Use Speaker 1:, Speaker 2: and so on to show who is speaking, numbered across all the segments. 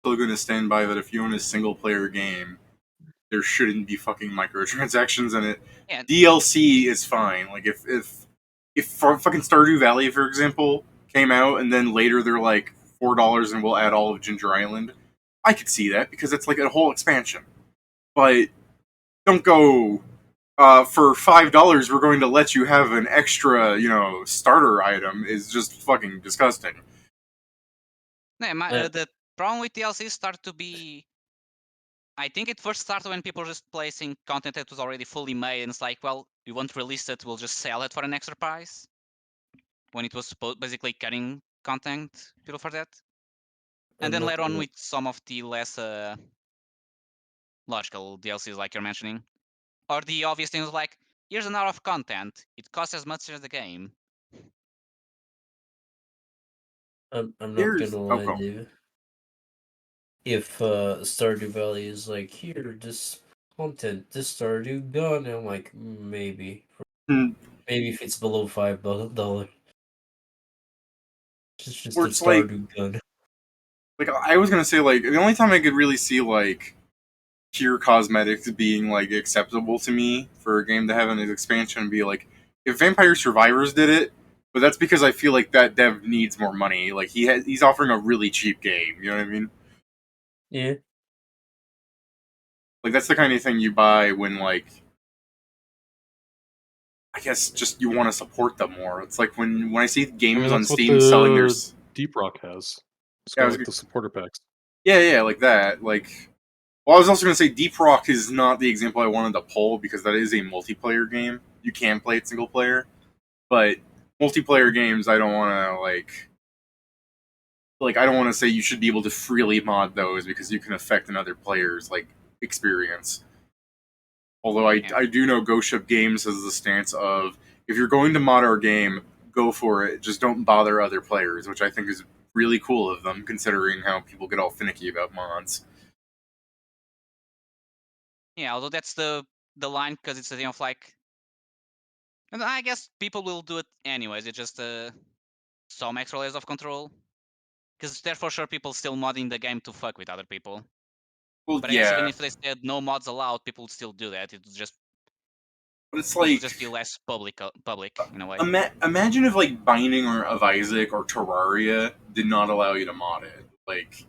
Speaker 1: still going to stand by that if you own a single player game, there shouldn't be fucking microtransactions in it.
Speaker 2: Yeah.
Speaker 1: DLC is fine. Like if fucking Stardew Valley, for example, came out and then later they're like $4 and we'll add all of Ginger Island, I could see that because it's like a whole expansion. But don't go for $5 we're going to let you have an extra, starter item is just fucking disgusting.
Speaker 2: Yeah, the problem with DLC started to be. I think it first started when people were just placing content that was already fully made, and it's like, well, we won't release it, we'll just sell it for an extra price. When it was basically cutting content people for that. And then later on with some of the less logical DLCs like you're mentioning. Or the obvious things like, here's an hour of content, it costs as much as the game.
Speaker 3: I'm not
Speaker 1: Here's-
Speaker 3: gonna
Speaker 1: oh,
Speaker 3: lie,
Speaker 1: go.
Speaker 3: David. If Stardew Valley is like, here, this content, this Stardew gun, I'm like, maybe.
Speaker 1: Hmm.
Speaker 3: Maybe if it's below $5. It's just
Speaker 1: Or
Speaker 3: a
Speaker 1: it's like-
Speaker 3: Stardew gun.
Speaker 1: Like I was gonna say, like the only time I could really see like pure cosmetics being like acceptable to me for a game to have an expansion would be like if Vampire Survivors did it, but that's because I feel like that dev needs more money. Like he's offering a really cheap game. You know what I mean?
Speaker 3: Yeah.
Speaker 1: Like that's the kind of thing you buy when like I guess just you want to support them more. It's like when I see games on Steam selling their
Speaker 4: Deep Rock has. It's
Speaker 1: Yeah, I
Speaker 4: got
Speaker 1: was
Speaker 4: like the supporter packs.
Speaker 1: yeah, like that. Like, well, I was also gonna say Deep Rock is not the example I wanted to pull because that is a multiplayer game. You can play it single player, but multiplayer games I don't want to like I don't want to say you should be able to freely mod those because you can affect another player's like experience. Although I do know Ghost Ship Games has the stance of if you're going to mod our game, go for it. Just don't bother other players, which I think is really cool of them, considering how people get all finicky about mods.
Speaker 2: Yeah, although that's the line because it's a thing of like. And I guess people will do it anyways. It's just some extra layers of control. Because there for sure people still modding the game to fuck with other people.
Speaker 1: Well,
Speaker 2: But I
Speaker 1: yeah,
Speaker 2: guess even if they said no mods allowed, people would still do that. It's just
Speaker 1: but it's like
Speaker 2: just be less public in a way.
Speaker 1: Imagine if like Binding or of Isaac or Terraria did not allow you to mod it. Like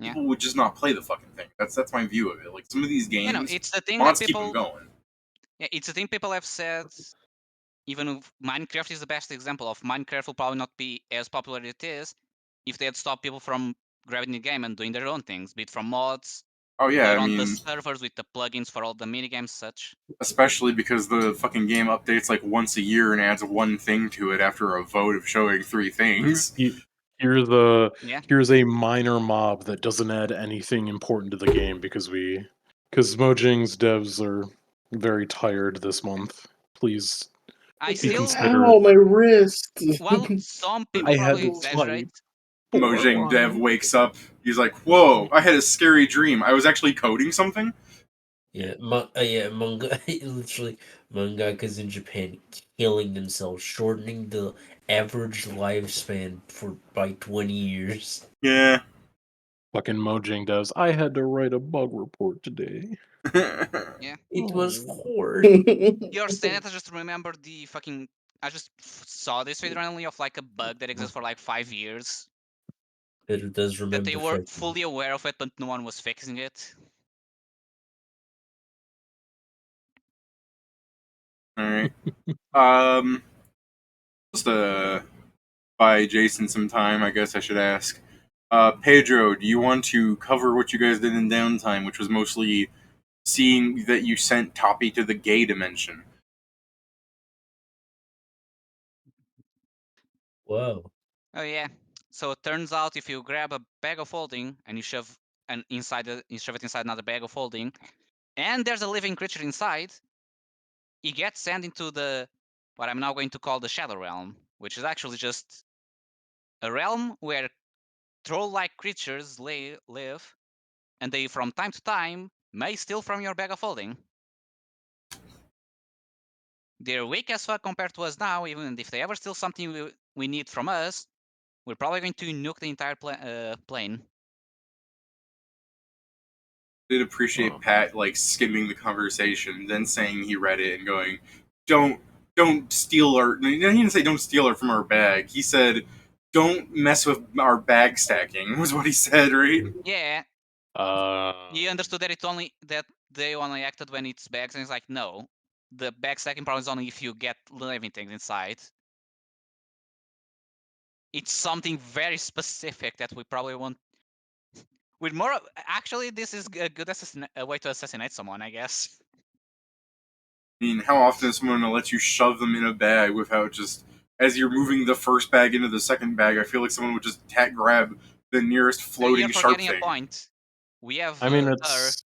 Speaker 1: people would just not play the fucking thing. That's my view of it. Like some of these games,
Speaker 2: it's the thing
Speaker 1: mods
Speaker 2: that people
Speaker 1: keep them going.
Speaker 2: Yeah, it's the thing people have said. Even if Minecraft is the best example of, Minecraft will probably not be as popular as it is if they had stopped people from grabbing the game and doing their own things, be it from mods.
Speaker 1: Oh yeah,
Speaker 2: later
Speaker 1: I
Speaker 2: on
Speaker 1: mean,
Speaker 2: the servers with the plugins for all the minigames, such.
Speaker 1: especially because the fucking game updates like once a year and adds one thing to it after a vote of showing 3 things.
Speaker 4: Here's a minor mob that doesn't add anything important to the game because Mojang's devs are very tired this month. Please.
Speaker 2: I still.
Speaker 5: Ow, my wrist!
Speaker 2: Well, some people probably exaggerate.
Speaker 1: Mojang dev wakes up. He's like, "Whoa! I had a scary dream. I was actually coding something."
Speaker 3: Yeah, manga. Literally, mangakas in Japan killing themselves, shortening the average lifespan by 20 years.
Speaker 1: Yeah.
Speaker 4: Fucking Mojang devs. I had to write a bug report today.
Speaker 2: Yeah.
Speaker 3: It was hard.
Speaker 2: Your stand, I just remember the fucking. I just saw this video randomly of like a bug that exists for like 5 years.
Speaker 3: It does remember
Speaker 2: That they were fully aware of it, but no one was fixing it.
Speaker 1: Alright. Just buy Jason some time, I guess I should ask. Pedro, do you want to cover what you guys did in downtime, which was mostly seeing that you sent Toppy to the gay dimension?
Speaker 3: Whoa.
Speaker 2: Oh yeah. So it turns out if you grab a bag of holding and you shove it inside another bag of holding, and there's a living creature inside, he gets sent into what I'm now going to call the Shadow Realm, which is actually just a realm where troll-like creatures live, and they from time to time may steal from your bag of holding. They're weak as fuck compared to us now, even if they ever steal something we need from us, we're probably going to nuke the entire plane.
Speaker 1: did appreciate Pat like skimming the conversation, then saying he read it and going, "Don't steal our." He didn't say don't steal her from our bag. He said, "Don't mess with our bag stacking." Was what he said, right?
Speaker 2: Yeah. He understood that they only acted when it's bags, and he's like, no, the bag stacking problem is only if you get living things inside. It's something very specific that we probably won't. With more, actually, this is a good way to assassinate someone, I guess.
Speaker 1: I mean, how often is someone gonna let you shove them in a bag without just, as you're moving the first bag into the second bag? I feel like someone would just grab the nearest floating
Speaker 2: You're
Speaker 1: sharp
Speaker 2: forgetting
Speaker 1: thing.
Speaker 2: a point. We have.
Speaker 4: I mean, it's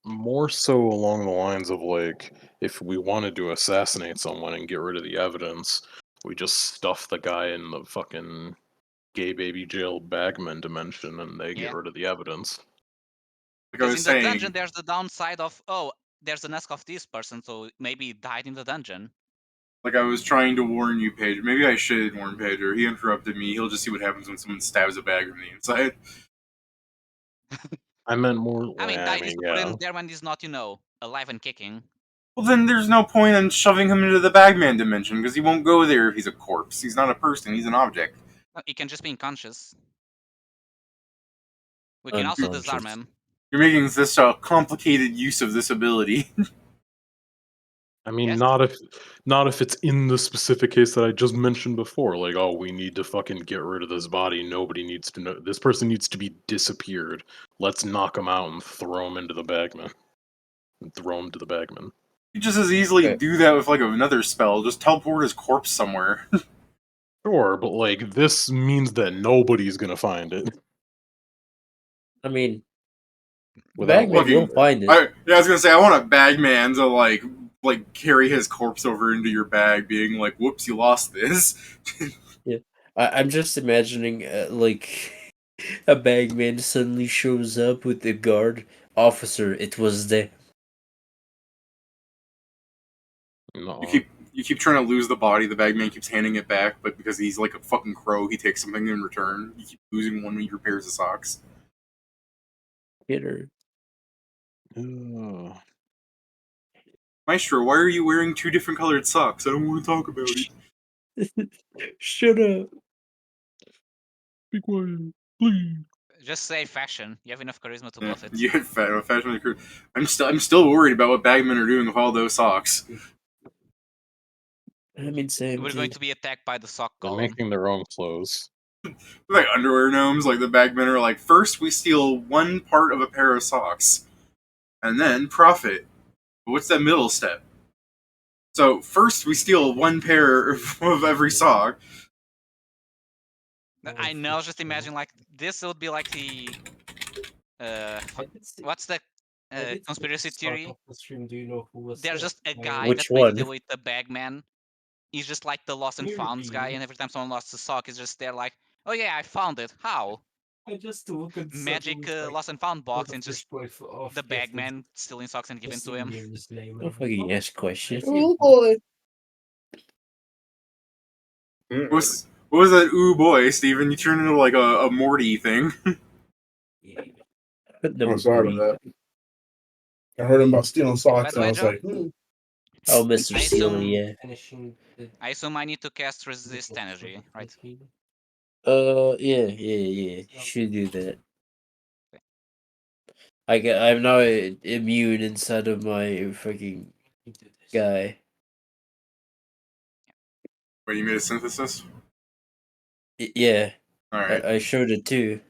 Speaker 4: more so along the lines of like, if we wanted to assassinate someone and get rid of the evidence, we just stuff the guy in the fucking gay baby jail bagman dimension and they get rid of the evidence.
Speaker 1: Like I was
Speaker 2: Because in the dungeon,
Speaker 1: saying,
Speaker 2: there's the downside of, oh, there's an ask of this person, so maybe he died in the dungeon.
Speaker 1: like I was trying to warn you, Paige. Maybe I should warn Pedro. He interrupted me. He'll just see what happens when someone stabs a bag from the inside.
Speaker 4: I meant more.
Speaker 2: I mean,
Speaker 4: I
Speaker 2: die
Speaker 4: mean,
Speaker 2: is to put
Speaker 4: yeah.
Speaker 2: him there when he's not, alive and kicking.
Speaker 1: Well, then there's no point in shoving him into the bagman dimension because he won't go there if he's a corpse. He's not a person. He's an object.
Speaker 2: He can just be unconscious. We can also disarm him.
Speaker 1: You're making this a complicated use of this ability.
Speaker 4: I mean,
Speaker 2: Yes.
Speaker 4: not if it's in the specific case that I just mentioned before. Like, oh, we need to fucking get rid of this body. Nobody needs to know. This person needs to be disappeared. Let's knock him out and throw him into the bagman. And throw him to the bagman.
Speaker 1: You just as easily do that with like another spell. Just teleport his corpse somewhere.
Speaker 4: Sure, but like this means that nobody's gonna find it.
Speaker 3: I mean,
Speaker 4: Without
Speaker 3: Bagman will find it.
Speaker 1: I was gonna say I want a bagman to like carry his corpse over into your bag, being like, "Whoops, you lost this."
Speaker 3: Yeah, I'm just imagining like a bagman suddenly shows up with the guard officer. It was them.
Speaker 4: No.
Speaker 1: You keep trying to lose the body. The bagman keeps handing it back, but because he's like a fucking crow, he takes something in return. You keep losing one of your pairs of socks.
Speaker 3: Get her.
Speaker 1: Maestro, why are you wearing two different colored socks? I don't want to talk about it.
Speaker 3: Shut up.
Speaker 4: Be quiet, please.
Speaker 2: Just say fashion. You have enough charisma to bluff it.
Speaker 1: Yeah, fashion. I'm still worried about what bagmen are doing with all those socks.
Speaker 3: I mean, same.
Speaker 2: We're going to be attacked by the sock
Speaker 4: They're
Speaker 2: golem.
Speaker 4: making their own clothes.
Speaker 1: Like underwear gnomes, like the bagmen are like, first we steal one part of a pair of socks, and then profit. But what's that middle step? So first we steal one pair of every sock.
Speaker 2: I know, just imagine like this would be like the what's the conspiracy theory? There's just a guy
Speaker 3: Which
Speaker 2: that makes
Speaker 3: one?
Speaker 2: deal with the bagman. He's just like the lost and found guy, and every time someone lost a sock, he's just there like, oh yeah, I found it. How?
Speaker 6: I just look at
Speaker 2: Magic lost and found box, and just the bagman stealing socks and giving to him.
Speaker 3: Don't fucking ask questions.
Speaker 5: Oh boy.
Speaker 1: What was that? Ooh boy, Steven, you turned into like a Morty thing.
Speaker 5: I'm sorry about that. I heard him about stealing socks, and I was like,
Speaker 3: Oh, Mr.
Speaker 2: I
Speaker 3: Sealy, yeah.
Speaker 2: I assume I need to cast resist energy, right?
Speaker 3: Yeah. Should do that. I'm now immune inside of my fucking guy.
Speaker 1: Wait, you made a synthesis?
Speaker 3: Yeah.
Speaker 1: Alright.
Speaker 3: I showed it too.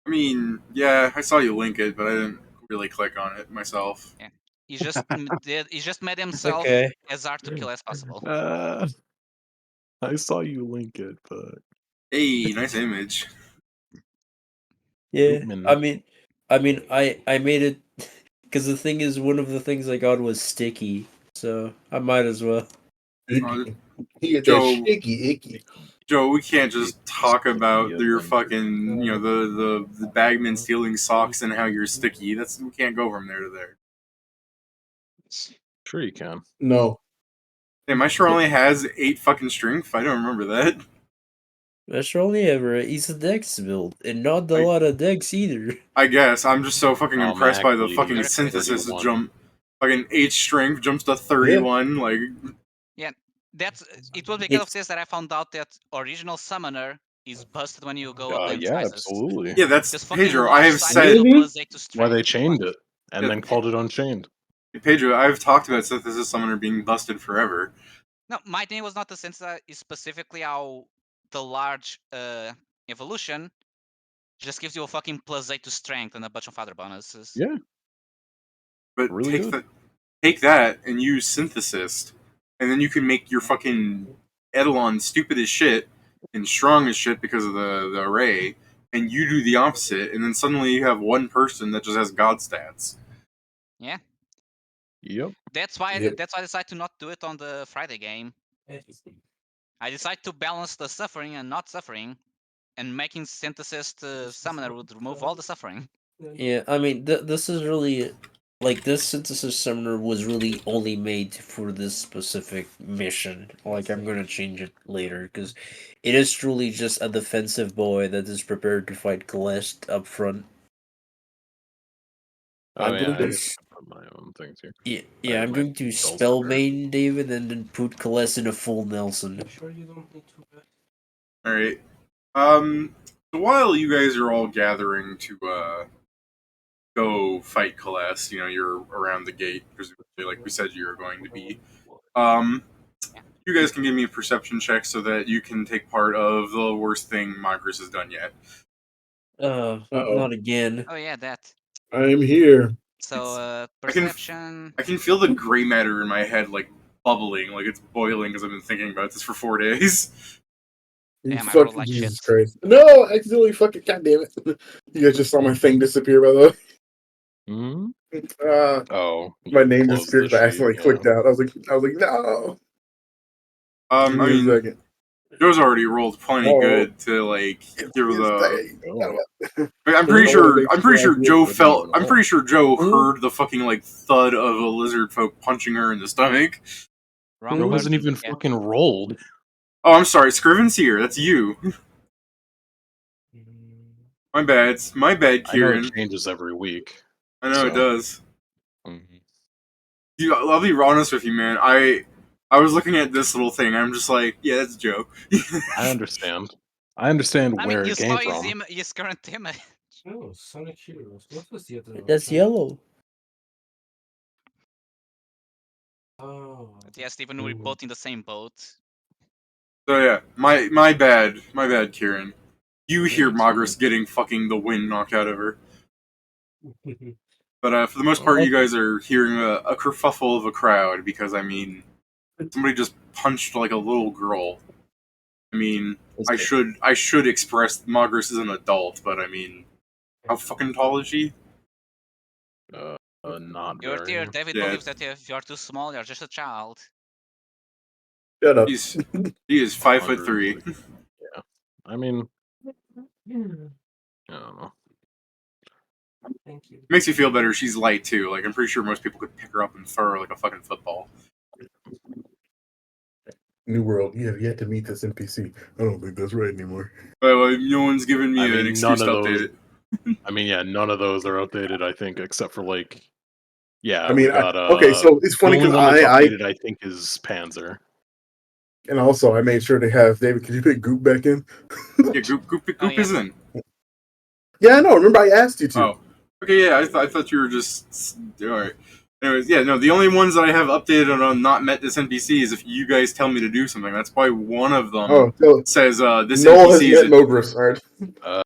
Speaker 1: I mean, yeah, I saw you link it, but I didn't really click on it myself.
Speaker 2: Yeah. He just made himself as hard to kill as possible.
Speaker 4: I saw you link it, but
Speaker 1: Hey, nice image.
Speaker 3: Yeah. I mean, I made it because the thing is, one of the things I got was sticky, so I might as well.
Speaker 5: He get that sticky icky.
Speaker 1: Joe, we can't just talk about your fucking, the bagman stealing socks and how you're sticky. We can't go from there to there.
Speaker 4: Sure you can.
Speaker 5: No.
Speaker 1: Hey, my sure only has 8 fucking strength. I don't remember that.
Speaker 3: That's only ever he's a Dex build, and not a
Speaker 1: I-
Speaker 3: lot of Dex either.
Speaker 1: I guess I'm just so fucking impressed by the
Speaker 4: actually,
Speaker 1: fucking
Speaker 2: Very
Speaker 1: synthesis
Speaker 4: 31.
Speaker 1: jump. Fucking 8 strength jumps to 31. Like,
Speaker 2: That's it was because of this that I found out that original summoner is busted when you go against
Speaker 4: Yeah,
Speaker 2: Isis.
Speaker 4: absolutely.
Speaker 1: yeah, that's
Speaker 2: Because fucking
Speaker 1: Pedro. I have
Speaker 2: left side
Speaker 1: said,
Speaker 2: with a +8 to
Speaker 4: Why
Speaker 2: strength.
Speaker 4: they chained it and
Speaker 1: Yeah.
Speaker 4: then called it Unchained.
Speaker 1: Pedro. I've talked about synthesis summoner being busted forever.
Speaker 2: No, my thing was not the sense that is specifically how the large evolution just gives you a fucking +8 to strength and a bunch of other bonuses.
Speaker 4: Yeah,
Speaker 1: But
Speaker 4: really good.
Speaker 1: take that and use synthesis, and then you can make your fucking Eidolon stupid as shit and strong as shit because of the array, and you do the opposite, and then suddenly you have one person that just has god stats.
Speaker 2: Yeah,
Speaker 4: Yep.
Speaker 2: that's why
Speaker 5: Yep.
Speaker 2: I decided to not do it on the Friday game. I decided to balance the suffering and not suffering, and making synthesis to summoner would remove all the suffering.
Speaker 3: Yeah, I mean, this is really like this synthesis summoner was really only made for this specific mission. Like, I'm gonna change it later because it is truly just a defensive boy that is prepared to fight Kallest up front.
Speaker 4: Oh
Speaker 3: I'm
Speaker 4: yeah,
Speaker 3: going
Speaker 4: I
Speaker 3: to
Speaker 4: guess I put my own things here.
Speaker 3: yeah,
Speaker 4: I have
Speaker 3: I'm
Speaker 4: my
Speaker 3: going to
Speaker 4: spells
Speaker 3: spell
Speaker 4: prepared.
Speaker 3: main David and then put Kallest in a full Nelson.
Speaker 1: All right. So while you guys are all gathering to go fight Kallest, you're around the gate, presumably, like we said you were going to be. You guys can give me a perception check so that you can take part of the worst thing Mograce has done yet.
Speaker 3: Not again.
Speaker 2: Oh yeah, that.
Speaker 5: I'm here.
Speaker 2: So
Speaker 1: I can-
Speaker 2: perception.
Speaker 1: I can feel the gray matter in my head, like bubbling, like it's boiling because I've been thinking about this for 4 days.
Speaker 2: Damn, I
Speaker 5: Fuck,
Speaker 2: rolled like
Speaker 5: Jesus
Speaker 2: shit.
Speaker 5: Christ. No, I accidentally fucking, goddamn it. You guys just saw my thing disappear, by the way.
Speaker 4: Hmm?
Speaker 5: Uh,
Speaker 4: Oh,
Speaker 5: my
Speaker 4: you
Speaker 5: name
Speaker 4: closed
Speaker 5: disappeared,
Speaker 4: the
Speaker 5: but I
Speaker 4: sheet,
Speaker 5: accidentally
Speaker 4: yeah.
Speaker 5: clicked out. I was like, no. Give
Speaker 1: I
Speaker 5: me a
Speaker 1: mean,
Speaker 5: second.
Speaker 1: Joe's already rolled plenty
Speaker 5: Oh.
Speaker 1: good to like give
Speaker 5: Give me a
Speaker 1: the.
Speaker 5: second.
Speaker 4: Oh.
Speaker 1: I'm
Speaker 5: I
Speaker 1: pretty
Speaker 5: wanna
Speaker 1: sure.
Speaker 5: make
Speaker 1: I'm pretty
Speaker 5: sure I
Speaker 1: sure
Speaker 5: do
Speaker 1: Joe
Speaker 5: it.
Speaker 1: felt. I'm pretty sure Joe
Speaker 5: Hmm?
Speaker 1: heard the fucking like thud of a lizard folk punching her in the stomach.
Speaker 2: Wrong
Speaker 4: Joe
Speaker 5: Who
Speaker 4: hasn't
Speaker 2: person.
Speaker 4: even
Speaker 2: Yeah.
Speaker 4: fucking rolled.
Speaker 1: Oh, I'm sorry. Scriven's here. That's you. My bad. My bad,
Speaker 4: I know
Speaker 1: Kieran.
Speaker 4: it changes every week.
Speaker 1: I know it
Speaker 4: so.
Speaker 1: does.
Speaker 4: Mhm.
Speaker 1: I'll be honest with you, man. I was looking at this little thing. I'm just like, yeah, that's Joe.
Speaker 4: I understand. I understand
Speaker 2: I
Speaker 4: where
Speaker 2: mean, you
Speaker 4: it came
Speaker 2: saw
Speaker 4: from.
Speaker 2: his current image.
Speaker 6: Oh, Sonic Heroes. What was the other
Speaker 3: That's
Speaker 6: option?
Speaker 3: yellow.
Speaker 6: Oh.
Speaker 2: But yeah, Stephen, we're both in the same boat.
Speaker 1: So yeah, my bad, Kieran. You hear
Speaker 4: it's
Speaker 1: Mograce
Speaker 4: okay.
Speaker 1: getting fucking the wind knocked out of her. But for the most part, you guys are hearing a kerfuffle of a crowd because I mean, somebody just punched like a little girl. I mean, I should express Mograce is an adult, but I mean, how fucking tall is she?
Speaker 4: Not
Speaker 2: Your
Speaker 4: very.
Speaker 2: dear David
Speaker 1: Yeah.
Speaker 2: believes that if you're too small, you're just a child.
Speaker 5: Shut up.
Speaker 1: She is 5'3".
Speaker 4: Yeah. I mean, I don't know.
Speaker 6: Thank you.
Speaker 1: Makes you feel better. She's light too. Like I'm pretty sure most people could pick her up and throw her like a fucking football.
Speaker 5: New World. You have yet to meet this NPC. I don't think that's right anymore.
Speaker 1: But no one's given me
Speaker 4: I
Speaker 1: an
Speaker 4: mean,
Speaker 1: excuse
Speaker 4: none
Speaker 1: to
Speaker 4: of
Speaker 1: update
Speaker 4: those.
Speaker 1: it.
Speaker 4: I mean, yeah, none of those are updated. I think, except for like, yeah,
Speaker 5: I mean,
Speaker 4: we got.
Speaker 5: okay, so it's funny
Speaker 4: the only
Speaker 5: because
Speaker 4: one that's
Speaker 5: I
Speaker 4: updated, I think, is Panzer.
Speaker 5: and also I made sure to have David. Could you put Goop back in?
Speaker 1: Yeah, Goop
Speaker 2: Oh, yeah.
Speaker 1: is in.
Speaker 5: Yeah, I know. Remember, I asked you to.
Speaker 1: Oh, okay, yeah. I thought you were just all right. Anyways, yeah, no. The only ones that I have updated on not met this NPC is if you guys tell me to do something. That's why one of them
Speaker 5: So
Speaker 1: says this
Speaker 5: Noel has
Speaker 1: NPC
Speaker 5: met
Speaker 1: is.
Speaker 5: Mograce. All right.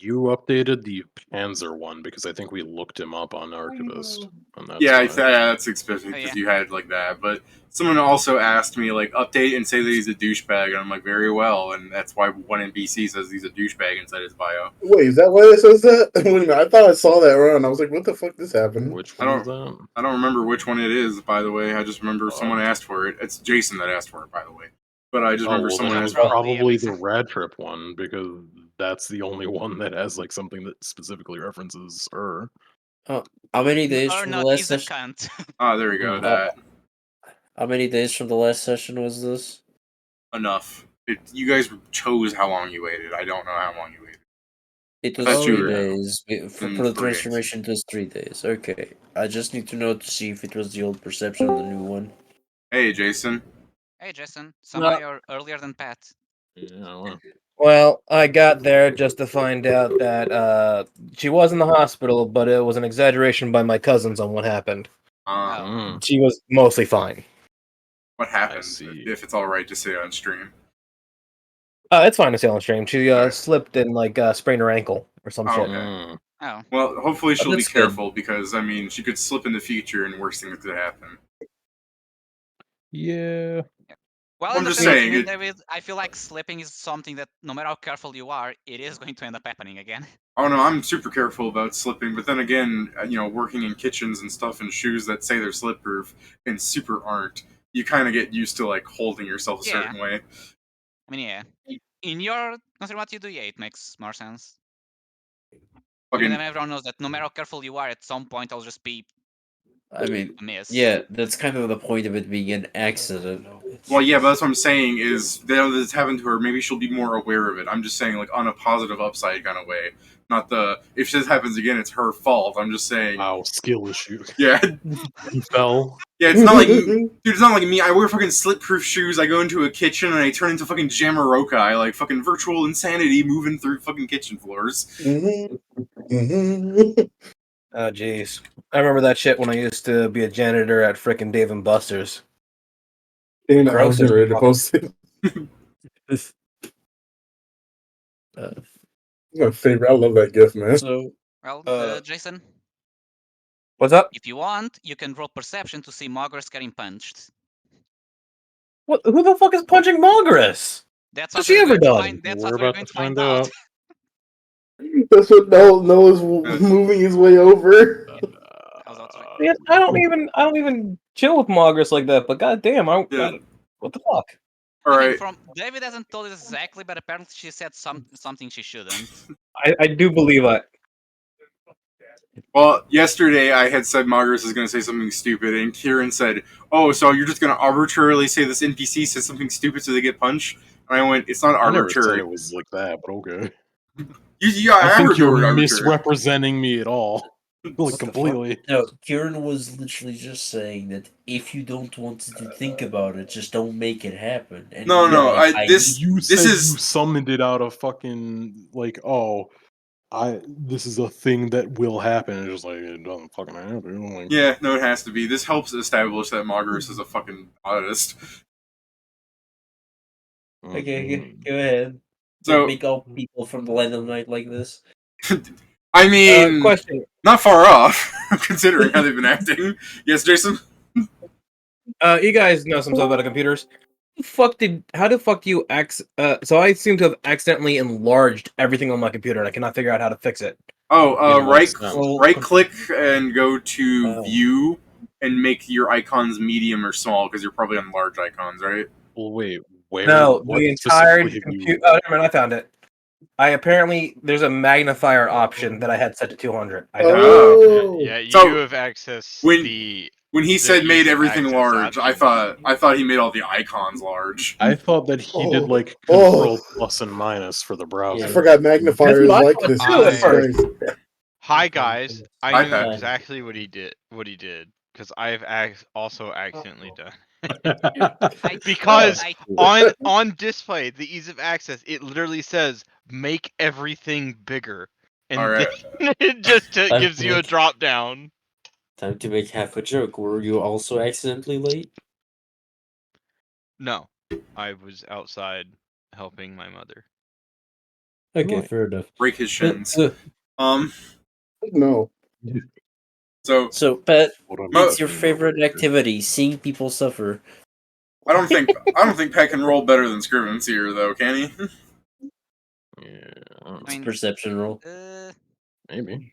Speaker 4: You updated the Panzer one because I think we looked him up on Archivist, and that's
Speaker 1: Yeah,
Speaker 4: why.
Speaker 1: that's expected because
Speaker 2: Oh, yeah.
Speaker 1: you had it like that. But someone also asked me like update and say that he's a douchebag, and I'm like very well, and that's why one NPC says he's a douchebag inside his bio.
Speaker 5: Wait, is that why it says that? Wait a minute, I thought I saw that run. I was like, what the fuck just happened?
Speaker 4: Which
Speaker 1: I
Speaker 4: one is that?
Speaker 1: I don't remember which one it is, by the way. I just remember
Speaker 4: Oh.
Speaker 1: someone asked for it. It's Jason that asked for it, by the way. But I just remember
Speaker 4: Well,
Speaker 1: someone
Speaker 4: then
Speaker 1: asked
Speaker 4: it's
Speaker 1: for it.
Speaker 4: probably the Rad Trip one because that's the only one that has like something that specifically references her.
Speaker 3: How many days
Speaker 2: Or
Speaker 3: from the
Speaker 2: not,
Speaker 3: last
Speaker 2: he's a
Speaker 3: session?
Speaker 2: cunt.
Speaker 1: Ah, there we go.
Speaker 4: Hmm.
Speaker 1: That
Speaker 3: How many days from the last session was this?
Speaker 1: enough. You guys chose how long you waited. I don't know how long you waited.
Speaker 3: It was
Speaker 1: That's
Speaker 3: 3
Speaker 1: true.
Speaker 3: days. For
Speaker 1: Mm,
Speaker 3: the
Speaker 1: 3 days.
Speaker 3: transformation, it was 3 days. Okay. I just need to know to see if it was the old perception or the new one.
Speaker 1: Hey, Jason.
Speaker 2: Hey, Jason. Somehow you're earlier than Pat.
Speaker 4: Yeah, well.
Speaker 7: Well, I got there just to find out that she was in the hospital, but it was an exaggeration by my cousins on what happened.
Speaker 2: Oh.
Speaker 7: She was mostly fine.
Speaker 1: What happened?
Speaker 4: see.
Speaker 1: If it's all right to say on stream.
Speaker 7: It's fine to say on stream. She
Speaker 1: Okay.
Speaker 7: slipped and sprained her ankle or some shit.
Speaker 1: Okay.
Speaker 2: Oh.
Speaker 1: Well, hopefully she'll be
Speaker 3: that's good.
Speaker 1: careful because I mean she could slip in the future and worse things could happen.
Speaker 4: Yeah.
Speaker 2: Well,
Speaker 1: I'm
Speaker 2: in the
Speaker 1: just
Speaker 2: same
Speaker 1: saying,
Speaker 2: opinion, David, I feel like slipping is something that no matter how careful you are, it is going to end up happening again.
Speaker 1: Oh no, I'm super careful about slipping, but then again, working in kitchens and stuff in shoes that say they're slip proof and super aren't, you kind of get used to like holding yourself a
Speaker 2: Yeah.
Speaker 1: certain way.
Speaker 2: I mean, yeah. In your consider what you do, yeah, it makes more sense.
Speaker 1: Fucking
Speaker 2: Even if everyone knows that no matter how careful you are, at some point I'll just be
Speaker 3: I mean,
Speaker 2: a miss.
Speaker 3: yeah, that's kind of the point of it being an accident.
Speaker 1: well, yeah, but that's what I'm saying is now that it's happened to her, maybe she'll be more aware of it. I'm just saying like on a positive upside kind of way, not the if this happens again, it's her fault. I'm just saying,
Speaker 4: Wow, skill issue.
Speaker 1: yeah,
Speaker 4: He fell.
Speaker 1: yeah, it's not like dude, it's not like me. I wear fucking slip-proof shoes. I go into a kitchen and I turn into fucking Jamaroka. I like fucking virtual insanity moving through fucking kitchen floors.
Speaker 7: Oh, jeez. I remember that shit when I used to be a janitor at frickin' Dave & Buster's.
Speaker 5: Dang, I
Speaker 7: Gross
Speaker 5: was
Speaker 7: as
Speaker 5: ready to
Speaker 7: fuck.
Speaker 5: post it. My favorite. I love that gift, man.
Speaker 3: So,
Speaker 2: Well, Jason,
Speaker 7: What's up?
Speaker 2: if you want, you can roll perception to see Mograce getting punched.
Speaker 7: What? Who the fuck is punching Mograce?
Speaker 2: That's
Speaker 7: What's
Speaker 2: what
Speaker 7: she
Speaker 2: we're
Speaker 7: ever
Speaker 2: going to
Speaker 7: done?
Speaker 2: find. That's
Speaker 4: We're
Speaker 2: what we're
Speaker 4: about
Speaker 2: going
Speaker 4: to
Speaker 2: to find
Speaker 4: find
Speaker 2: out.
Speaker 4: out.
Speaker 5: That's what Noah's moving his way over.
Speaker 2: I was about to say.
Speaker 7: Man, I don't even chill with Mograce like that. But goddamn, what the fuck?
Speaker 1: All
Speaker 2: I mean,
Speaker 1: right.
Speaker 2: from David hasn't told us exactly, but apparently she said something she shouldn't.
Speaker 7: I do believe it.
Speaker 1: Well, yesterday I had said Mograce is going to say something stupid, and Kieran said, "Oh, so you're just going to arbitrarily say this NPC says something stupid so they get punched?" And I went, "It's not
Speaker 4: I never said
Speaker 1: arbitrary."
Speaker 4: it was like that, but okay.
Speaker 1: I
Speaker 4: think
Speaker 1: heard the word
Speaker 4: you're
Speaker 1: arbitrary.
Speaker 4: misrepresenting me at all. Like
Speaker 7: What the
Speaker 4: completely.
Speaker 3: no, Kieran was literally just saying that if you don't want to think about it, just don't make it happen. And
Speaker 1: No, no,
Speaker 3: this
Speaker 4: You
Speaker 1: This
Speaker 4: said
Speaker 1: is-
Speaker 4: you summoned it out of fucking like, oh, this is a thing that will happen. It's just like it doesn't fucking happen. Like,
Speaker 1: Yeah, no, it has to be. This helps establish that Mograce is a fucking artist.
Speaker 3: Okay, go ahead.
Speaker 1: So-
Speaker 3: Don't make all people from the land of night like this.
Speaker 1: I mean,
Speaker 7: Question.
Speaker 1: not far off, considering how they've been acting. Yes, Jason?
Speaker 7: You guys know some stuff about computers. How the fuck do you so I seem to have accidentally enlarged everything on my computer and I cannot figure out how to fix it.
Speaker 1: Oh,
Speaker 4: Yeah,
Speaker 1: right
Speaker 4: that's
Speaker 1: click and go to
Speaker 3: Oh.
Speaker 1: view and make your icons medium or small because you're probably on large icons, right?
Speaker 4: well, wait, where?
Speaker 7: No,
Speaker 4: what
Speaker 7: the entire
Speaker 4: specifically have you-
Speaker 7: computer. Oh, never mind, I found it. There's a magnifier option that I had set to 200. I don't
Speaker 1: Oh.
Speaker 5: Oh,
Speaker 8: Yeah, you
Speaker 1: So,
Speaker 8: have access
Speaker 1: when-
Speaker 8: the
Speaker 1: When he
Speaker 8: The
Speaker 1: said made
Speaker 8: ease of
Speaker 1: everything
Speaker 8: access
Speaker 1: large, I
Speaker 8: options.
Speaker 1: thought he made all the icons large.
Speaker 4: I thought that he did
Speaker 5: Oh.
Speaker 4: like
Speaker 5: Oh.
Speaker 4: control plus and minus for the browser.
Speaker 5: I forgot magnifier is
Speaker 7: That's what I
Speaker 5: like
Speaker 7: thought
Speaker 5: this.
Speaker 7: too at
Speaker 5: Jesus
Speaker 7: first.
Speaker 5: Christ.
Speaker 8: Hi guys, I
Speaker 1: Hi,
Speaker 8: knew
Speaker 1: Pat.
Speaker 8: exactly what he did because I've also accidentally done. Because on display, the ease of access, it literally says make everything bigger, and
Speaker 1: Alright.
Speaker 8: then it just
Speaker 6: That's
Speaker 8: gives you a
Speaker 6: nice.
Speaker 8: drop down.
Speaker 6: Time to make half a joke. Were you also accidentally late?
Speaker 8: No, I was outside helping my mother.
Speaker 6: Okay,
Speaker 7: Right.
Speaker 6: fair enough.
Speaker 1: Break his shins.
Speaker 6: Uh,
Speaker 5: No.
Speaker 1: So
Speaker 3: Pat,
Speaker 4: What I'm
Speaker 3: it's your
Speaker 4: saying
Speaker 3: favorite
Speaker 4: over here.
Speaker 3: activity, seeing people suffer.
Speaker 1: I don't think Pat can roll better than Scrivens here, though, can he?
Speaker 4: Yeah, I don't know.
Speaker 2: I mean,
Speaker 3: Perception roll.
Speaker 4: Maybe.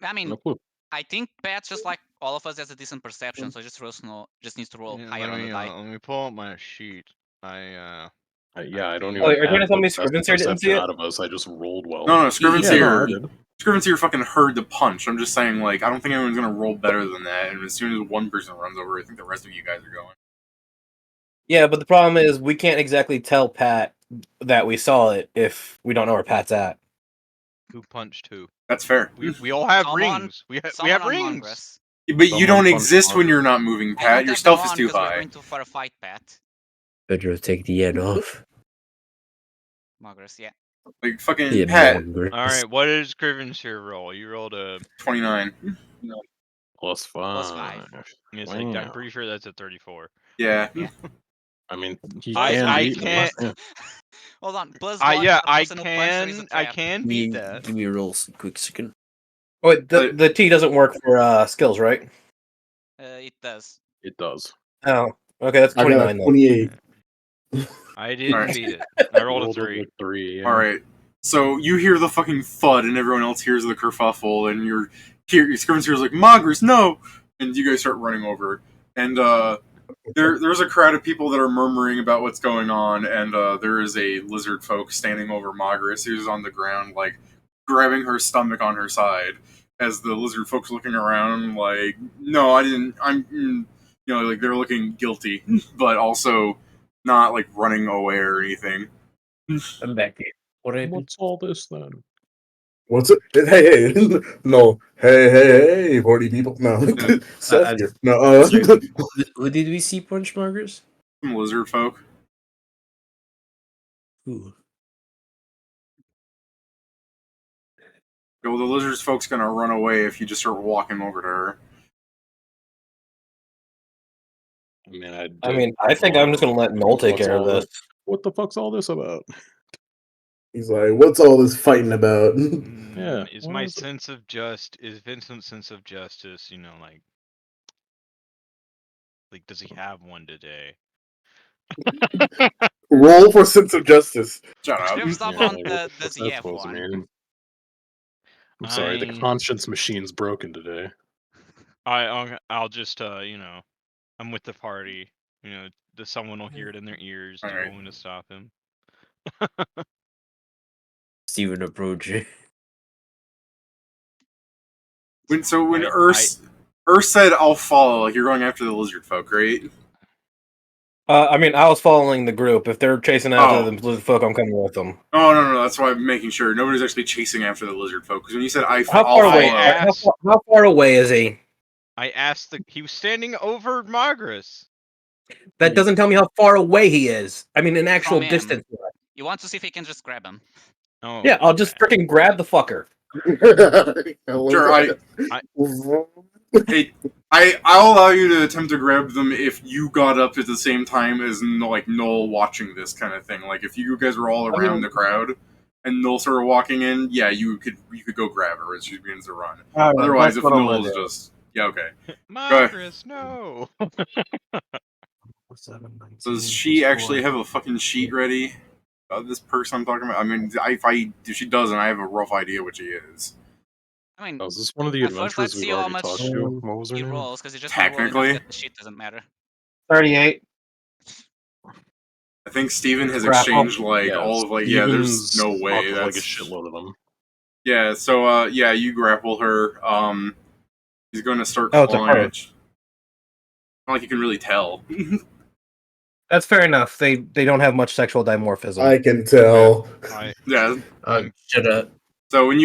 Speaker 2: I mean,
Speaker 4: No clue.
Speaker 2: I think Pat's just like all of us has a decent perception, so just needs to roll
Speaker 8: Yeah,
Speaker 2: higher on the die.
Speaker 8: let me pull up my sheet.
Speaker 4: I don't
Speaker 8: think-
Speaker 4: even
Speaker 7: Oh, wait, are you trying to
Speaker 4: have
Speaker 7: tell
Speaker 4: the
Speaker 7: me
Speaker 4: best
Speaker 7: Scrivens here didn't see
Speaker 4: perception
Speaker 7: it?
Speaker 4: out of us. I just rolled well.
Speaker 1: No, Scrivens
Speaker 4: Yeah, no, I
Speaker 1: here.
Speaker 4: did.
Speaker 1: Scrivens here fucking heard the punch. I'm just saying, like, I don't think anyone's gonna roll better than that. And as soon as one person runs over, I think the rest of you guys are going.
Speaker 7: Yeah, but the problem is we can't exactly tell Pat that we saw it if we don't know where Pat's at.
Speaker 8: Who punched who?
Speaker 1: That's fair.
Speaker 8: We all have
Speaker 2: Someone-
Speaker 8: rings. We have
Speaker 2: Someone on
Speaker 8: rings.
Speaker 2: Mograce.
Speaker 1: But you
Speaker 4: Someone
Speaker 1: don't
Speaker 4: punched
Speaker 1: exist when
Speaker 4: Mograce.
Speaker 1: you're not moving,
Speaker 2: I
Speaker 1: Pat.
Speaker 2: don't
Speaker 1: Your
Speaker 2: have
Speaker 1: stealth
Speaker 2: them
Speaker 1: is
Speaker 2: on
Speaker 1: too
Speaker 2: 'cause we're
Speaker 1: high.
Speaker 2: going for a fight, Pat.
Speaker 3: Better take the N off.
Speaker 2: Mograce, yeah.
Speaker 1: Like fucking
Speaker 3: Yeah,
Speaker 1: Pat,
Speaker 3: Mograce.
Speaker 8: All right, what is Griven's here roll? You rolled a.
Speaker 1: 29.
Speaker 4: Plus 5.
Speaker 8: It's like, I'm
Speaker 4: Wow.
Speaker 8: pretty sure that's a 34.
Speaker 1: Yeah.
Speaker 2: Yeah.
Speaker 4: I mean, he
Speaker 8: I
Speaker 4: can beat
Speaker 8: can't-
Speaker 4: me. Yeah.
Speaker 2: Hold on. Plus
Speaker 8: I
Speaker 2: one.
Speaker 8: yeah,
Speaker 2: the
Speaker 8: I
Speaker 2: person who punched her is a
Speaker 8: can
Speaker 2: trap.
Speaker 8: beat that.
Speaker 3: Give me a roll, quick second.
Speaker 7: Oh, wait,
Speaker 1: But-
Speaker 7: the T doesn't work for skills, right?
Speaker 2: It does.
Speaker 4: It does.
Speaker 7: Oh, okay, that's
Speaker 5: I got
Speaker 7: 29
Speaker 5: a
Speaker 7: then.
Speaker 5: 28.
Speaker 8: I didn't
Speaker 1: Alright.
Speaker 8: beat it. I rolled a
Speaker 4: Rolled
Speaker 8: 3.
Speaker 4: a 3. Yeah.
Speaker 1: All right. So you hear the fucking thud, and everyone else hears the kerfuffle, and Scriven's here's like, Mograce, no! And you guys start running over. And there's a crowd of people that are murmuring about what's going on, and there is a lizard folk standing over Mograce, who's on the ground, like, grabbing her stomach on her side, as the lizard folk's looking around, like, no, I didn't, like, they're looking guilty, but also not, like, running away or anything.
Speaker 3: I'm back here. What happened?
Speaker 4: What's all this then?
Speaker 5: What's it? Hey, no. Hey, 40 people. No. Seth here. No.
Speaker 3: Sorry, who did we see punch Mograce?
Speaker 1: Some lizard folk.
Speaker 3: Who?
Speaker 1: Well, the lizard folk's gonna run away if you just start walking over to her.
Speaker 4: I mean,
Speaker 7: I think I'm just gonna let Noel take care of this.
Speaker 4: What the fuck's all this about?
Speaker 5: He's like, what's all this fighting about?
Speaker 4: Yeah,
Speaker 8: Is
Speaker 4: what
Speaker 8: my
Speaker 4: is it?
Speaker 8: sense of is Vincent's sense of justice, like does he have one today?
Speaker 5: Roll for sense of justice.
Speaker 1: Shut up.
Speaker 2: Scriv, stop
Speaker 4: Yeah,
Speaker 2: on
Speaker 4: like,
Speaker 2: the
Speaker 4: what the fuck's
Speaker 2: does
Speaker 4: that
Speaker 2: he have
Speaker 4: supposed to
Speaker 2: one?
Speaker 4: mean? I'm sorry, the conscience machine's broken today.
Speaker 8: I'll just I'm with the party. Someone will hear it in their ears.
Speaker 1: All
Speaker 8: They're
Speaker 1: right.
Speaker 8: going to stop him.
Speaker 3: Steven approaching.
Speaker 1: When
Speaker 8: I-
Speaker 1: Urs said, "I'll follow," like you're going after the lizard folk, right?
Speaker 7: I mean, I was following the group. If they're chasing after
Speaker 1: Oh.
Speaker 7: the lizard folk, I'm coming with them.
Speaker 1: Oh no, that's why I'm making sure nobody's actually chasing after the lizard folk. Because when you said
Speaker 7: How
Speaker 1: I'll
Speaker 7: far away?
Speaker 1: follow,
Speaker 7: How far away is he?
Speaker 8: I asked he was standing over Mograce.
Speaker 7: That doesn't tell me how far away he is. I mean, an actual
Speaker 2: From him.
Speaker 7: distance.
Speaker 2: You want to see if he can just grab him.
Speaker 8: Oh,
Speaker 7: Yeah, I'll just freaking grab the fucker.
Speaker 1: Sure, I'll allow you to attempt to grab them if you got up at the same time as like Noel watching this kind of thing. Like if you guys were all around the crowd and Noel started walking in, yeah, you could go grab her as she begins to run. Otherwise, if Noel's just okay.
Speaker 8: Mograce, no.
Speaker 1: So does she actually have a fucking sheet ready? This person I'm talking about. I mean, if she doesn't, I have a rough idea what she is.
Speaker 2: I mean,
Speaker 4: Oh, is this one of the
Speaker 2: at first, let's
Speaker 4: adventures we've
Speaker 2: see how
Speaker 4: already
Speaker 2: much
Speaker 4: talked to? What was her
Speaker 2: he
Speaker 4: name?
Speaker 2: rolls, because he just
Speaker 1: Technically.
Speaker 2: the sheet doesn't matter.
Speaker 7: 38.
Speaker 1: I think Steven has
Speaker 7: Grapple.
Speaker 1: exchanged all of there's no way.
Speaker 4: Steven's
Speaker 1: That's
Speaker 4: like a shitload of them.
Speaker 1: Yeah, so you grapple her. He's going to start
Speaker 7: Oh, it's a
Speaker 1: clawing
Speaker 7: her.
Speaker 1: it. Not like you can really tell.
Speaker 7: That's fair enough. They don't have much sexual dimorphism.
Speaker 5: I can tell.
Speaker 1: Yeah.
Speaker 3: Shut up.
Speaker 1: So when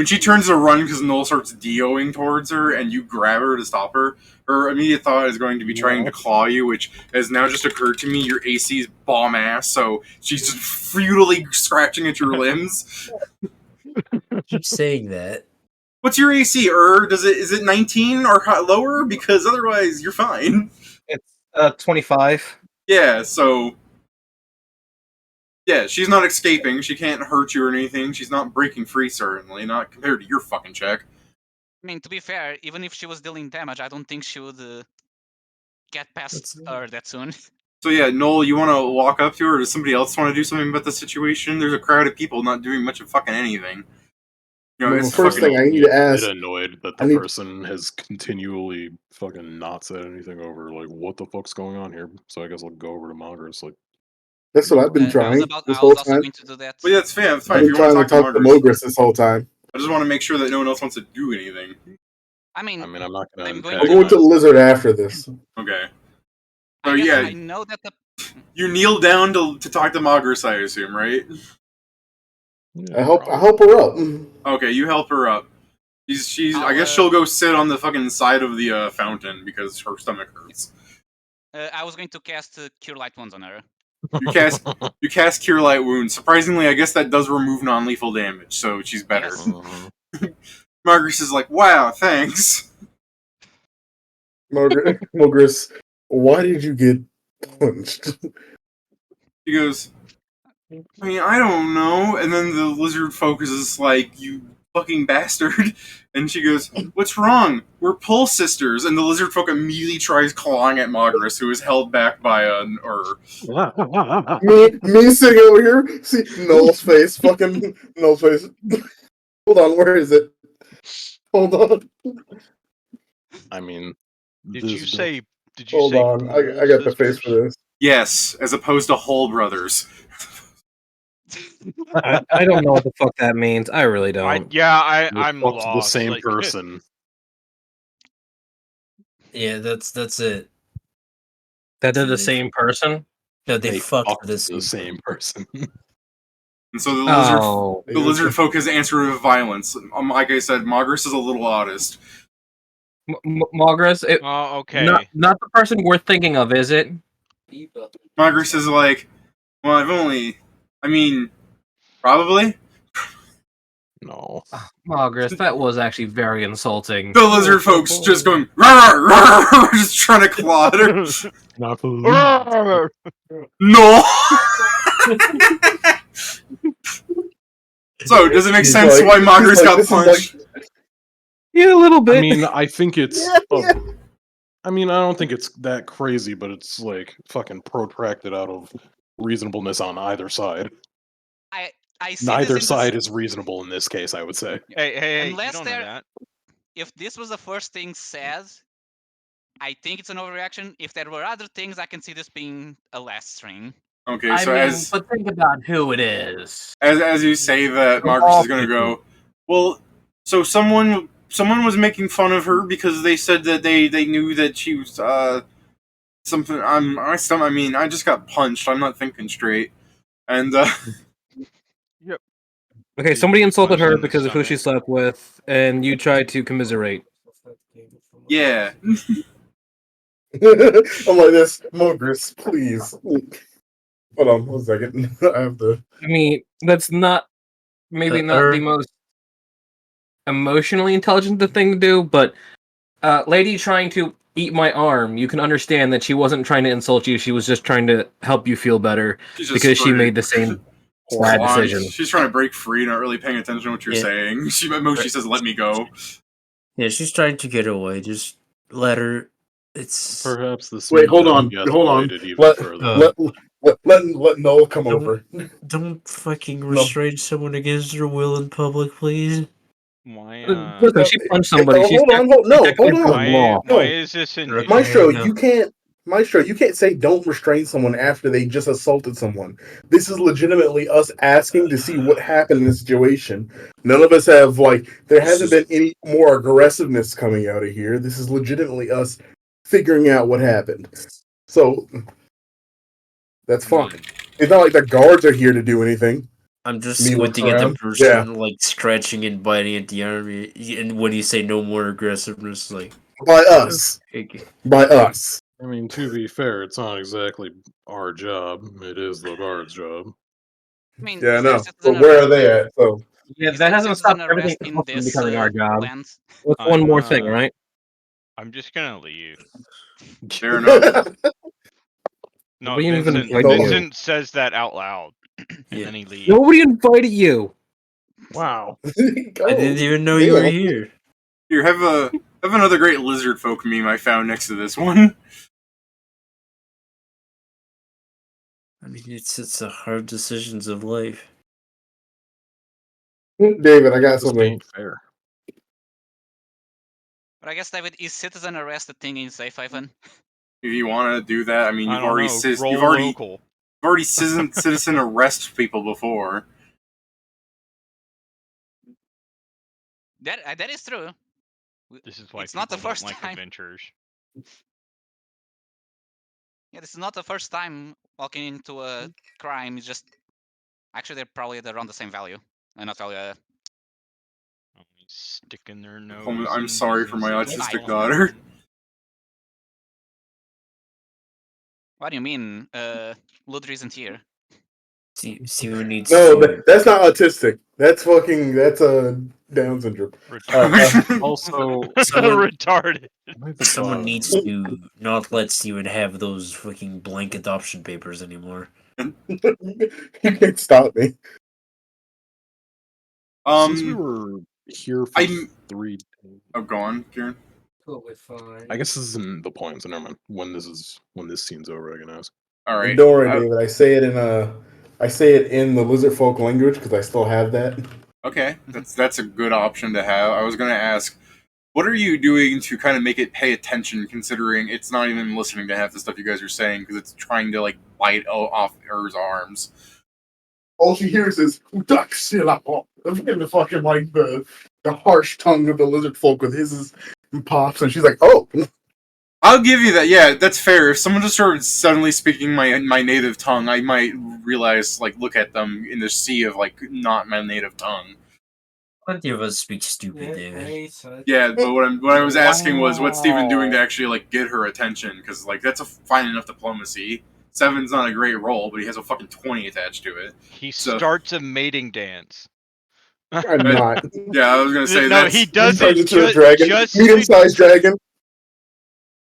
Speaker 1: she turns to run because Noel starts DOing towards her and you grab her to stop her, her immediate thought is going to be trying to claw you, which has now just occurred to me. Your AC is bomb ass, so she's just futilely scratching at your limbs.
Speaker 3: Keep saying that.
Speaker 1: What's your AC? Is it 19 or lower? Because otherwise you're fine.
Speaker 7: It's 25.
Speaker 1: Yeah, so yeah, she's not escaping. She can't hurt you or anything. She's not breaking free, certainly. Not compared to your fucking check.
Speaker 2: I mean, to be fair, even if she was dealing damage, I don't think she would get past her that soon.
Speaker 1: So yeah, Noel, you want to walk up to her, or does somebody else want to do something about the situation? There's a crowd of people not doing much of fucking anything. You know,
Speaker 5: Well,
Speaker 1: it's
Speaker 5: the first
Speaker 1: fucking...
Speaker 5: thing I need to ask.
Speaker 4: I'm annoyed that
Speaker 5: I
Speaker 4: the
Speaker 5: need-
Speaker 4: person has continually fucking not said anything over. Like, what the fuck's going on here? So I guess I'll go over to Mograce. Like,
Speaker 5: That's what I've been
Speaker 2: I
Speaker 5: trying
Speaker 2: was
Speaker 5: this whole
Speaker 2: also
Speaker 5: time.
Speaker 2: going to do that.
Speaker 1: Well, yeah, it's fine. It's fine.
Speaker 5: I've
Speaker 1: If
Speaker 5: been
Speaker 1: you want
Speaker 5: trying
Speaker 1: to
Speaker 5: to
Speaker 1: talk to
Speaker 5: talk to
Speaker 1: Mograce,
Speaker 5: Mograce this whole time.
Speaker 1: I just want to make sure that no one else wants to do anything.
Speaker 2: I mean,
Speaker 4: I'm not gonna.
Speaker 2: I'm going
Speaker 5: I'll go to the lizard after this.
Speaker 1: Okay. So
Speaker 2: I guess
Speaker 1: yeah,
Speaker 2: I know that the
Speaker 1: You kneel down to talk to Mograce, I assume, right?
Speaker 5: I help her up.
Speaker 1: Okay, you help her up. She's. I guess
Speaker 2: I'll,
Speaker 1: she'll go sit on the fucking side of the fountain because her stomach hurts.
Speaker 2: I was going to cast Cure Light Wounds on her.
Speaker 1: You cast Cure Light Wounds. Surprisingly, I guess that does remove non-lethal damage, so she's better.
Speaker 2: Yes.
Speaker 1: Mograce is like, wow, thanks.
Speaker 5: Mograce, why did you get punched?
Speaker 1: He goes, I mean, I don't know. And then the lizard folk is like, you fucking bastard. And she goes, what's wrong? We're Pull Sisters. And the lizard folk immediately tries clawing at Mograce, who is held back by an
Speaker 5: me sitting over here, see Null's face, fucking Null's face. Hold on, where is it? Hold on.
Speaker 4: I mean,
Speaker 8: Did you say?
Speaker 5: Hold on, I got the face for this.
Speaker 1: Yes, as opposed to Hull Brothers.
Speaker 7: I don't know what the fuck that means. I really don't.
Speaker 8: I'm
Speaker 4: fucked
Speaker 8: lost.
Speaker 4: the same
Speaker 8: like,
Speaker 4: person.
Speaker 3: Yeah, that's it.
Speaker 7: That they're the same person?
Speaker 3: No, they fucked
Speaker 4: the same person.
Speaker 1: And so the
Speaker 7: Oh.
Speaker 1: lizard folk has answered with violence. Like I said, Mograce is a little oddest.
Speaker 7: Mograce,
Speaker 8: okay.
Speaker 7: Not the person we're thinking of, is it?
Speaker 1: Mograce is like, well, probably.
Speaker 4: No.
Speaker 7: Mograce, that was actually very insulting.
Speaker 1: The lizard folks just going, rawr, rawr, just trying to claw at her. No! So, does it make sense why Mograce got punched?
Speaker 7: Yeah, a little bit.
Speaker 4: I mean, I think it's. I mean, I don't think it's that crazy, but it's like fucking protracted out of reasonableness on either side.
Speaker 2: I see
Speaker 4: Neither
Speaker 2: this
Speaker 4: side is reasonable in this case, I would say.
Speaker 8: Hey,
Speaker 2: unless
Speaker 8: you don't know that.
Speaker 2: If this was the first thing said, I think it's an overreaction. If there were other things, I can see this being a last string.
Speaker 1: Okay, so
Speaker 7: but think about who it is.
Speaker 1: As you say that, Mograce is going to go, well, so someone was making fun of her because they said that they knew that she was something. I just got punched. I'm not thinking straight, and
Speaker 8: Yep.
Speaker 7: Okay, somebody insulted her because of who she slept with, and you tried to commiserate.
Speaker 1: Yeah.
Speaker 5: I'm like this, Mograce, please. Hold on 1 second. I have to.
Speaker 7: I mean, that's not the most emotionally intelligent thing to do, but lady trying to eat my arm, you can understand that she wasn't trying to insult you, she was just trying to help you feel better because she made the same bad decision.
Speaker 1: She's trying to break free, not really paying attention to what you're saying. She says, let me go.
Speaker 3: Yeah, she's trying to get away. Just let her. It's
Speaker 4: perhaps this.
Speaker 5: Wait, hold on. Let Noel come over.
Speaker 3: Don't fucking restrain someone against their will in public, please.
Speaker 8: Why?
Speaker 7: Listen, she punched somebody.
Speaker 5: Hold on.
Speaker 8: Why is this in
Speaker 5: Maestro? You can't say don't restrain someone after they just assaulted someone. This is legitimately us asking to see what happened in the situation. None of us have there hasn't been any more aggressiveness coming out of here. This is legitimately us figuring out what happened. So that's fine. It's not like the guards are here to do anything.
Speaker 3: I'm just squinting at the person, scratching and biting at the arm. And when you say no more aggressiveness,
Speaker 5: by us. By us.
Speaker 4: I mean, to be fair, it's not exactly our job. It is the guard's job.
Speaker 2: I mean,
Speaker 5: yeah, I know. But where are they at? So
Speaker 7: yeah, that hasn't stopped everything else from becoming our job. What's one more thing, right?
Speaker 8: I'm just gonna leave.
Speaker 1: Fair enough.
Speaker 8: No, Vincent says that out loud, and then he leaves.
Speaker 7: Nobody invited you.
Speaker 4: Wow.
Speaker 3: I didn't even know you were here.
Speaker 1: Here, have another great lizard folk meme I found next to this one.
Speaker 3: I mean, it's the hard decisions of life.
Speaker 5: David, I got something.
Speaker 4: Fair.
Speaker 2: But I guess, David, is citizen arrest a thing in safe haven?
Speaker 1: If you want to do that, I mean, you've already citizen arrest people before.
Speaker 2: That is true.
Speaker 8: This is why
Speaker 2: it's not the first
Speaker 8: like
Speaker 2: time.
Speaker 8: Adventures.
Speaker 2: Yeah, this is not the first time walking into a crime. It's just actually they're probably around the same value, not value.
Speaker 8: Sticking their nose.
Speaker 1: I'm sorry for my
Speaker 2: Five.
Speaker 1: autistic daughter.
Speaker 2: What do you mean? Ludra isn't here.
Speaker 3: Steven needs
Speaker 5: No,
Speaker 3: to.
Speaker 5: that's not autistic. That's a Down syndrome.
Speaker 4: Also,
Speaker 8: retarded.
Speaker 3: Someone needs to not let Steven have those fucking blank adoption papers anymore.
Speaker 5: You can't stop me.
Speaker 4: Since we were here for 3 days.
Speaker 1: Oh, go on, Kieran.
Speaker 3: Totally fine.
Speaker 4: I guess this isn't the point, so never mind. When this scene's over, I can ask.
Speaker 1: All right.
Speaker 5: And don't worry, David. I say it in the lizard folk language because I still have that.
Speaker 1: Okay, that's a good option to have. I was going to ask, what are you doing to kind of make it pay attention, considering it's not even listening to half the stuff you guys are saying because it's trying to like bite off Er's arms.
Speaker 5: All she hears is "duck syllable." In the fucking like the harsh tongue of the lizard folk with hisses and pops, and she's like, "Oh."
Speaker 1: I'll give you that. Yeah, that's fair. If someone just started suddenly speaking my native tongue, I might realize, like, look at them in the sea of like not my native tongue.
Speaker 3: Plenty of us speak stupid, David.
Speaker 1: Yeah, but what I was asking was what's Steven doing to actually like get her attention? Because like that's a fine enough diplomacy. 7's not a great roll, but he has a fucking 20 attached to it.
Speaker 8: He starts a mating dance.
Speaker 5: I'm not.
Speaker 1: Yeah, I was gonna say
Speaker 8: no, he does
Speaker 5: turns
Speaker 8: it
Speaker 5: into a dragon, medium-sized dragon.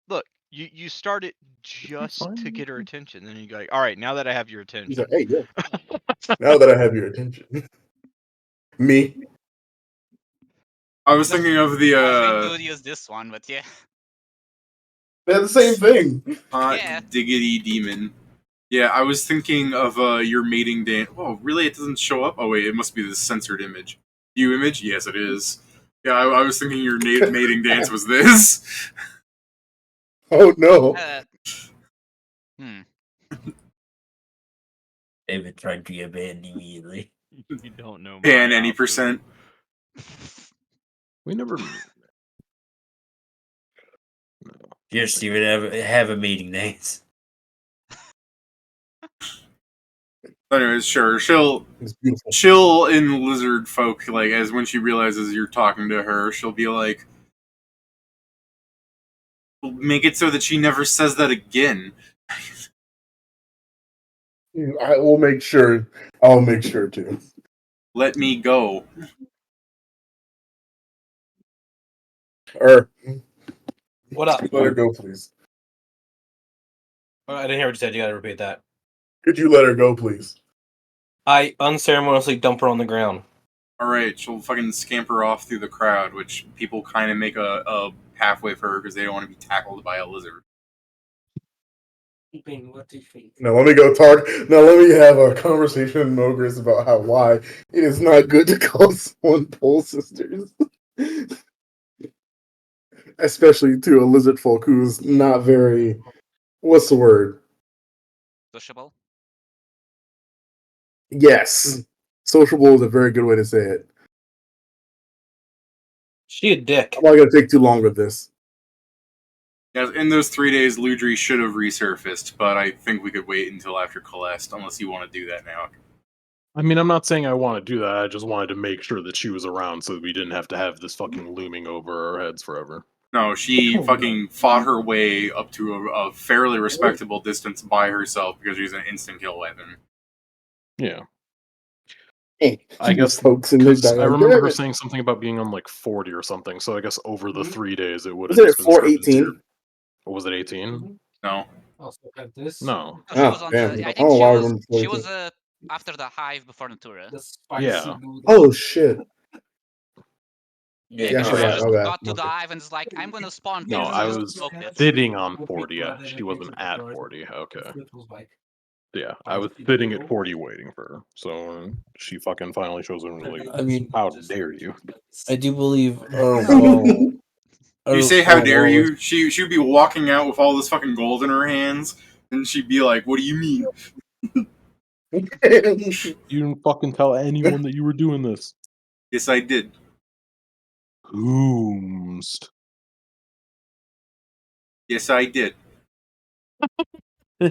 Speaker 8: Look, you start it just to get her attention. Then you go, all right, now that I have your attention.
Speaker 5: He's like, "Hey, yeah." Now that I have your attention, me.
Speaker 1: I was thinking of the
Speaker 2: I think we would use this one, but yeah.
Speaker 5: They're the same thing.
Speaker 2: Yeah.
Speaker 1: Diggity demon. Yeah, I was thinking of your mating dance. Oh, really? It doesn't show up? Oh wait, it must be the censored image. View image? Yes, it is. Yeah, I was thinking your mating dance was this.
Speaker 5: Oh no.
Speaker 3: David tried to get banned immediately.
Speaker 8: You don't know.
Speaker 1: Ban any percent.
Speaker 4: We never.
Speaker 3: Here, Steven, have a meeting dance.
Speaker 1: Anyways, sure. She'll in lizard folk, like, as when she realizes you're talking to her, she'll be like, make it so that she never says that again.
Speaker 5: I will make sure. I'll make sure to.
Speaker 1: Let me go.
Speaker 7: What up?
Speaker 5: Let her go, please.
Speaker 7: I didn't hear what you said. You gotta repeat that.
Speaker 5: Could you let her go, please?
Speaker 7: I unceremoniously dump her on the ground.
Speaker 1: Alright, she'll fucking scamper off through the crowd, which people kind of make a pathway for her because they don't want to be tackled by a lizard.
Speaker 5: Now let me go talk. Now let me have a conversation with Mograce about why it is not good to call someone pole sisters. Especially to a lizard folk who's not very... What's the word?
Speaker 2: Sociable?
Speaker 5: Yes. Sociable is a very good way to say it.
Speaker 7: She a dick.
Speaker 5: I'm not going to take too long with this.
Speaker 1: Yeah, in those 3 days, Ludri should have resurfaced, but I think we could wait until after Kallest, unless you want to do that now.
Speaker 4: I mean, I'm not saying I want to do that. I just wanted to make sure that she was around so that we didn't have to have this fucking looming over our heads forever.
Speaker 1: No, she fucking fought her way up to a fairly respectable distance by herself because she's an instant kill weapon.
Speaker 4: Yeah.
Speaker 5: Hey,
Speaker 4: I guess
Speaker 5: folks in this
Speaker 4: I remember her saying something about being on like 40 or something, so I guess over the 3 days it would have
Speaker 5: Wasn't it
Speaker 4: just been
Speaker 5: 418?
Speaker 4: Or was it 18?
Speaker 1: No.
Speaker 4: No.
Speaker 2: She was on
Speaker 5: damn.
Speaker 2: the, I
Speaker 5: I
Speaker 2: think
Speaker 5: don't know why I remember
Speaker 2: she was
Speaker 5: 418.
Speaker 2: after the hive before Natura.
Speaker 4: Yeah.
Speaker 5: Oh, shit.
Speaker 2: Yeah,
Speaker 5: Yeah, I
Speaker 2: she
Speaker 5: forgot.
Speaker 2: just
Speaker 5: My bad.
Speaker 2: got to the hive and is like, I'm gonna spawn
Speaker 4: No,
Speaker 2: things
Speaker 4: I
Speaker 2: and just
Speaker 4: was
Speaker 2: smoke it.
Speaker 4: sitting on 40. Yeah, she wasn't at 40. Okay. Yeah, I was sitting at 40 waiting for her. So she fucking finally shows up and was like,
Speaker 3: I mean,
Speaker 4: how dare you?
Speaker 3: I do believe
Speaker 1: You say how dare you? She would be walking out with all this fucking gold in her hands, and she'd be like, what do you mean?
Speaker 4: You didn't fucking tell anyone that you were doing this.
Speaker 1: Yes, I did.
Speaker 4: Whomst.
Speaker 1: Yes, I did.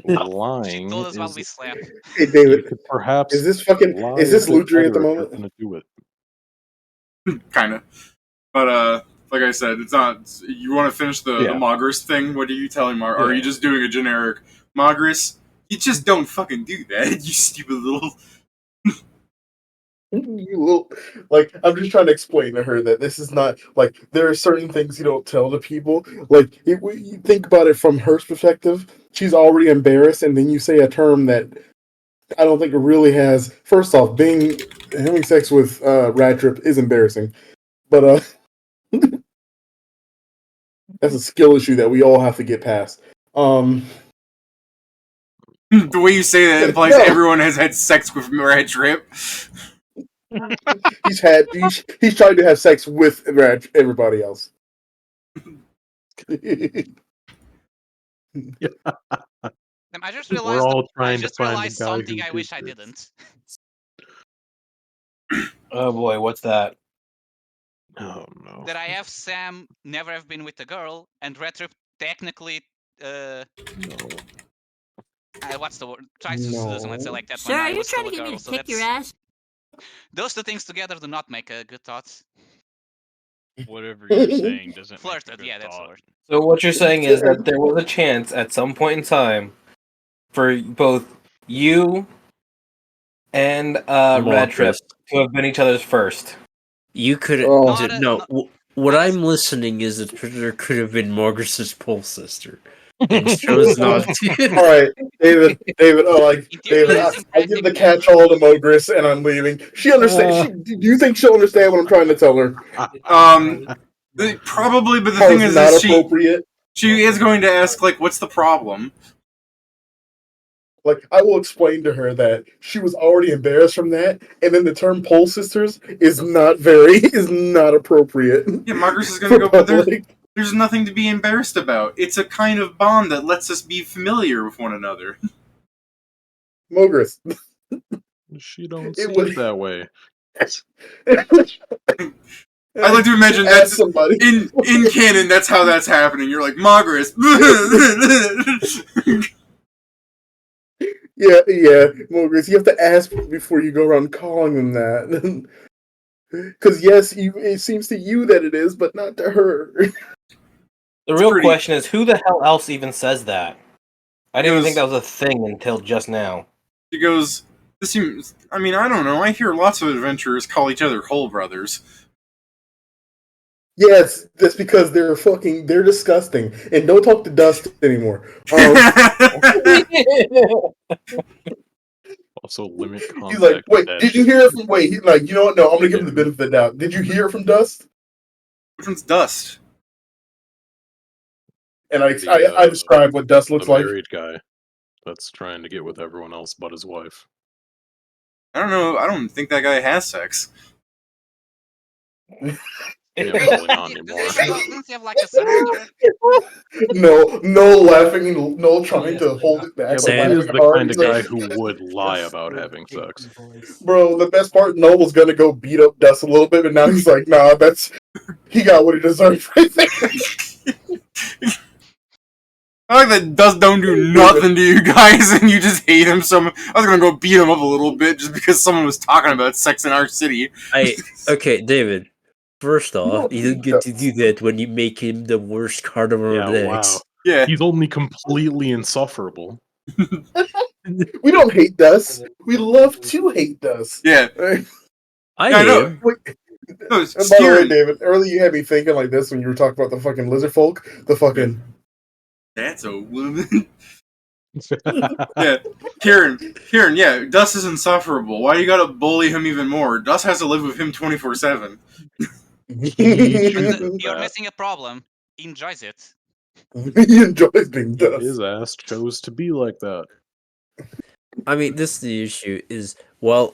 Speaker 4: Lying
Speaker 2: She told us while
Speaker 4: is
Speaker 2: we slept.
Speaker 5: Hey,
Speaker 4: you
Speaker 5: David,
Speaker 4: could perhaps
Speaker 5: is this
Speaker 4: lie a bit
Speaker 5: Ludry at the
Speaker 4: better if
Speaker 5: moment?
Speaker 4: you're gonna do it.
Speaker 1: Kind of. But like I said, it's not. You want to finish the
Speaker 4: Yeah.
Speaker 1: Mograce thing? What are you telling Mar? Are
Speaker 4: Yeah.
Speaker 1: you just doing a generic Mograce? You just don't fucking do that, you stupid little.
Speaker 5: You little, like, I'm just trying to explain to her that this is not like there are certain things you don't tell to people. Like, you think about it from her perspective, she's already embarrassed, and then you say a term that I don't think it really has. First off, having sex with Radtrip is embarrassing, but that's a skill issue that we all have to get past.
Speaker 1: The way you say that implies
Speaker 5: No.
Speaker 1: everyone has had sex with Radtrip.
Speaker 5: He's tried to have sex with everybody else.
Speaker 2: I just
Speaker 4: We're
Speaker 2: realized.
Speaker 4: all trying to
Speaker 2: just
Speaker 4: find
Speaker 2: realized
Speaker 4: the guy
Speaker 2: something
Speaker 4: who
Speaker 2: I
Speaker 4: did
Speaker 2: wish I
Speaker 4: this.
Speaker 2: didn't.
Speaker 3: Oh boy, what's that?
Speaker 4: Oh no.
Speaker 2: That I have Sam never have been with a girl, and Retrip technically.
Speaker 4: No.
Speaker 2: What's the word? Tries to seduce him. Let's say like that.
Speaker 9: Sir,
Speaker 2: when
Speaker 9: are
Speaker 2: I
Speaker 9: you
Speaker 2: was
Speaker 9: trying
Speaker 2: still
Speaker 9: to
Speaker 2: a
Speaker 9: get me
Speaker 2: girl.
Speaker 9: to
Speaker 2: So
Speaker 9: kick your ass?
Speaker 2: those two things together do not make a good thought.
Speaker 8: Whatever you're saying doesn't
Speaker 2: Flirted,
Speaker 8: make a good
Speaker 2: yeah, that's the
Speaker 8: thought.
Speaker 2: word.
Speaker 7: So what you're saying is that there was a chance at some point in time for both you and Radtrip to have been each other's first.
Speaker 3: You could
Speaker 5: Oh.
Speaker 3: What I'm listening is that there could have been Mograce's pole sister, and chose not to.
Speaker 5: All right, David. Oh, like David, I give the catch-all to Mograce, and I'm leaving. She understands. Do you think she'll understand what I'm trying to tell her?
Speaker 1: Probably, but the
Speaker 5: How
Speaker 1: thing
Speaker 5: it's
Speaker 1: is,
Speaker 5: not
Speaker 1: is
Speaker 5: appropriate.
Speaker 1: she is going to ask, like, what's the problem?
Speaker 5: Like, I will explain to her that she was already embarrassed from that, and then the term "pole sisters" is not appropriate.
Speaker 1: Yeah, Mograce is going to go, but there's nothing to be embarrassed about. It's a kind of bond that lets us be familiar with one another.
Speaker 5: Mograce.
Speaker 4: She don't see it that way.
Speaker 1: I like to imagine that's somebody in canon. That's how that's happening. You're like Mograce.
Speaker 5: Yeah, Mograce. You have to ask before you go around calling them that. Because yes, it seems to you that it is, but not to her.
Speaker 7: The real question is, who the hell else even says that? I didn't even think that was a thing until just now.
Speaker 1: She goes, "This seems. I mean, I don't know. I hear lots of adventurers call each other Hole Brothers."
Speaker 5: Yes, that's because they're disgusting. And don't talk to Dust anymore.
Speaker 4: Also, limit contact.
Speaker 5: He's like, wait, did you hear it from? Wait, he's like, you know what? No, I'm gonna give him the benefit of the doubt. Did you hear it from Dust?
Speaker 1: Which one's Dust?
Speaker 5: And I described what Dust looks
Speaker 4: the
Speaker 5: like.
Speaker 4: married guy that's trying to get with everyone else but his wife.
Speaker 1: I don't know. I don't think that guy has sex.
Speaker 4: Yeah, probably not anymore.
Speaker 2: Doesn't he have like a son together?
Speaker 5: No laughing, no trying to hold it back.
Speaker 4: Yeah, but he is the kind of guy who would lie about having sex.
Speaker 5: Bro, the best part, Noble's gonna go beat up Dust a little bit, but now he's like, nah, he got what he deserved right there.
Speaker 1: I like that Dust don't do nothing to you guys, and you just hate him. So I was gonna go beat him up a little bit just because someone was talking about sex in our city.
Speaker 3: Okay, David. First off, you don't get to do that when you make him the worst carnivore of the
Speaker 4: Wow.
Speaker 1: Yeah,
Speaker 4: he's only completely insufferable.
Speaker 5: We don't hate Dust. We love to hate Dust.
Speaker 1: Yeah.
Speaker 3: I
Speaker 1: know. No,
Speaker 5: and by the way, David, earlier you had me thinking like this when you were talking about the fucking lizard folk. The fucking...
Speaker 1: That's a woman. Yeah, Kieran, yeah, Dust is insufferable. Why you gotta bully him even more? Dust has to live with him 24/7.
Speaker 2: You're missing a problem. He enjoys it.
Speaker 5: He enjoys being Dust.
Speaker 4: His ass chose to be like that.
Speaker 3: I mean, this is the issue. Is no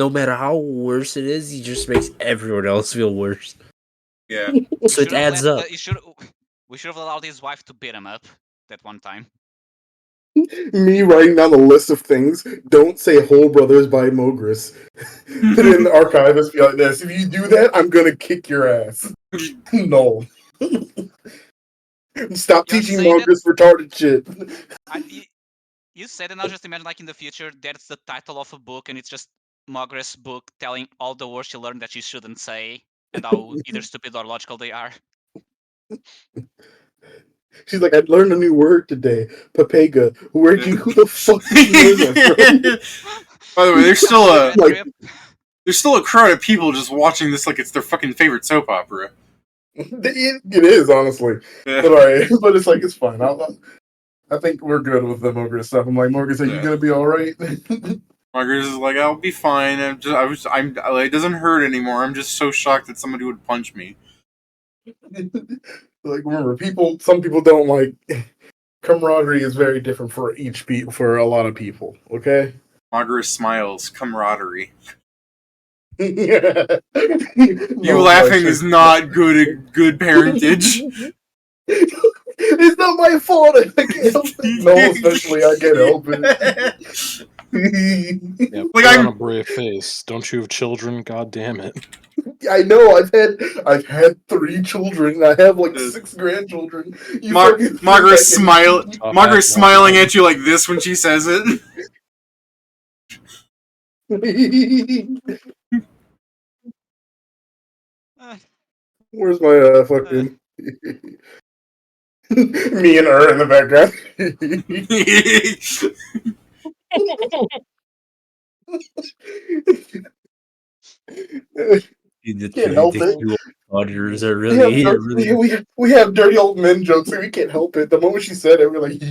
Speaker 3: matter how worse it is, he just makes everyone else feel worse.
Speaker 1: Yeah,
Speaker 3: so it adds up.
Speaker 2: We should have allowed his wife to beat him up that one time.
Speaker 5: Me writing down the list of things. Don't say Whole Brothers by Mograce. Put it in the archivist. Be like this. If you do that, I'm gonna kick your ass. No. Stop
Speaker 2: You're
Speaker 5: teaching
Speaker 2: saying that-
Speaker 5: Mograce retarded shit.
Speaker 2: You said it, now just imagine like in the future that's the title of a book and it's just Mograce's book telling all the words she learned that she shouldn't say and how either stupid or logical they are.
Speaker 5: She's like, I learned a new word today. Papega. Who the fuck did you learn that from?
Speaker 1: By the way, there's still a
Speaker 2: Trip.
Speaker 1: there's still a crowd of people just watching this like it's their fucking favorite soap opera.
Speaker 5: It is, honestly.
Speaker 1: Yeah.
Speaker 5: But alright, but it's like, it's fine. I think we're good with the Mograce stuff. I'm like, Mograce, are you
Speaker 1: Yeah.
Speaker 5: gonna be alright?
Speaker 1: Margaret is like, I'll be fine. I'm like, it doesn't hurt anymore. I'm just so shocked that somebody would punch me.
Speaker 5: Like, remember, some people don't like camaraderie is very different for a lot of people, okay?
Speaker 1: Margaret smiles, camaraderie.
Speaker 5: You
Speaker 1: You laughing is not good parentage.
Speaker 5: It's not my fault. I can't help it. No, especially I can't help it.
Speaker 4: Yeah,
Speaker 1: Like,
Speaker 4: put on
Speaker 1: I'm-
Speaker 4: a brave face. Don't you have children? God damn it.
Speaker 5: I know. I've had 3 children. I have like 6 grandchildren.
Speaker 1: Margaret smiling at you like this when she says it.
Speaker 5: Where's my fucking me and her in the background? Can't help it.
Speaker 3: Auditors are really,
Speaker 5: We have dirty old men jokes, so we can't help it. The moment she said it, we're like,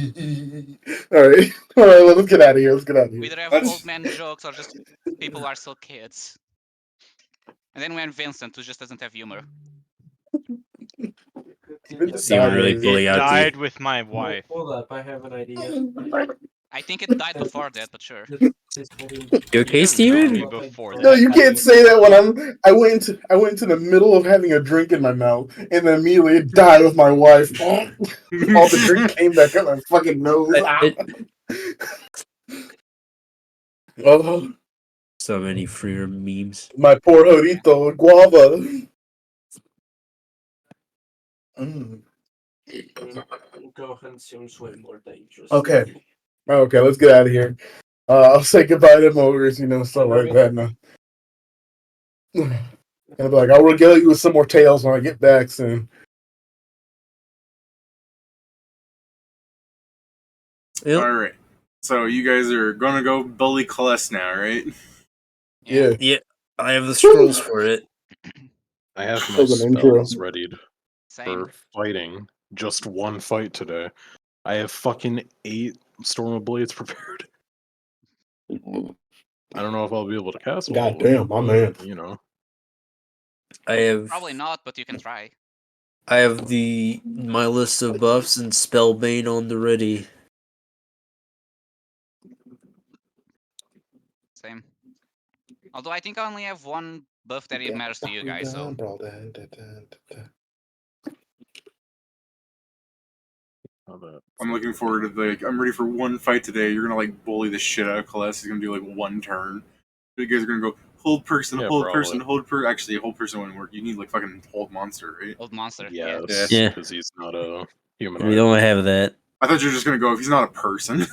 Speaker 5: all right, let's get out of here.
Speaker 2: We either have old man jokes or just people are still kids. And then we have Vincent, who just doesn't have humor.
Speaker 8: Died with my wife.
Speaker 6: Hold up, I have an idea.
Speaker 2: I think it died before that, but sure.
Speaker 3: You okay, Steven?
Speaker 8: Me before
Speaker 5: No,
Speaker 8: that.
Speaker 5: you can't say that when I went into the middle of having a drink in my mouth and then immediately died with my wife. All the drink came back up my fucking nose. Oh,
Speaker 3: So many freer memes.
Speaker 5: my poor Jorito guava.
Speaker 6: Go seems way more dangerous.
Speaker 5: Okay. Okay, let's get out of here. I'll say goodbye to Mograce, stuff like that. Now. And I'll be like, I'll regale you with some more tales when I get back soon.
Speaker 3: Yep.
Speaker 1: Alright. So you guys are gonna go bully Kallest now, right?
Speaker 5: Yeah.
Speaker 3: Yeah, I have the scrolls for it.
Speaker 4: I have my
Speaker 5: That was an intro.
Speaker 4: spells readied
Speaker 2: Same.
Speaker 4: for fighting. Just one fight today. I have fucking 8 Storm of Blades prepared. I don't know if I'll be able to cast all of them,
Speaker 5: Goddamn, my man.
Speaker 4: but,
Speaker 3: I have
Speaker 2: Probably not, but you can try.
Speaker 3: I have my list of buffs and Spellbane on the ready.
Speaker 2: Same. Although I think I only have one buff that it matters to you guys, so.
Speaker 1: I'm looking forward to I'm ready for one fight today. You're gonna like bully the shit out of Kallest. He's gonna do like one turn. You guys are gonna go hold person,
Speaker 4: Yeah,
Speaker 1: hold
Speaker 4: probably.
Speaker 1: person, hold per. Actually, hold person wouldn't work. You need like fucking hold monster, right?
Speaker 2: Old monster.
Speaker 4: yes,
Speaker 3: Yeah.
Speaker 4: because he's not a human.
Speaker 3: We don't have that.
Speaker 1: I thought you were just gonna go if he's not a person.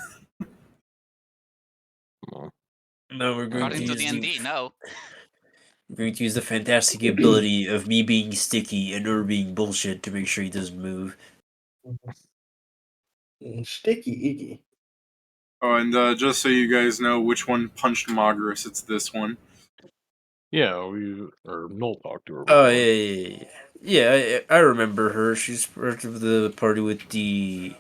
Speaker 3: No, we're going
Speaker 2: According
Speaker 3: to
Speaker 2: to
Speaker 3: use
Speaker 2: D&D, no.
Speaker 3: we're going to use the fantastic ability of me being sticky and her being bullshit to make sure he doesn't move.
Speaker 5: Sticky icky.
Speaker 1: Oh, and just so you guys know which one punched Mograce, it's this one.
Speaker 4: Yeah, Noel talked to her.
Speaker 3: Oh
Speaker 4: before.
Speaker 3: yeah. I remember her. She's part of the party with the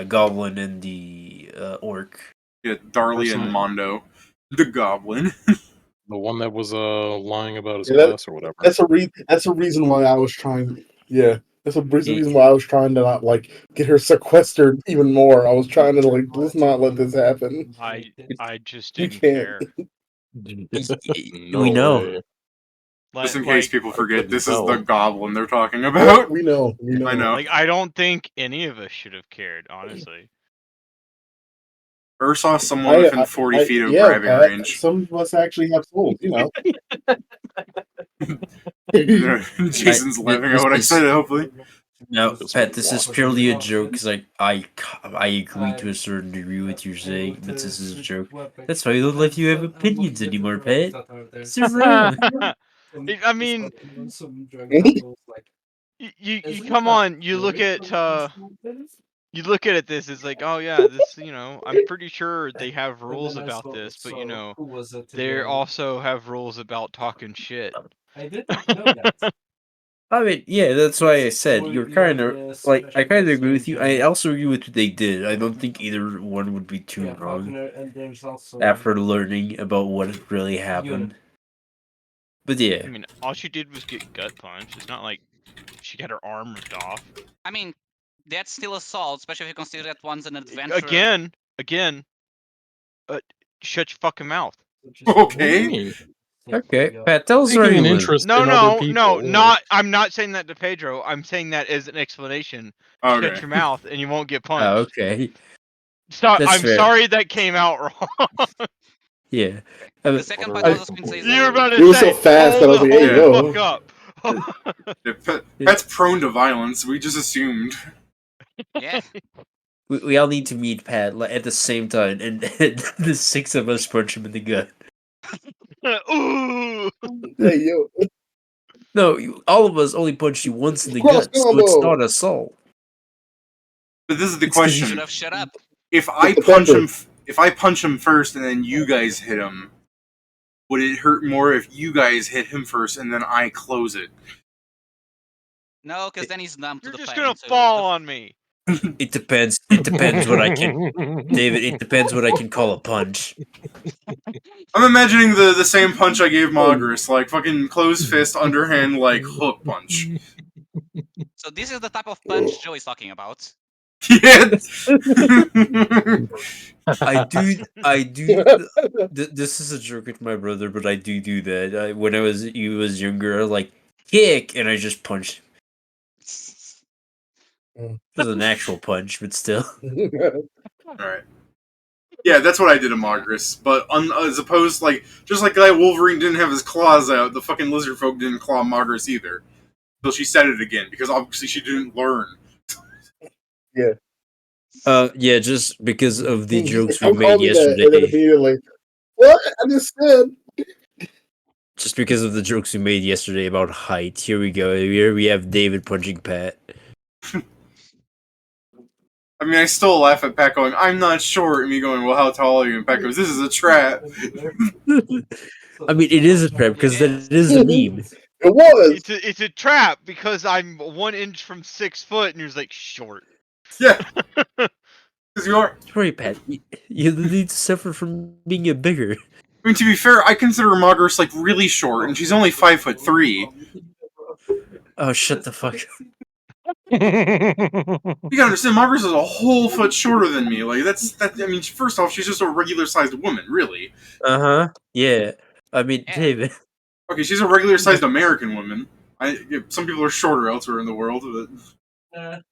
Speaker 3: goblin and the orc.
Speaker 1: Yeah, Darley
Speaker 4: Person.
Speaker 1: and Mondo, the Goblin.
Speaker 4: The one that was lying about his
Speaker 5: Yeah, that-
Speaker 4: class or whatever.
Speaker 5: That's a reason why I was trying. Yeah, that's a reason why I was trying to not get her sequestered even more. I was trying to let's not let this happen.
Speaker 8: I just
Speaker 5: You
Speaker 8: didn't
Speaker 5: can't.
Speaker 8: care.
Speaker 3: We know.
Speaker 4: way.
Speaker 1: Just in case people forget,
Speaker 4: couldn't
Speaker 1: this is the
Speaker 4: tell.
Speaker 1: Goblin they're talking about.
Speaker 5: We know.
Speaker 1: I know.
Speaker 8: Like, I don't think any of us should have cared, honestly.
Speaker 1: Or saw someone within 40 feet of grabbing
Speaker 5: Pat,
Speaker 1: range.
Speaker 5: Some of us actually have souls,
Speaker 1: Jason's laughing at what I said, hopefully.
Speaker 3: No,
Speaker 4: Feels
Speaker 3: Pat,
Speaker 4: like
Speaker 3: this is
Speaker 4: water.
Speaker 3: purely a joke because I agree to a certain degree with you saying, but this is a joke. That's why we don't let you have opinions anymore, Pat. Sit around.
Speaker 8: I mean, you come on. You look at this. It's like, oh yeah, this. I'm pretty sure they have rules about this, but they also have rules about talking shit.
Speaker 3: I didn't know that. I mean, yeah, that's why I said you're kind of like I kind of agree with you. I also agree with what they did. I don't think either one would be too wrong after learning about what really happened. But yeah,
Speaker 8: I mean, all she did was get gut punched. It's not like she got her arm ripped off.
Speaker 2: I mean, that's still assault, especially if you consider that one's an adventure.
Speaker 8: Again, shut your fucking mouth.
Speaker 1: Okay.
Speaker 3: okay, Pat, tell us where
Speaker 4: Taking
Speaker 3: you
Speaker 4: an
Speaker 3: live.
Speaker 4: interest
Speaker 8: No,
Speaker 4: in
Speaker 8: no,
Speaker 4: other people.
Speaker 8: no, not. I'm not saying that to Pedro. I'm saying that as an explanation. Shut
Speaker 1: Okay.
Speaker 8: your mouth, and you won't get punched.
Speaker 3: Oh, okay,
Speaker 8: Stop.
Speaker 3: that's
Speaker 8: I'm
Speaker 3: fair.
Speaker 8: sorry that came out wrong.
Speaker 3: Yeah.
Speaker 2: The second part
Speaker 5: I-
Speaker 2: also Queen says
Speaker 8: You're about
Speaker 5: It
Speaker 8: to
Speaker 5: was
Speaker 8: say,
Speaker 5: so fast that I was like, hey,
Speaker 8: hold
Speaker 5: yo.
Speaker 8: the fuck up.
Speaker 1: Yeah, Pat's prone to violence. We just assumed.
Speaker 2: yeah.
Speaker 3: We all need to meet Pat at the same time, and the six of us punch him in the gut.
Speaker 8: Ooh.
Speaker 5: Hey, yo.
Speaker 3: No, all of us only punched you once in the
Speaker 5: Cross
Speaker 3: gut, so it's
Speaker 5: combo.
Speaker 3: not assault.
Speaker 1: But this is the
Speaker 3: It's 'cause
Speaker 2: You should
Speaker 1: question:
Speaker 2: have shut up.
Speaker 1: if I
Speaker 5: the
Speaker 1: punch
Speaker 5: pepper.
Speaker 1: him, if I punch him first and then you guys hit him, would it hurt more if you guys hit him first and then I close it?
Speaker 2: No, because then he's numb to
Speaker 8: You're
Speaker 2: the
Speaker 8: just
Speaker 2: pain.
Speaker 8: gonna
Speaker 2: So
Speaker 8: fall on me.
Speaker 3: It depends. It depends what I can, David. It depends what I can call a punch.
Speaker 1: I'm imagining the same punch I gave Mograce, like fucking closed fist, underhand, like hook punch.
Speaker 2: So this is the type of punch Joe is talking about.
Speaker 1: Yeah.
Speaker 3: I do. This is a joke with my brother, but I do that. When he was younger, I was like kick, and I just punched. It was an actual punch, but still.
Speaker 1: Alright. Yeah, that's what I did to Mograce. But as opposed, like, just like that Wolverine didn't have his claws out, the fucking lizard folk didn't claw Mograce either. So she said it again, because obviously she didn't learn.
Speaker 3: Yeah, just because of the jokes we
Speaker 5: Don't call
Speaker 3: made
Speaker 5: me that, and then
Speaker 3: yesterday.
Speaker 5: immediately, what? I just said.
Speaker 3: Just because of the jokes we made yesterday about height. Here we go. Here we have David punching Pat.
Speaker 1: I mean, I still laugh at Pat going, I'm not short, and me going, well, how tall are you? And Pat goes, this is a trap.
Speaker 3: I mean, it is a trap because that is a meme.
Speaker 5: It was.
Speaker 8: It's a trap because I'm 1 inch from 6 foot, and you're like short.
Speaker 1: Yeah. Because you are.
Speaker 3: Sorry, Pat. You need to suffer from being a bigger.
Speaker 1: I mean, to be fair, I consider Mograce, like, really short, and she's only 5'3".
Speaker 3: Oh, shut the fuck up.
Speaker 1: You gotta understand, Mograce is a whole foot shorter than me. Like, I mean, first off, she's just a regular-sized woman, really.
Speaker 3: Uh-huh. Yeah. I mean,
Speaker 2: Yeah.
Speaker 3: David.
Speaker 1: Okay, she's a regular-sized American woman. Some people are shorter elsewhere in the world, but...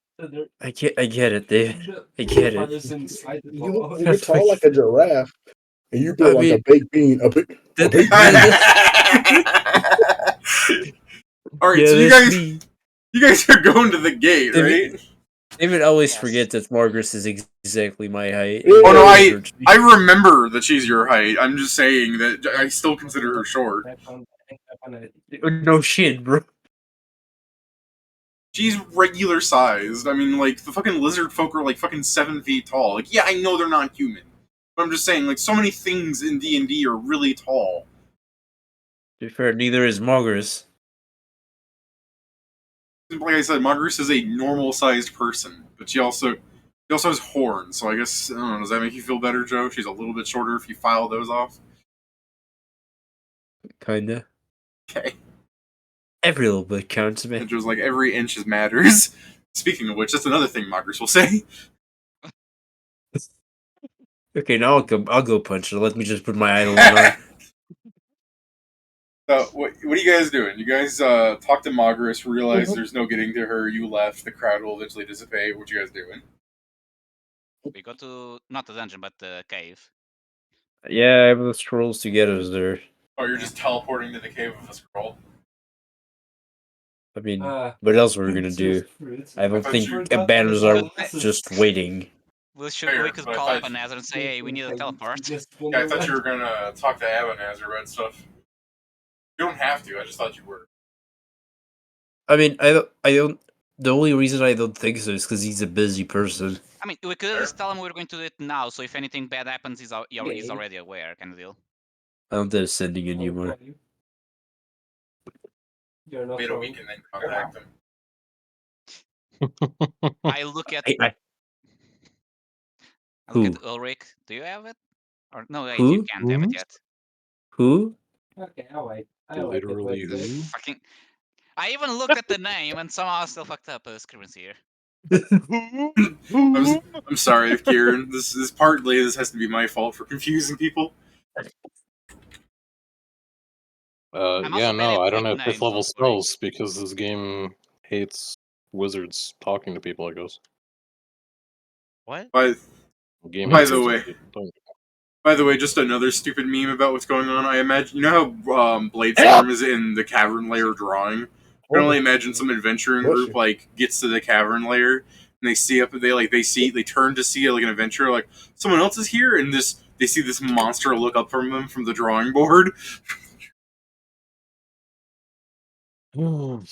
Speaker 3: I get it, David. I get it.
Speaker 5: You're tall like a giraffe, and you built like a baked bean. A baked bean.
Speaker 1: Alright,
Speaker 3: Yeah,
Speaker 1: so
Speaker 3: that's
Speaker 1: you guys are going to the gate,
Speaker 3: David-
Speaker 1: right?
Speaker 3: David always
Speaker 2: Yes.
Speaker 3: forgets that Mograce is exactly my height.
Speaker 5: Oh, no,
Speaker 1: I remember that she's your height. I'm just saying that I still consider her short.
Speaker 3: No shit, bro.
Speaker 1: She's regular sized. I mean, like, the fucking lizard folk are like fucking 7 feet tall. Like, yeah, I know they're not human. But I'm just saying, like, so many things in D&D are really tall.
Speaker 3: To be fair, neither is Mograce.
Speaker 1: Like I said, Mograce is a normal-sized person, but she also has horns. So I guess, I don't know, does that make you feel better, Joe? She's a little bit shorter if you file those off.
Speaker 3: Kinda.
Speaker 1: Okay.
Speaker 3: Every little bit counts, man.
Speaker 1: And Joe's like, every inch matters. Speaking of which, that's another thing Mograce will say.
Speaker 3: Okay, now I'll go punch her. Let me just put my idol on.
Speaker 1: So, what are you guys doing? You guys talk to Mograce, realize there's no getting to her, you left, the crowd will eventually dissipate. What you guys doing?
Speaker 2: We go to not the dungeon, but the cave.
Speaker 3: Yeah, I have the scrolls to get us there.
Speaker 1: Oh, you're just teleporting to the cave with a scroll?
Speaker 3: I mean, what else were we gonna do? I don't think banners are just waiting.
Speaker 2: We
Speaker 1: Fair,
Speaker 2: could
Speaker 1: but
Speaker 2: call
Speaker 1: I-
Speaker 2: Abanazer and say, hey, we need a teleport.
Speaker 1: Yeah, I thought you were gonna talk to Abanazer about stuff. You don't have to. I just thought you were.
Speaker 3: I mean, I don't. The only reason I don't think so is because he's a busy person.
Speaker 2: I mean, we could at least tell him we're going to do it now, so if anything bad happens, he's already aware, kind of deal.
Speaker 3: I don't think they're sending anymore.
Speaker 1: Wait a week and then contact him.
Speaker 2: I look at
Speaker 3: Who?
Speaker 2: Ulrich. Do you have it? Or no, wait,
Speaker 3: Who?
Speaker 2: you can't have it yet.
Speaker 3: Who?
Speaker 6: Okay, I'll wait.
Speaker 4: Literally who?
Speaker 2: Fucking. I even looked at the name and somehow I still fucked up. Scribbins here.
Speaker 1: I'm sorry, Kieran. This is partly this has to be my fault for confusing people.
Speaker 2: I'm also
Speaker 4: Yeah,
Speaker 2: bad
Speaker 4: no,
Speaker 2: at
Speaker 4: I don't
Speaker 2: with
Speaker 4: have
Speaker 2: names,
Speaker 4: fifth level
Speaker 2: don't worry.
Speaker 4: spells because this game hates wizards talking to people, I guess.
Speaker 8: What?
Speaker 1: By
Speaker 4: Game
Speaker 1: By
Speaker 4: hates
Speaker 1: the
Speaker 4: it
Speaker 1: way-
Speaker 4: when people don't.
Speaker 1: By the way, just another stupid meme about what's going on. I imagine you know how Bladestorm is in the cavern layer drawing. I can only imagine some adventuring
Speaker 5: Bless
Speaker 1: group
Speaker 5: you.
Speaker 1: like gets to the cavern layer and they see up they turn to see like an adventurer like someone else is here and they see this monster look up from them from the drawing board.
Speaker 5: Oh.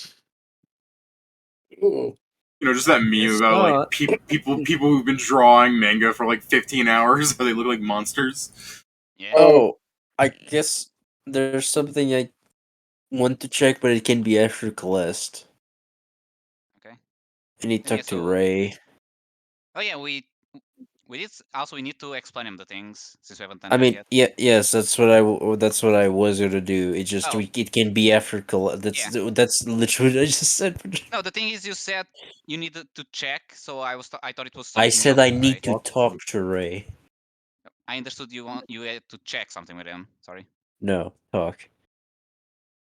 Speaker 1: You know, just that meme
Speaker 3: It's
Speaker 1: about
Speaker 3: not.
Speaker 1: like people who've been drawing manga for like 15 hours, how they look like monsters.
Speaker 2: Yeah.
Speaker 3: Oh, I guess there's something I want to check, but it can be after Kallest.
Speaker 2: Okay.
Speaker 3: I need to
Speaker 2: Yeah,
Speaker 3: talk to
Speaker 2: so-
Speaker 3: Ray.
Speaker 2: Oh yeah, we did. Also, we need to explain him the things since we haven't done
Speaker 3: I
Speaker 2: that
Speaker 3: mean,
Speaker 2: yet.
Speaker 3: yes, that's what that's what I was gonna do. It just
Speaker 2: Oh.
Speaker 3: it can be after Kallest. That's literally what I just said.
Speaker 2: No, the thing is, you said you needed to check, so I thought it was
Speaker 3: I
Speaker 2: something
Speaker 3: said
Speaker 2: else,
Speaker 3: I need
Speaker 2: right?
Speaker 3: to talk to Ray.
Speaker 2: I understood you had to check something with him. Sorry.
Speaker 3: No, talk.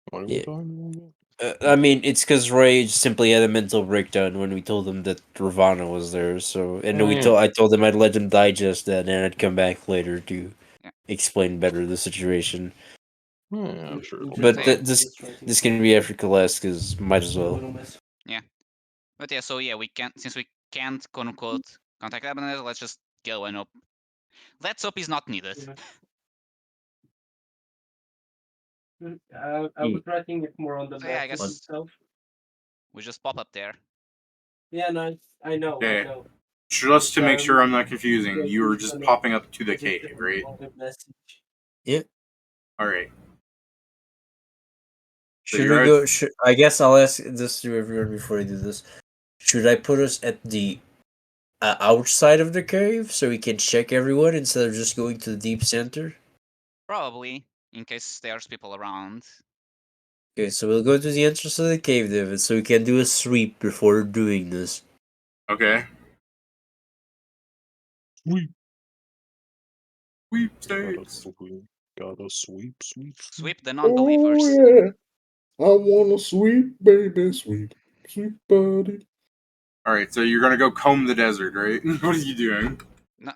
Speaker 4: What are we
Speaker 3: Yeah.
Speaker 4: talking about?
Speaker 3: I mean, it's because Ray simply had a mental breakdown when we told him that Ravana was there. So, and I told him I'd let him digest that, and I'd come back later to
Speaker 2: Yeah.
Speaker 3: explain better the situation.
Speaker 4: Yeah, I'm sure. it'll be
Speaker 3: But
Speaker 4: fine.
Speaker 3: this can be after Kallest, because might as well.
Speaker 2: But yeah, so yeah, since we can't quote unquote contact Abanazer, let's just go and hope. Let's hope he's not needed.
Speaker 6: I was writing it more on the
Speaker 2: So yeah, I
Speaker 6: map
Speaker 2: guess
Speaker 6: itself.
Speaker 2: we just pop up there.
Speaker 6: Yeah, no, I know.
Speaker 1: Okay.
Speaker 6: I know.
Speaker 1: Just to make sure I'm not confusing, you were just popping up to the cave, right?
Speaker 3: Yeah.
Speaker 1: All right. So
Speaker 3: Should
Speaker 1: you're
Speaker 3: we
Speaker 1: at-
Speaker 3: go? I guess I'll ask this to everyone before I do this. Should I put us at the outside of the cave so we can check everyone instead of just going to the deep center?
Speaker 2: Probably, in case there's people around.
Speaker 3: Okay, so we'll go to the entrance of the cave, David, so we can do a sweep before doing this.
Speaker 1: Okay.
Speaker 4: Sweep.
Speaker 1: Sweepstakes.
Speaker 4: Gotta sweep.
Speaker 2: Sweep the
Speaker 5: Oh
Speaker 2: non-believers.
Speaker 5: yeah, I wanna sweet baby, sweet buddy.
Speaker 1: All right, so you're gonna go comb the desert, right? What are you doing?
Speaker 2: No,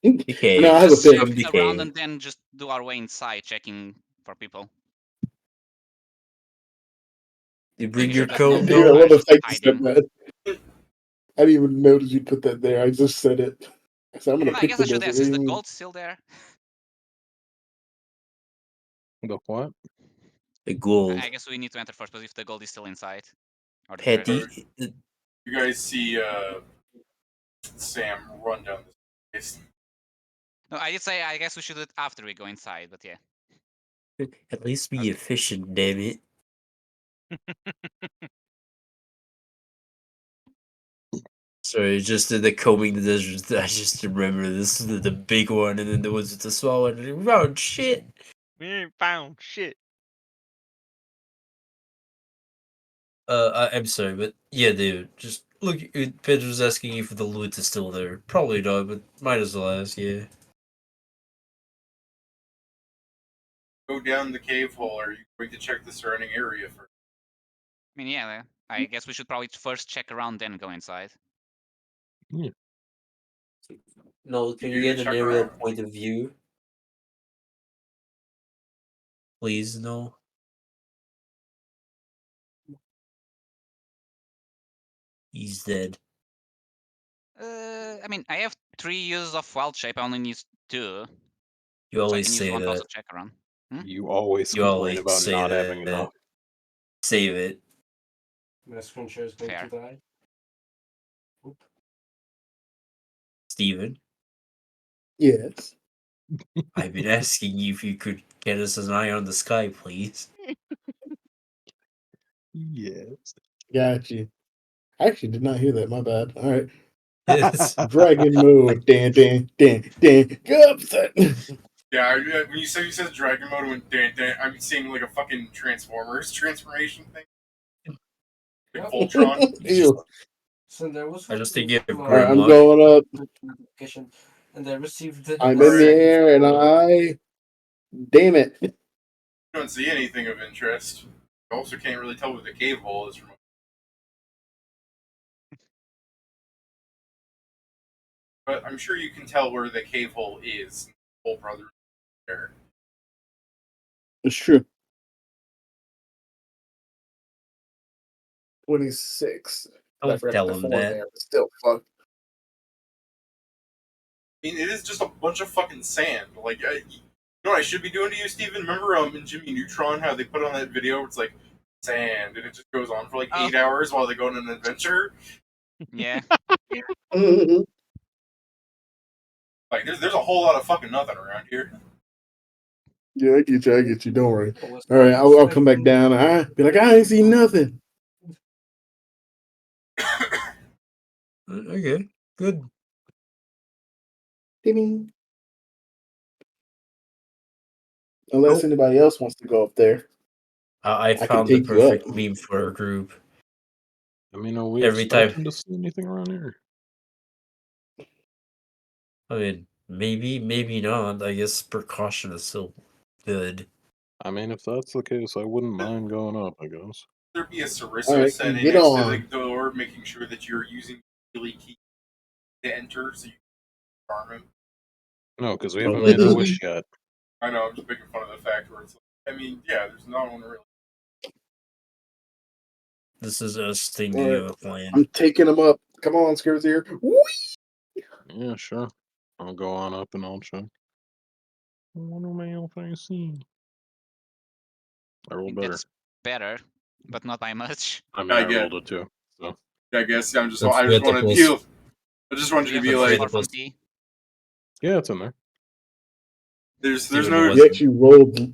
Speaker 3: Okay,
Speaker 5: No, I have a
Speaker 2: just
Speaker 5: pick.
Speaker 3: From the
Speaker 2: sweep around
Speaker 3: cave.
Speaker 2: and then just do our way inside, checking for people.
Speaker 3: You bring
Speaker 2: Making
Speaker 3: your
Speaker 2: sure there's
Speaker 3: coat,
Speaker 2: no
Speaker 5: Dude, I
Speaker 3: no?
Speaker 5: love the fact you
Speaker 2: hiding.
Speaker 5: said that. I didn't even notice you put that there. I just said it. I said I'm gonna
Speaker 2: I
Speaker 5: pick
Speaker 2: guess
Speaker 5: the
Speaker 2: I should
Speaker 5: desert.
Speaker 2: ask, is the gold still there?
Speaker 4: The what?
Speaker 3: The gold.
Speaker 2: I guess we need to enter first, but if the gold is still inside. Or the treasure.
Speaker 3: Petty.
Speaker 1: You guys see Sam run down this place.
Speaker 2: No, I did say I guess we should do it after we go inside, but yeah.
Speaker 3: At least be efficient, damn it. Sorry, just the combing the desert. I just remember this the big one, and then there was the small one. Oh shit!
Speaker 8: We ain't found shit.
Speaker 3: I'm sorry, but yeah, dude. Just look. Pedro's asking if the loot is still there. Probably not, but might as well ask. Yeah.
Speaker 1: Go down the cave hole. Or are you going to check the surrounding area first?
Speaker 2: I mean, yeah, I guess we should probably first check around, then go inside.
Speaker 3: No, can
Speaker 1: You
Speaker 3: you get an
Speaker 1: check
Speaker 3: aerial
Speaker 1: around.
Speaker 3: point of view? Please, no. He's dead.
Speaker 2: I mean, I have 3 uses of wild shape. I only need 2.
Speaker 3: You
Speaker 2: So I
Speaker 3: always
Speaker 2: can use
Speaker 3: say
Speaker 2: one to also
Speaker 3: that.
Speaker 2: check around.
Speaker 4: You always
Speaker 3: You
Speaker 4: complain
Speaker 3: always
Speaker 4: about
Speaker 3: say
Speaker 4: not
Speaker 3: that.
Speaker 4: having enough.
Speaker 3: Save it.
Speaker 6: My screen share is going
Speaker 2: Fair.
Speaker 6: to die.
Speaker 3: Steven,
Speaker 5: Yes.
Speaker 3: I've been asking you if you could get us an eye on the sky, please.
Speaker 4: Yes.
Speaker 5: Got you. I actually did not hear that. My bad. All right.
Speaker 3: Yes.
Speaker 5: Dragon mode. Dan, dan, dan, dan. Go upset.
Speaker 1: Yeah, when you said dragon mode went dan dan, I'm seeing like a fucking Transformers transformation thing. Like Voltron.
Speaker 5: Ew.
Speaker 6: So there was
Speaker 3: I just think you have
Speaker 5: All right, I'm
Speaker 3: Grimlock.
Speaker 5: going up.
Speaker 6: notification, and I received the
Speaker 5: I'm in the air, and I. Damn it.
Speaker 1: You don't see anything of interest. You also can't really tell where the cave hole is from. But I'm sure you can tell where the cave hole is. Whole brother there.
Speaker 5: It's true. 26. I
Speaker 3: Don't
Speaker 5: forgot
Speaker 3: tell
Speaker 5: the
Speaker 3: him
Speaker 5: 4
Speaker 3: that.
Speaker 5: there, but still, fuck.
Speaker 1: I mean, it is just a bunch of fucking sand. Like, you know what I should be doing to you, Steven? Remember in Jimmy Neutron how they put on that video where it's like, sand, and it just goes on for like 8 hours while they go on an adventure?
Speaker 2: Yeah.
Speaker 1: Like, there's a whole lot of fucking nothing around here.
Speaker 5: Yeah, I get you. Don't worry. All right, I'll come back down. I be like, I ain't seen nothing.
Speaker 3: Okay, good.
Speaker 5: Ding. Unless anybody else wants to go up there.
Speaker 3: I
Speaker 5: can
Speaker 3: found the
Speaker 5: take you up.
Speaker 3: perfect meme for our group.
Speaker 4: I mean, are we
Speaker 3: Every time-
Speaker 4: expecting to see anything around here?
Speaker 3: I mean, maybe not. I guess precaution is still good.
Speaker 4: I mean, if that's the case, I wouldn't mind going up, I guess.
Speaker 1: There'd be a Siriso
Speaker 5: Alright,
Speaker 1: setting
Speaker 5: get
Speaker 1: next
Speaker 5: on.
Speaker 1: to the door, making sure that you're using the Healy key to enter so you can farm him.
Speaker 4: No, because we
Speaker 3: Oh,
Speaker 4: haven't
Speaker 3: wait,
Speaker 4: made a
Speaker 3: no.
Speaker 4: wish yet.
Speaker 1: I know, I'm just making fun of the fact where it's like, I mean, yeah, there's no one really.
Speaker 3: This is us thinking of a plan.
Speaker 5: I'm taking them up. Come on, Scares here.
Speaker 4: Yeah, sure. I'll go on up and I'll check. What am I see? I roll better.
Speaker 2: That's better, but not by much.
Speaker 4: I mean,
Speaker 1: I
Speaker 4: I
Speaker 1: get
Speaker 4: rolled a 2. So
Speaker 1: I guess I just
Speaker 3: Don't
Speaker 1: wanted
Speaker 3: forget
Speaker 1: to
Speaker 3: the
Speaker 1: feel.
Speaker 3: plus.
Speaker 1: I just wanted
Speaker 2: Do
Speaker 1: you
Speaker 2: you
Speaker 1: to
Speaker 2: have
Speaker 1: be
Speaker 2: the
Speaker 1: like,
Speaker 2: plus
Speaker 3: plus-
Speaker 2: from T?
Speaker 4: yeah, it's in there.
Speaker 1: there's
Speaker 3: Steven
Speaker 1: no.
Speaker 3: was-
Speaker 5: You actually rolled.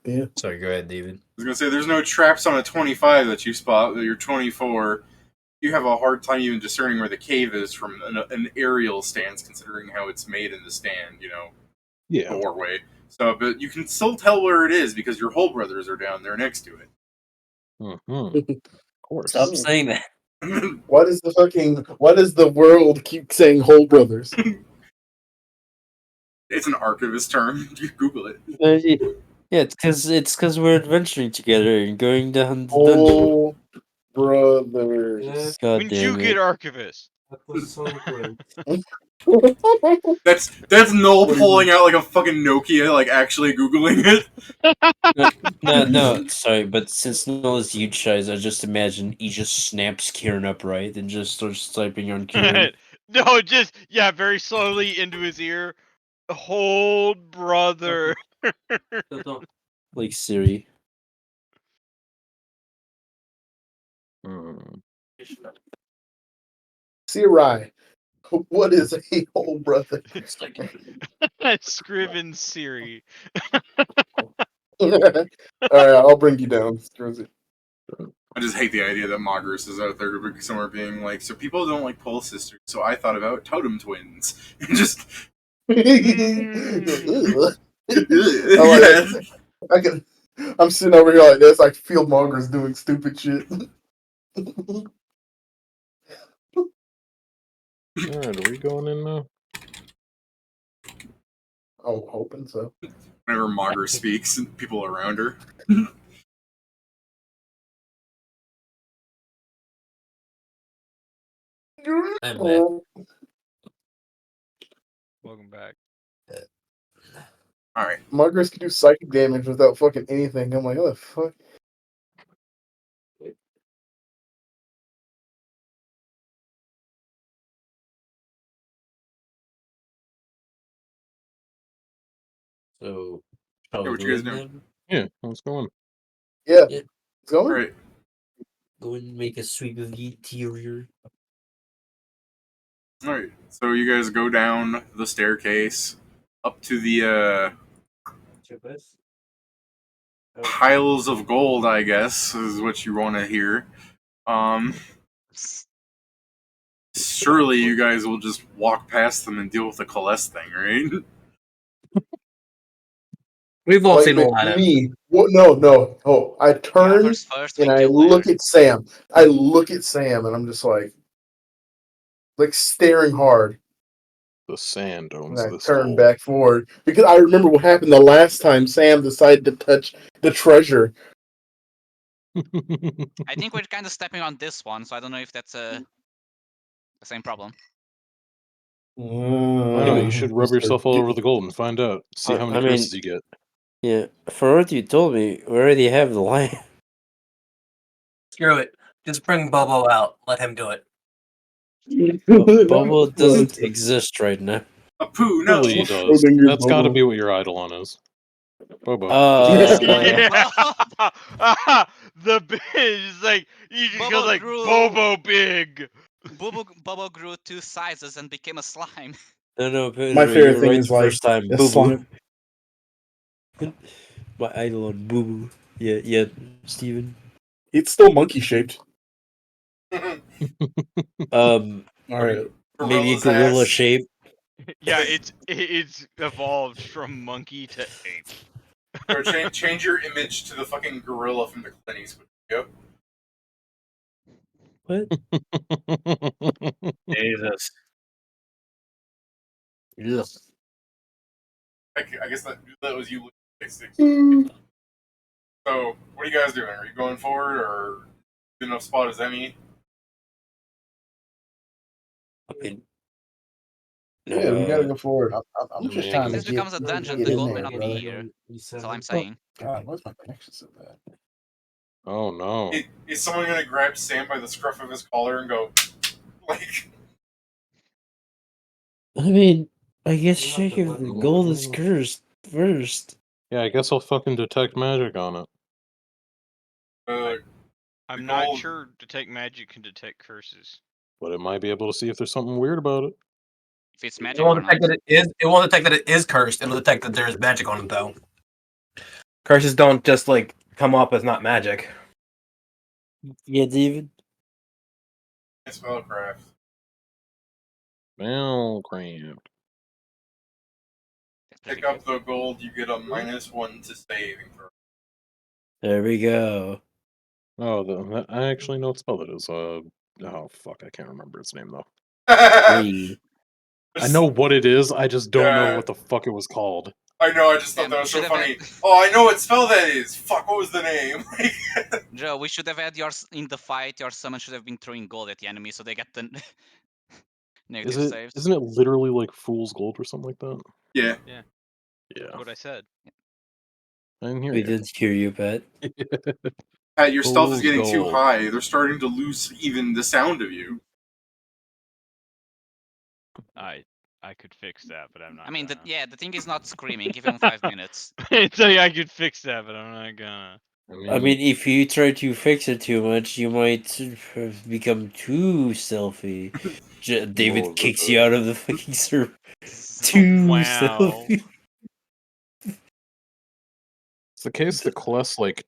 Speaker 5: Yeah.
Speaker 3: Sorry, go ahead, David.
Speaker 1: I was gonna say there's no traps on a 25 that you spot. That you're 24. You have a hard time even discerning where the cave is from an aerial stance, considering how it's made in the stand. You know,
Speaker 4: Yeah.
Speaker 1: doorway. So, but you can still tell where it is because your whole brothers are down there next to it.
Speaker 4: Mm-hmm. Of course.
Speaker 3: Stop saying that.
Speaker 5: Why does the world keep saying Whole Brothers?
Speaker 1: It's an archivist term. You Google it.
Speaker 3: Yeah, it's because we're adventuring together and going down the dungeon.
Speaker 5: Whole Brothers.
Speaker 3: God
Speaker 8: When
Speaker 3: damn
Speaker 8: you
Speaker 3: it.
Speaker 8: get Archivist.
Speaker 6: That was so great.
Speaker 1: That's Noel pulling out like a fucking Nokia, like actually Googling it.
Speaker 3: No, sorry, but since Noel is huge size, I just imagine he just snaps Kieran upright and just starts typing on Kieran.
Speaker 8: No, just very slowly into his ear. Hold, brother.
Speaker 3: Like Siri.
Speaker 4: Mm.
Speaker 5: Siri. What is a Whole Brother?
Speaker 8: Scriven Siri.
Speaker 5: Alright, I'll bring you down. Scurzy.
Speaker 1: I just hate the idea that Mograce is out there somewhere being like, so people don't like Pole Sisters, so I thought about Totem Twins. And just.
Speaker 5: I'm sitting over here like this. I feel Mograce doing stupid shit.
Speaker 4: Alright, are we going in now?
Speaker 5: Oh, hoping so.
Speaker 1: Whenever Mograce speaks, and people around her.
Speaker 3: I'm back.
Speaker 8: Welcome back.
Speaker 1: Alright.
Speaker 5: Mograce can do psychic damage without fucking anything. I'm like, what the fuck?
Speaker 3: So, shall
Speaker 1: Yeah,
Speaker 3: we
Speaker 1: what
Speaker 3: go
Speaker 1: you guys
Speaker 3: in
Speaker 1: doing?
Speaker 3: then?
Speaker 4: Yeah, let's go on.
Speaker 5: Yeah,
Speaker 3: Yeah.
Speaker 5: it's going.
Speaker 1: All right.
Speaker 3: Go and make a sweep of the interior.
Speaker 1: All right. So you guys go down the staircase up to the piles of gold, I guess, is what you want to hear. Surely you guys will just walk past them and deal with the Kallest thing, right?
Speaker 7: We've all
Speaker 5: Like
Speaker 7: seen Aladdin.
Speaker 5: me. What? No. Oh, I turn
Speaker 2: Whoever's first, we
Speaker 5: and I
Speaker 2: kill
Speaker 5: look
Speaker 2: later.
Speaker 5: at Sam. I look at Sam, and I'm just like staring hard.
Speaker 4: The sand owns
Speaker 5: And I
Speaker 4: this
Speaker 5: turn
Speaker 4: gold.
Speaker 5: back forward because I remember what happened the last time Sam decided to touch the treasure.
Speaker 2: I think we're kind of stepping on this one, so I don't know if that's the same problem.
Speaker 4: Anyway, you should rub yourself all over the gold and find out. See how many
Speaker 3: I mean-
Speaker 4: curses you get.
Speaker 3: Yeah, for what you told me, we already have the line.
Speaker 7: Screw it. Just bring Bobo out. Let him do it.
Speaker 3: Bobo doesn't exist right now.
Speaker 1: Apu, no.
Speaker 4: Surely he does. That's got to be what your eidolon is. Bobo.
Speaker 8: Yeah. The bitch is like he just
Speaker 2: Bobo
Speaker 8: goes like
Speaker 2: grew-
Speaker 8: Bobo big.
Speaker 2: Bobo grew 2 sizes and became a slime.
Speaker 3: No, Pedro,
Speaker 5: My favorite
Speaker 3: you're
Speaker 5: thing
Speaker 3: right
Speaker 5: is
Speaker 3: the
Speaker 5: like
Speaker 3: first time.
Speaker 5: a
Speaker 3: Boo
Speaker 5: slime.
Speaker 3: boo. My idol on Boo Boo. Yeah, Steven.
Speaker 5: It's still monkey shaped.
Speaker 3: All right, maybe a
Speaker 1: Gorilla's
Speaker 3: gorilla
Speaker 1: ass.
Speaker 3: shape.
Speaker 8: Yeah, it's evolved from monkey to ape.
Speaker 1: Or change your image to the fucking gorilla from the Clint Eastwood video.
Speaker 3: What? Jesus. Ugh.
Speaker 1: I guess that was you. So, what are you guys doing? Are you going forward, or good enough spot as any?
Speaker 3: I mean,
Speaker 5: Yeah, we gotta go forward. I'm just
Speaker 4: Yeah,
Speaker 5: trying
Speaker 2: If
Speaker 5: to
Speaker 2: this
Speaker 5: get,
Speaker 2: becomes a dungeon,
Speaker 5: get
Speaker 2: the
Speaker 5: in
Speaker 2: gold
Speaker 5: there,
Speaker 2: may not
Speaker 5: brother.
Speaker 2: be here. That's all I'm saying.
Speaker 5: God, why's my connection so bad?
Speaker 4: Oh no.
Speaker 1: Is someone gonna grab Sam by the scruff of his collar and go, like?
Speaker 3: I mean, I guess check if the gold is cursed first.
Speaker 4: Yeah, I guess I'll fucking detect magic on it.
Speaker 8: I'm
Speaker 1: The
Speaker 8: not
Speaker 1: gold-
Speaker 8: sure detect magic can detect curses.
Speaker 4: But it might be able to see if there's something weird about it.
Speaker 2: If it's
Speaker 7: It
Speaker 2: magic
Speaker 7: won't
Speaker 2: or
Speaker 7: detect
Speaker 2: not.
Speaker 7: that it is. It won't detect that it is cursed. It'll detect that there is magic on it, though. Curses don't just like come up as not magic.
Speaker 3: Yeah, David.
Speaker 1: Spellcraft.
Speaker 4: Spellcraft.
Speaker 2: That's pretty
Speaker 1: Pick up
Speaker 2: good.
Speaker 1: the gold, you get a -1 to saving throw.
Speaker 3: There we go.
Speaker 4: Oh, I actually know what spell it is. Oh fuck, I can't remember its name though.
Speaker 3: Three.
Speaker 4: I know what it is. I just don't know
Speaker 1: Yeah.
Speaker 4: what the fuck it was called.
Speaker 1: I know, I just thought
Speaker 2: Damn,
Speaker 1: that
Speaker 2: you
Speaker 1: was so
Speaker 2: should have
Speaker 1: funny.
Speaker 2: had-
Speaker 1: Oh, I know what spell that is! Fuck, what was the name?
Speaker 2: Joe, we should have had in the fight. Your summon should have been throwing gold at the enemy, so they get the negative saves.
Speaker 4: Isn't it literally like Fool's Gold or something like that?
Speaker 1: Yeah.
Speaker 4: Yeah.
Speaker 8: What I said.
Speaker 4: I didn't hear
Speaker 3: We
Speaker 4: you.
Speaker 3: didn't hear you, Pat.
Speaker 1: Pat, your stealth is
Speaker 4: Fool's
Speaker 1: getting too
Speaker 4: gold.
Speaker 1: high. They're starting to lose even the sound of you.
Speaker 8: I could fix that, but I'm not.
Speaker 2: I mean,
Speaker 8: gonna.
Speaker 2: the thing is not screaming. Give him 5 minutes.
Speaker 8: I tell you, I could fix that, but I'm not gonna.
Speaker 3: I mean, if you try to fix it too much, you might become too stealthy. David
Speaker 4: More
Speaker 3: kicks
Speaker 4: of
Speaker 3: you
Speaker 4: a-
Speaker 3: out of the fucking server. Too
Speaker 8: Wow.
Speaker 3: stealthy.
Speaker 4: It's the case that Kallest like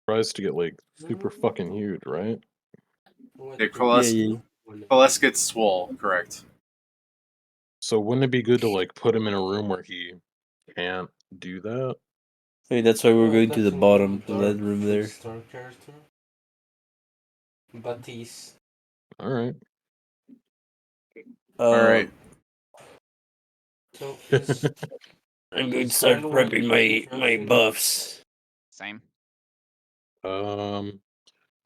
Speaker 4: tries to get like super fucking huge, right?
Speaker 1: Yeah, Kallest gets swole, correct.
Speaker 4: So wouldn't it be good to like put him in a room where he can't do that?
Speaker 3: I mean, that's why we're going to the bottom of that room there.
Speaker 6: Batiste.
Speaker 4: All right.
Speaker 1: Alright.
Speaker 3: I'm going to start prepping my buffs.
Speaker 2: Same.
Speaker 4: I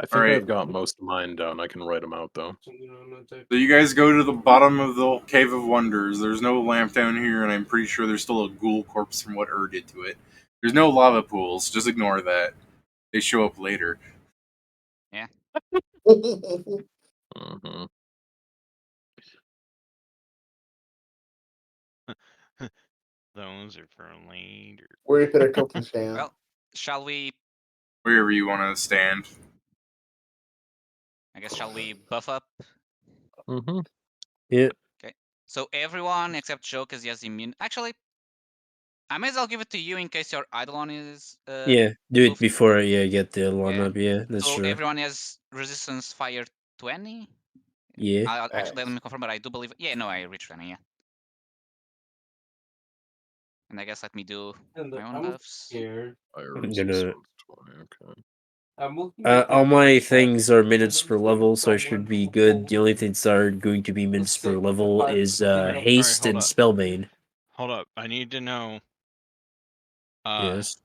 Speaker 4: think
Speaker 1: Alright.
Speaker 4: I've got most of mine down. I can write them out though.
Speaker 1: So you guys go to the bottom of the Cave of Wonders. There's no lamp down here, and I'm pretty sure there's still a ghoul corpse from what did to it. There's no lava pools. Just ignore that. They show up later.
Speaker 4: Mm-hmm.
Speaker 8: Those are for later.
Speaker 5: Where you put a cooking stand?
Speaker 2: Well, shall we?
Speaker 1: Wherever you want to stand.
Speaker 2: I guess shall we buff up?
Speaker 4: Mm-hmm.
Speaker 3: Yeah.
Speaker 2: So everyone except Joke is yes immune. Actually, I may as well give it to you in case your Eidolon is.
Speaker 3: Yeah. Do it
Speaker 2: buffed.
Speaker 3: before I get the one
Speaker 2: Yeah.
Speaker 3: up. Yeah, that's
Speaker 2: So
Speaker 3: true.
Speaker 2: everyone has resistance fire 20.
Speaker 3: Yeah.
Speaker 2: Actually, let me confirm, but I do believe. Yeah, no, I reached 20. Yeah. And I guess let me do my own buffs.
Speaker 6: Scared.
Speaker 4: Fire
Speaker 3: I'm
Speaker 4: resistance
Speaker 3: gonna.
Speaker 4: 20, okay.
Speaker 6: I'm looking at
Speaker 3: All my
Speaker 6: the chat.
Speaker 3: things are minutes
Speaker 6: And
Speaker 3: per
Speaker 6: then
Speaker 3: level, so I
Speaker 6: someone
Speaker 3: should be good. The only things that are going to be
Speaker 6: The
Speaker 3: minutes per
Speaker 6: six,
Speaker 3: level
Speaker 6: five,
Speaker 3: is
Speaker 6: Alright,
Speaker 3: haste
Speaker 8: hold
Speaker 3: and
Speaker 8: up.
Speaker 3: spellbane.
Speaker 8: Hold up. I need to know.
Speaker 3: Yes.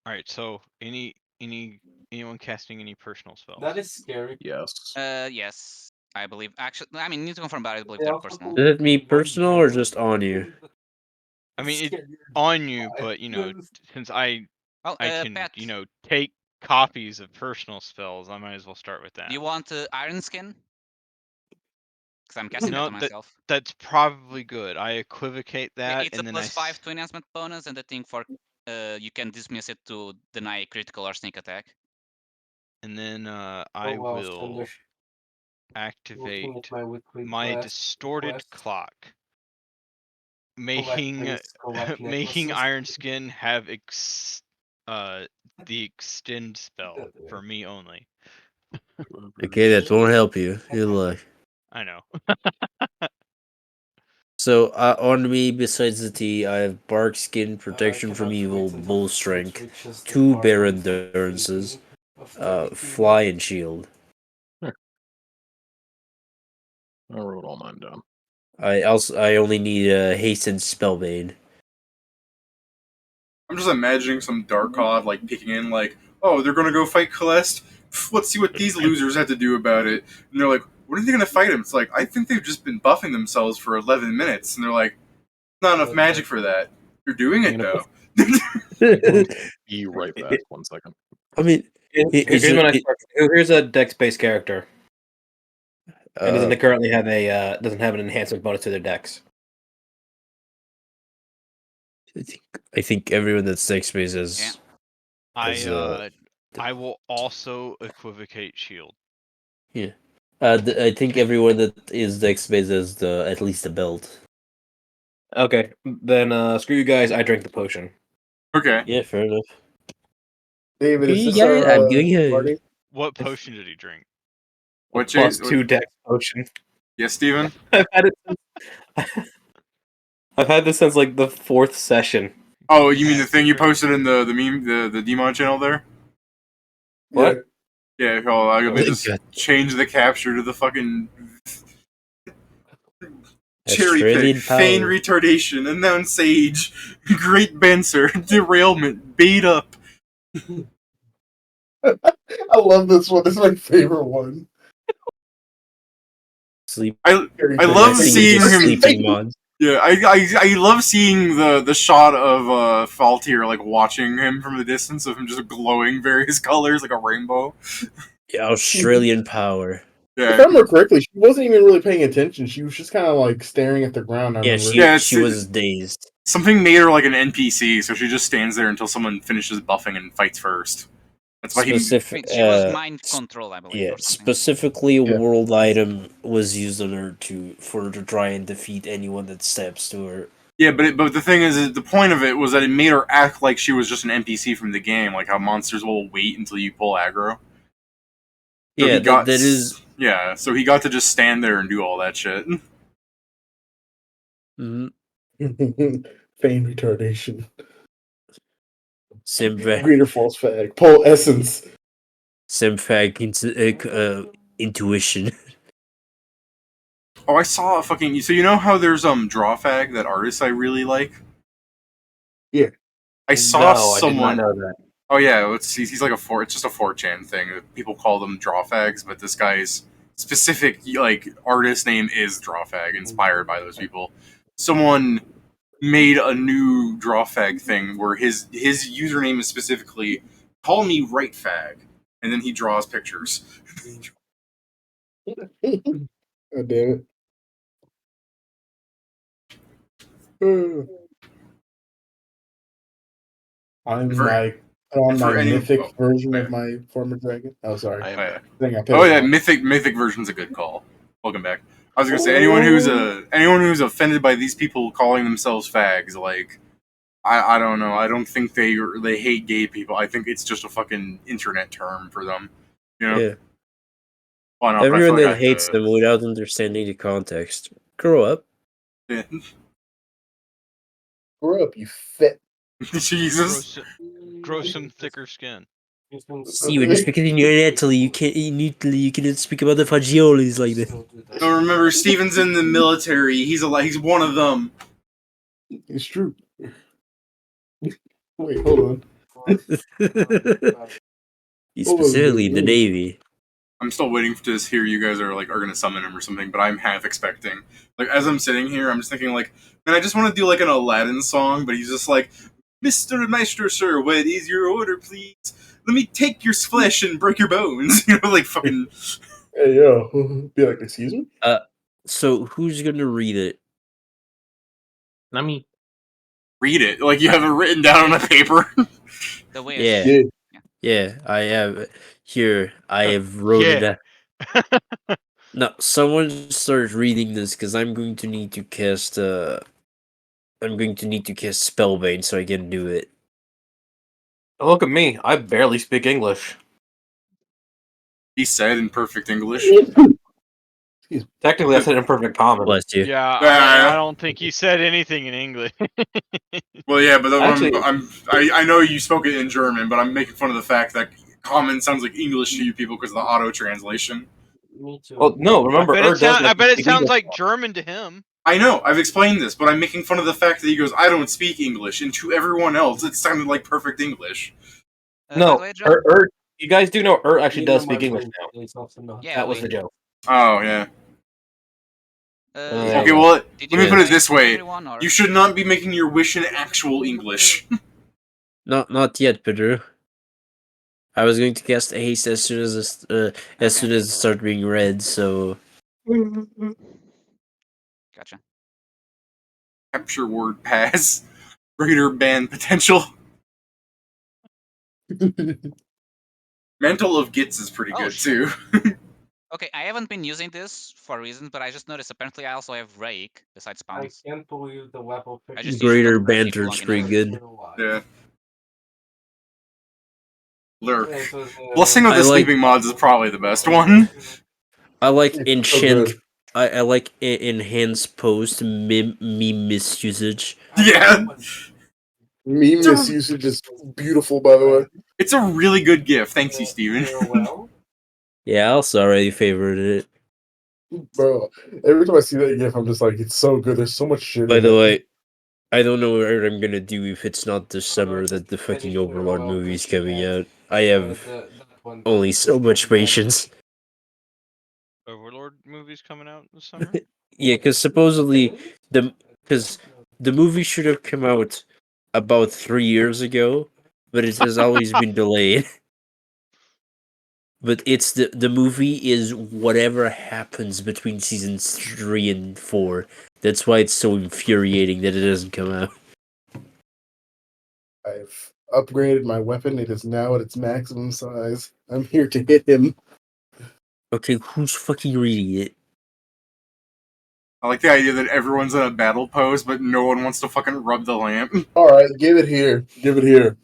Speaker 8: Alright, so anyone casting any personal spells?
Speaker 6: That is scary.
Speaker 4: Yes.
Speaker 2: Yes, I believe. Actually, I mean, need to confirm, but I believe
Speaker 6: They
Speaker 2: they're
Speaker 6: also
Speaker 2: personal.
Speaker 6: told
Speaker 3: Is it me personal or just on you?
Speaker 8: I mean, it's
Speaker 6: Scary.
Speaker 8: on you, but since I
Speaker 2: Well,
Speaker 8: can,
Speaker 2: Pat,
Speaker 8: take copies of personal spells, I might as well start with that.
Speaker 2: do you want Iron Skin? Because I'm casting
Speaker 8: No,
Speaker 2: that on myself.
Speaker 8: That's probably good. I equivocate
Speaker 2: Yeah,
Speaker 8: that,
Speaker 2: it's
Speaker 8: and
Speaker 2: a
Speaker 8: then
Speaker 2: +5 to enhancement bonus, and the thing for you can dismiss it to deny critical or sneak attack.
Speaker 8: and then I
Speaker 6: wow,
Speaker 8: will
Speaker 6: Looking
Speaker 8: activate
Speaker 6: at my weekly
Speaker 8: my
Speaker 6: quest-
Speaker 8: distorted
Speaker 6: quest.
Speaker 8: clock,
Speaker 6: Collect
Speaker 8: making
Speaker 6: things, collect
Speaker 8: making
Speaker 6: necklaces.
Speaker 8: Iron Skin have the extend spell for me only.
Speaker 3: Okay, that won't help you. Good luck.
Speaker 8: I know.
Speaker 3: So on me, besides the T, I have bark skin, protection from evil, bull strength, 2 bear endurances, fly and shield.
Speaker 4: I wrote all mine down.
Speaker 3: I only need haste and spellbane.
Speaker 1: I'm just imagining some dark god like peeking in, like, oh, they're gonna go fight Kallest. Let's see what these losers have to do about it. And they're like, when are they gonna fight him? It's like, I think they've just been buffing themselves for 11 minutes, and they're like, not enough magic for that. You're doing it though.
Speaker 4: Be right back. 1 second.
Speaker 3: I mean,
Speaker 7: Here's my next question. Here's a dex-based character, and doesn't currently have doesn't have an enhancement bonus to their dex.
Speaker 3: I think everyone that's dex based is.
Speaker 8: I will also equivocate shield.
Speaker 3: Yeah. I think everyone that is dex based is at least the belt.
Speaker 7: Okay, then screw you guys. I drank the potion.
Speaker 1: Okay.
Speaker 3: Yeah, fair enough.
Speaker 5: David, is
Speaker 3: You
Speaker 5: this
Speaker 3: got it, I'm
Speaker 5: our
Speaker 3: going home.
Speaker 5: party?
Speaker 8: What potion did he drink?
Speaker 7: A
Speaker 1: What
Speaker 7: +2 dex potion.
Speaker 1: Yes, Steven?
Speaker 7: I've had this since like the 4th session.
Speaker 1: Oh, you mean the thing you posted in the meme, the Demon channel there?
Speaker 7: What?
Speaker 1: Yeah, let me
Speaker 3: Oh,
Speaker 1: just
Speaker 3: God.
Speaker 1: change the capture to the fucking cherry
Speaker 3: Australian
Speaker 1: pick, feign
Speaker 3: power.
Speaker 1: retardation, announce sage, great banter, derailment, bait up.
Speaker 5: I love this one. This is my favorite one.
Speaker 3: Sleep.
Speaker 1: I love
Speaker 3: I think it's
Speaker 1: seeing
Speaker 3: just
Speaker 1: him.
Speaker 3: sleeping mods.
Speaker 1: Yeah, I love seeing the shot of Faltier like watching him from the distance of him just glowing various colors like a rainbow.
Speaker 3: Yeah, Australian power.
Speaker 5: If I
Speaker 1: Yeah,
Speaker 5: remember correctly, she wasn't even really paying attention. She was just kind of like staring at the ground. I
Speaker 3: Yeah,
Speaker 5: remember.
Speaker 3: she was dazed.
Speaker 1: something made her like an NPC, so she just stands there until someone finishes buffing and fights first. That's why
Speaker 2: I mean, she was mind control, I believe.
Speaker 3: Yeah,
Speaker 2: or something.
Speaker 3: specifically a world item was used on her to try and defeat anyone that steps to her.
Speaker 1: Yeah, but the thing is, the point of it was that it made her act like she was just an NPC from the game, like how monsters will wait until you pull aggro. So
Speaker 3: Yeah, that is.
Speaker 1: Yeah, so he got to just stand there and do all that shit.
Speaker 3: Mm-hmm.
Speaker 5: Feign retardation.
Speaker 3: Simfag.
Speaker 5: Greater false fag. Paul Essence.
Speaker 3: Simfag intuition.
Speaker 1: Oh, I saw a fucking. So you know how there's Drawfag, that artist I really like.
Speaker 5: Yeah.
Speaker 1: I saw
Speaker 7: I did
Speaker 1: someone.
Speaker 7: not know that.
Speaker 1: Oh yeah, he's like it's just a 4chan thing. People call them Drawfags, but this guy's specific like artist name is Drawfag, inspired by those people. Someone made a new Drawfag thing where his username is specifically "Call me right fag," and then he draws pictures.
Speaker 5: God damn it. I'm
Speaker 1: For-
Speaker 5: on my
Speaker 1: for any-
Speaker 5: mythic version
Speaker 1: yeah.
Speaker 5: of my former dragon. Oh, sorry.
Speaker 8: I
Speaker 1: Oh,
Speaker 8: am
Speaker 1: yeah.
Speaker 5: I think I
Speaker 1: Oh
Speaker 5: picked
Speaker 1: yeah,
Speaker 5: it.
Speaker 1: mythic version's a good call. Welcome back. I was gonna say anyone who's offended by these people calling themselves fags, like I don't know. I don't think they hate gay people. I think it's just a fucking internet term for them. You know?
Speaker 3: Yeah.
Speaker 1: Why not? But I feel
Speaker 3: Everyone
Speaker 1: like I
Speaker 3: that
Speaker 1: have
Speaker 3: hates
Speaker 1: to-
Speaker 3: them without understanding the context. Grow up.
Speaker 1: Yeah.
Speaker 5: Grow up, you fit.
Speaker 1: Jesus.
Speaker 8: Grow some thicker skin.
Speaker 3: Steven, just because you're in Italy, you cannot speak about the fagiolis like that.
Speaker 1: No, remember Steven's in the military. He's one of them.
Speaker 5: It's true. Wait, hold on.
Speaker 3: He's specifically in the Navy.
Speaker 1: I'm still waiting to hear you guys are gonna summon him or something, but I'm half expecting. Like as I'm sitting here, I'm just thinking like, man, I just want to do like an Aladdin song, but he's just like, Mr. Maestro, sir, what is your order, please? Let me take your flesh and break your bones. You know, like fucking.
Speaker 5: Hey yo, be like, excuse me.
Speaker 3: So who's gonna read it?
Speaker 7: Not me.
Speaker 1: Read it like you have it written down on a paper.
Speaker 2: The way.
Speaker 3: Yeah. Yeah, I have here. I have wrote it down. No, someone start reading this because I'm going to need to cast. I'm going to need to cast Spellbane so I can do it.
Speaker 7: Look at me. I barely speak English.
Speaker 1: He said in perfect English.
Speaker 7: Technically, that's an imperfect common.
Speaker 3: Bless you.
Speaker 8: Yeah, I don't think he said anything in English.
Speaker 1: Well, yeah, but
Speaker 7: Actually-
Speaker 1: I know you spoke it in German, but I'm making fun of the fact that common sounds like English to you people because of the auto translation.
Speaker 7: Well, no, remember,
Speaker 8: I bet it sounds like German to him.
Speaker 1: I know, I've explained this, but I'm making fun of the fact that he goes, I don't speak English, and to everyone else, it sounded like perfect English.
Speaker 7: No,
Speaker 2: by the way, John,
Speaker 7: you guys do know actually does speak English now.
Speaker 2: Yeah,
Speaker 7: That was the joke.
Speaker 1: Oh, yeah.
Speaker 7: Yeah.
Speaker 1: Okay, well, let
Speaker 2: did
Speaker 1: me
Speaker 2: you
Speaker 1: put it
Speaker 2: guys
Speaker 1: this way.
Speaker 2: everyone, or-
Speaker 1: You should not be making your wish in actual English.
Speaker 3: Not yet, Pedro. I was going to cast haste as soon as it start being read. So
Speaker 2: Gotcha.
Speaker 1: Capture word pass. Greater ban potential. Mantle of Gits is pretty
Speaker 2: Oh,
Speaker 1: good,
Speaker 2: shit.
Speaker 1: too.
Speaker 2: Okay, I haven't been using this for reasons, but I just noticed apparently I also have Rake besides spawns.
Speaker 6: can't believe the weapon.
Speaker 2: I just used
Speaker 3: greater
Speaker 2: it to keep
Speaker 3: banter
Speaker 2: long
Speaker 3: is pretty
Speaker 2: enough.
Speaker 3: good.
Speaker 1: Yeah. Lurk. Blessing of
Speaker 3: I
Speaker 1: the
Speaker 3: like-
Speaker 1: Sleeping Mods is probably the best one.
Speaker 3: I like
Speaker 5: It's so
Speaker 3: enchant.
Speaker 5: good.
Speaker 3: I like enhance post meme misusage.
Speaker 1: Yeah.
Speaker 5: Meme misusage is beautiful, by the way.
Speaker 1: It's a really good gift. Thanks you, Steven.
Speaker 3: Yeah, I also already favorited it.
Speaker 5: Bro, every time I see that GIF, I'm just like, it's so good. There's so much shit.
Speaker 3: By
Speaker 5: in
Speaker 3: the
Speaker 5: it.
Speaker 3: way, I don't know what I'm gonna do if it's not this summer that the fucking Overlord movie's coming out. I have only so much patience.
Speaker 8: Overlord movie's coming out this summer.
Speaker 3: Yeah, because supposedly the movie should have come out about 3 years ago, but it has always been delayed. But it's the movie is whatever happens between seasons 3 and 4. That's why it's so infuriating that it doesn't come out.
Speaker 5: I've upgraded my weapon. It is now at its maximum size. I'm here to hit him.
Speaker 3: Okay, who's fucking reading it?
Speaker 1: I like the idea that everyone's in a battle pose, but no one wants to fucking rub the lamp.
Speaker 5: Alright, give it here. Give it here.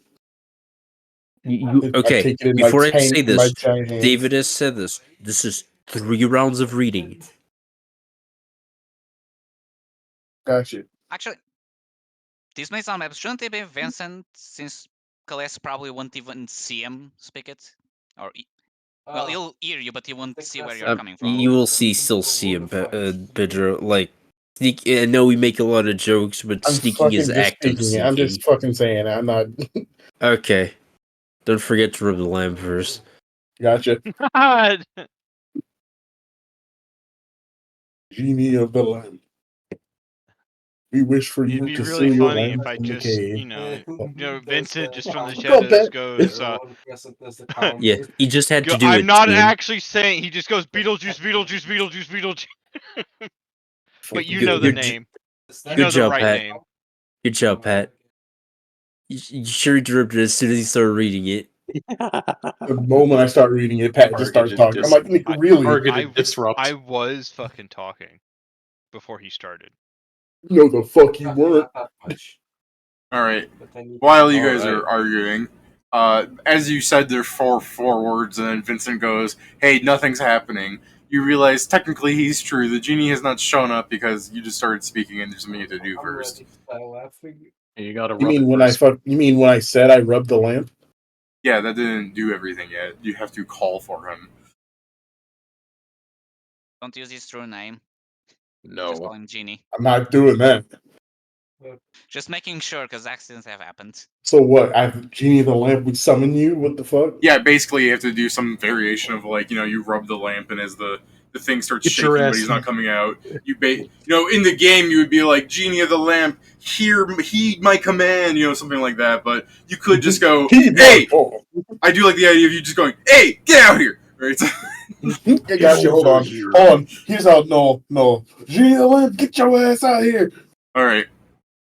Speaker 5: I
Speaker 3: Okay,
Speaker 5: take it in
Speaker 3: before
Speaker 5: my
Speaker 3: I
Speaker 5: tank-
Speaker 3: say
Speaker 5: in my
Speaker 3: this,
Speaker 5: giant hands.
Speaker 3: David has said this. This is 3 rounds of reading.
Speaker 5: Gotcha.
Speaker 2: Actually, this may sound bad. Shouldn't it be Vincent since Kallest probably won't even see him speak it? Or well, he'll hear you, but he won't see where you're coming from.
Speaker 3: You will still see him, Pedro. Like, I know we make a lot of jokes, but
Speaker 5: I'm
Speaker 3: sneaking is
Speaker 5: fucking just
Speaker 3: active
Speaker 5: speaking it.
Speaker 3: sneaking.
Speaker 5: I'm just fucking saying it. I'm not.
Speaker 3: Okay. Don't forget to rub the lamp first.
Speaker 5: Gotcha.
Speaker 8: God.
Speaker 5: Genie of the lamp. We wish for
Speaker 8: It'd
Speaker 5: you
Speaker 8: be
Speaker 5: to
Speaker 8: really
Speaker 5: seal your
Speaker 8: funny
Speaker 5: lamp
Speaker 8: if I
Speaker 5: in the
Speaker 8: just,
Speaker 5: cave.
Speaker 8: Vincent just from the
Speaker 5: Go,
Speaker 8: shadows
Speaker 5: Bet.
Speaker 8: goes,
Speaker 3: Yeah, he just had to do
Speaker 8: I'm
Speaker 3: it.
Speaker 8: not
Speaker 3: Steven.
Speaker 8: actually saying, he just goes, Beetlejuice, Beetlejuice, Beetlejuice, Beetlejuice. But you know the
Speaker 3: You're
Speaker 8: name. You
Speaker 3: Good
Speaker 8: know the
Speaker 3: job,
Speaker 8: right
Speaker 3: Pat.
Speaker 8: name.
Speaker 3: Good job, Pat. You sure interrupted as soon as he started reading it.
Speaker 5: The moment I start reading it, Pat just starts talking. I'm like, Nick, really?
Speaker 4: Targeted disrupt.
Speaker 8: I was fucking talking before he started.
Speaker 5: No, the fuck you weren't.
Speaker 1: Alright. While you guys are arguing, as you said there's four words, and then Vincent goes, hey, nothing's happening. You realize technically he's true. The genie has not shown up because you just started speaking and there's something you have to do first.
Speaker 4: You gotta
Speaker 5: You
Speaker 4: rub
Speaker 5: mean
Speaker 4: it
Speaker 5: when I
Speaker 4: first.
Speaker 5: You mean when I said I rubbed the lamp?
Speaker 1: Yeah, that didn't do everything yet. You have to call for him.
Speaker 2: Don't use his true name. Just call
Speaker 4: No.
Speaker 2: him Genie.
Speaker 5: I'm not doing that.
Speaker 2: Just making sure, because accidents have happened.
Speaker 5: So what? Genie of the lamp would summon you? What the fuck?
Speaker 1: Yeah, basically you have to do some variation of like, you rub the lamp, and as the thing starts
Speaker 4: Get your
Speaker 1: shaking but
Speaker 4: ass
Speaker 1: he's not coming out, in the game you would be like, Genie of the lamp, heed my command, something like that, but you could just go, hey! I do like the idea of you just going, hey, get out here! Right?
Speaker 5: I got you, hold on. Here's how, no. Genie of the lamp, get your ass out here!
Speaker 1: Alright.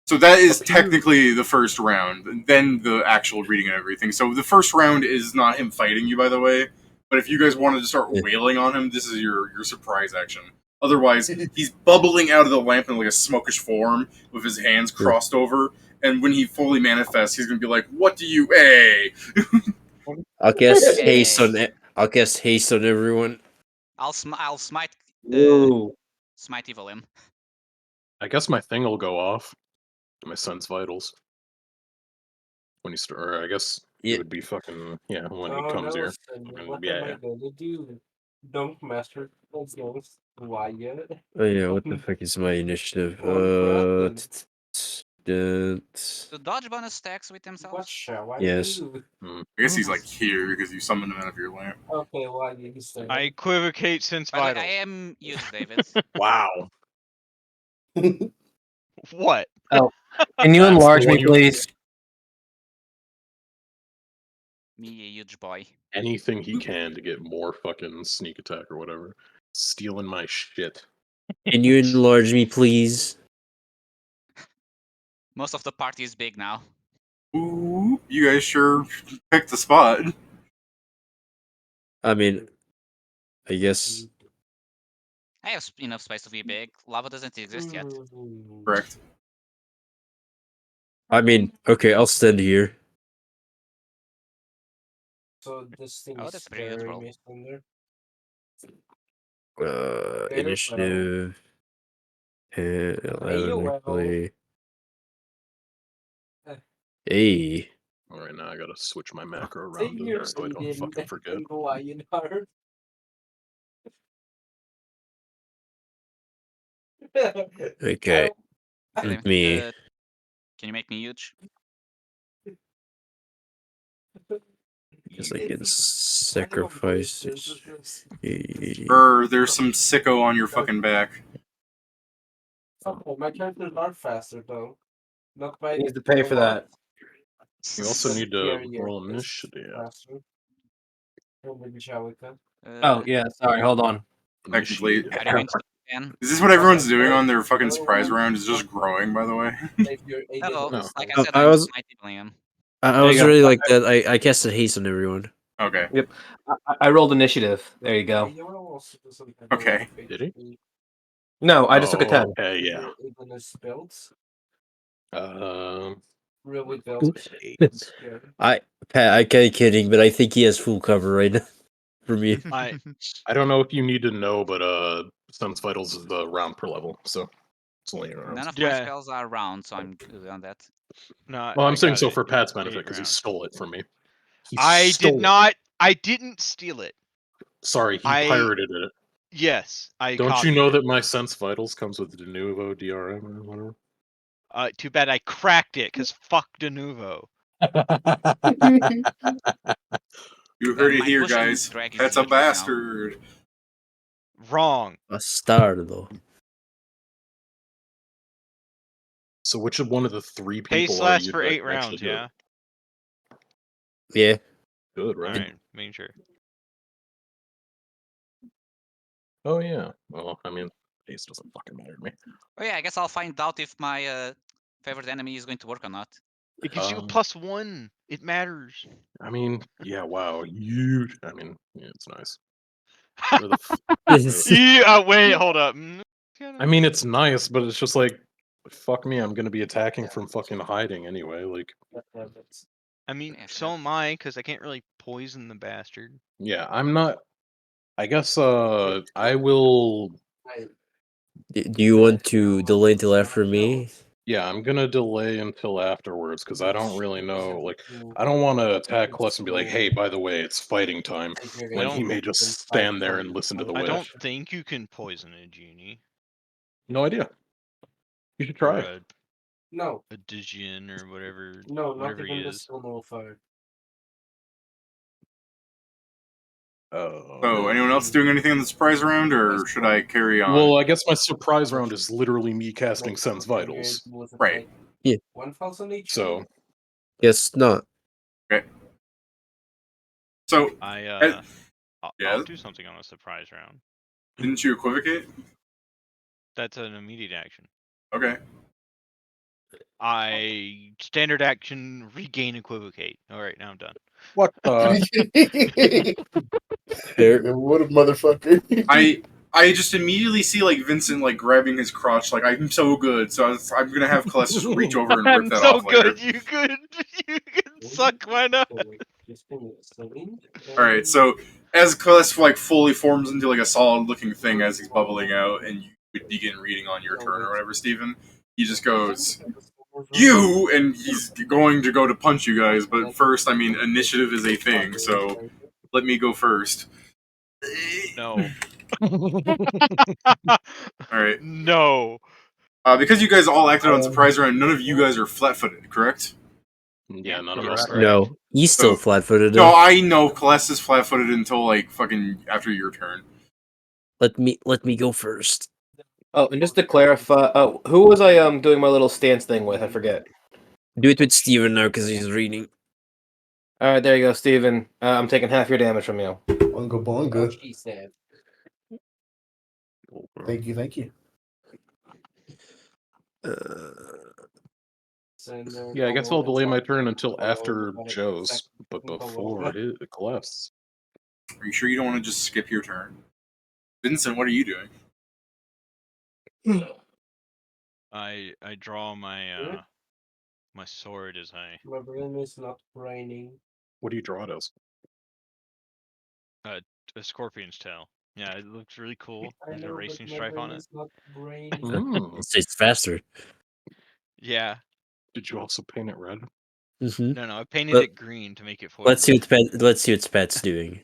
Speaker 1: So that is technically the first round, and then the actual reading and everything. So the first round is not him fighting you, by the way. But if you guys wanted to start wailing on him, this is your surprise action. Otherwise, he's bubbling out of the lamp in like a smokish form with his hands crossed over. And when he fully manifests, he's gonna be like, "What do you? Hey!"
Speaker 3: I'll guess haste on everyone.
Speaker 2: I'll smite. Smite evil him.
Speaker 4: I guess my thing will go off. My sense vitals. When you start, or I guess it would be fucking when he comes here.
Speaker 6: Don't master Wyatt.
Speaker 3: Oh yeah, what the fuck is my initiative?
Speaker 2: To dodge bonus stacks with themselves.
Speaker 6: What shall I
Speaker 3: Yes.
Speaker 6: do?
Speaker 1: I guess he's like here because you summoned him out of your lamp.
Speaker 6: Okay, well, he's there.
Speaker 8: I equivocate sense
Speaker 2: By the way,
Speaker 8: vitals.
Speaker 2: I am huge, David.
Speaker 4: Wow.
Speaker 8: What?
Speaker 7: Oh, can you enlarge me, please?
Speaker 2: Me, a huge boy.
Speaker 4: Anything he can to get more fucking sneak attack or whatever. Stealing my shit.
Speaker 3: Can you enlarge me, please?
Speaker 2: Most of the party is big now.
Speaker 1: Ooh, you guys sure picked the spot.
Speaker 3: I mean, I guess.
Speaker 2: I have enough space to be big. Lava doesn't exist yet.
Speaker 1: Correct.
Speaker 3: I mean, okay, I'll stand here.
Speaker 6: So this thing
Speaker 2: Oh,
Speaker 6: is
Speaker 2: that's a pretty good roll.
Speaker 3: Initiative. Play. Hey.
Speaker 4: Alright, now I gotta switch my macro around so I don't fucking forget.
Speaker 3: Okay.
Speaker 2: Really?
Speaker 3: Me.
Speaker 2: Can you make me huge?
Speaker 3: Guess I can sacrifice this.
Speaker 1: There's some sicko on your fucking back.
Speaker 6: Oh, my characters are faster though. Not by
Speaker 7: Needs to pay for that.
Speaker 4: You also need to roll initiative.
Speaker 7: Oh yeah, sorry, hold on.
Speaker 1: Technically,
Speaker 2: Are you going to again?
Speaker 1: is this what everyone's doing on their fucking surprise round? Is just growing, by the way.
Speaker 2: No,
Speaker 4: No.
Speaker 2: like I
Speaker 3: Oh,
Speaker 2: said,
Speaker 3: I
Speaker 2: I'm
Speaker 3: was-
Speaker 2: smiting him.
Speaker 3: I
Speaker 7: you
Speaker 3: was
Speaker 7: go.
Speaker 3: really like that. I casted haste on everyone.
Speaker 1: Okay.
Speaker 7: Yep. I rolled initiative. There you go.
Speaker 1: Okay.
Speaker 4: Did he?
Speaker 7: No, I just took a 10.
Speaker 4: Okay, yeah.
Speaker 3: Pat, I can't kidding, but I think he has full cover right now for me.
Speaker 4: I don't know if you need to know, but Sense Vitals is the round per level, so it's only around.
Speaker 2: None of my spells are round, so I'm good on that.
Speaker 8: No,
Speaker 4: Well, I'm saying
Speaker 8: got
Speaker 4: so
Speaker 8: it.
Speaker 4: for Pat's benefit
Speaker 8: 8
Speaker 4: because he
Speaker 8: rounds.
Speaker 4: stole it from me.
Speaker 8: I did not. I didn't steal it.
Speaker 4: Sorry, he pirated it.
Speaker 8: Yes, I.
Speaker 4: Don't you
Speaker 8: copied
Speaker 4: know
Speaker 8: it.
Speaker 4: that my Sense Vitals comes with Denuvo DRM or whatever?
Speaker 8: Too bad I cracked it, cause fuck Denuvo.
Speaker 1: You heard it
Speaker 2: My
Speaker 1: here,
Speaker 2: pushing
Speaker 1: guys.
Speaker 2: drag is
Speaker 1: That's a
Speaker 2: huge right now.
Speaker 1: bastard.
Speaker 8: Wrong.
Speaker 3: A star though.
Speaker 4: So which of one of the three
Speaker 8: Pace
Speaker 4: people are
Speaker 8: lasts
Speaker 4: you
Speaker 8: for
Speaker 4: that
Speaker 8: 8
Speaker 4: actually
Speaker 8: rounds,
Speaker 4: do it?
Speaker 8: yeah?
Speaker 3: Yeah.
Speaker 4: Good, right?
Speaker 8: Alright, making sure.
Speaker 4: Oh yeah. Well, I mean, Ace doesn't fucking matter to me.
Speaker 2: Oh yeah, I guess I'll find out if my favorite enemy is going to work or not.
Speaker 8: It gives you a
Speaker 4: Um,
Speaker 8: +1. It matters.
Speaker 4: I mean, yeah, wow, huge. I mean, yeah, it's nice. Where the
Speaker 8: Yeah, wait, hold up.
Speaker 4: I mean, it's nice, but it's just like, fuck me, I'm gonna be attacking from fucking hiding anyway. Like,
Speaker 8: I mean,
Speaker 2: Yeah,
Speaker 8: so am I, because I can't really poison the bastard.
Speaker 4: yeah, I'm not. I guess I will.
Speaker 3: Do you want to delay until after me?
Speaker 4: Yeah, I'm gonna delay until afterwards because I don't really know. Like, I don't want to attack Kallest and be like, "Hey, by the way, it's fighting time," when he may just stand there and listen to the
Speaker 8: I
Speaker 4: wish.
Speaker 8: don't think you can poison a genie.
Speaker 4: No idea. You should
Speaker 8: Or
Speaker 4: try.
Speaker 6: No,
Speaker 8: a Digian or whatever.
Speaker 6: no, not
Speaker 8: whatever he
Speaker 6: even the
Speaker 8: is.
Speaker 6: solo fire.
Speaker 1: So, anyone else doing anything in the surprise round, or should I carry on?
Speaker 4: Well, I guess my surprise round is literally me casting Sense Vitals.
Speaker 1: Right.
Speaker 3: Yeah.
Speaker 6: 1,000 HP.
Speaker 4: So,
Speaker 3: Guess not.
Speaker 1: Okay. So,
Speaker 8: I'll
Speaker 1: yeah,
Speaker 8: do something on the surprise round.
Speaker 1: didn't you equivocate?
Speaker 8: That's an immediate action.
Speaker 1: Okay.
Speaker 8: I standard action regain equivocate. All right, now I'm done.
Speaker 4: what the?
Speaker 5: What a motherfucker.
Speaker 1: I just immediately see like Vincent like grabbing his crotch, like I'm so good, so I'm gonna have Kallest just reach over and rip
Speaker 8: I'm
Speaker 1: that
Speaker 8: so
Speaker 1: off later.
Speaker 8: good. You can suck my nut.
Speaker 1: All right, so as Kallest like fully forms into like a solid-looking thing as he's bubbling out, and you would begin reading on your turn or whatever, Steven, he just goes, "You," and he's going to go to punch you guys, but first, I mean, initiative is a thing, so let me go first.
Speaker 8: No.
Speaker 1: All right.
Speaker 8: No.
Speaker 1: Because you guys all acted on surprise round, none of you guys are flat-footed, correct?
Speaker 4: Yeah, none of
Speaker 8: You're
Speaker 4: us.
Speaker 8: correct.
Speaker 3: No, he's still
Speaker 1: So-
Speaker 3: flat-footed.
Speaker 1: No, I know Kallest is flat-footed until like fucking after your turn.
Speaker 3: Let me go first.
Speaker 7: Oh, and just to clarify, who was I doing my little stance thing with? I forget.
Speaker 3: Do it with Steven now because he's reading.
Speaker 7: All right, there you go, Steven. I'm taking half your damage from you.
Speaker 5: Bunga bunga.
Speaker 6: She said.
Speaker 5: Thank you, thank you.
Speaker 4: Yeah, I guess I'll delay my turn until after Joe's, but before Kallest's.
Speaker 1: Are you sure you don't want to just skip your turn? Vincent, what are you doing?
Speaker 8: I draw my my sword as I
Speaker 6: My brain is not braining.
Speaker 4: What do you draw it as?
Speaker 8: a scorpion's tail. Yeah, it looks really cool.
Speaker 6: I
Speaker 8: There's a
Speaker 6: know, but
Speaker 8: racing
Speaker 6: my
Speaker 8: stripe
Speaker 6: brain
Speaker 8: on it.
Speaker 6: is not braining.
Speaker 4: Mm.
Speaker 3: It's faster.
Speaker 8: Yeah.
Speaker 4: Did you also paint it red?
Speaker 3: Mm-hmm.
Speaker 8: No, I painted
Speaker 3: But-
Speaker 8: it green to make it foil.
Speaker 3: Let's see what Pet's doing.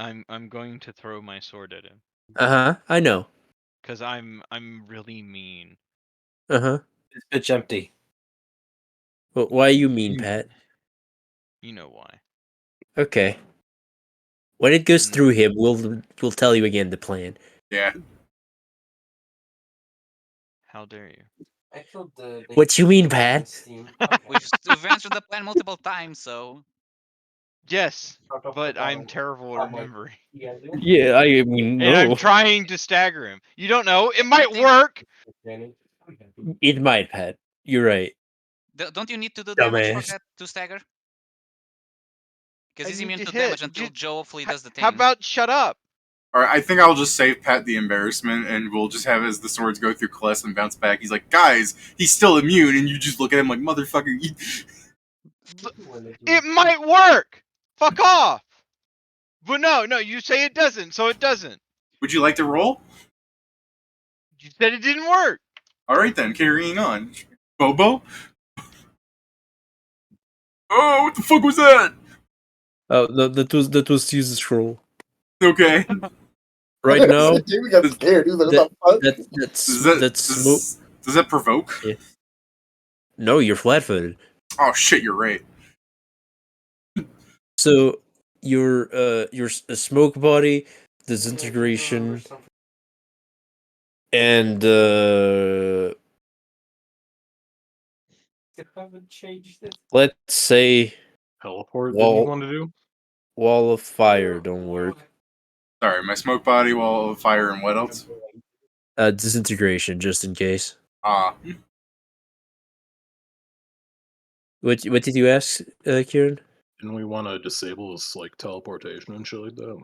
Speaker 8: I'm going to throw my sword at him
Speaker 3: I know.
Speaker 8: because I'm really mean.
Speaker 3: This
Speaker 7: Bitch empty.
Speaker 3: Well, why you mean, Pat?
Speaker 8: You know why?
Speaker 3: Okay. When it goes through him, we'll tell you again the plan.
Speaker 1: Yeah.
Speaker 8: How dare you?
Speaker 6: I thought the
Speaker 3: What you mean, Pat?
Speaker 2: We've answered the plan multiple times, so
Speaker 8: Yes, but I'm terrible at remembering.
Speaker 3: Yeah, I mean,
Speaker 8: And I'm
Speaker 3: no.
Speaker 8: trying to stagger him. You don't know. It might work.
Speaker 3: It might, Pat. You're right.
Speaker 2: don't you need to do damage for
Speaker 3: Dumbass.
Speaker 2: that to stagger? Because
Speaker 8: I
Speaker 2: he's
Speaker 8: need
Speaker 2: immune
Speaker 8: to
Speaker 2: to
Speaker 8: hit.
Speaker 2: damage until Joe hopefully does the thing.
Speaker 8: How about shut up?
Speaker 1: All right, I think I'll just save Pat the embarrassment, and we'll just have as the swords go through Kallest and bounce back. He's like, "Guys, he's still immune," and you just look at him like, "Motherfucker."
Speaker 8: It might work. Fuck off. But no, you say it doesn't, so it doesn't.
Speaker 1: Would you like to roll?
Speaker 8: You said it didn't work.
Speaker 1: All right then, carrying on. Bobo. Oh, what the fuck was that?
Speaker 3: Oh, that was Jesus scroll.
Speaker 1: Okay.
Speaker 3: Right now,
Speaker 5: Jamie got scared. He was like, what the fuck?
Speaker 1: Does that provoke?
Speaker 3: Yeah. No, you're flat-footed.
Speaker 1: Oh shit, you're right.
Speaker 3: So your smoke body, disintegration, and let's say
Speaker 4: Teleport?
Speaker 3: Wall-
Speaker 4: Did you want to do?
Speaker 3: wall of fire don't work.
Speaker 1: Sorry, my smoke body, wall of fire, and what else?
Speaker 3: Disintegration, just in case.
Speaker 1: Ah,
Speaker 3: What did you ask, Kieran?
Speaker 4: Didn't we want to disable his like teleportation and shit like that?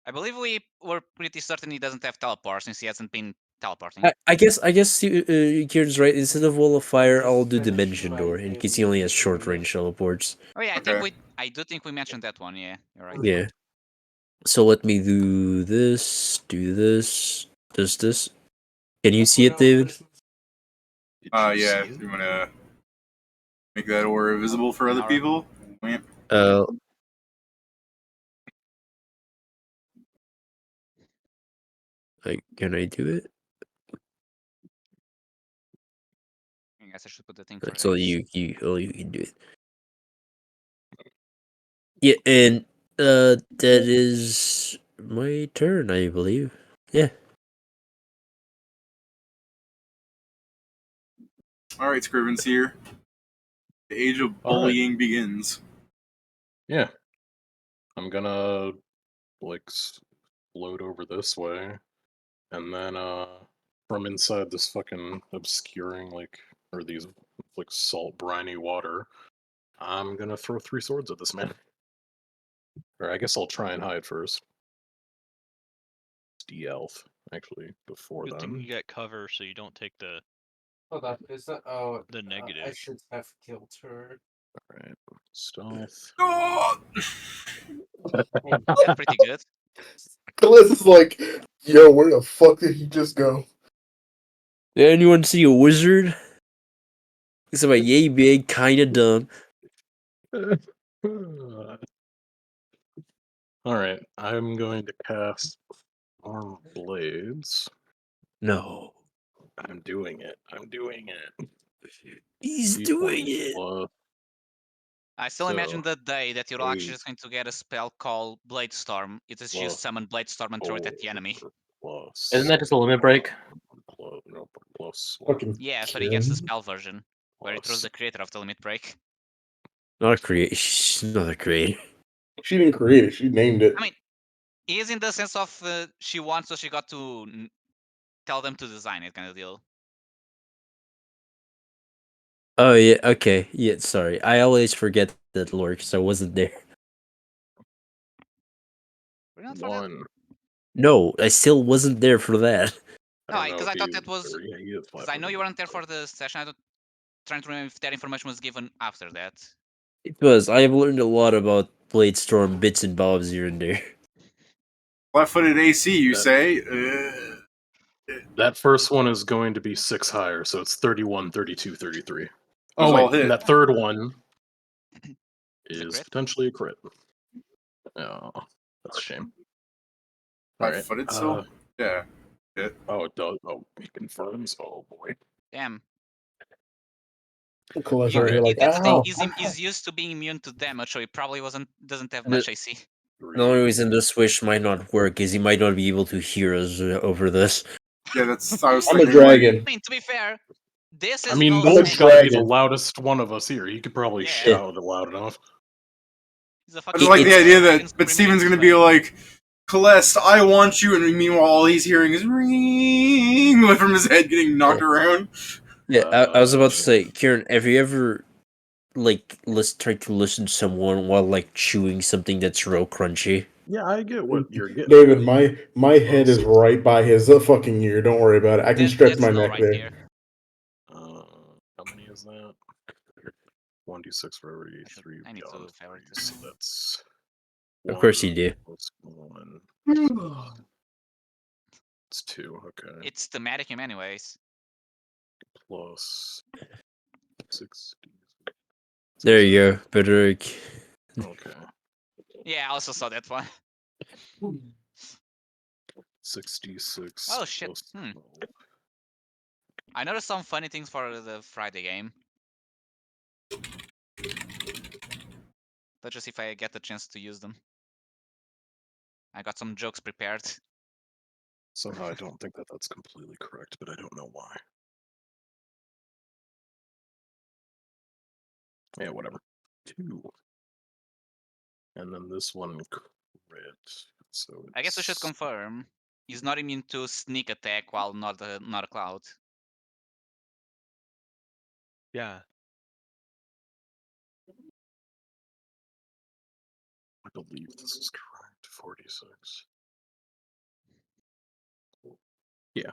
Speaker 2: I believe we were pretty certain he doesn't have teleport since he hasn't been teleporting.
Speaker 3: I guess Kieran's right. Instead of Wall of Fire, I'll do Dimension Door in case he only has short range teleports.
Speaker 2: Oh yeah,
Speaker 1: Okay.
Speaker 2: I do think we mentioned that one. Yeah, you're right.
Speaker 3: Yeah. So let me do this. Does this? Can you see it, David?
Speaker 1: Yeah, if you want to make that aura visible for other
Speaker 2: Aura.
Speaker 1: people. Wamp.
Speaker 3: Like, can I do it?
Speaker 2: I guess I should put the thing for
Speaker 3: That's all
Speaker 2: Ace.
Speaker 3: you can do it. Yeah, and that is my turn, I believe. Yeah.
Speaker 1: All right, Scrivens here. The age of
Speaker 4: All right.
Speaker 1: bullying begins.
Speaker 4: Yeah. I'm gonna like float over this way, and then from inside this fucking obscuring like or these like salt briny water, I'm gonna throw 3 swords at this man. Or I guess I'll try and hide first. Elf actually before
Speaker 8: Good thing
Speaker 4: then.
Speaker 8: you got cover so you don't take the
Speaker 6: Hold on, is that? Oh,
Speaker 8: the
Speaker 6: I
Speaker 8: negative.
Speaker 6: should have killed her.
Speaker 4: Alright. Stealth.
Speaker 1: Oh!
Speaker 2: That's pretty good.
Speaker 5: Kallest is like, yo, where the fuck did he just go?
Speaker 3: Did anyone see a wizard? It's about yay big, kinda dumb.
Speaker 4: Alright, I'm going to cast Arm Blades.
Speaker 3: No.
Speaker 4: I'm doing it.
Speaker 3: He's
Speaker 4: D20
Speaker 3: doing it.
Speaker 4: plus
Speaker 2: I still imagine the day that you're actually
Speaker 4: 8
Speaker 2: just going to get a spell called Blade Storm. It is you
Speaker 4: plus
Speaker 2: summon Blade Storm and throw it at the enemy.
Speaker 4: 4 plus
Speaker 7: Isn't that just a limit break?
Speaker 4: plus
Speaker 5: Fucking
Speaker 2: Yeah, but he gets the
Speaker 5: Kim.
Speaker 2: spell version, where he throws
Speaker 4: plus
Speaker 2: the creator of the limit break.
Speaker 3: Not a creator. She's not a creator.
Speaker 5: She didn't create it. She named it.
Speaker 2: I mean, he is in the sense of she wants, so she got to tell them to design it, kind of deal.
Speaker 3: Oh yeah. Okay. Yeah. Sorry. I always forget that lore because I wasn't there.
Speaker 2: Were you not for that?
Speaker 4: 1.
Speaker 3: No, I still wasn't there for that.
Speaker 2: No,
Speaker 4: I don't know
Speaker 2: because
Speaker 4: if
Speaker 2: I thought
Speaker 4: he
Speaker 2: that was.
Speaker 4: or he is
Speaker 2: Because I know you
Speaker 4: 500.
Speaker 2: weren't there for the session. I don't trying to remember if that information was given after that.
Speaker 3: It was. I have learned a lot about Blade Storm bits and bobs here and there.
Speaker 1: Flat-footed AC, you
Speaker 4: That-
Speaker 1: say?
Speaker 4: That first one is going to be 6 higher, so it's 31, 32, 33.
Speaker 1: Those
Speaker 4: Oh
Speaker 1: all
Speaker 4: wait,
Speaker 1: hit.
Speaker 4: and that third one
Speaker 2: Is it
Speaker 4: is
Speaker 2: crit?
Speaker 4: potentially a crit. Oh, that's a shame. Alright.
Speaker 1: Flat-footed still? Yeah.
Speaker 4: Oh, it does. Oh, it confirms. Oh boy.
Speaker 2: Damn.
Speaker 5: Kallest
Speaker 2: He,
Speaker 5: right here,
Speaker 3: Alright.
Speaker 5: like,
Speaker 2: that
Speaker 5: ow.
Speaker 2: thing is used to being immune to damage, so he probably doesn't have
Speaker 3: The-
Speaker 2: much AC.
Speaker 3: The only reason this wish might not work is he might not be able to hear us over this.
Speaker 1: Yeah, that's. I was
Speaker 5: I'm a
Speaker 1: thinking.
Speaker 5: dragon.
Speaker 2: I mean, to be fair, this is
Speaker 4: I mean,
Speaker 2: no
Speaker 5: I'm a
Speaker 4: this has got to be the
Speaker 5: dragon.
Speaker 4: loudest one of us here. You could probably
Speaker 2: Yeah.
Speaker 4: shout it loud enough.
Speaker 2: He's a
Speaker 1: I
Speaker 2: fucking
Speaker 1: just like the
Speaker 3: It's-
Speaker 1: idea
Speaker 2: dragon
Speaker 1: that.
Speaker 2: screaming
Speaker 1: But Steven's
Speaker 2: in
Speaker 1: gonna be
Speaker 2: flame.
Speaker 1: like, Kallest, I want you, and meanwhile, all he's hearing is ring from his head getting knocked around.
Speaker 3: Yeah, I was about to say, Kieran, have you ever tried to listen to someone while like chewing something that's real crunchy?
Speaker 4: Yeah, I get what you're getting.
Speaker 5: David,
Speaker 4: at.
Speaker 5: my head is right by his fucking ear. Don't worry about it. I can stretch
Speaker 2: That's
Speaker 5: my
Speaker 2: no
Speaker 5: neck
Speaker 2: right
Speaker 5: there.
Speaker 2: here.
Speaker 4: How many is that? 1d6 for every 3
Speaker 2: I need to
Speaker 4: beyond
Speaker 2: favorite
Speaker 4: 3,
Speaker 2: this.
Speaker 4: so that's
Speaker 3: Of course
Speaker 4: 1
Speaker 3: you do.
Speaker 4: plus 1. It's 2, okay.
Speaker 2: It's thematic him anyways.
Speaker 4: Plus 60.
Speaker 3: There you go, Bedrick.
Speaker 4: Okay.
Speaker 2: Yeah, I also saw that one.
Speaker 4: 66.
Speaker 2: Oh shit.
Speaker 4: plus 12.
Speaker 2: I noticed some funny things for the Friday game. Let's just see if I get the chance to use them. I got some jokes prepared.
Speaker 4: Somehow I don't think that that's completely correct, but I don't know why. Yeah, whatever. 2. And then this one crit. So
Speaker 2: I guess we should
Speaker 4: it's
Speaker 2: confirm. is not immune to sneak attack while not a cloud.
Speaker 8: Yeah.
Speaker 4: I believe this is correct. 46. Yeah.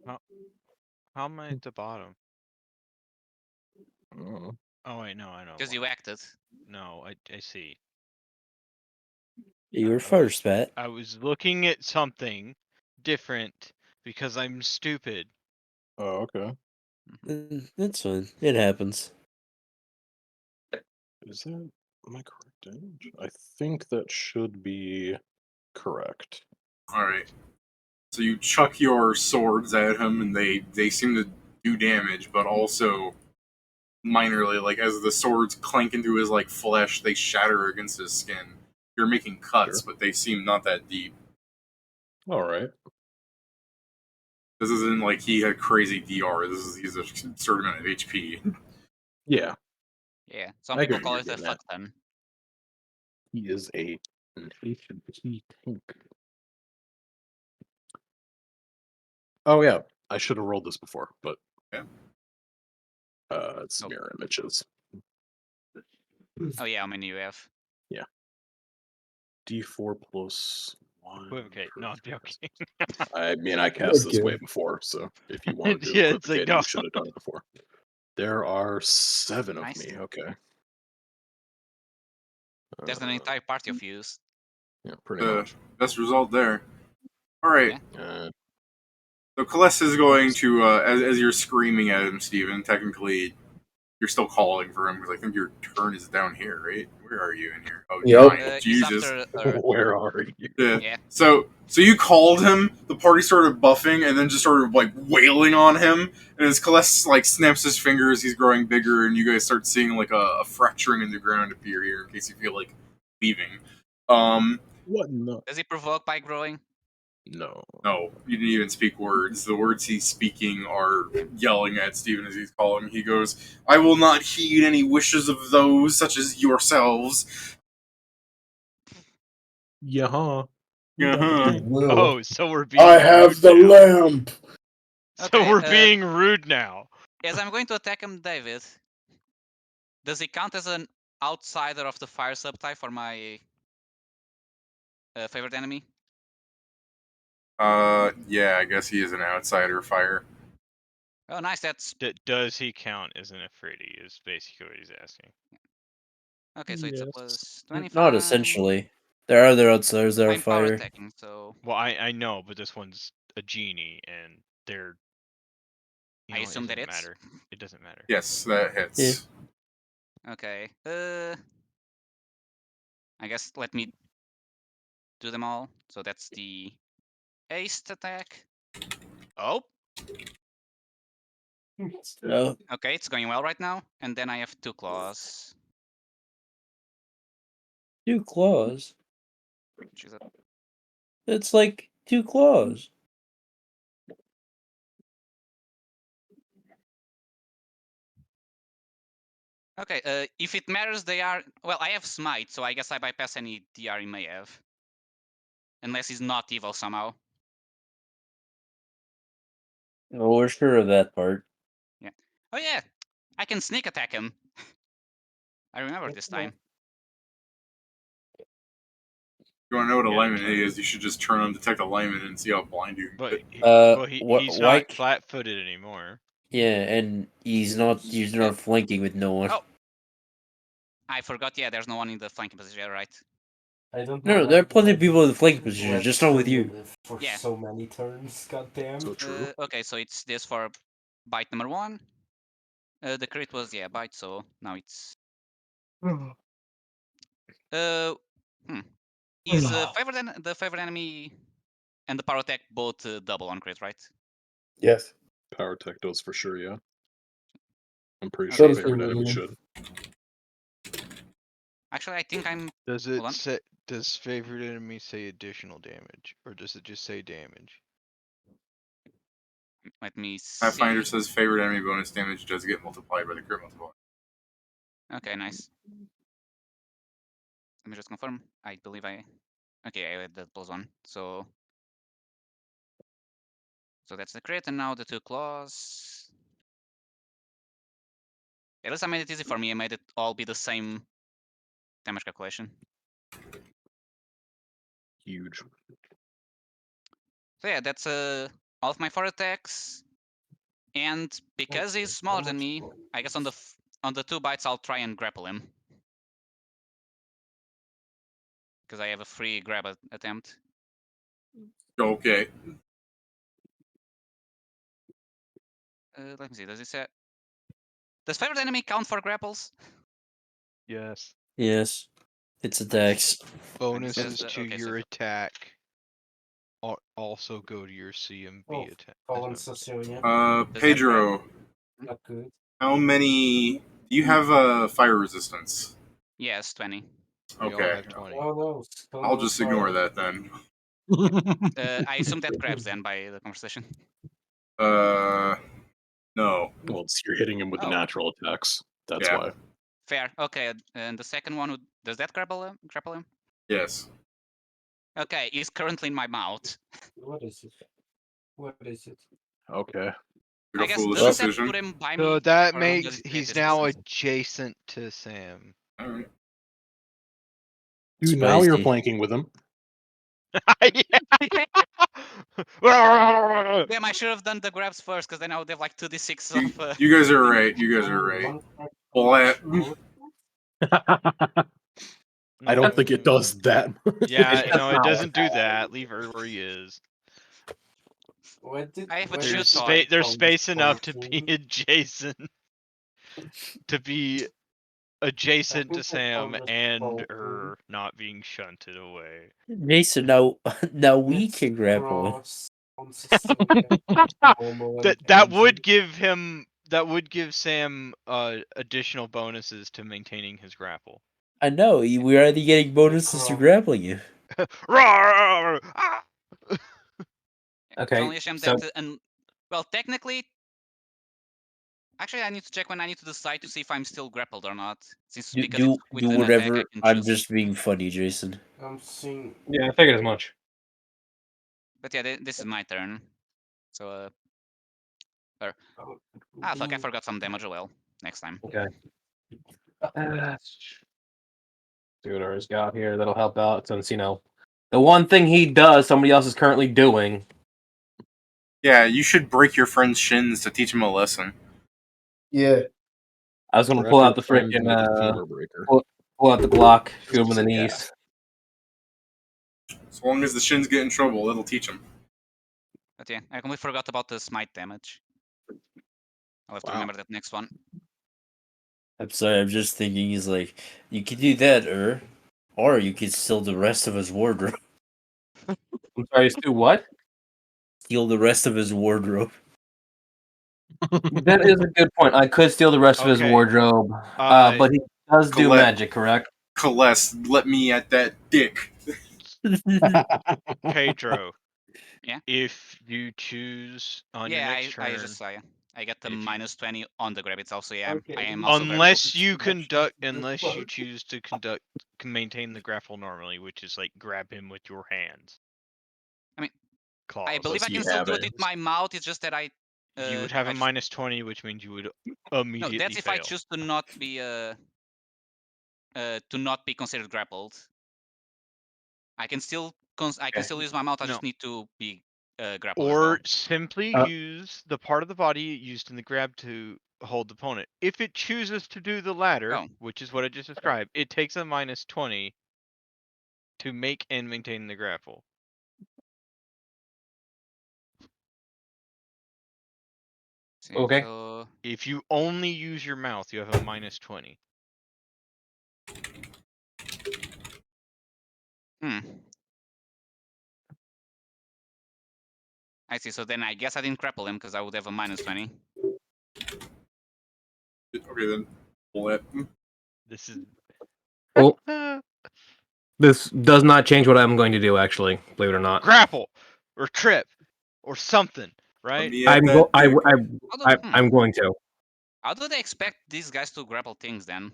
Speaker 8: How am I at the bottom?
Speaker 4: Uh,
Speaker 8: Oh wait, no, I know.
Speaker 2: Because you
Speaker 8: why.
Speaker 2: acted.
Speaker 8: No, I see.
Speaker 3: You were
Speaker 8: I
Speaker 3: first, Pat.
Speaker 8: I was looking at something different because I'm stupid.
Speaker 4: oh, okay.
Speaker 3: That's fine. It happens.
Speaker 4: Is that my correct damage? I think that should be correct.
Speaker 1: Alright. So you chuck your swords at him, and they seem to do damage, but also minorly. Like, as the swords clank into his, like, flesh, they shatter against his skin. You're making cuts,
Speaker 4: Sure.
Speaker 1: but they seem not that deep.
Speaker 4: All right.
Speaker 1: This isn't like he had crazy DR. He's a certain amount of HP.
Speaker 4: Yeah,
Speaker 2: Yeah, some
Speaker 4: I
Speaker 2: people
Speaker 4: get what
Speaker 2: call
Speaker 4: you're
Speaker 2: it a
Speaker 4: getting at.
Speaker 2: fuck ton.
Speaker 4: he is an HP tank. Oh yeah, I should have rolled this before, but
Speaker 1: Yeah.
Speaker 4: It's
Speaker 2: Oh.
Speaker 4: mirror images.
Speaker 2: Oh yeah, how many you have?
Speaker 4: D4 plus 1.
Speaker 8: Okay, no, I'm joking.
Speaker 4: I mean, I cast this
Speaker 5: Okay.
Speaker 4: way before, so if you wanted to
Speaker 8: Yeah,
Speaker 4: equip
Speaker 8: it's like,
Speaker 4: it,
Speaker 8: no.
Speaker 4: you should have done it before. There are 7 of
Speaker 2: Nice.
Speaker 4: me. Okay.
Speaker 2: There's an entire party of yous.
Speaker 4: Yeah, pretty
Speaker 1: The
Speaker 4: much.
Speaker 1: best result there. Alright.
Speaker 2: Yeah.
Speaker 1: So Kallest is going to, as you're screaming at him, Steven, technically, you're still calling for him, because I think your turn is down here, right? Where are you in here? Oh,
Speaker 5: Yep.
Speaker 1: 9.
Speaker 2: He's
Speaker 1: Jesus.
Speaker 2: after
Speaker 4: Where are you?
Speaker 1: Yeah.
Speaker 2: yeah.
Speaker 1: So you called him. The party started buffing, and then just started like wailing on him. And as Kallest like snaps his fingers, he's growing bigger, and you guys start seeing like a fracturing in the ground appear here. In case you feel like leaving.
Speaker 4: What in the?
Speaker 2: Does he provoke by growing?
Speaker 4: No.
Speaker 1: No, you didn't even speak words. The words he's speaking are yelling at Steven as he's calling. He goes, "I will not heed any wishes of those such as yourselves."
Speaker 4: Yeah.
Speaker 1: Uh-huh.
Speaker 8: Oh, so we're being
Speaker 5: I have
Speaker 8: rude
Speaker 5: the
Speaker 8: now.
Speaker 5: lamp.
Speaker 8: So
Speaker 2: Okay,
Speaker 8: we're being rude now.
Speaker 2: As I'm going to attack him, David, does he count as an outsider of the fire subtype for my favorite enemy?
Speaker 1: Yeah, I guess he is an outsider fire.
Speaker 2: Oh, nice. That's
Speaker 8: Does he count as an Afridi? Is basically what he's asking.
Speaker 2: okay. So it's a
Speaker 4: Yes.
Speaker 2: plus 25.
Speaker 3: Not essentially. There are other outsiders that are
Speaker 2: I'm power
Speaker 3: fire.
Speaker 2: attacking, so
Speaker 8: Well, I know, but this one's a genie, and they're.
Speaker 2: I assume that
Speaker 8: it doesn't
Speaker 2: it's
Speaker 8: matter. It doesn't matter.
Speaker 1: Yes, that hits.
Speaker 2: okay. I guess let me do them all. So that's the ace attack. Oh,
Speaker 3: No.
Speaker 2: okay. It's going well right now. And then I have 2 claws.
Speaker 3: 2 claws.
Speaker 2: Which is a
Speaker 3: It's like 2 claws.
Speaker 2: okay. If it matters, they are well. I have smite, so I guess I bypass any DR he may have, unless he's not evil somehow.
Speaker 3: Oh, we're sure of that part.
Speaker 2: Yeah. Oh yeah, I can sneak attack him. I remember this time.
Speaker 1: You want to know what
Speaker 8: Yeah,
Speaker 1: alignment
Speaker 8: there's
Speaker 1: he is? You should just turn on detect alignment and see how blind you can
Speaker 8: But
Speaker 1: get.
Speaker 8: he's
Speaker 3: why
Speaker 8: not
Speaker 3: c-
Speaker 8: flat-footed anymore.
Speaker 3: Yeah, and he's not flanking with no one.
Speaker 2: Oh, I forgot. Yeah, there's no one in the flanking position, right?
Speaker 6: I don't
Speaker 3: No,
Speaker 6: know.
Speaker 3: there are
Speaker 6: why
Speaker 3: plenty
Speaker 6: we
Speaker 3: of people in the flanking
Speaker 6: went
Speaker 3: position, just not with you.
Speaker 6: cumulative For
Speaker 2: Yeah.
Speaker 6: so many turns, goddamn.
Speaker 4: So true.
Speaker 2: Okay, so it's this for bite number 1. The crit was bite, so now it's Is the favorite enemy and the power attack both double on crit, right?
Speaker 5: Yes.
Speaker 4: Power tech does for sure, yeah. I'm pretty
Speaker 2: Okay.
Speaker 4: sure
Speaker 5: Does for
Speaker 4: favorite enemy
Speaker 5: me.
Speaker 4: should.
Speaker 2: Actually, I think I'm.
Speaker 8: Does
Speaker 2: Hold
Speaker 8: it
Speaker 2: on.
Speaker 8: say? Does favorite enemy say additional damage, or does it just say damage?
Speaker 2: Let me see.
Speaker 1: Pathfinder says favorite enemy bonus damage does get multiplied by the crit multiplier.
Speaker 2: Okay, nice. Let me just confirm. I believe I. Okay, I had that +1. So that's the crit, and now the 2 claws. At least I made it easy for me. I made it all be the same damage calculation.
Speaker 4: Huge.
Speaker 2: So yeah, that's all of my 4 attacks. And because he's smaller than me, I guess on the 2 bites I'll try and grapple him. Because I have a free grab attempt.
Speaker 1: Okay.
Speaker 2: Let me see. Does it say? Does favored enemy count for grapples?
Speaker 8: Yes.
Speaker 3: Yes. It's attacks.
Speaker 8: Bonuses
Speaker 2: the-
Speaker 8: to
Speaker 2: okay, so
Speaker 8: your
Speaker 2: for-
Speaker 8: attack also go to your CMB attack.
Speaker 6: Fallen Sicilian.
Speaker 2: Does that
Speaker 1: Pedro,
Speaker 6: Not good.
Speaker 1: how many? Do you have a fire resistance?
Speaker 2: Yes, 20.
Speaker 8: We all
Speaker 1: Okay.
Speaker 8: have 20.
Speaker 6: Oh no.
Speaker 1: I'll just ignore that then.
Speaker 2: I assume that grabs then by the conversation.
Speaker 1: No.
Speaker 4: Well, you're hitting him with the
Speaker 2: Oh.
Speaker 4: natural attacks. That's
Speaker 1: Yeah.
Speaker 4: why.
Speaker 2: Fair. Okay, and the second one, does that grapple him?
Speaker 1: Yes.
Speaker 2: Okay, he's currently in my mouth.
Speaker 6: What is it? What is it?
Speaker 4: Okay.
Speaker 1: Like
Speaker 2: I
Speaker 1: a
Speaker 2: guess
Speaker 1: foolish
Speaker 2: doesn't that
Speaker 1: decision.
Speaker 2: put him by me?
Speaker 8: So that
Speaker 2: or
Speaker 8: makes
Speaker 2: does it create
Speaker 8: he's
Speaker 2: this
Speaker 8: now
Speaker 2: distance?
Speaker 8: adjacent to Sam.
Speaker 1: All right.
Speaker 4: Dude, now you're
Speaker 3: Spicy.
Speaker 4: planking with him.
Speaker 2: Damn, I should have done the grabs first, because then I would have like 2d6
Speaker 1: You,
Speaker 2: of.
Speaker 1: you guys are right. You guys are right. Well,
Speaker 4: I don't think it does that much.
Speaker 8: Yeah,
Speaker 7: It's
Speaker 8: no, it
Speaker 7: not
Speaker 8: doesn't do that. Leave her where he is.
Speaker 2: I have a
Speaker 8: There's
Speaker 2: shoot
Speaker 8: space.
Speaker 2: on.
Speaker 8: There's space enough to be adjacent. To be adjacent to Sam and her not being shunted away.
Speaker 3: Jason, now we can grapple him.
Speaker 8: That would give him. That would give Sam additional bonuses to maintaining his grapple.
Speaker 3: I know, we're already getting bonuses to grappling you.
Speaker 8: Roar! Ah!
Speaker 2: It's only a shame
Speaker 7: so-
Speaker 2: that. Well, technically. Actually, I need to check when I need to decide to see if I'm still grappled or not. Since because
Speaker 3: Do
Speaker 2: it's with an
Speaker 3: whatever.
Speaker 2: attack, I can
Speaker 3: I'm
Speaker 2: choose.
Speaker 3: just being funny, Jason.
Speaker 6: I'm seeing.
Speaker 7: Yeah, I figured as much.
Speaker 2: But yeah, this is my turn. So fuck! I forgot some damage. Well, next time.
Speaker 7: Okay. See what Urs got here that'll help out, since the one thing he does, somebody else is currently doing.
Speaker 1: yeah, you should break your friend's shins to teach him a lesson.
Speaker 5: Yeah.
Speaker 7: I was gonna
Speaker 4: Wrap
Speaker 7: pull
Speaker 4: your
Speaker 7: out the
Speaker 4: friends
Speaker 7: freaking
Speaker 4: into the femur breaker.
Speaker 7: pull out the Glock, shoot him in
Speaker 4: Just
Speaker 7: the
Speaker 4: a
Speaker 7: knees.
Speaker 1: As long as the shins get in trouble, it'll teach him.
Speaker 2: But yeah, I completely forgot about the smite damage. I'll have to
Speaker 4: Wow.
Speaker 2: remember that next one.
Speaker 3: I'm sorry, I'm just thinking he's like, you could do that, or you could steal the rest of his wardrobe.
Speaker 7: I'm sorry, do what?
Speaker 3: Steal the rest of his wardrobe.
Speaker 7: That is a good point. I could steal the rest of his
Speaker 8: Okay.
Speaker 7: wardrobe, but he does do
Speaker 1: Collect-
Speaker 7: magic, correct?
Speaker 1: Kallest, let me at that dick.
Speaker 8: Pedro.
Speaker 2: Yeah?
Speaker 8: If you choose on your
Speaker 2: Yeah,
Speaker 8: next turn,
Speaker 2: I just saw you. I get the
Speaker 8: If you-
Speaker 2: -20 on the grab itself, so yeah,
Speaker 6: Okay.
Speaker 2: I am also very
Speaker 8: unless
Speaker 2: close.
Speaker 8: you choose to maintain the grapple normally, which is like grab him with your hands.
Speaker 2: I mean,
Speaker 8: claws.
Speaker 2: I believe I
Speaker 4: you
Speaker 2: can still
Speaker 4: have
Speaker 2: do it
Speaker 4: it.
Speaker 2: with my mouth. It's just that I.
Speaker 8: You would have
Speaker 2: I
Speaker 8: a -20, which means you would immediately
Speaker 2: No, that's if
Speaker 8: fail.
Speaker 2: I choose to not be considered grappled. I can still use my mouth. I just
Speaker 8: No.
Speaker 2: need to be grappled. as
Speaker 8: Or
Speaker 2: well.
Speaker 8: simply use the part of the body used in the grab to hold the opponent. If it chooses to do the latter,
Speaker 2: Oh.
Speaker 8: which is what I just described, it takes a -20 to make and maintain the grapple.
Speaker 7: Okay.
Speaker 2: So,
Speaker 8: If you only use your mouth, you have a -20.
Speaker 2: I see. So then I guess I didn't grapple him because I would have a -20.
Speaker 1: Okay, then. Pull it.
Speaker 8: This is
Speaker 7: Well, this does not change what I'm going to do, actually, believe it or not.
Speaker 8: grapple or trip or something,
Speaker 1: Let
Speaker 8: right?
Speaker 1: me at that dick.
Speaker 7: I'm going to.
Speaker 2: How do they expect these guys to grapple things then?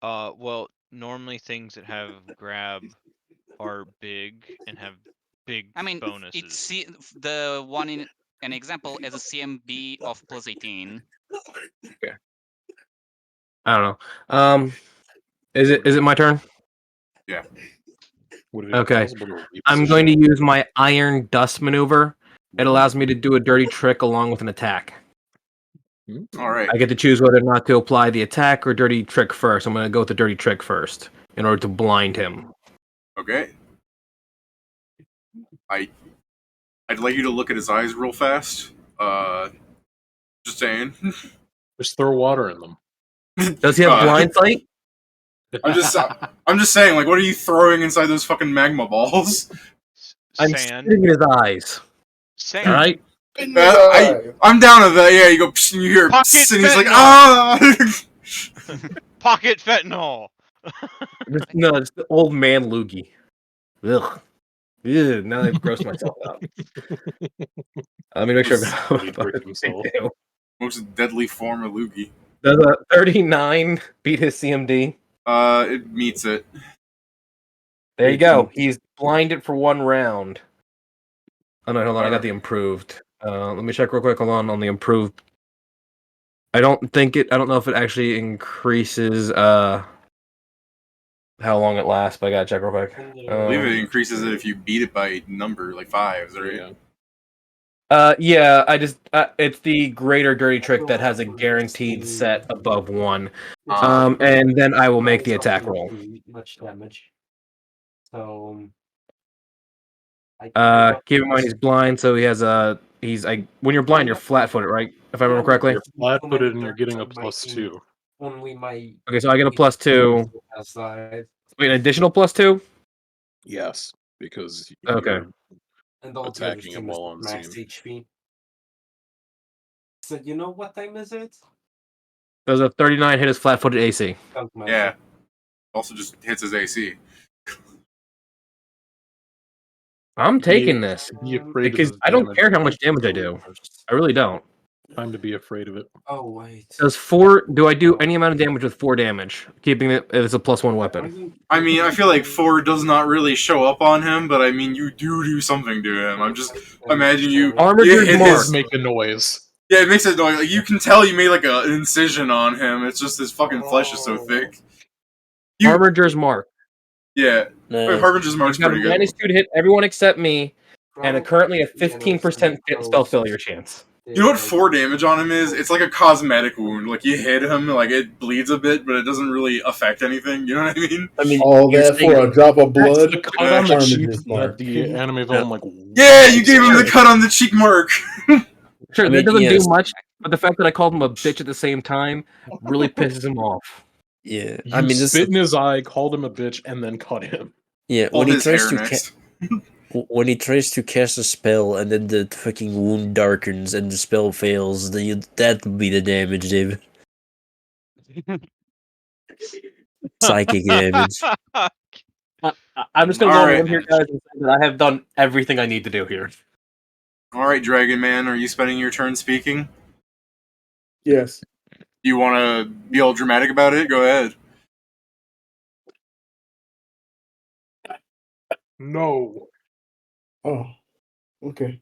Speaker 8: Well, normally things that have grab are big and have big
Speaker 2: I mean,
Speaker 8: bonuses.
Speaker 2: it's the one in an example as a CMB of +18.
Speaker 7: I don't know. Is it my turn?
Speaker 1: Yeah.
Speaker 4: Would it be
Speaker 7: Okay.
Speaker 4: possible to
Speaker 7: I'm
Speaker 4: reposition
Speaker 7: going to
Speaker 4: it?
Speaker 7: use my Iron Dust maneuver. It allows me to do a dirty trick along with an attack.
Speaker 1: All right.
Speaker 7: I get to choose whether or not to apply the attack or dirty trick first. I'm going to go with the dirty trick first in order to blind him.
Speaker 1: Okay. I'd like you to look at his eyes real fast. Just saying.
Speaker 4: Just throw water in them.
Speaker 7: Does he have blind sight?
Speaker 1: I'm just saying. Like, what are you throwing inside those fucking magma balls?
Speaker 7: I'm
Speaker 8: Sand.
Speaker 7: spitting in his eyes.
Speaker 8: Sand.
Speaker 7: All right.
Speaker 1: I'm down with that. Yeah, you go. Psh, and you hear.
Speaker 8: Pocket
Speaker 1: Psh, and he's like,
Speaker 8: fentanyl!
Speaker 1: ah.
Speaker 8: Pocket fentanyl.
Speaker 7: No, it's the old man loogie. Ugh. Ew, now I've grossed myself out. Let me make sure.
Speaker 4: He tricked himself.
Speaker 1: Most deadly form of loogie.
Speaker 7: Does a 39 beat his CMD?
Speaker 1: It meets it.
Speaker 7: There you go. He's blinded for 1 round. Oh no, hold on. I got the improved. Let me check real quick. Hold on the improved. I don't know if it actually increases how long it lasts, but I gotta check real quick.
Speaker 1: I believe it increases it if you beat it by number, like 5s, right?
Speaker 7: Yeah. It's the greater dirty trick that has a guaranteed set above 1. And then I will make the attack roll.
Speaker 6: Much damage. So.
Speaker 7: Keep in mind he's blind, so he has when you're blind, you're flat-footed, right? If I remember correctly.
Speaker 4: You're flat-footed and you're getting a +2.
Speaker 6: Only my.
Speaker 7: Okay, so I get a +2.
Speaker 6: Outside.
Speaker 7: Wait, an additional +2?
Speaker 4: Yes, because
Speaker 7: Okay.
Speaker 4: you're
Speaker 6: And all
Speaker 4: attacking him while on
Speaker 6: max
Speaker 4: scene.
Speaker 6: HP. So you know what time is it?
Speaker 7: Does a 39 hit his flat-footed AC?
Speaker 1: Yeah. Also just hits his AC.
Speaker 7: I'm taking this
Speaker 4: Be afraid of
Speaker 7: because
Speaker 4: the
Speaker 7: I don't
Speaker 4: damage.
Speaker 7: care how much damage I do. I really don't.
Speaker 4: Time to be afraid of it.
Speaker 6: Oh wait.
Speaker 7: Do I do any amount of damage with 4 damage? Keeping it as a +1 weapon.
Speaker 1: I mean, I feel like 4 does not really show up on him, but I mean, you do something to him. I'm just imagine you
Speaker 7: Armored
Speaker 1: hit
Speaker 7: mark.
Speaker 1: his.
Speaker 4: Make a noise.
Speaker 1: Yeah, it makes it noise. Like, you can tell you made like an incision on him. It's just his fucking flesh is so thick.
Speaker 7: Armiger's mark.
Speaker 1: Yeah, Harbinger's mark's
Speaker 7: He's got a
Speaker 1: pretty good.
Speaker 7: -2 to hit everyone except me, and currently a 15% spell failure chance.
Speaker 1: You know what 4 damage on him is? It's like a cosmetic wound. Like, you hit him, like, it bleeds a bit, but it doesn't really affect anything. You know what I mean?
Speaker 5: All that for a drop of blood.
Speaker 4: The cut on the cheek
Speaker 5: Armiger's
Speaker 4: that
Speaker 5: mark.
Speaker 4: the anime villain like.
Speaker 1: Yeah, you gave him the cut on the cheek mark.
Speaker 7: Sure,
Speaker 3: I
Speaker 7: that
Speaker 3: mean,
Speaker 7: doesn't
Speaker 3: yes.
Speaker 7: do much, but the fact that I called him a bitch at the same time really pisses him off.
Speaker 3: Yeah,
Speaker 4: You
Speaker 3: I mean, this.
Speaker 4: spit in his eye, called him a bitch, and then cut him.
Speaker 3: Yeah,
Speaker 1: Pull
Speaker 3: when he
Speaker 1: his
Speaker 3: tries
Speaker 1: hair
Speaker 3: to
Speaker 1: next.
Speaker 3: when he tries to cast a spell and then the fucking wound darkens and the spell fails, that would be the damage, David. Psychic damage.
Speaker 7: I'm just gonna
Speaker 1: All
Speaker 7: go
Speaker 1: right.
Speaker 7: on here, guys, and say that I have done everything I need to do here.
Speaker 1: Alright, Dragon Man, are you spending your turn speaking?
Speaker 5: Yes.
Speaker 1: You want to be all dramatic about it? Go ahead.
Speaker 4: No.
Speaker 5: Oh. Okay.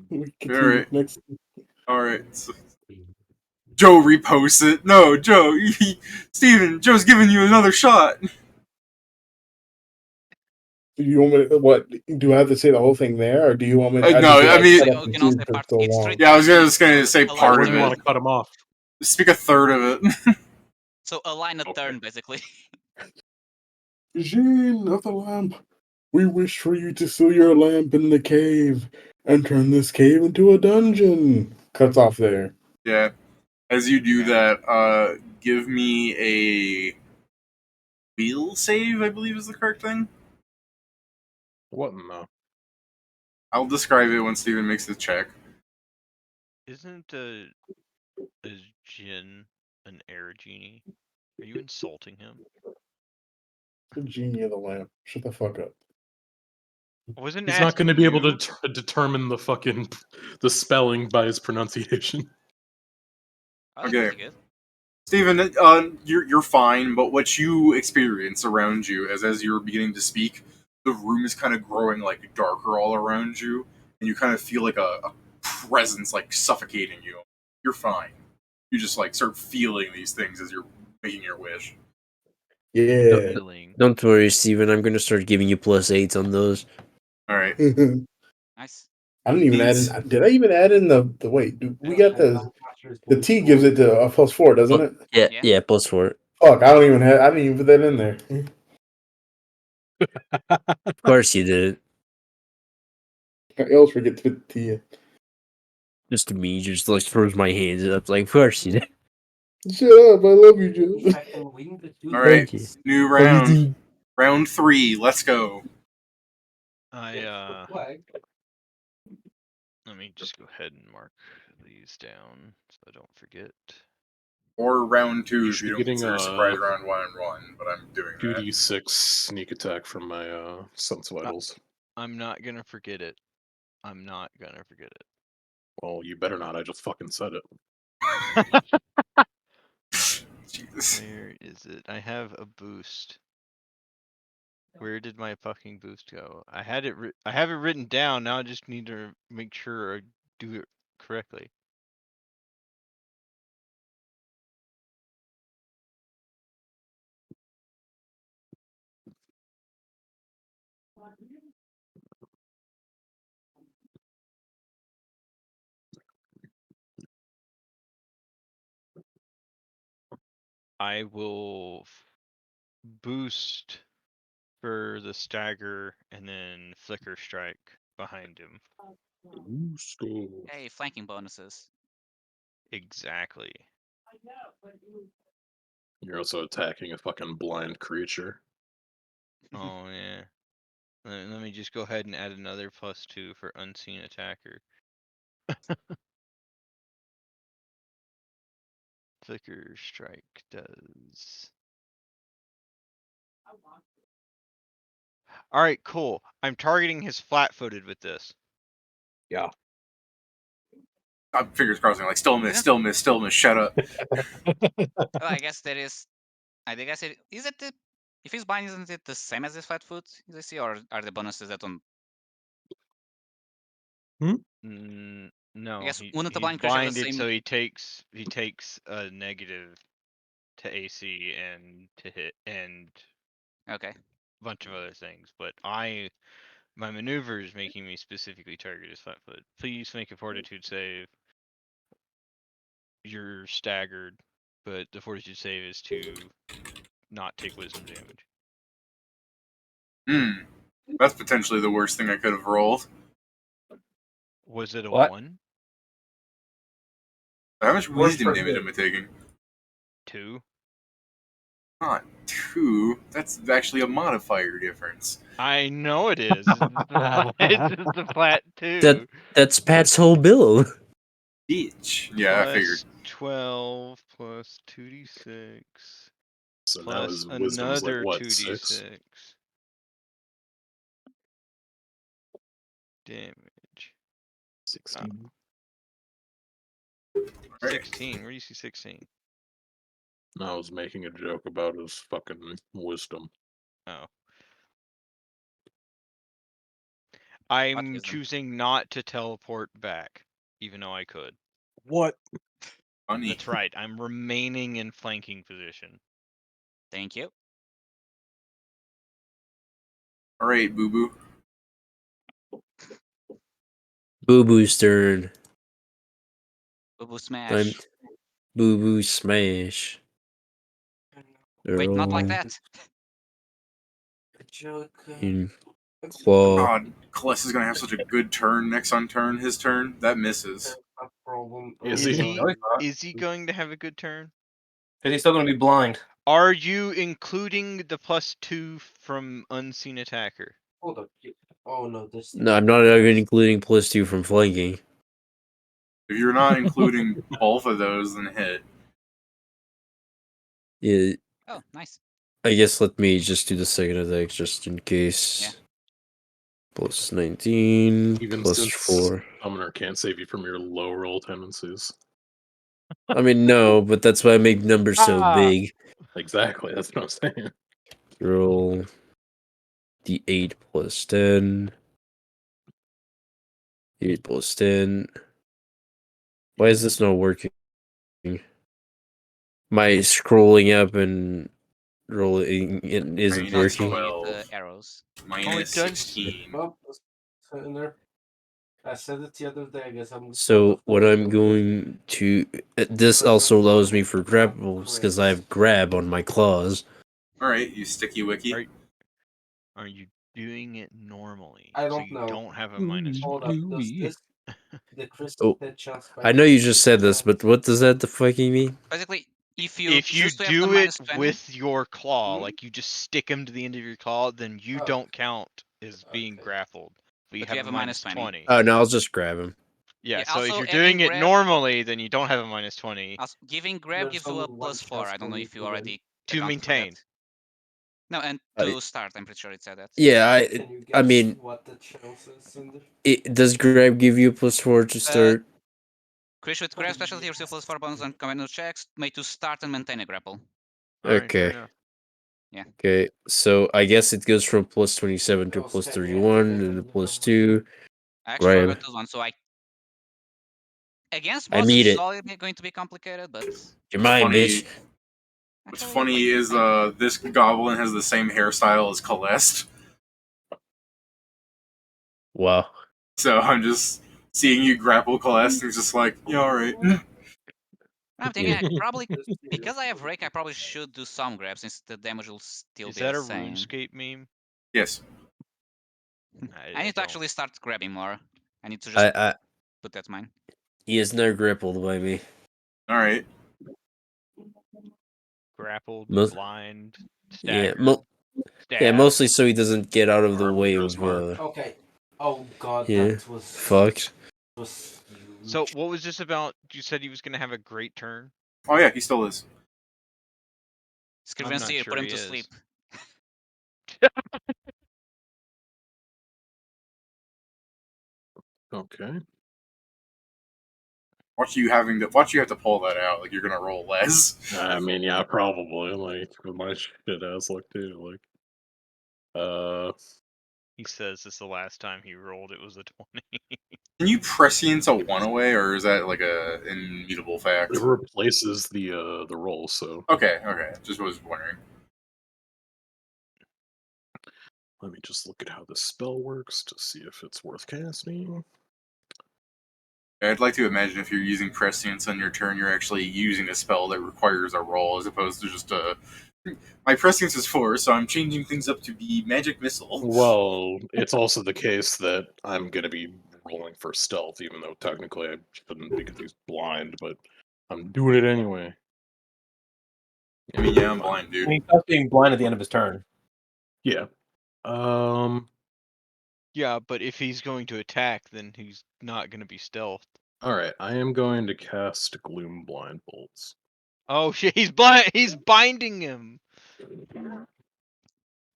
Speaker 5: We continue
Speaker 1: Alright.
Speaker 5: next.
Speaker 1: Alright. So Joe reposts it. No, Joe. Steven, Joe's giving you another shot.
Speaker 5: Do you want me to, what? Do I have to say the whole thing there, or do you want me? To,
Speaker 1: No, I mean-
Speaker 2: You can also part it's straight.
Speaker 1: Yeah, I was just going to say part
Speaker 4: Where
Speaker 1: of
Speaker 4: do you want
Speaker 1: it.
Speaker 4: to cut him off?
Speaker 1: Speak a third of it.
Speaker 2: So align a
Speaker 4: Okay.
Speaker 2: turn, basically.
Speaker 5: Jean of the lamp, we wish for you to seal your lamp in the cave and turn this cave into a dungeon. Cuts off there.
Speaker 1: Yeah. As you do that, give me a wheel save, I believe is the correct thing.
Speaker 4: What in the?
Speaker 1: I'll describe it when Steven makes the check.
Speaker 8: Isn't a Jin an air genie? Are you insulting him?
Speaker 5: The genie of the lamp. Shut the fuck up.
Speaker 8: I wasn't
Speaker 4: He's not going to be able
Speaker 8: asking
Speaker 4: to determine the spelling by his pronunciation.
Speaker 2: Oh, that's
Speaker 1: Okay.
Speaker 2: pretty good.
Speaker 1: Steven, you're fine, but what you experience around you as you're beginning to speak, the room is kind of growing like darker all around you, and you kind of feel like a presence like suffocating you. You're fine. You just like start feeling these things as you're making your wish.
Speaker 5: Yeah.
Speaker 3: Don't worry, Steven. I'm gonna start giving you +8 on those.
Speaker 1: All right.
Speaker 2: Nice.
Speaker 5: I didn't even add in. Did I even add in the wait? We got the T gives it to a +4, doesn't it?
Speaker 3: Yeah, +4.
Speaker 5: Fuck, I didn't even put that in there.
Speaker 3: Of course you did.
Speaker 5: I always forget to put the T in.
Speaker 3: Just me, just like throws my hands up, like, of course you did.
Speaker 5: Shut up! I love you, Joe.
Speaker 1: All right.
Speaker 3: Thank you.
Speaker 1: New round. Round 3. Let's go.
Speaker 8: Let me just go ahead and mark these down so I don't forget.
Speaker 1: Or round 2 if
Speaker 4: should
Speaker 1: you
Speaker 4: be
Speaker 1: don't
Speaker 4: getting
Speaker 1: consider surprise round 1 and 1, but I'm doing that.
Speaker 4: 2d6 sneak attack from my sense vitals.
Speaker 8: I'm not gonna forget it. I'm not gonna forget it.
Speaker 4: Well, you better not. I just fucking said it.
Speaker 1: Jesus.
Speaker 8: Where is it? I have a boost. Where did my fucking boost go? I had it. I have it written down. Now I just need to make sure I do it correctly. I will boost for the stagger and then flicker strike behind him.
Speaker 2: Hey, flanking bonuses.
Speaker 8: Exactly.
Speaker 4: You're also attacking a fucking blind creature.
Speaker 8: Oh yeah. Let me just go ahead and add another +2 for unseen attacker. Flicker strike does. Alright, cool. I'm targeting his flat-footed with this.
Speaker 4: Yeah.
Speaker 1: I'm fingers crossing, like still miss, shut up.
Speaker 2: Well, I guess there is. I guess it is it. If he's blind, isn't it the same as his flat foot? Is it see, or are the bonuses that on?
Speaker 8: No,
Speaker 2: I guess
Speaker 8: he's
Speaker 2: wouldn't the blind creature have the
Speaker 8: blinded,
Speaker 2: same?
Speaker 8: so he takes a negative to AC and to hit and
Speaker 2: Okay.
Speaker 8: a bunch of other things. But my maneuver is making me specifically target his flat foot. Please make a fortitude save. You're staggered, but the fortitude save is to not take wisdom damage.
Speaker 1: That's potentially the worst thing I could have rolled.
Speaker 8: Was it a
Speaker 7: What?
Speaker 8: 1?
Speaker 1: How much wisdom damage am I taking?
Speaker 8: 2.
Speaker 1: Not 2. That's actually a modifier difference.
Speaker 8: I know it is. It's just a flat 2.
Speaker 3: That's Pat's whole build.
Speaker 1: Bitch. Yeah, I figured.
Speaker 8: 12 plus 2d6
Speaker 4: So now
Speaker 8: plus
Speaker 4: his wisdom's like
Speaker 8: another
Speaker 4: what,
Speaker 8: 2d6
Speaker 4: 6?
Speaker 8: damage.
Speaker 4: 16.
Speaker 8: 16. Where do you see 16?
Speaker 4: I was making a joke about his fucking wisdom.
Speaker 8: Oh. I'm
Speaker 2: wisdom?
Speaker 8: choosing not to teleport back, even though I could.
Speaker 4: What?
Speaker 1: Funny.
Speaker 8: That's right. I'm remaining in flanking position.
Speaker 2: Thank you.
Speaker 1: All right, Boo Boo.
Speaker 3: Boo Boo's turn.
Speaker 2: Boo Boo smash.
Speaker 3: Boo Boo smash.
Speaker 2: Wait, not like
Speaker 3: Oh.
Speaker 2: that.
Speaker 3: In claw.
Speaker 1: God, Kallest is gonna have such a good turn next on turn. His turn that misses.
Speaker 4: Is
Speaker 8: Is
Speaker 4: he?
Speaker 8: he going to have a good turn?
Speaker 7: Because he's still going to be blind.
Speaker 8: Are you including the +2 from unseen attacker?
Speaker 6: Hold up. Oh no, this.
Speaker 3: No, I'm not even including +2 from flanking.
Speaker 1: If you're not including both of those, then hit.
Speaker 3: Yeah,
Speaker 2: Oh, nice.
Speaker 3: I guess let me just do the second attack just in case.
Speaker 2: Yeah.
Speaker 3: +19,
Speaker 4: Even
Speaker 3: plus
Speaker 4: since
Speaker 3: 4.
Speaker 4: Summoner can't save you from your low roll tendencies.
Speaker 3: I mean, no, but that's why I make numbers so big.
Speaker 4: Exactly, that's what I'm saying.
Speaker 3: Roll d8 plus 10. 8 plus 10. Why is this not working? My scrolling up and rolling it isn't
Speaker 1: Minus
Speaker 3: working.
Speaker 1: 12.
Speaker 2: Arrows.
Speaker 1: Minus
Speaker 8: it does.
Speaker 1: 16.
Speaker 6: Oh, it's in there. I said it the other day. I guess I'm.
Speaker 3: So what I'm going to this also allows me for grapples because I have grab on my claws.
Speaker 1: Alright, you sticky wiki.
Speaker 8: Are you doing it normally?
Speaker 6: I
Speaker 8: so
Speaker 6: don't
Speaker 8: you
Speaker 6: know.
Speaker 8: don't have a minus
Speaker 6: Hold
Speaker 8: 20.
Speaker 6: up. Does this decrease
Speaker 3: Oh,
Speaker 6: hit chance by
Speaker 3: I know you just said this, but what does that the fucking mean?
Speaker 2: Basically, if you
Speaker 8: If you
Speaker 2: choose to have the
Speaker 8: do it
Speaker 2: -20,
Speaker 8: with your claw,
Speaker 6: Hmm?
Speaker 8: like you just stick him to the end of your claw, then you
Speaker 6: Oh.
Speaker 8: don't count as being
Speaker 6: Okay.
Speaker 8: grappled. But you
Speaker 2: But you
Speaker 8: have a minus 20.
Speaker 3: Oh no, I'll just grab him.
Speaker 8: Yeah,
Speaker 2: Yeah,
Speaker 8: so if
Speaker 2: also
Speaker 8: you're
Speaker 2: having
Speaker 8: doing it
Speaker 2: grab-
Speaker 8: normally, then you don't have a minus 20
Speaker 2: giving grab
Speaker 6: There's
Speaker 2: gives you a
Speaker 6: only one
Speaker 2: +4.
Speaker 6: chance
Speaker 2: I don't know
Speaker 6: for me
Speaker 2: if you
Speaker 6: to win.
Speaker 2: already
Speaker 8: to
Speaker 2: accounted for that.
Speaker 8: maintain.
Speaker 2: No, and
Speaker 3: I-
Speaker 2: to start, I'm pretty sure it said that.
Speaker 3: Yeah,
Speaker 6: Can you
Speaker 3: I
Speaker 6: guess
Speaker 3: mean,
Speaker 6: what the chance is in there?
Speaker 3: does grab give you a +4 to start?
Speaker 2: Creature with grab specialty receive +4 bonus on command checks, made to start and maintain a grapple.
Speaker 8: Alright, fair
Speaker 3: Okay.
Speaker 8: enough.
Speaker 3: Okay, so I guess it goes from +27 to
Speaker 6: Those can you
Speaker 3: +31
Speaker 6: activate
Speaker 3: and
Speaker 6: on
Speaker 3: a
Speaker 6: the
Speaker 3: +2.
Speaker 2: I actually
Speaker 3: Grab.
Speaker 2: forgot this one, so I against
Speaker 3: I
Speaker 2: boss
Speaker 3: need
Speaker 2: it's
Speaker 3: it.
Speaker 2: always going to be complicated, but
Speaker 3: You're mine,
Speaker 1: Funny.
Speaker 3: bitch.
Speaker 1: What's
Speaker 2: actually,
Speaker 1: funny
Speaker 2: like,
Speaker 1: is this goblin has the same hairstyle as Kallest.
Speaker 3: Wow.
Speaker 1: So I'm just seeing you grapple Kallest and it's just like, yeah, alright.
Speaker 2: I'm thinking
Speaker 3: Yeah.
Speaker 2: I probably because I have rake, I probably should do some grabs since the damage will still
Speaker 8: Is
Speaker 2: be
Speaker 8: that
Speaker 2: the
Speaker 8: a
Speaker 2: same.
Speaker 8: RuneScape meme?
Speaker 1: Yes.
Speaker 2: I need to
Speaker 8: don't.
Speaker 2: actually start grabbing more. I need to just
Speaker 3: I
Speaker 2: put that mine.
Speaker 3: he is now grappled by me.
Speaker 1: Alright.
Speaker 8: Grappled,
Speaker 3: Most,
Speaker 8: blind,
Speaker 3: yeah,
Speaker 8: staggered, stabbed.
Speaker 3: mostly so he doesn't get out of the
Speaker 4: Smart,
Speaker 3: way
Speaker 4: real
Speaker 3: of
Speaker 4: smart.
Speaker 6: Okay. Oh god,
Speaker 3: yeah,
Speaker 6: that was
Speaker 3: fucked.
Speaker 6: huge.
Speaker 8: So what was this about? You said he was going to have a great turn?
Speaker 1: Oh yeah, he still is.
Speaker 2: Scriven
Speaker 8: I'm not
Speaker 2: Seer,
Speaker 8: sure
Speaker 2: put him
Speaker 8: he
Speaker 2: to
Speaker 8: is.
Speaker 2: sleep.
Speaker 4: Okay.
Speaker 1: Watch you have to pull that out, like you're gonna roll less.
Speaker 4: I mean, yeah, probably. Like, with my shit ass luck too. Like,
Speaker 8: He says this the last time he rolled, it was a 20.
Speaker 1: Can you prescience a 1 away, or is that like a immutable fact?
Speaker 4: it replaces the roll, so
Speaker 1: Okay, just was wondering.
Speaker 4: let me just look at how this spell works to see if it's worth casting.
Speaker 1: I'd like to imagine if you're using prescience on your turn, you're actually using a spell that requires a roll as opposed to just a. My prescience is 4, so I'm changing things up to be magic missile.
Speaker 4: Well, it's also the case that I'm gonna be rolling for stealth, even though technically I shouldn't because he's blind, but I'm doing it anyway.
Speaker 1: I mean, yeah, I'm blind, dude.
Speaker 7: I mean, he's being blind at the end of his turn.
Speaker 4: Yeah.
Speaker 8: Yeah, but if he's going to attack, then he's not going to be stealthed.
Speaker 4: Alright, I am going to cast Gloom Blind Bolts.
Speaker 8: Oh shit, he's blind. He's binding him.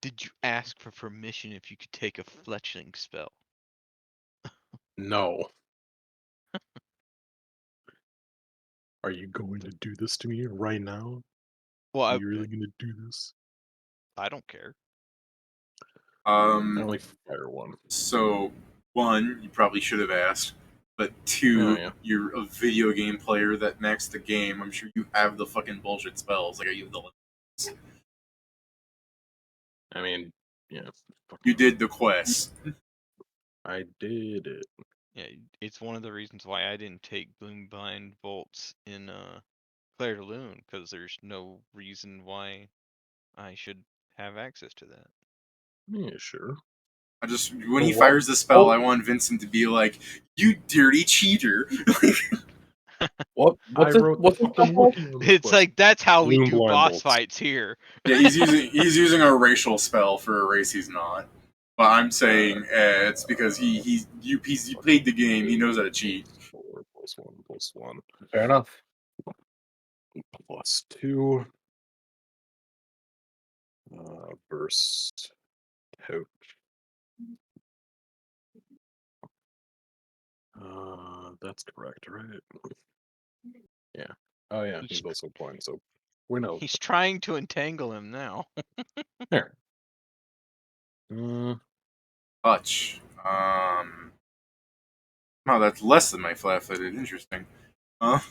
Speaker 8: Did you ask for permission if you could take a fletching spell?
Speaker 4: No. Are you going to do this to me right now?
Speaker 8: Well,
Speaker 4: Are you really gonna do this?
Speaker 8: I don't care.
Speaker 4: I only fire one.
Speaker 1: So, 1, you probably should have asked. But 2,
Speaker 4: Oh, yeah.
Speaker 1: you're a video game player that maxed the game. I'm sure you have the fucking bullshit spells. Like, you have the.
Speaker 4: I mean, yeah.
Speaker 1: You did the quest.
Speaker 4: I did it.
Speaker 8: Yeah, it's one of the reasons why I didn't take Gloombind Bolts in Claire de Lune, because there's no reason why I should have access to that.
Speaker 4: Yeah, sure.
Speaker 1: I just when he
Speaker 7: Well,
Speaker 1: fires the spell, I want Vincent to be like, "You dirty cheater!"
Speaker 7: What's
Speaker 4: I wrote the fucking wiki on this
Speaker 8: It's
Speaker 4: quest.
Speaker 8: like that's how we
Speaker 4: Gloom
Speaker 8: do
Speaker 4: Blind
Speaker 8: boss
Speaker 4: Bolts.
Speaker 8: fights here.
Speaker 1: Yeah, he's using a racial spell for a race he's not. But I'm saying it's because he played the game. He knows how to cheat.
Speaker 4: 4 + 1 +
Speaker 7: Fair enough.
Speaker 4: 1 +2. Burst out. That's correct, right? Yeah. Oh yeah, he's also blind, so we know.
Speaker 8: He's trying to entangle him now.
Speaker 4: There.
Speaker 1: Touch. Oh, that's less than my flat-footed. Interesting.
Speaker 8: I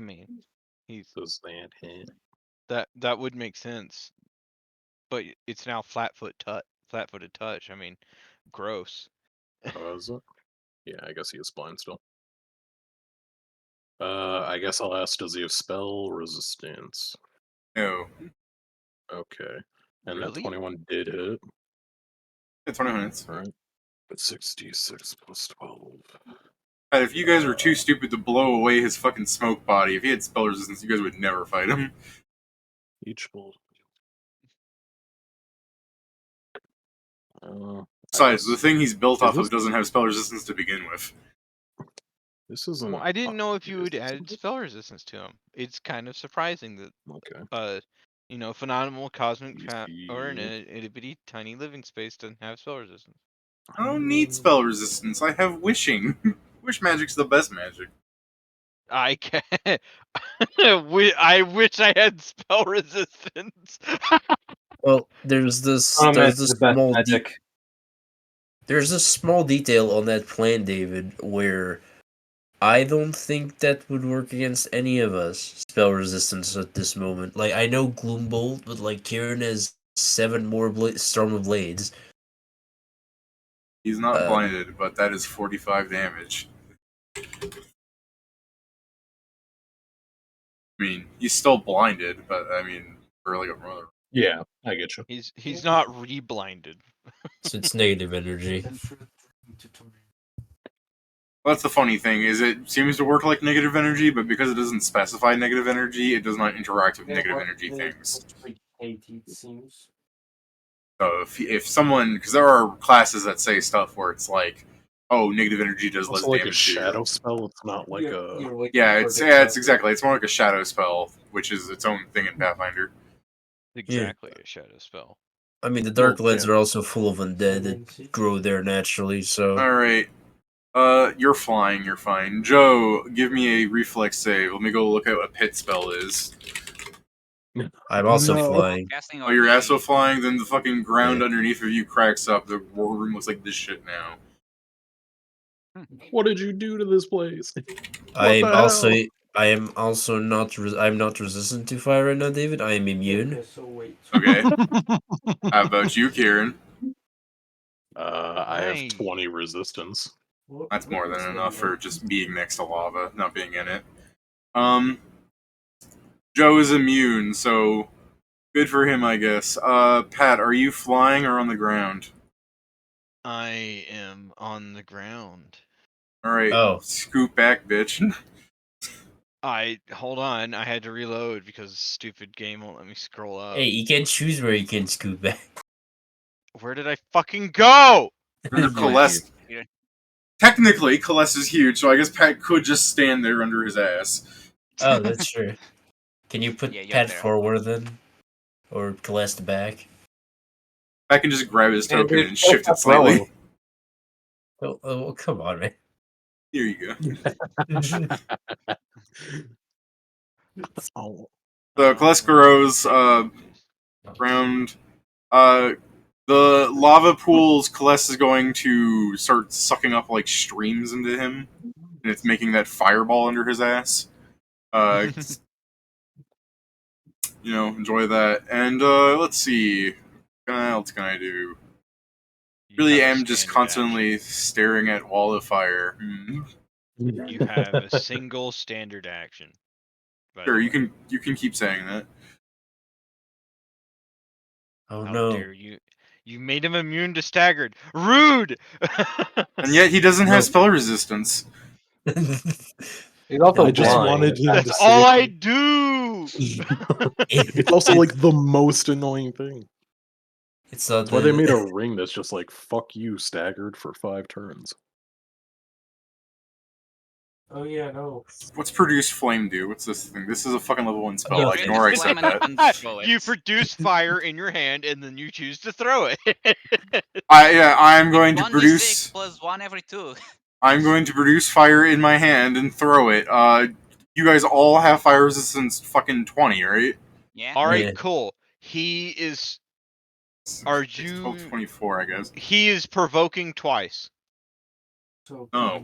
Speaker 8: mean, he's
Speaker 4: Does that hit?
Speaker 8: that would make sense, but it's now flat-footed touch. I mean, gross.
Speaker 4: Is it? Yeah, I guess he is blind still. I guess I'll ask, does he have spell resistance?
Speaker 1: No.
Speaker 4: Okay. And
Speaker 8: Really?
Speaker 4: that 21 did hit.
Speaker 1: Yeah, 20 minutes.
Speaker 4: Alright. But 66 plus 12.
Speaker 1: Pat, if you guys were too stupid to blow away his fucking smoke body, if he had spell resistance, you guys would never fight him.
Speaker 4: Each bolt.
Speaker 1: Besides, the thing he's built off
Speaker 4: this-
Speaker 1: of doesn't have spell resistance to begin with.
Speaker 4: This isn't.
Speaker 8: Well, I didn't know if
Speaker 4: fucking
Speaker 8: you would
Speaker 4: resistance,
Speaker 8: add
Speaker 4: is it?
Speaker 8: spell resistance to him. It's kind of surprising that,
Speaker 4: Okay.
Speaker 8: phenomenal cosmic power in
Speaker 4: Easy.
Speaker 8: an itty bitty tiny living space doesn't have spell resistance.
Speaker 1: I don't need spell resistance. I have wishing. Wish magic's the best magic.
Speaker 8: I can I wish I had spell resistance.
Speaker 3: Well, there's this small there's a small detail on that plan, David, where I don't think that would work against any of us. Spell resistance at this moment. Like, I know Gloombolt, but like Kieran has 7 more Storm of Blades.
Speaker 1: He's not blinded, but that is 45 damage. I mean, he's still blinded, but I mean, for like a brother.
Speaker 4: Yeah, I get you.
Speaker 8: He's not re-blinded.
Speaker 3: So it's negative energy.
Speaker 1: Well, that's the funny thing, is it seems to work like negative energy, but because it doesn't specify negative energy, it does not interact with negative energy things. So if someone, because there are classes that say stuff where it's like, oh, negative energy does less
Speaker 4: Also, like a
Speaker 1: damage to you.
Speaker 4: shadow spell. It's not like a.
Speaker 1: Yeah, it's exactly. It's more like a shadow spell, which is its own thing in Pathfinder.
Speaker 8: Exactly, a shadow spell.
Speaker 3: I mean, the Darklands are also full of undead that grow there naturally, so...
Speaker 1: Alright. You're flying, you're fine. Joe, give me a reflex save. Let me go look at what a pit spell is.
Speaker 3: I'm also flying.
Speaker 1: Oh, you're also flying? Then the fucking ground underneath of you cracks up. The war room looks like this shit now.
Speaker 4: What did you do to this place?
Speaker 3: I am also not. I'm not resistant to fire right now, David. I am immune.
Speaker 1: Okay. How about you, Kieran?
Speaker 4: I have 20 resistance.
Speaker 1: That's more than enough for just being next to lava, not being in it. Joe is immune, so good for him, I guess. Pat, are you flying or on the ground?
Speaker 8: I am on the ground.
Speaker 1: Alright, scoot back, bitch.
Speaker 8: Hold on, I had to reload because stupid game won't let me scroll up.
Speaker 3: Hey, you can choose where you can scoot back.
Speaker 8: Where did I fucking go?
Speaker 1: Under Kallest. Technically, Kallest is huge, so I guess Pat could just stand there under his ass.
Speaker 3: Oh, that's true. Can you put Pat
Speaker 2: there.
Speaker 3: forward then? Or Kallest back?
Speaker 1: I can just grab his token and shift it slightly.
Speaker 3: Oh, come on, man.
Speaker 1: Here you go.
Speaker 4: Oh.
Speaker 1: The Kallest grows around the lava pools. Kallest is going to start sucking up like streams into him, and it's making that fireball under his ass. Enjoy that. And let's see, what else can I do? Really am just constantly staring at wall of fire.
Speaker 8: You have a single standard action.
Speaker 1: Sure, you can keep saying that.
Speaker 3: Oh
Speaker 8: How
Speaker 3: no!
Speaker 8: dare you! You made him immune to staggered. Rude.
Speaker 1: And yet he doesn't have spell resistance.
Speaker 7: He's also
Speaker 4: I just
Speaker 7: blind.
Speaker 4: wanted him
Speaker 8: That's
Speaker 4: to
Speaker 8: all
Speaker 4: say
Speaker 8: I do.
Speaker 4: it's also like the most annoying thing.
Speaker 3: It's
Speaker 4: That's why they made a ring that's just like, fuck you, staggered for 5 turns.
Speaker 6: Oh yeah, no.
Speaker 1: What's produce flame do? What's this thing? This is a fucking level 1 spell.
Speaker 3: Yeah,
Speaker 1: I ignore I said that.
Speaker 8: You produce fire in your hand and then you choose to throw it.
Speaker 1: I'm going to
Speaker 2: 1d6
Speaker 1: produce.
Speaker 2: plus 1 every 2.
Speaker 1: I'm going to produce fire in my hand and throw it. You guys all have fire resistance fucking 20, right?
Speaker 2: Yeah.
Speaker 8: Alright,
Speaker 3: Yeah.
Speaker 8: cool. He is. Are you.
Speaker 1: 12, 24, I guess.
Speaker 8: He is provoking twice.
Speaker 6: So,
Speaker 1: Oh.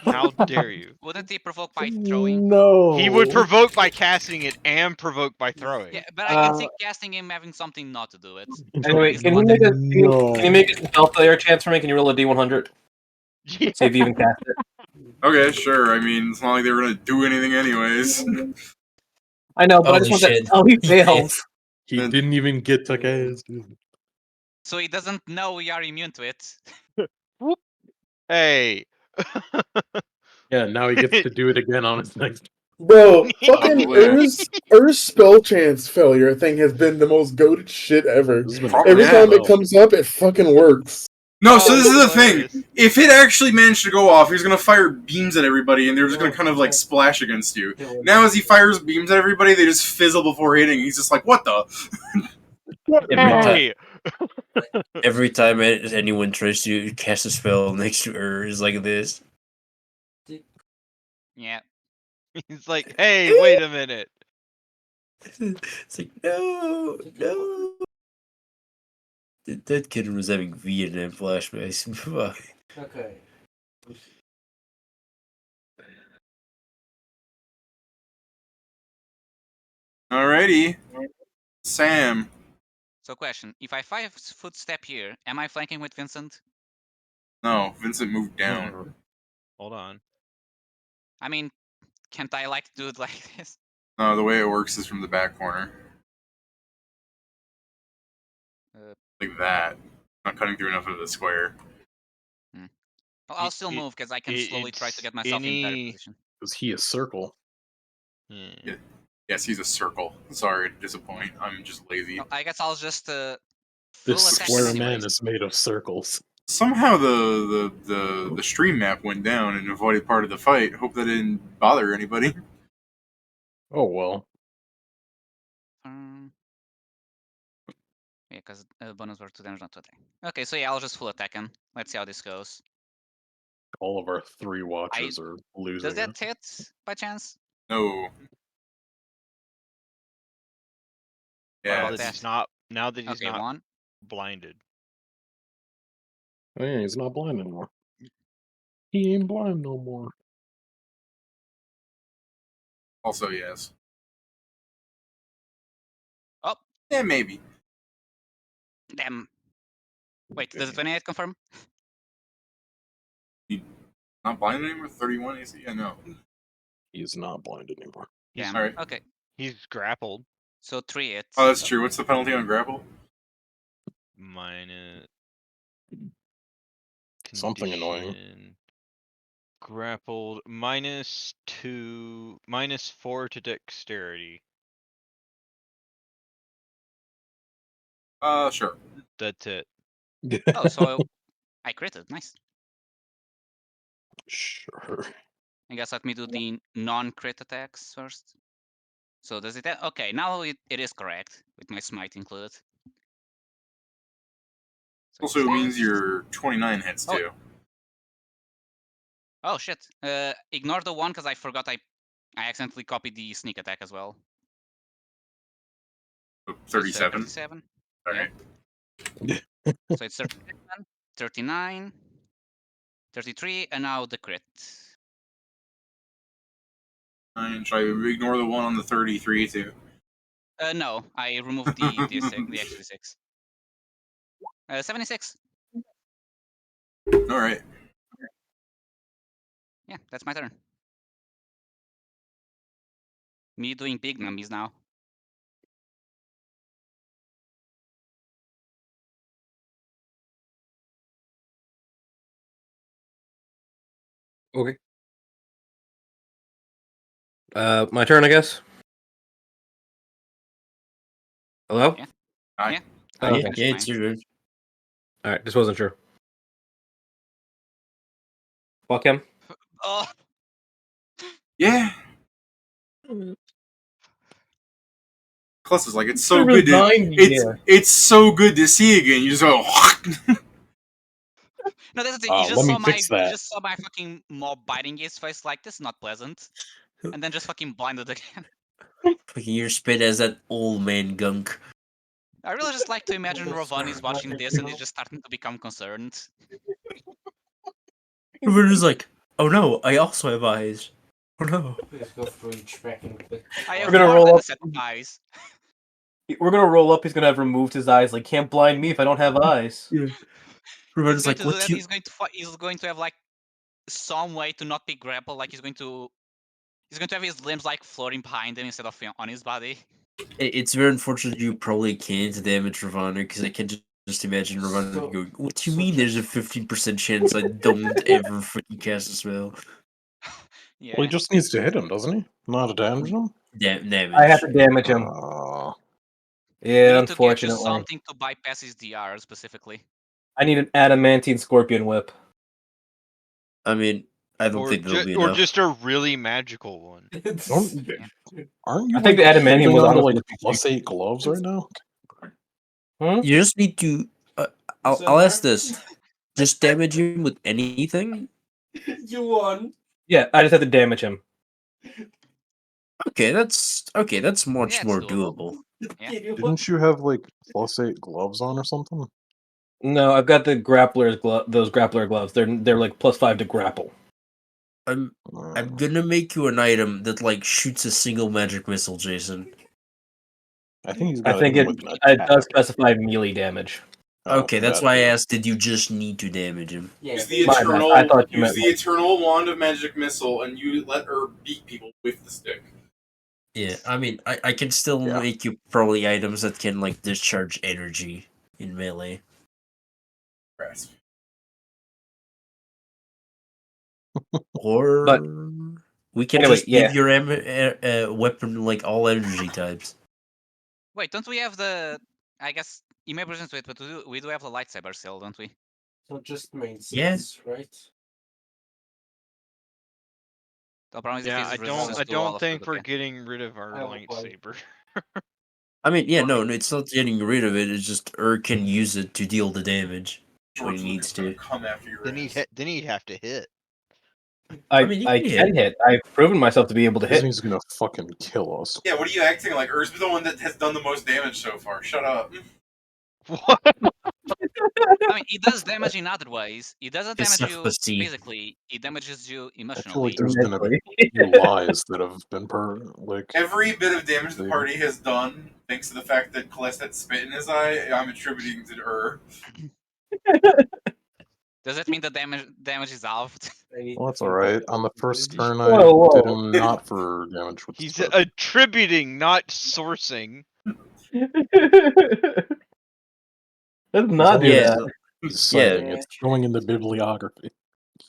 Speaker 8: How dare you?
Speaker 2: Wouldn't he provoke by throwing?
Speaker 4: No.
Speaker 8: He would provoke by casting it and provoke by throwing.
Speaker 2: Yeah, but I can see casting him having something not to do it.
Speaker 7: Anyway,
Speaker 2: He's
Speaker 7: can
Speaker 2: not-
Speaker 7: you make a
Speaker 4: No.
Speaker 7: can you make a spell failure chance for me? Can you roll a d100?
Speaker 8: Yeah.
Speaker 7: See if you even cast it.
Speaker 1: Okay, sure. I mean, it's not like they were gonna do anything anyways.
Speaker 7: I know, but I
Speaker 3: Holy
Speaker 7: just want that.
Speaker 3: shit.
Speaker 7: Oh, he fails.
Speaker 4: He didn't even get to cast.
Speaker 2: So he doesn't know we are immune to it.
Speaker 8: Hey.
Speaker 4: Yeah, now he gets to do it again on his next.
Speaker 5: Bro, fucking
Speaker 1: Probably.
Speaker 5: Ur's spell chance failure thing has been the most goated shit ever.
Speaker 4: This has been
Speaker 1: Probably
Speaker 5: Every
Speaker 1: yeah.
Speaker 5: time it comes up, it fucking works.
Speaker 1: No,
Speaker 8: Oh,
Speaker 1: so this is the thing.
Speaker 8: hilarious.
Speaker 1: If it actually managed to go off, he's gonna fire beams at everybody, and they're just gonna kind of like splash against you. Now, as he fires beams at everybody, they just fizzle before hitting. He's just like, "What the?"
Speaker 8: Hey.
Speaker 3: Every time anyone tries to cast a spell next to Ur is like this.
Speaker 2: Yeah.
Speaker 8: He's like, hey, wait a minute.
Speaker 3: It's like, no. That kid was having Vietnam flashbacks. Fuck.
Speaker 6: Okay.
Speaker 1: Alrighty, Sam.
Speaker 2: So question: if I 5-foot step here, am I flanking with Vincent?
Speaker 1: No, Vincent moved down.
Speaker 8: Hold on.
Speaker 2: I mean, can't I like do it like this?
Speaker 1: No, the way it works is from the back corner, like that. Not cutting through enough of the square.
Speaker 2: I'll still move because I can slowly try to get myself in better position.
Speaker 4: Was he a circle?
Speaker 8: Yeah.
Speaker 1: Yes, he's a circle. Sorry to disappoint. I'm just lazy.
Speaker 2: I guess I'll just
Speaker 4: This
Speaker 2: full attack
Speaker 4: square
Speaker 2: anyways.
Speaker 4: man is made of circles.
Speaker 1: Somehow the stream map went down and avoided part of the fight. Hope that didn't bother anybody.
Speaker 4: Oh well.
Speaker 2: Yeah, because bonus were 2 damage, not 2 attack. Okay, so yeah, I'll just full attack him. Let's see how this goes.
Speaker 4: All of our 3 watches are losing.
Speaker 2: Does that hit by chance?
Speaker 1: No. Yeah.
Speaker 8: Now that he's
Speaker 2: Okay,
Speaker 8: not
Speaker 2: 1.
Speaker 8: blinded.
Speaker 4: Oh, yeah, he's not blind anymore. He ain't blind no more.
Speaker 1: Also, yes.
Speaker 2: Oh,
Speaker 1: Yeah, maybe.
Speaker 2: damn. Wait, does the 28 confirm?
Speaker 1: Not blind anymore? 31 AC? Yeah, no.
Speaker 4: He is not blind anymore.
Speaker 2: Damn.
Speaker 1: Alright.
Speaker 2: Okay,
Speaker 8: He's grappled.
Speaker 2: so 3 hits.
Speaker 1: Oh, that's true. What's the penalty on grapple?
Speaker 8: Minus.
Speaker 4: Something annoying.
Speaker 8: Condition. Grappled. -2. -4 to dexterity.
Speaker 1: Sure.
Speaker 8: That's it.
Speaker 2: Oh, so I critted. Nice.
Speaker 4: Sure.
Speaker 2: I guess let me do the non-crit attacks first. So does it... Okay, now it is correct, with my smite included. So
Speaker 1: Also, it means
Speaker 2: it's-
Speaker 1: your 29 hits, too.
Speaker 2: Oh, shit. Ignore the 1, because I forgot I accidentally copied the sneak attack as well.
Speaker 1: So
Speaker 2: So it's,
Speaker 1: 37.
Speaker 2: 37.
Speaker 1: Alright.
Speaker 2: So it's 37, 39, 33, and now the crit.
Speaker 1: Fine. Should I ignore the one on the 33, too?
Speaker 2: No, I removed the D6, the extra D6. 76.
Speaker 1: Alright.
Speaker 2: Yeah, that's my turn. Me doing big nummies now.
Speaker 7: Okay. My turn, I guess. Hello?
Speaker 2: Yeah.
Speaker 1: Hi.
Speaker 2: Yeah.
Speaker 7: Oh,
Speaker 3: Yeah,
Speaker 7: okay.
Speaker 3: yeah, it's your turn.
Speaker 7: All right, just wasn't sure. Fuck him.
Speaker 2: Oh,
Speaker 1: Yeah. Kallest is like, it's so
Speaker 7: I
Speaker 1: good to
Speaker 7: resigned,
Speaker 1: it's so good to see again. You just go
Speaker 2: No, that's the thing. You
Speaker 4: let me fix
Speaker 2: you
Speaker 4: that.
Speaker 2: just saw my fucking mob biting his face like this is not pleasant. And then just fucking blinded again.
Speaker 3: Fucking your spit as that old man gunk.
Speaker 2: I really just like to imagine Rovan is watching this and he's just starting to become concerned.
Speaker 3: Everyone's like, oh no, I also have eyes. Oh no.
Speaker 6: Please go through each packing.
Speaker 2: I
Speaker 7: We're
Speaker 2: have
Speaker 7: gonna
Speaker 2: more
Speaker 7: roll
Speaker 2: than
Speaker 7: up.
Speaker 2: a set of eyes.
Speaker 7: We're gonna roll up. He's gonna have removed his eyes. Like, can't blind me if I don't have eyes.
Speaker 3: Yeah.
Speaker 2: He's
Speaker 3: Everyone's
Speaker 2: going
Speaker 3: like,
Speaker 2: to do
Speaker 3: what
Speaker 2: that.
Speaker 3: you?
Speaker 2: He's going to have like some way to not be grappled. Like he's going to have his limbs like floating behind him instead of on his body.
Speaker 3: It's very unfortunate you probably can't damage Ravana because I can just imagine Ravana
Speaker 6: So-
Speaker 3: going, what do you mean there's a 15% chance I don't ever freaking cast a spell?
Speaker 2: Yeah.
Speaker 4: Well, he just needs to hit him, doesn't he? Not to damage him?
Speaker 3: Damage.
Speaker 7: I have to damage him.
Speaker 2: We
Speaker 7: Yeah,
Speaker 2: need to get you
Speaker 7: unfortunately.
Speaker 2: something to bypass his DR specifically.
Speaker 7: I need an adamantine scorpion whip.
Speaker 3: I mean, I don't think that'll be
Speaker 8: or
Speaker 3: enough.
Speaker 8: just a really magical one.
Speaker 4: Aren't you
Speaker 7: I think
Speaker 4: like,
Speaker 7: the adamantium
Speaker 4: holding
Speaker 7: was
Speaker 4: on to,
Speaker 7: honestly
Speaker 4: like
Speaker 7: the
Speaker 4: +8 gloves right now?
Speaker 3: You just need to. I'll ask this. Just damage him with anything?
Speaker 6: You won.
Speaker 7: Yeah, I just have to damage him.
Speaker 3: Okay, that's much
Speaker 2: Yeah, it's
Speaker 3: more
Speaker 2: doable.
Speaker 3: doable.
Speaker 2: Yeah.
Speaker 4: Didn't you have like +8 gloves on or something?
Speaker 7: No, I've got the grappler's those grappler gloves. They're like +5 to grapple.
Speaker 3: I'm gonna make you an item that like shoots a single magic missile, Jason.
Speaker 4: I think he's
Speaker 7: I
Speaker 4: got
Speaker 7: think
Speaker 4: hit
Speaker 7: it
Speaker 4: with an
Speaker 7: it does
Speaker 4: attack.
Speaker 7: specify melee damage.
Speaker 3: Okay, that's
Speaker 4: that
Speaker 3: why I
Speaker 4: too.
Speaker 3: asked. Did you just need to damage him?
Speaker 6: Yeah.
Speaker 1: use the
Speaker 7: My bad.
Speaker 1: eternal
Speaker 7: I thought you
Speaker 1: use
Speaker 7: meant
Speaker 1: the eternal wand of magic missile and you let her beat people with the stick.
Speaker 3: Yeah, I mean, I can still
Speaker 4: Yeah.
Speaker 3: make you probably items that can like discharge energy in melee.
Speaker 1: Grasp.
Speaker 3: Or
Speaker 7: But-
Speaker 3: we can
Speaker 7: Anyway,
Speaker 3: just
Speaker 7: yeah.
Speaker 3: give your weapon like all energy types.
Speaker 2: Wait, don't we have the? I guess you may present to it, but we do have the lightsaber still, don't we?
Speaker 6: So just main
Speaker 3: Yeah.
Speaker 6: sets, right?
Speaker 2: The problem is if
Speaker 8: Yeah,
Speaker 2: he's
Speaker 8: I
Speaker 2: resistant
Speaker 8: don't
Speaker 2: to all of
Speaker 8: think
Speaker 2: the-
Speaker 8: we're
Speaker 2: okay.
Speaker 8: getting rid of our
Speaker 6: I don't like-
Speaker 8: lightsaber.
Speaker 3: I mean, yeah, no, it's not getting rid of it. It's just can use it to deal the damage when he needs to.
Speaker 1: Come after your
Speaker 8: then
Speaker 1: ass.
Speaker 8: he'd have to hit.
Speaker 7: I
Speaker 3: mean, you
Speaker 7: I
Speaker 3: can
Speaker 7: can hit. I've proven myself to be able to hit.
Speaker 4: Disney's gonna fucking kill us.
Speaker 1: Yeah, what are you acting like? Ur's the one that has done the most damage so far. Shut up.
Speaker 8: What?
Speaker 2: I mean, he does damage in other ways. He doesn't
Speaker 3: It's
Speaker 2: damage you
Speaker 3: pussy.
Speaker 2: physically. He damages you
Speaker 4: I feel
Speaker 2: emotionally.
Speaker 4: like there's been a
Speaker 7: Mentally.
Speaker 4: few lies that have been like.
Speaker 1: Every bit of damage the party has done, thanks to the fact that Kallest had spit in his eye, I'm attributing to Ur.
Speaker 2: Does that mean the damage is halved?
Speaker 4: Well, that's alright. On the first turn, I
Speaker 7: Whoa,
Speaker 4: did
Speaker 7: whoa.
Speaker 4: him not for damage with
Speaker 8: He's
Speaker 4: spit.
Speaker 8: attributing, not sourcing.
Speaker 7: Let's not do
Speaker 3: Yeah.
Speaker 7: that.
Speaker 4: He's citing.
Speaker 6: Yeah.
Speaker 4: It's going in the bibliography.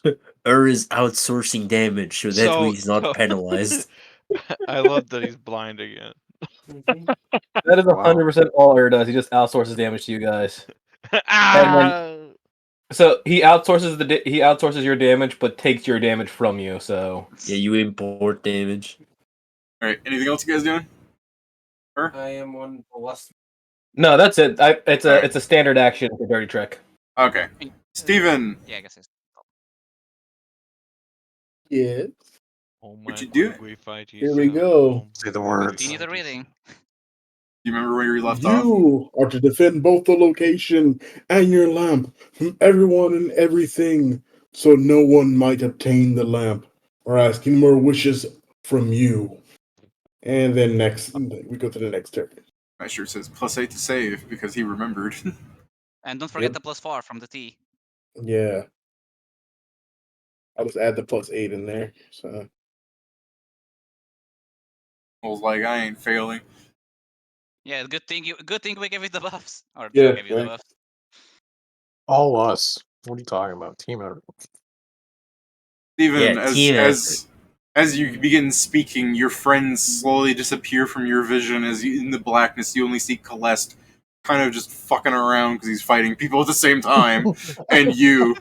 Speaker 3: Is outsourcing damage so that way he's not penalized.
Speaker 8: I love that he's blind again.
Speaker 7: That is
Speaker 4: Wow.
Speaker 7: 100% all Ur does. He just outsources damage to you guys.
Speaker 8: Ah!
Speaker 7: So he outsources your damage, but takes your damage from you. So
Speaker 3: Yeah, you import damage.
Speaker 1: Alright, anything else you guys doing?
Speaker 6: I am on the last.
Speaker 7: no, that's it. It's
Speaker 1: Alright.
Speaker 7: a standard action for Dirty Trick.
Speaker 1: Okay. Steven,
Speaker 2: Yeah, I guess it's.
Speaker 5: Yeah.
Speaker 8: Oh
Speaker 1: What'd you do?
Speaker 8: ugly fight
Speaker 5: Here we go.
Speaker 4: Say the words.
Speaker 2: Continue the reading.
Speaker 1: do you remember where you left off?
Speaker 5: You are to defend both the location and your lamp from everyone and everything, so no one might obtain the lamp or ask any more wishes from you. And then we go to the next turn.
Speaker 1: My shirt says +8 to save because he remembered.
Speaker 2: And don't forget
Speaker 5: Yep.
Speaker 2: the +4 from the T.
Speaker 5: Yeah. I'll just add the +8 in there. So
Speaker 1: I was like, I ain't failing.
Speaker 2: Yeah, good thing we gave you the buffs. Or
Speaker 5: Yeah,
Speaker 2: gave you the
Speaker 5: right.
Speaker 2: buffs.
Speaker 4: All us. What are you talking about? Team effort.
Speaker 1: Steven,
Speaker 3: Yeah, team
Speaker 1: as you begin speaking, your friends slowly disappear from your vision as you, in the blackness you only see Kallest kind of just fucking around because he's fighting people at the same time, and you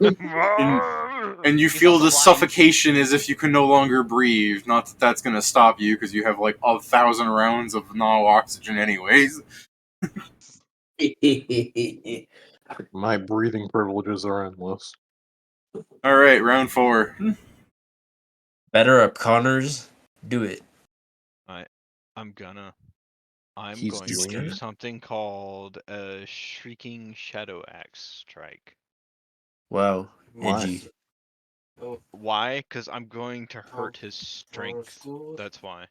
Speaker 1: And you
Speaker 2: He's
Speaker 1: feel
Speaker 2: also
Speaker 1: the
Speaker 2: blind.
Speaker 1: suffocation as if you can no longer breathe. Not that that's going to stop you, because you have like 1,000 rounds of no oxygen anyways.
Speaker 4: My breathing privileges are endless.
Speaker 1: Alright, round 4.
Speaker 3: Better up Connors. Do it.
Speaker 8: I'm going
Speaker 4: He's
Speaker 8: to
Speaker 4: doing
Speaker 8: do
Speaker 4: it?
Speaker 8: something called a Shrieking Shadow Axe strike.
Speaker 3: Wow.
Speaker 4: Why?
Speaker 3: Edgy.
Speaker 8: Why? Because I'm going to hurt his strength. That's why.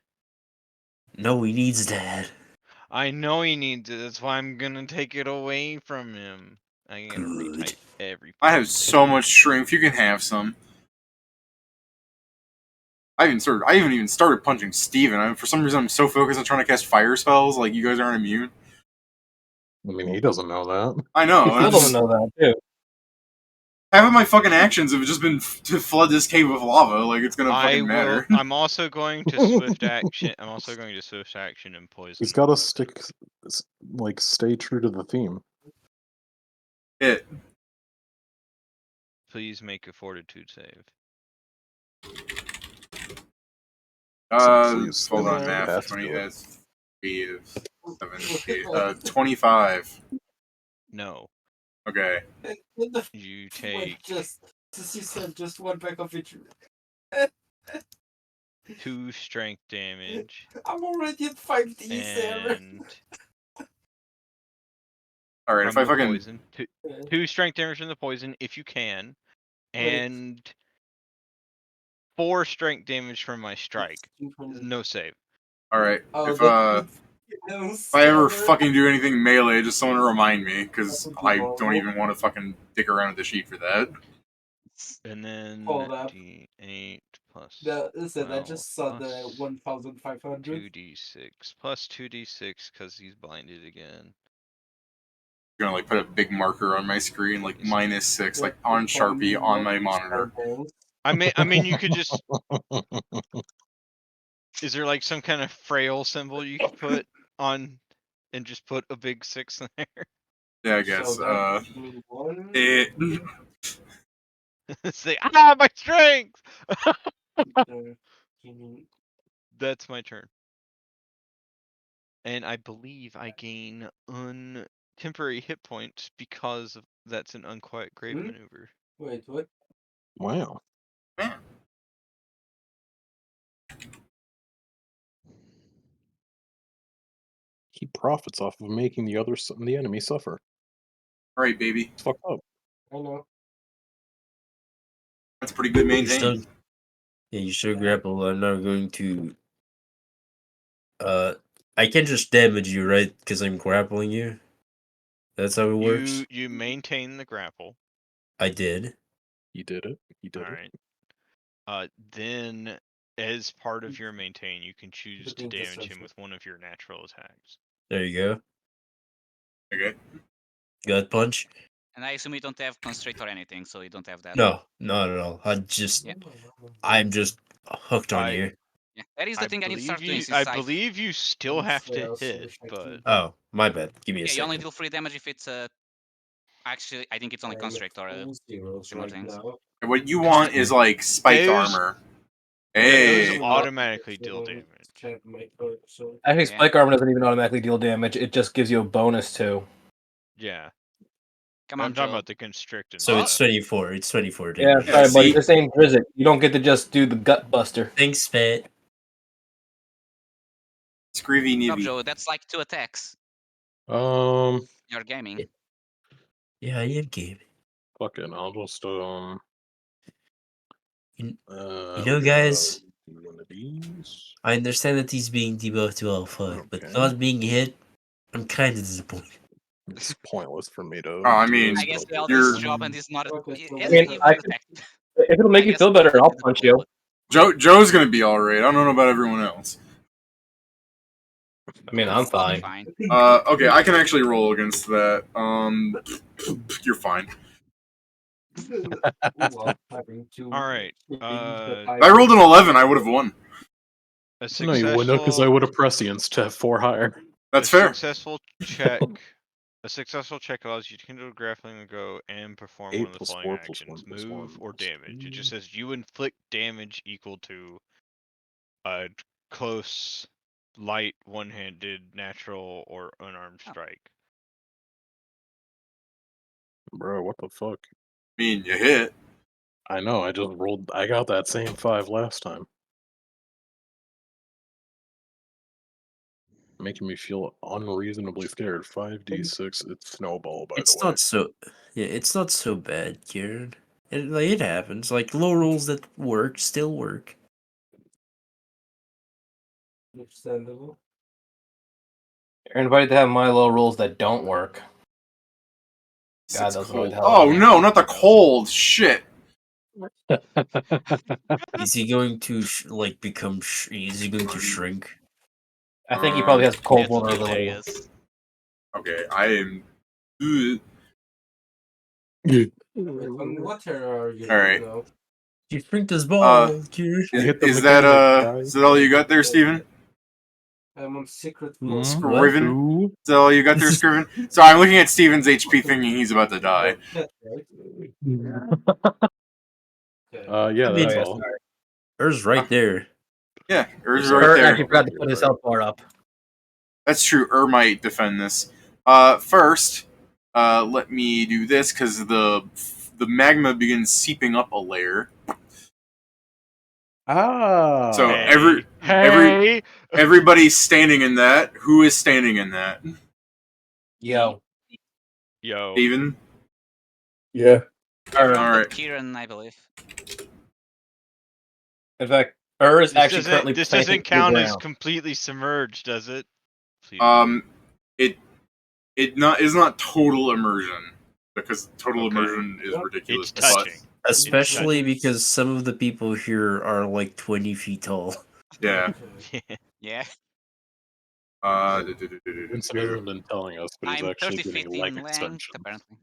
Speaker 3: No, he needs that.
Speaker 8: I know he needs it. That's why I'm gonna take it away from him. I'm gonna
Speaker 3: Good.
Speaker 8: retype every.
Speaker 1: I have
Speaker 8: fucking
Speaker 1: so
Speaker 8: thing.
Speaker 1: much strength. You can have some. I haven't even started punching Steven. For some reason, I'm so focused on trying to cast fire spells. Like, you guys aren't immune.
Speaker 4: I mean, he doesn't know that.
Speaker 1: I know.
Speaker 7: He
Speaker 1: I'm
Speaker 7: still
Speaker 1: just,
Speaker 7: doesn't know that too.
Speaker 1: half of my fucking actions have just been to flood this cave with lava. Like, it's gonna
Speaker 8: I
Speaker 1: fucking matter.
Speaker 8: will. I'm also going to swift action. I'm also going to swift action and poison.
Speaker 4: He's got to stay true to the theme.
Speaker 1: Hit.
Speaker 8: Please make a fortitude save.
Speaker 4: Please,
Speaker 1: Hold on,
Speaker 4: it
Speaker 1: math.
Speaker 4: has to
Speaker 1: 20,
Speaker 4: do it.
Speaker 1: 3, 7, 8, 25.
Speaker 8: No.
Speaker 1: Okay.
Speaker 8: You take
Speaker 6: Just you said just one back of each.
Speaker 8: 2 strength damage
Speaker 6: I'm already at 5D, Sarah.
Speaker 8: and
Speaker 1: Alright, if
Speaker 8: from
Speaker 1: I
Speaker 8: the
Speaker 1: fucking...
Speaker 8: poison. 2 strength damage from the poison if you can, and 4 strength damage from my strike. No save.
Speaker 1: Alright,
Speaker 6: Oh,
Speaker 1: if I ever fucking do anything melee, just someone remind me, because I don't even want to fucking dick around with the sheet for that.
Speaker 8: And then
Speaker 6: Hold up.
Speaker 8: D8 plus.
Speaker 6: Listen, I
Speaker 8: 12
Speaker 6: just saw the
Speaker 8: plus
Speaker 6: 1,500.
Speaker 8: 2d6 plus 2d6 because he's blinded again.
Speaker 1: I'm gonna like put a big marker on my screen, like -6, like on Sharpie on my monitor.
Speaker 8: I mean, you could just. Is there like some kind of frail symbol you could put on, and just put a big 6 in there?
Speaker 1: Yeah, I guess.
Speaker 8: Say, my strength! That's my turn. And I believe I gain temporary hit points because that's an unquiet grave maneuver.
Speaker 6: Wait, what?
Speaker 4: Wow.
Speaker 1: Man.
Speaker 4: He profits off of making the enemy suffer.
Speaker 1: Alright, baby.
Speaker 4: It's fucked up.
Speaker 6: I know.
Speaker 1: That's pretty good maintained.
Speaker 3: You still grapple. I'm not going to. I can just damage you, right? Because I'm grappling you. That's how it works.
Speaker 8: You maintain the grapple.
Speaker 3: I did.
Speaker 4: He did it. He did
Speaker 8: it. Alright. Then, as part of your maintain, you can choose to damage him with one of your natural attacks.
Speaker 3: There you go.
Speaker 1: Okay.
Speaker 3: Gut punch?
Speaker 2: And I assume you don't have constrict or anything, so you don't have that.
Speaker 3: No, not at all. I'm just hooked on you.
Speaker 2: Yeah, that is the thing I need to start doing.
Speaker 8: I believe you still have to hit, but
Speaker 3: Oh, my bad. Give me a
Speaker 2: you
Speaker 3: second.
Speaker 2: only deal 3 damage if it's actually, I think it's only constrict or similar things.
Speaker 1: What you want is like spike armor. Hey.
Speaker 8: those automatically deal damage.
Speaker 7: Actually, spike armor doesn't even automatically deal damage. It just gives you a bonus too.
Speaker 8: Yeah.
Speaker 2: Come on,
Speaker 8: I'm talking
Speaker 2: Joe.
Speaker 8: about the constrict.
Speaker 3: So it's 24. It's 24
Speaker 7: Yeah,
Speaker 3: damage.
Speaker 7: sorry, buddy. This ain't Drizzt. You don't get to just do the gut buster.
Speaker 3: Thanks, Pat.
Speaker 1: Screevy
Speaker 2: Come,
Speaker 1: Nibby.
Speaker 2: Joe, that's like 2 attacks.
Speaker 4: You're
Speaker 2: gaming.
Speaker 3: Yeah, I am gaming.
Speaker 4: Fuck it. I'll just
Speaker 3: You know, guys,
Speaker 4: one of these.
Speaker 3: I understand that he's being debuffed to all fuck, but not being hit, I'm kind of disappointed.
Speaker 4: It's pointless for me to.
Speaker 1: I mean,
Speaker 2: I guess all this job and it's not.
Speaker 7: If it'll make you feel better, I'll punch you.
Speaker 1: Joe's gonna be alright. I don't know about everyone else.
Speaker 7: I mean, I'm fine.
Speaker 1: Okay, I can actually roll against that. You're fine.
Speaker 8: Alright.
Speaker 1: If I rolled an 11, I would have won.
Speaker 4: No, you wouldn't, because I would have prescience to have 4 higher.
Speaker 1: That's fair.
Speaker 8: Successful check A successful check allows you to kindle, grappling, go, and perform
Speaker 4: 8
Speaker 8: one of the
Speaker 4: plus
Speaker 8: following
Speaker 4: 4 plus
Speaker 8: actions:
Speaker 4: 1 plus
Speaker 8: move
Speaker 4: 1
Speaker 8: or
Speaker 4: plus
Speaker 8: damage. It just
Speaker 4: 2.
Speaker 8: says you inflict damage equal to close, light, one-handed, natural, or unarmed strike.
Speaker 4: Bro, what the fuck?
Speaker 1: I mean, you hit.
Speaker 4: I know, I just rolled. I got that same 5 last time. Making me feel unreasonably scared. 5d6, it's snowball, by
Speaker 3: It's
Speaker 4: the way.
Speaker 3: not so. Yeah, it's not so bad, Kieran. It happens. Like low rolls that work still work.
Speaker 6: Understandable.
Speaker 7: You're invited to have my low rolls that don't work. God,
Speaker 1: It's
Speaker 7: those annoy the
Speaker 1: cold.
Speaker 7: hell out
Speaker 1: Oh
Speaker 7: of me.
Speaker 1: no, not the cold. Shit.
Speaker 3: Is he going to like become? Is he going to shrink?
Speaker 7: I think he probably has cold
Speaker 2: That's what there
Speaker 7: vulnerability.
Speaker 2: is.
Speaker 1: Okay, I am. Ugh.
Speaker 6: On what are you
Speaker 1: All right.
Speaker 6: now?
Speaker 3: You shrink his ball, Kieran.
Speaker 4: hit the
Speaker 1: Is that
Speaker 4: mechanic, guys.
Speaker 1: is that all you got there, Steven?
Speaker 6: I'm on secret
Speaker 4: Hmm?
Speaker 6: mode.
Speaker 1: Scriven?
Speaker 4: Who?
Speaker 1: Is that all you got there, Scriven? So I'm looking at Steven's HP thinking he's about to die.
Speaker 6: That's right.
Speaker 4: Yeah,
Speaker 3: I
Speaker 4: that's
Speaker 3: mean-
Speaker 4: all.
Speaker 3: Hers right there.
Speaker 1: Yeah, Ur's
Speaker 4: Sorry.
Speaker 1: right
Speaker 7: Kurt
Speaker 1: there.
Speaker 7: actually forgot to put his health bar up.
Speaker 1: That's true. Might defend this. First, let me do this because the magma begins seeping up a layer.
Speaker 4: Ah.
Speaker 1: So
Speaker 8: Hey!
Speaker 1: everybody's standing in that. Who is standing in that?
Speaker 7: Yo.
Speaker 8: Yo.
Speaker 1: Steven?
Speaker 5: Yeah.
Speaker 1: All
Speaker 2: But
Speaker 1: right.
Speaker 2: Kieran, I believe.
Speaker 7: In fact, is actually currently
Speaker 8: This
Speaker 7: planted
Speaker 8: doesn't
Speaker 7: to the
Speaker 8: count as
Speaker 7: ground.
Speaker 8: completely submerged, does it? Please.
Speaker 1: It is not total immersion because total
Speaker 8: Okay.
Speaker 1: immersion is ridiculous.
Speaker 8: It's touching.
Speaker 3: Especially
Speaker 8: touching.
Speaker 3: because some of the people here are like 20 feet tall.
Speaker 1: Yeah.
Speaker 2: Yeah.
Speaker 4: Vincent hasn't been telling us, but he's
Speaker 2: I'm
Speaker 4: actually
Speaker 2: 30
Speaker 4: getting
Speaker 2: feet
Speaker 4: leg
Speaker 2: in length,
Speaker 4: extensions.
Speaker 2: apparently.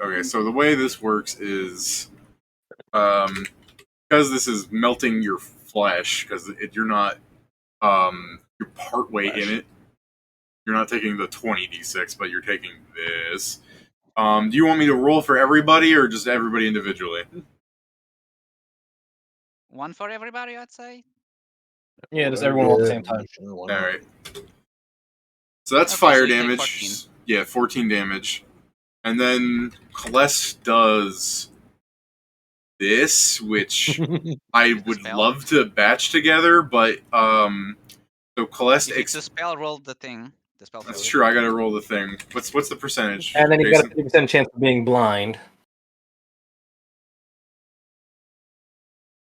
Speaker 1: Okay, so the way this works is, because this is melting your flesh, because you're not, you're partway in it. You're not taking the 20d6, but you're taking this. Do you want me to roll for everybody or just everybody individually?
Speaker 2: One for everybody, I'd say.
Speaker 7: Yeah, just everyone all at the same time.
Speaker 1: All right. So that's
Speaker 2: Okay,
Speaker 1: fire
Speaker 2: so you take
Speaker 1: damage.
Speaker 2: 14.
Speaker 1: Yeah, 14 damage. And then Kallest does this, which I would
Speaker 2: spell?
Speaker 1: love to batch together, but so Kallest
Speaker 2: If it's a spell, roll the thing. The spell
Speaker 1: That's
Speaker 2: failure.
Speaker 1: true. I gotta roll the thing. What's the percentage?
Speaker 7: And then you got a
Speaker 1: Jason?
Speaker 7: 50% chance of being blind.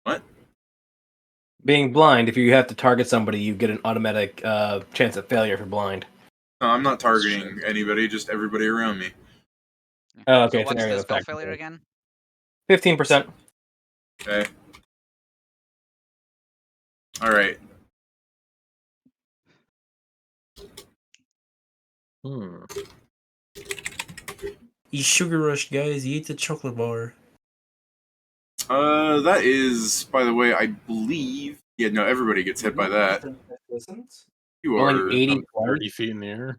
Speaker 1: What?
Speaker 7: Being blind, if you have to target somebody, you get an automatic chance of failure if you're blind.
Speaker 1: No, I'm not targeting anybody, just everybody around me.
Speaker 7: Oh, okay.
Speaker 2: So
Speaker 7: It's an
Speaker 2: what's
Speaker 7: area
Speaker 2: the
Speaker 7: of
Speaker 2: spell
Speaker 7: effect.
Speaker 2: failure again?
Speaker 7: 15%.
Speaker 1: Okay. All right.
Speaker 3: He's sugar rushed, guys. He ate the chocolate bar.
Speaker 1: That is, by the way, I believe. Yeah, no, everybody gets hit by that. You
Speaker 7: Rolling
Speaker 1: are.
Speaker 7: 80
Speaker 4: 30 feet in the air.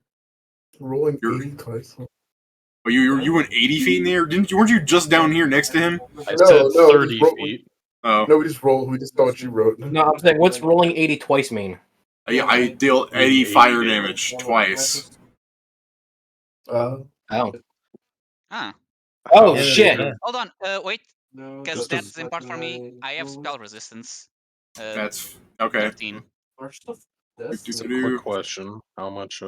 Speaker 5: Rolling
Speaker 1: You're-
Speaker 5: 80 twice.
Speaker 1: Oh, you went 80 feet in the air? Weren't you just down here next to him?
Speaker 4: I
Speaker 5: No,
Speaker 4: said
Speaker 5: no,
Speaker 4: 30
Speaker 5: just roll-
Speaker 4: feet.
Speaker 1: Oh,
Speaker 5: No, we just roll. We just saw what you wrote.
Speaker 7: No, I'm saying, what's rolling 80 twice mean?
Speaker 1: I deal 80 fire damage twice.
Speaker 7: Oh.
Speaker 2: Ah.
Speaker 7: Oh,
Speaker 3: Yeah,
Speaker 7: shit.
Speaker 3: yeah.
Speaker 2: Hold on. Wait. Because
Speaker 6: Just
Speaker 2: that's important for me. I have spell resistance.
Speaker 1: That's okay.
Speaker 2: 13.
Speaker 4: Just a quick question. How much,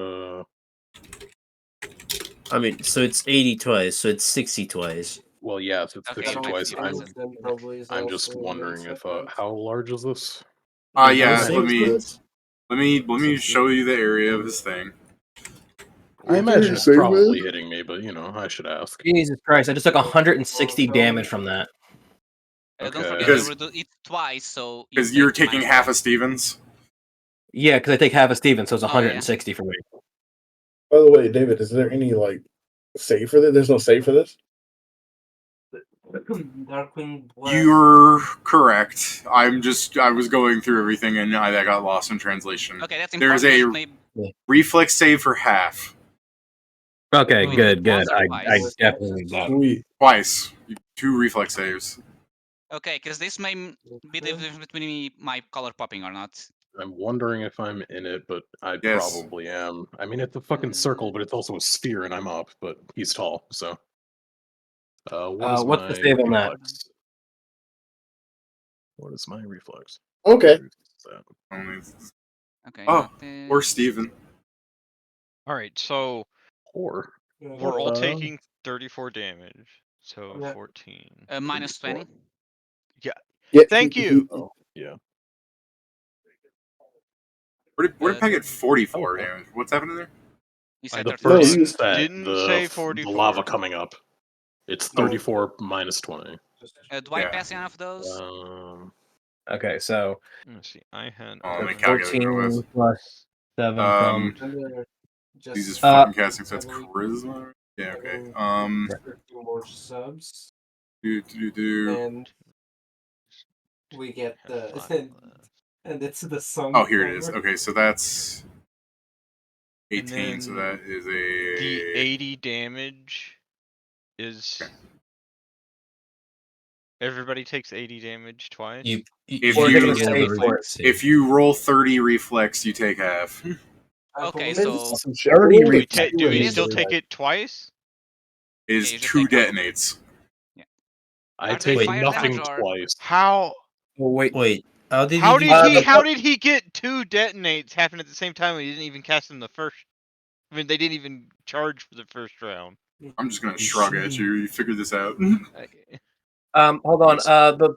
Speaker 3: I mean, so it's 80 twice, so it's 60 twice.
Speaker 4: well, yeah, if it's
Speaker 2: Okay,
Speaker 4: 60
Speaker 2: you might
Speaker 4: twice,
Speaker 2: see Vincent.
Speaker 4: I'm just wondering if, how large is this?
Speaker 1: Yeah,
Speaker 3: Same
Speaker 1: let me show you the area of his thing.
Speaker 4: I imagine it's probably hitting me, but, I should ask.
Speaker 7: Jesus Christ, I just took 160 damage from that.
Speaker 2: Don't
Speaker 4: Okay.
Speaker 2: forget
Speaker 1: Because-
Speaker 2: you redo it twice, so
Speaker 1: Because you're taking
Speaker 2: minus
Speaker 1: half
Speaker 2: one.
Speaker 1: of Stevens.
Speaker 7: Yeah, because I take half a Steven, so it's
Speaker 2: Oh, yeah.
Speaker 7: 160 for me.
Speaker 5: By the way, David, is there any save for this? There's no save for this.
Speaker 1: You're correct. I was going through everything and I got lost in translation.
Speaker 2: Okay, that's
Speaker 1: There's
Speaker 2: important.
Speaker 1: reflex save for half.
Speaker 7: Okay,
Speaker 2: Wait,
Speaker 7: good.
Speaker 2: once or
Speaker 7: I
Speaker 2: twice?
Speaker 7: definitely need that.
Speaker 5: Sweet.
Speaker 1: Twice. 2 reflex saves.
Speaker 2: Okay, because this may be the difference between my color popping or not.
Speaker 4: I'm wondering if I'm in it, but I
Speaker 1: Yes.
Speaker 4: probably am. I mean, it's a fucking circle, but it's also a sphere, and I'm up. But he's tall, so. What's
Speaker 7: what's the
Speaker 4: my
Speaker 7: save on that?
Speaker 4: reflex? What is my reflex?
Speaker 5: Okay.
Speaker 1: Only.
Speaker 2: Okay.
Speaker 1: Oh,
Speaker 2: not this.
Speaker 1: or Steven.
Speaker 8: All right, so
Speaker 4: Or
Speaker 8: we're all
Speaker 4: Uh,
Speaker 8: taking 34 damage. So
Speaker 6: Yeah.
Speaker 8: 14.
Speaker 2: Minus 20.
Speaker 5: Yeah.
Speaker 8: Thank you.
Speaker 4: Oh, yeah.
Speaker 1: Where did Peg get 44
Speaker 4: Okay.
Speaker 1: damage? What's happening there?
Speaker 2: You said
Speaker 4: The
Speaker 2: 34.
Speaker 5: No,
Speaker 4: first
Speaker 5: you
Speaker 4: set,
Speaker 8: didn't say
Speaker 4: the
Speaker 8: 44.
Speaker 4: lava coming up. It's 34 minus 20.
Speaker 2: Do I
Speaker 1: Yeah.
Speaker 2: pass enough of those?
Speaker 7: Okay, so
Speaker 8: Let's see. I had
Speaker 1: Oh, let me calculate real
Speaker 7: 14
Speaker 1: fast.
Speaker 7: plus 7
Speaker 1: Um,
Speaker 7: from...
Speaker 1: He's just
Speaker 7: Uh,
Speaker 1: fucking casting, so that's charisma. Yeah, okay.
Speaker 6: 13 more subs,
Speaker 1: Do.
Speaker 6: and we get
Speaker 8: have
Speaker 6: the
Speaker 8: 5 left.
Speaker 6: and it's the song.
Speaker 1: Oh, here it is. Okay, so that's
Speaker 8: And
Speaker 1: 18, so that is a...
Speaker 8: The 80 damage is. Everybody takes 80 damage twice.
Speaker 1: If
Speaker 7: We're
Speaker 1: you-
Speaker 7: taking a save for it.
Speaker 1: If you roll 30 reflex, you take half.
Speaker 2: Okay, so
Speaker 5: Some shit.
Speaker 7: 30
Speaker 8: do we,
Speaker 7: reflex.
Speaker 8: do we
Speaker 2: It
Speaker 8: still
Speaker 2: is-
Speaker 8: take it twice?
Speaker 1: It is
Speaker 2: Yeah, you just
Speaker 1: 2
Speaker 2: take half.
Speaker 1: detonates.
Speaker 4: I
Speaker 2: Are they
Speaker 4: take
Speaker 2: fire
Speaker 4: nothing
Speaker 2: damage or-
Speaker 4: twice.
Speaker 8: How?
Speaker 7: Oh, wait.
Speaker 3: How did
Speaker 8: How
Speaker 3: you
Speaker 8: did
Speaker 3: do
Speaker 8: he?
Speaker 3: that?
Speaker 8: How did he get 2 detonates happen at the same time? When he didn't even cast them the first. I mean, they didn't even charge for the first round.
Speaker 1: I'm just gonna shrug at you. You figure this out.
Speaker 7: Hold on.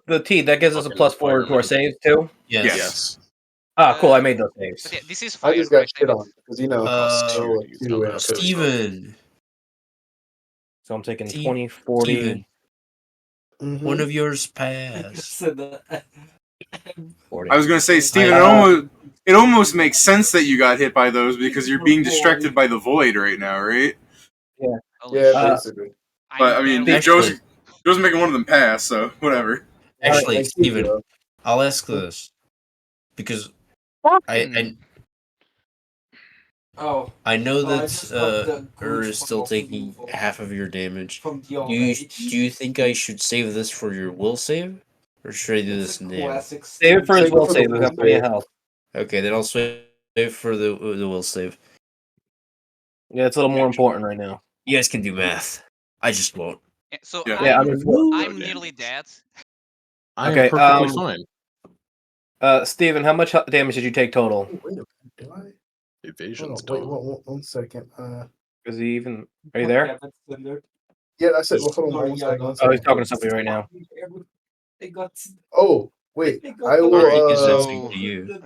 Speaker 7: The T, that gives us a
Speaker 4: Fucking
Speaker 7: +4 to our
Speaker 4: fireman.
Speaker 7: saves, too?
Speaker 1: Yes.
Speaker 7: Ah, cool, I made those saves.
Speaker 2: But yeah, this is
Speaker 5: I
Speaker 2: fire.
Speaker 5: just got
Speaker 2: right,
Speaker 5: shit
Speaker 2: David?
Speaker 5: on because you know.
Speaker 3: Uh,
Speaker 5: Steven.
Speaker 3: Steven,
Speaker 7: So I'm taking
Speaker 3: Steve-
Speaker 7: 20, 40...
Speaker 3: Steven,
Speaker 5: Mm-hmm.
Speaker 3: one of yours passed.
Speaker 7: 40.
Speaker 1: I was gonna say, Steven, it almost makes sense that you got hit by those because you're being distracted by the void right now, right?
Speaker 2: Holy
Speaker 5: Yeah,
Speaker 2: shit.
Speaker 5: basically.
Speaker 1: But I mean,
Speaker 2: barely-
Speaker 3: Actually-
Speaker 1: Joe's making one of them pass, so whatever.
Speaker 3: Actually,
Speaker 5: Thank you,
Speaker 3: Steven,
Speaker 5: bro.
Speaker 3: I'll ask this because
Speaker 8: Fucking-
Speaker 3: I know
Speaker 6: I
Speaker 3: that
Speaker 6: just got the
Speaker 3: Ur is
Speaker 6: glitch
Speaker 3: still
Speaker 6: from
Speaker 3: taking
Speaker 6: removal.
Speaker 3: half of your damage.
Speaker 6: From the
Speaker 3: Do
Speaker 6: old
Speaker 3: you
Speaker 6: age.
Speaker 3: do you think I should save this for your will save, or should I do this now?
Speaker 6: Classic.
Speaker 7: Save it for his
Speaker 5: Save it
Speaker 7: will
Speaker 5: for the
Speaker 7: save. We've
Speaker 5: will
Speaker 7: got plenty of
Speaker 5: save.
Speaker 7: health.
Speaker 3: Okay, then I'll save for the will save.
Speaker 7: Yeah, it's a little more important right now.
Speaker 3: You guys can do math. I just won't.
Speaker 2: Yeah, so
Speaker 1: Yeah.
Speaker 7: Yeah, I
Speaker 2: I'm,
Speaker 7: mean,
Speaker 2: I'm nearly dead.
Speaker 4: I
Speaker 7: Okay,
Speaker 4: am perfectly fine.
Speaker 7: Steven, how much damage did you take total?
Speaker 5: Oh, wait a minute. Do I?
Speaker 4: Evasion's
Speaker 5: Wait,
Speaker 4: total.
Speaker 5: one second.
Speaker 7: Is he even... Are you there?
Speaker 5: Yeah, I said. Well, hold on one second.
Speaker 7: Oh, he's talking to somebody right now.
Speaker 5: Oh, wait. I will.
Speaker 8: Alright,
Speaker 3: He was
Speaker 8: so-
Speaker 3: answering to you.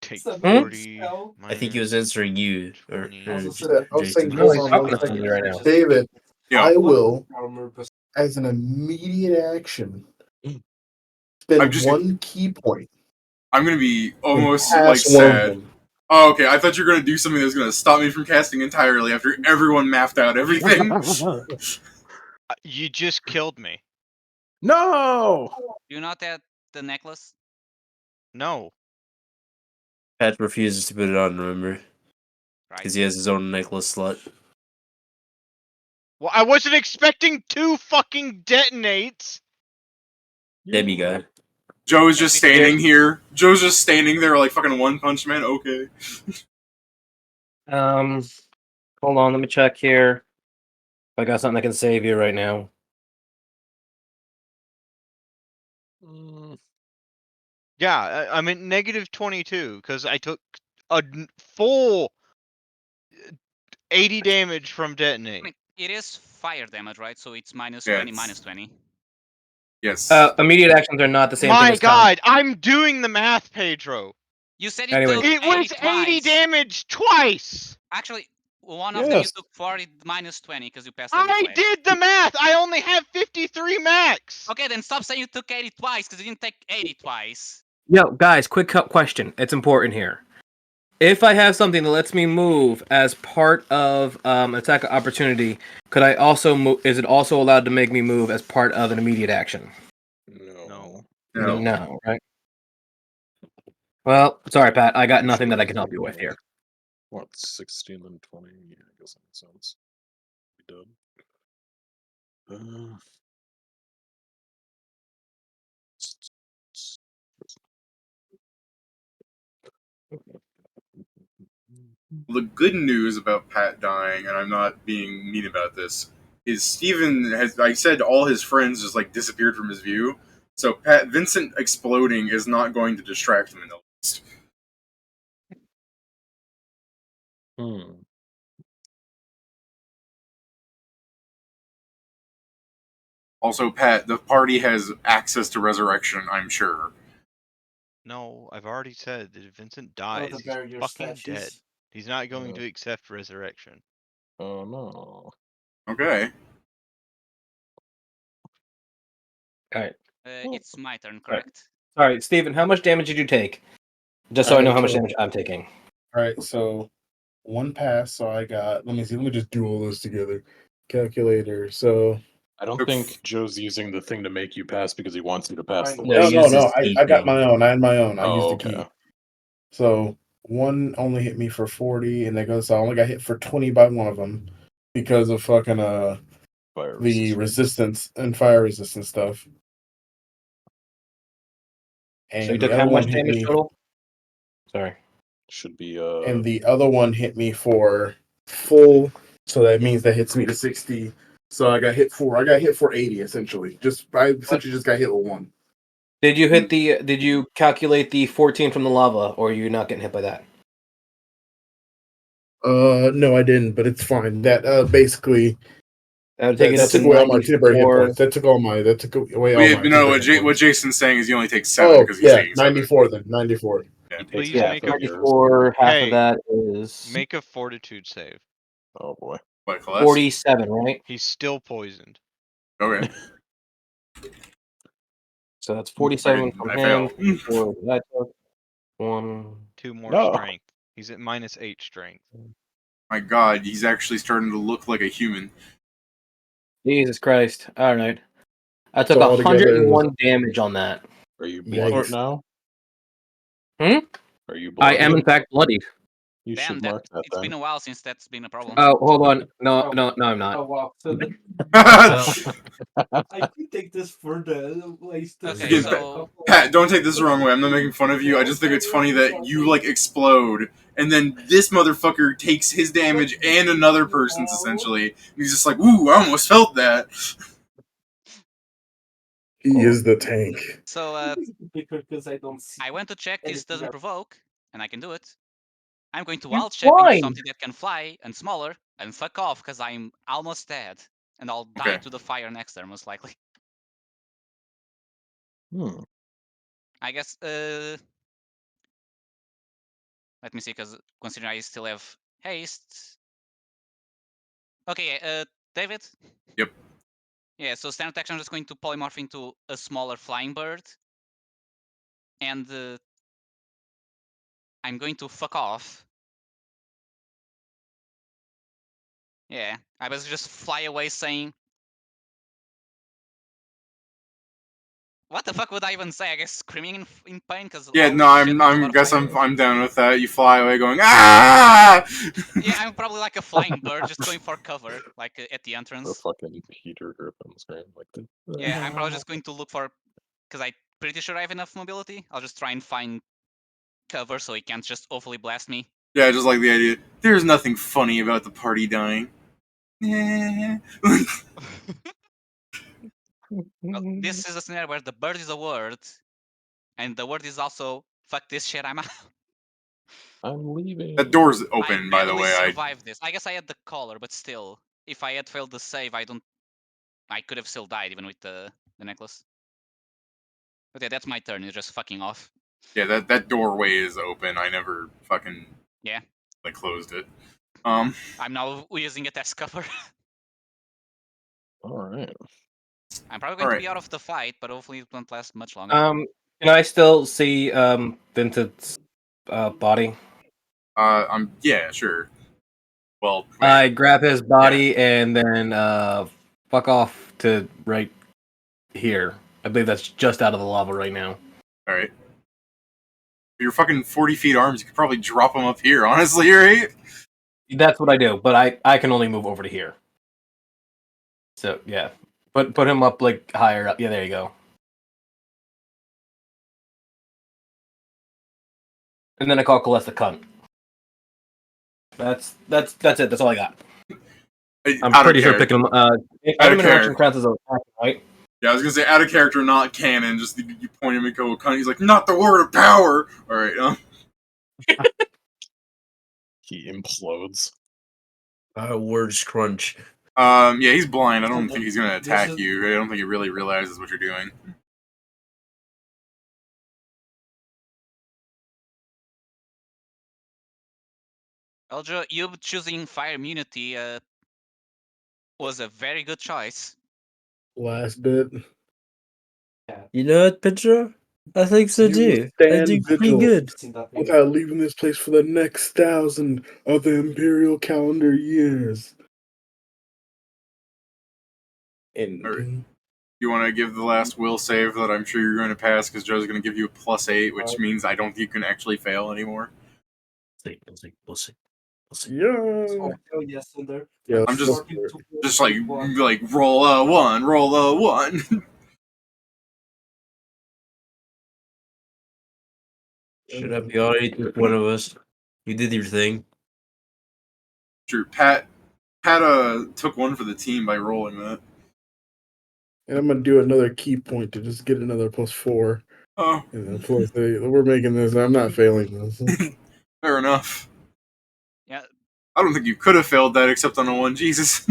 Speaker 8: Take
Speaker 6: Hmm?
Speaker 8: 40.
Speaker 3: I think he was answering you. Or
Speaker 8: 20.
Speaker 5: I was
Speaker 3: Jason.
Speaker 5: saying,
Speaker 7: No,
Speaker 5: hold
Speaker 7: he's
Speaker 5: on
Speaker 7: talking
Speaker 5: one
Speaker 7: to
Speaker 5: second.
Speaker 7: somebody right now.
Speaker 5: David,
Speaker 1: Yeah.
Speaker 5: I will, as an immediate action, spend
Speaker 1: I'm just-
Speaker 5: one key point.
Speaker 1: I'm gonna be
Speaker 5: and
Speaker 1: almost
Speaker 5: pass
Speaker 1: like
Speaker 5: one of
Speaker 1: sad.
Speaker 5: them.
Speaker 1: Oh, okay. I thought you were gonna do something that's gonna stop me from casting entirely after everyone mapped out everything.
Speaker 8: You just killed me.
Speaker 4: No!
Speaker 2: You not at the necklace?
Speaker 8: No.
Speaker 3: Pat refuses to put it on. Remember,
Speaker 2: Right.
Speaker 3: because he has his own necklace slot.
Speaker 8: Well, I wasn't expecting 2 fucking detonates.
Speaker 3: Demigod.
Speaker 1: Joe's just standing here. Joe's just standing there like fucking One Punch Man. Okay.
Speaker 7: Hold on, let me check here. If I got something that can save you right now.
Speaker 8: Yeah, I'm at negative 22 because I took a full 80 damage from
Speaker 2: I
Speaker 8: detonate.
Speaker 2: mean, it is fire damage, right? So it's minus
Speaker 1: Yeah,
Speaker 2: 20,
Speaker 1: it's-
Speaker 2: minus 20.
Speaker 1: Yes.
Speaker 7: Immediate actions are not the same thing
Speaker 8: My
Speaker 7: as combat.
Speaker 8: God, I'm doing the math, Pedro.
Speaker 2: You said you
Speaker 7: Anyway.
Speaker 2: took
Speaker 8: It was 80
Speaker 2: twice.
Speaker 8: damage twice.
Speaker 2: Actually, one of them you
Speaker 4: Yes.
Speaker 2: took 40 minus 20 because you passed
Speaker 8: I
Speaker 2: every flag.
Speaker 8: did the math. I only have 53 max.
Speaker 2: Okay, then stop saying you took 80 twice because you didn't take 80 twice.
Speaker 7: Yo, guys, quick question. It's important here. If I have something that lets me move as part of attack opportunity, could I also move? Is it also allowed to make me move as part of an immediate action?
Speaker 8: No.
Speaker 7: No, right? Well, sorry, Pat. I got nothing that I can help you with here.
Speaker 4: What, 16 and 20? Yeah, I guess that makes sense. Be done.
Speaker 1: The good news about Pat dying, and I'm not being mean about this, is Steven has, I said, all his friends just like disappeared from his view. So Vincent exploding is not going to distract him in the least. Also, Pat, the party has access to resurrection, I'm sure.
Speaker 8: No, I've already said that if Vincent dies, he's fucking dead. He's not going to accept resurrection.
Speaker 4: Oh no.
Speaker 1: Okay.
Speaker 7: Alright.
Speaker 2: It's my turn, correct?
Speaker 7: Alright, Steven, how much damage did you take? Just so I know how much damage I'm taking.
Speaker 5: Alright, so 1 pass, so I got, let me just do all this together. Calculator, so...
Speaker 4: I don't think Joe's using the thing to make you pass because he wants you to pass the
Speaker 5: No, I got my own. I had my own. I used the key. So 1 only hit me for 40, and so I only got hit for 20 by one of them because of fucking the resistance and fire resistance stuff. And
Speaker 7: so you took how much damage total? Sorry.
Speaker 4: Should be
Speaker 5: and the other one hit me for full, so that means that hits me to 60. So I got hit for 80 essentially. I essentially just got hit with 1.
Speaker 7: Did you hit did you calculate the 14 from the lava, or are you not getting hit by that?
Speaker 5: No, I didn't, but it's fine. That basically
Speaker 7: that
Speaker 5: took away all my temporary hit points. That took away all my.
Speaker 1: No, what Jason's saying is you only take 7 because he's
Speaker 5: 94 then. 94.
Speaker 1: Yeah,
Speaker 8: Please make
Speaker 7: 94. Half of that is
Speaker 8: make a fortitude save.
Speaker 4: Oh boy.
Speaker 1: What, Kallest?
Speaker 7: 47, right?
Speaker 8: He's still poisoned.
Speaker 1: Okay.
Speaker 7: So that's 47 from him. That took
Speaker 8: 2 more strength. He's at -8 strength.
Speaker 1: My God, he's actually starting to look like a human.
Speaker 7: Jesus Christ! All right, I took 101 damage on that.
Speaker 4: Are you bloodied now?
Speaker 7: Hmm?
Speaker 4: Are you
Speaker 7: I
Speaker 4: bloodied?
Speaker 7: am in fact bloodied.
Speaker 4: You should mark that.
Speaker 2: It's been a while since that's been a problem.
Speaker 7: Oh, hold on. No, I'm not.
Speaker 6: Oh wow! I can take this for the
Speaker 2: Okay, so
Speaker 1: Pat, don't take this the wrong way. I'm not making fun of you. I just think it's funny that you like explode, and then this motherfucker takes his damage and another person's essentially. And he's just like, "Ooh, I almost felt that."
Speaker 5: He is the tank.
Speaker 2: So
Speaker 6: because I don't see.
Speaker 2: I went to check this doesn't provoke, and I can do it. I'm going to wild check into something that can fly and smaller, and fuck off because I'm almost dead, and I'll die to the fire next turn most likely. I guess. Let me see, because considering I still have haste. Okay, David.
Speaker 1: Yep.
Speaker 2: Yeah, so standard action, I'm just going to polymorph into a smaller flying bird, and I'm going to fuck off. Yeah, I was just fly away saying, what the fuck would I even say? I guess screaming in pain because
Speaker 1: yeah, no, I'm down with that. You fly away going ah.
Speaker 2: Yeah, I'm probably like a flying bird, just going for cover, like at the entrance.
Speaker 4: The fucking Peter Griffin scream like that.
Speaker 2: Yeah, I'm probably just going to look for, because I'm pretty sure I have enough mobility. I'll just try and find cover so he can't just awfully blast me.
Speaker 1: Yeah, I just like the idea. There's nothing funny about the party dying. Yeah.
Speaker 2: Well, this is a scenario where the bird is a word, and the word is also fuck this shit, I'm out.
Speaker 4: I'm leaving.
Speaker 1: That door's open, by the way.
Speaker 2: I survived this. I guess I had the collar, but still, if I had failed the save, I could have still died even with the necklace. But yeah, that's my turn. It's just fucking off.
Speaker 1: Yeah, that doorway is open. I never fucking closed it. I'm
Speaker 2: now using it as cover.
Speaker 4: All right.
Speaker 2: I'm probably going to be out of the fight, but hopefully it won't last much longer.
Speaker 7: Can I still see Vincent's body?
Speaker 1: Yeah, sure. Well,
Speaker 7: I grab his body and then fuck off to right here. I believe that's just out of the lava right now.
Speaker 1: All right. Your fucking 40 feet arms, you could probably drop them up here, honestly, right?
Speaker 7: That's what I do, but I can only move over to here. So yeah, put him up like higher up. Yeah, there you go. And then I call Kallest a cunt. That's it. That's all I got. I'm pretty sure picking him. Adam Interaction counts as a right?
Speaker 1: Yeah, I was gonna say out of character, not canon. Just you point him and go cunt. He's like, not the word of power. All right.
Speaker 4: He implodes.
Speaker 3: Words crunch.
Speaker 1: Yeah, he's blind. I don't think he's gonna attack you. I don't think he really realizes what you're doing.
Speaker 2: Eldra, you choosing fire immunity was a very good choice.
Speaker 5: Last bit.
Speaker 3: You know what, Pedro? I think so
Speaker 5: You
Speaker 3: too. I
Speaker 5: stand
Speaker 3: do pretty
Speaker 5: vigilant
Speaker 3: good.
Speaker 5: without leaving this place for the next 1,000 of the imperial calendar years. Ending.
Speaker 1: You want to give the last will save that I'm sure you're going to pass because Joe's going to give you a +8, which means I don't think you can actually fail anymore.
Speaker 3: We'll see.
Speaker 5: Yeah.
Speaker 6: Yes, in there.
Speaker 5: Yeah,
Speaker 1: I'm just like roll a 1, roll a 1.
Speaker 3: Shut up, you already took one of us. You did your thing.
Speaker 1: True. Pat took one for the team by rolling that.
Speaker 5: And I'm gonna do another key point to just get another +4.
Speaker 1: Oh.
Speaker 5: And then plus we're making this. I'm not failing this.
Speaker 1: Fair enough.
Speaker 2: Yeah.
Speaker 1: I don't think you could have failed that except on a 1. Jesus.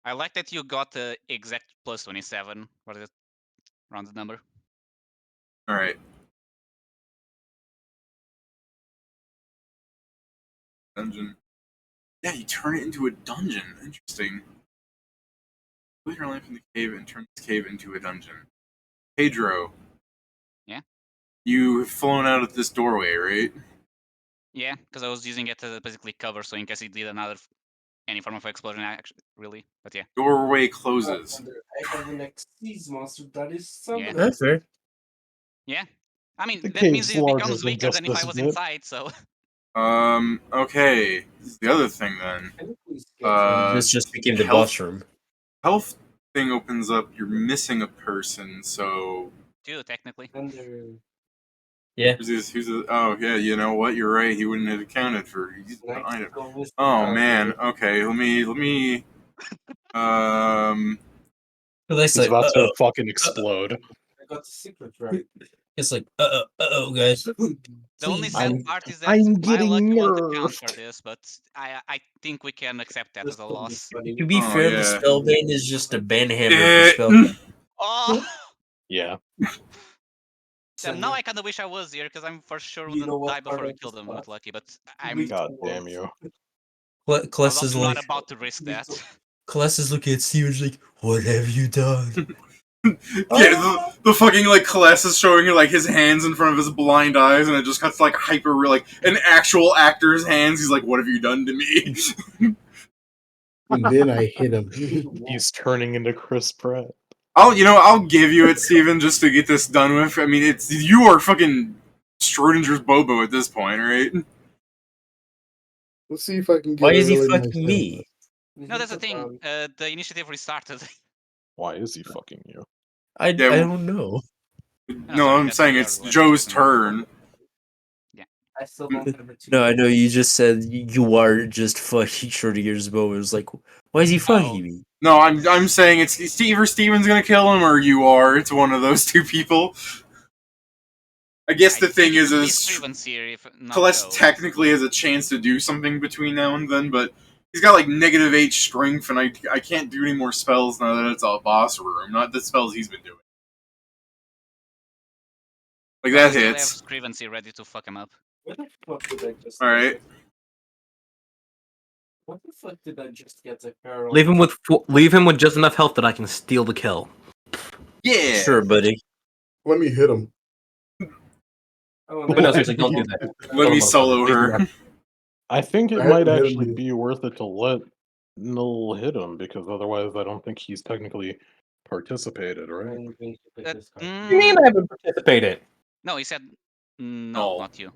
Speaker 2: I like that you got the exact +27 for the rounded number.
Speaker 1: All right. Dungeon. Yeah, you turn it into a dungeon. Interesting. Put your life in the cave and turn this cave into a dungeon. Pedro.
Speaker 2: Yeah?
Speaker 1: You've flown out of this doorway, right?
Speaker 2: Yeah, because I was using it to basically cover, so in case it did any form of explosion, actually, really. But yeah.
Speaker 1: Doorway closes.
Speaker 6: I have an Xyz monster that is
Speaker 2: Yeah.
Speaker 3: That's fair.
Speaker 2: Yeah. I mean,
Speaker 4: The
Speaker 2: that means
Speaker 4: cave's
Speaker 2: it
Speaker 4: larger
Speaker 2: becomes
Speaker 4: than
Speaker 2: weaker
Speaker 4: just
Speaker 2: than if I
Speaker 4: this
Speaker 2: was
Speaker 4: bit.
Speaker 2: inside, so...
Speaker 1: Okay. This is the other thing then.
Speaker 3: This just became the
Speaker 1: health-
Speaker 3: boss room.
Speaker 1: Health thing opens up, you're missing a person, so...
Speaker 2: 2, technically.
Speaker 3: Yeah.
Speaker 1: Who's oh, yeah, you know what? You're right. He wouldn't have accounted for an item. Oh, man. Okay, let me...
Speaker 3: He's
Speaker 4: He's about to fucking explode.
Speaker 6: I got the secret right.
Speaker 3: It's like, guys.
Speaker 2: The only sad part is that
Speaker 4: I'm
Speaker 2: my
Speaker 4: getting
Speaker 2: lucky won't account
Speaker 4: nerfed.
Speaker 2: for this, but I think we can accept that as a loss.
Speaker 3: To be
Speaker 1: Oh,
Speaker 3: fair,
Speaker 1: yeah.
Speaker 3: the spellbane is just a banhammer for spell.
Speaker 2: Oh!
Speaker 4: Yeah.
Speaker 2: So now I kind of wish I was here, because I'm for sure
Speaker 6: You
Speaker 2: wouldn't
Speaker 6: know what
Speaker 2: die before
Speaker 6: part
Speaker 2: we
Speaker 6: of
Speaker 2: killed
Speaker 6: this
Speaker 2: them
Speaker 6: part?
Speaker 2: with Lucky, but I'm
Speaker 4: God damn you.
Speaker 3: Kallest is
Speaker 2: not
Speaker 3: like,
Speaker 2: about to risk that.
Speaker 3: Kallest is looking at Steven's like, what have you done?
Speaker 1: Yeah, the fucking, like, Kallest is showing you, like, his hands in front of his blind eyes, and it just cuts, like, like, an actual actor's hands. He's like, what have you done to me?
Speaker 5: And then I hit him.
Speaker 4: He's turning into Chris Pratt.
Speaker 1: I'll give you it, Steven, just to get this done with. I mean, you are fucking Schrodinger's Bobo at this point, right?
Speaker 5: Let's see if I can get
Speaker 3: Why
Speaker 5: a
Speaker 3: is he
Speaker 5: really nice
Speaker 3: fucking
Speaker 5: hit.
Speaker 3: me?
Speaker 2: No, that's the thing. The initiative restarted.
Speaker 4: Why is he fucking you?
Speaker 3: I don't know.
Speaker 1: No,
Speaker 2: sorry,
Speaker 1: I'm
Speaker 2: that's
Speaker 1: saying
Speaker 2: the
Speaker 1: it's
Speaker 2: other
Speaker 1: Joe's
Speaker 2: one.
Speaker 1: turn.
Speaker 6: I still don't have it.
Speaker 3: No, I know you just said you are just fucking Schrodinger's Bow. It was like, why is he fucking me?
Speaker 1: No, I'm saying it's either Steven's gonna kill him or you are. It's one of those two people. I guess the thing is Kallest technically has a chance to do something between now and then, but he's got like -8 strength, and I can't do any more spells now that it's a boss room. Not the spells he's been doing. Like that hits.
Speaker 2: Scrivency ready to fuck him up.
Speaker 6: What the fuck did I just?
Speaker 1: All right.
Speaker 6: What the fuck did I just get a barrel?
Speaker 7: Leave him with just enough health that I can steal the kill.
Speaker 1: Yeah.
Speaker 3: Sure, buddy.
Speaker 5: Let me hit him.
Speaker 6: Oh,
Speaker 7: But no, seriously, don't do that.
Speaker 1: Let me solo her.
Speaker 4: I think it
Speaker 5: I
Speaker 4: might
Speaker 5: haven't hit him
Speaker 4: actually
Speaker 5: yet.
Speaker 4: be worth it to let Null hit him, because otherwise I don't think he's technically participated, right?
Speaker 6: I'm going to pick this card.
Speaker 7: What do you mean I haven't participated?
Speaker 2: No, he said No,
Speaker 1: Oh.
Speaker 2: not you.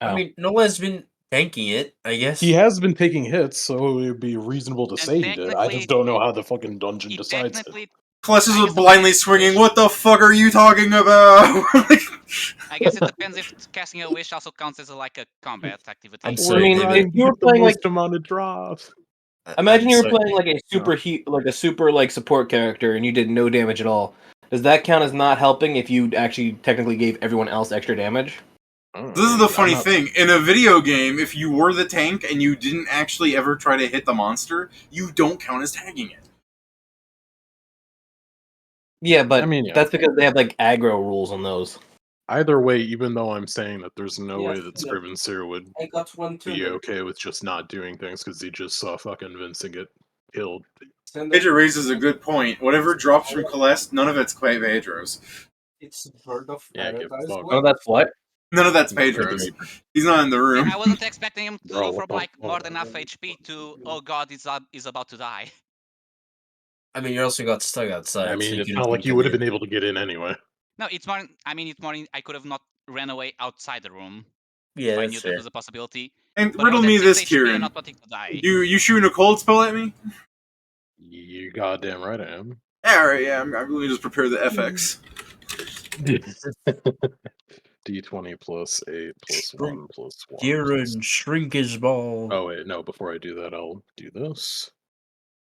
Speaker 3: I mean, Noah's been tanking it, I guess.
Speaker 4: He has been taking hits, so it would be reasonable to
Speaker 2: And
Speaker 4: say he did. I
Speaker 2: technically-
Speaker 4: just don't know how the fucking dungeon
Speaker 2: He
Speaker 4: decides it.
Speaker 2: technically,
Speaker 1: Kallest
Speaker 2: I
Speaker 1: is
Speaker 2: guess
Speaker 1: blindly
Speaker 2: it-
Speaker 1: swinging. What the fuck are you talking about?
Speaker 2: I guess it depends if casting a wish also counts as like a combat activity.
Speaker 3: I'm
Speaker 7: I
Speaker 3: sorry,
Speaker 7: mean,
Speaker 3: David.
Speaker 7: if you were playing like,
Speaker 4: amount of drops.
Speaker 7: imagine
Speaker 3: I'm
Speaker 7: you were
Speaker 3: sorry.
Speaker 7: playing like a super like support character and you did no damage at all. Does that count as not helping if you actually technically gave everyone else extra damage?
Speaker 1: This is the funny thing. In a video game, if you were the tank and you didn't actually ever try to hit the monster, you don't count as tagging it.
Speaker 7: Yeah, but
Speaker 4: I mean, yeah.
Speaker 7: that's because they have like aggro rules on those.
Speaker 4: Either way, even though I'm saying that there's no
Speaker 6: Yeah,
Speaker 4: way that
Speaker 6: yeah.
Speaker 4: Scriven Seer would
Speaker 6: I got one
Speaker 4: be
Speaker 6: tuner.
Speaker 4: okay with just not doing things because he just saw fucking Vincent get killed.
Speaker 1: Pedro raises a good point. Whatever drops from Kallest, none of it's quite Pedro's.
Speaker 6: It's Bird of
Speaker 4: Yeah, give a
Speaker 6: Paradise.
Speaker 4: fuck.
Speaker 7: Oh, that's what?
Speaker 1: None of that's Pedro's. He's not in the room.
Speaker 2: Yeah, I wasn't expecting him to
Speaker 4: Bro,
Speaker 2: go
Speaker 4: what
Speaker 2: from
Speaker 4: the
Speaker 2: like
Speaker 4: fuck?
Speaker 2: more than half HP to oh god, he's about to die.
Speaker 3: I mean, you also got stuck outside.
Speaker 4: I
Speaker 3: so
Speaker 4: mean,
Speaker 3: you
Speaker 4: it's
Speaker 3: couldn't
Speaker 4: not like
Speaker 3: even
Speaker 4: you would have
Speaker 3: get
Speaker 4: been able to get in anyway.
Speaker 2: No, it's more. I mean, it's more. I could have not ran away outside the room
Speaker 3: in. Yeah,
Speaker 2: if I
Speaker 3: that's
Speaker 2: knew that
Speaker 3: fair.
Speaker 2: was a possibility.
Speaker 1: And
Speaker 2: But
Speaker 1: riddle
Speaker 2: I was
Speaker 1: me
Speaker 2: at
Speaker 1: this,
Speaker 2: 6 HP and
Speaker 1: Kieran.
Speaker 2: not wanting to die.
Speaker 1: You shooting a cold spell at me?
Speaker 4: You goddamn right I am.
Speaker 1: Yeah, alright, yeah. I'm really just prepare the FX.
Speaker 4: D20 plus 8 plus 1 plus 1.
Speaker 3: Kieran, shrink his ball.
Speaker 4: Oh wait, no, before I do that, I'll do this.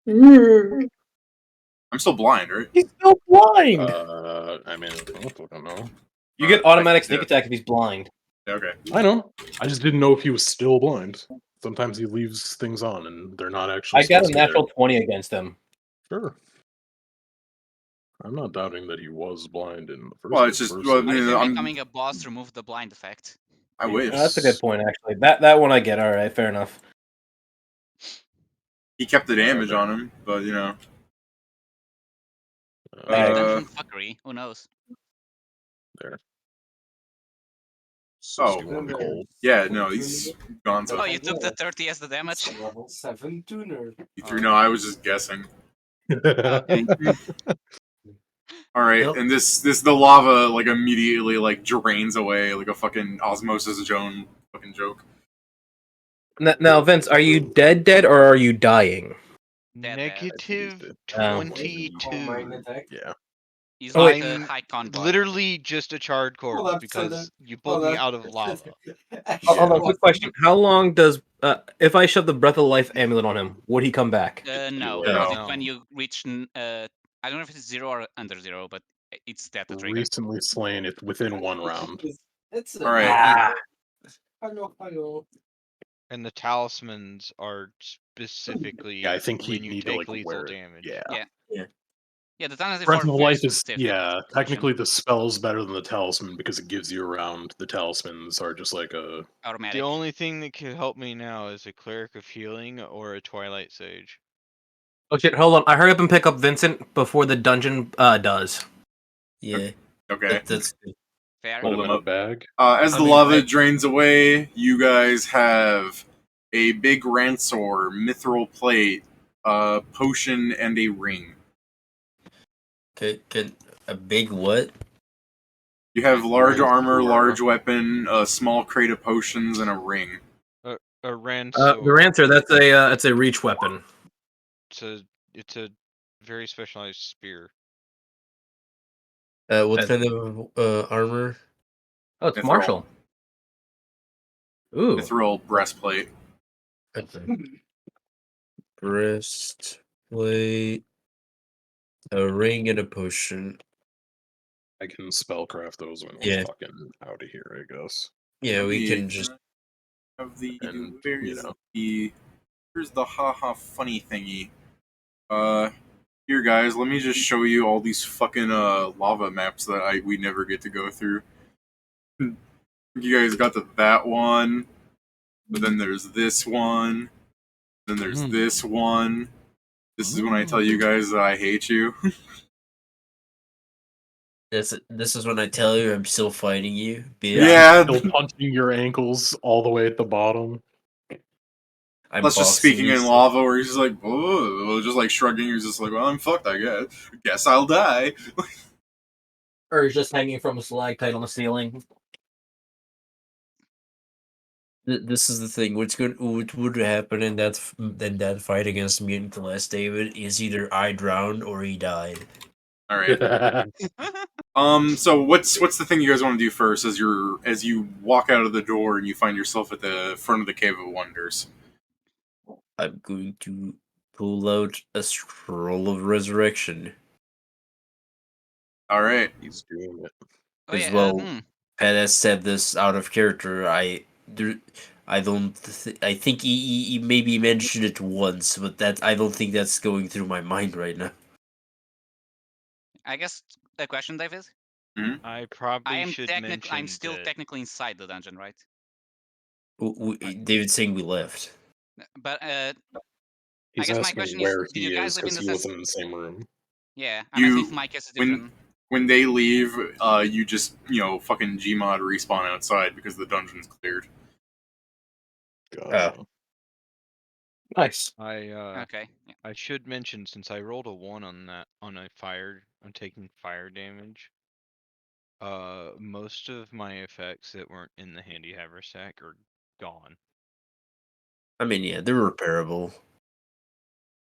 Speaker 1: I'm still blind, right?
Speaker 7: He's still blind.
Speaker 4: I mean, I don't fucking know.
Speaker 7: You get automatic sneak attack if he's blind.
Speaker 1: Okay.
Speaker 4: I know. I just didn't know if he was still blind. Sometimes he leaves things on and they're not actually
Speaker 7: I got a
Speaker 4: supposed to be there.
Speaker 7: natural 20 against him.
Speaker 4: Sure. I'm not doubting that he was blind in the first
Speaker 1: Well, it's just-
Speaker 4: person.
Speaker 1: well,
Speaker 2: What if you're
Speaker 1: I'm-
Speaker 2: becoming a boss, remove the blind effect?
Speaker 1: I wish.
Speaker 7: That's a good point, actually. That one I get. All right, fair enough.
Speaker 1: He kept the damage on him, but you know.
Speaker 2: Maybe
Speaker 1: Uh,
Speaker 2: dungeon fuckery. Who knows?
Speaker 4: There.
Speaker 1: Oh.
Speaker 4: Storm cold.
Speaker 1: Yeah, no, he's gone. So
Speaker 2: Oh, you took the 30 as the damage.
Speaker 6: It's a level 7 tuner.
Speaker 1: he threw. No, I was just guessing.
Speaker 2: Okay.
Speaker 1: All right,
Speaker 3: Yep.
Speaker 1: and this the lava like immediately like drains away like a fucking osmosis zone fucking joke.
Speaker 7: Now, Vince, are you dead, or are you dying?
Speaker 2: Dead.
Speaker 8: Negative
Speaker 7: Oh.
Speaker 8: 22.
Speaker 4: Yeah.
Speaker 2: He's
Speaker 7: Oh,
Speaker 2: like
Speaker 8: wait.
Speaker 2: a high con boss.
Speaker 8: Literally just a charred
Speaker 6: Hold
Speaker 8: corpse
Speaker 6: up,
Speaker 8: because
Speaker 6: Senator.
Speaker 8: you pulled me out of lava.
Speaker 7: Hold on, quick question. How long does if I shove the Breath of Life amulet on him, would he come back?
Speaker 2: No,
Speaker 1: No.
Speaker 2: because
Speaker 8: No.
Speaker 2: it's when you reach. I don't know if it's 0 or under 0, but it's that the trigger.
Speaker 4: Recently slain it within one round.
Speaker 6: It's
Speaker 1: All right.
Speaker 6: Hello.
Speaker 8: And the talismans are specifically
Speaker 4: Yeah, I think he'd
Speaker 8: when you
Speaker 4: need to
Speaker 8: take
Speaker 4: like
Speaker 8: lethal
Speaker 4: wear it.
Speaker 8: damage.
Speaker 4: Yeah.
Speaker 2: Yeah, the talisman
Speaker 4: Breath
Speaker 2: for
Speaker 4: of
Speaker 2: very
Speaker 4: Life is
Speaker 2: specific
Speaker 4: technically the spell's better than the talisman because it gives you a round. The talismans are just like a
Speaker 2: automatic.
Speaker 8: The only thing that can help me now is a Cleric of Healing or a Twilight Sage.
Speaker 7: Oh shit! Hold on. I hurry up and pick up Vincent before the dungeon does.
Speaker 3: Yeah,
Speaker 1: Okay.
Speaker 3: that's
Speaker 2: Fair.
Speaker 4: put
Speaker 1: Hold
Speaker 4: him
Speaker 1: him
Speaker 4: in a
Speaker 1: up.
Speaker 4: bag.
Speaker 1: As
Speaker 3: I
Speaker 1: the
Speaker 3: mean,
Speaker 1: lava
Speaker 3: I-
Speaker 1: drains away, you guys have a big ransor, mithril plate, a potion, and a ring.
Speaker 3: can a big what?
Speaker 1: You have large
Speaker 4: Ransor.
Speaker 1: armor, large weapon, a small crate of potions, and a ring.
Speaker 8: A Ransor.
Speaker 7: The answer that's a reach weapon.
Speaker 8: It's a very specialized spear.
Speaker 3: What
Speaker 7: As-
Speaker 3: kind of armor?
Speaker 7: Oh, it's
Speaker 1: Mithril.
Speaker 7: Marshall. Ooh.
Speaker 1: Mithril breastplate.
Speaker 3: Breastplate, a ring, and a potion.
Speaker 4: I can spellcraft those when
Speaker 3: Yeah.
Speaker 4: we're fucking out of here, I guess.
Speaker 3: Yeah, we can just.
Speaker 1: Have the
Speaker 4: And,
Speaker 1: where
Speaker 4: you
Speaker 1: is
Speaker 4: know.
Speaker 1: the here's the haha funny thingy. Here guys, let me just show you all these fucking lava maps that we never get to go through. You guys got that one, but then there's this one, then there's this one. This is when I tell you guys that I hate you.
Speaker 3: This is when I tell you I'm still fighting you. Bitch.
Speaker 1: Yeah.
Speaker 4: Still punching your ankles all the way at the bottom.
Speaker 3: I'm
Speaker 1: Plus, just
Speaker 3: boxing
Speaker 1: speaking
Speaker 3: you
Speaker 1: in
Speaker 3: still.
Speaker 1: lava, where he's just like, oh, just like shrugging. He's just like, well, I'm fucked. I guess. Guess I'll die.
Speaker 7: Or he's just hanging from a stalactite on the ceiling.
Speaker 3: This is the thing. What would happen in that fight against me and Kallest, David, is either I drowned or he died.
Speaker 1: All right. So what's the thing you guys want to do first as you walk out of the door and you find yourself at the front of the Cave of Wonders?
Speaker 3: I'm going to pull out a scroll of resurrection.
Speaker 1: All right.
Speaker 4: He's doing it.
Speaker 2: Oh,
Speaker 3: As
Speaker 2: yeah,
Speaker 3: well, had I said this out of character, I think he maybe mentioned it once, but that I don't think that's going through my mind right now.
Speaker 2: I guess a question, David.
Speaker 8: I probably should mention
Speaker 2: I'm still
Speaker 8: that
Speaker 2: technically inside the dungeon, right?
Speaker 3: David's saying we left.
Speaker 2: But I
Speaker 4: He's
Speaker 2: guess my
Speaker 4: asking
Speaker 2: question
Speaker 4: where
Speaker 2: is, do
Speaker 4: he
Speaker 2: you guys
Speaker 4: is
Speaker 2: live in
Speaker 4: because
Speaker 2: the
Speaker 4: he
Speaker 2: same?
Speaker 4: wasn't in the same room.
Speaker 2: Yeah, I'm asking if my case is different.
Speaker 1: When they leave, you just fucking Gmod respawn outside because the dungeon's cleared.
Speaker 4: Gotcha.
Speaker 7: Nice.
Speaker 2: Okay. Yeah.
Speaker 8: I should mention, since I rolled a 1 on taking fire damage. Most of my effects that weren't in the handy haversack are gone.
Speaker 3: I mean, yeah, they're repairable.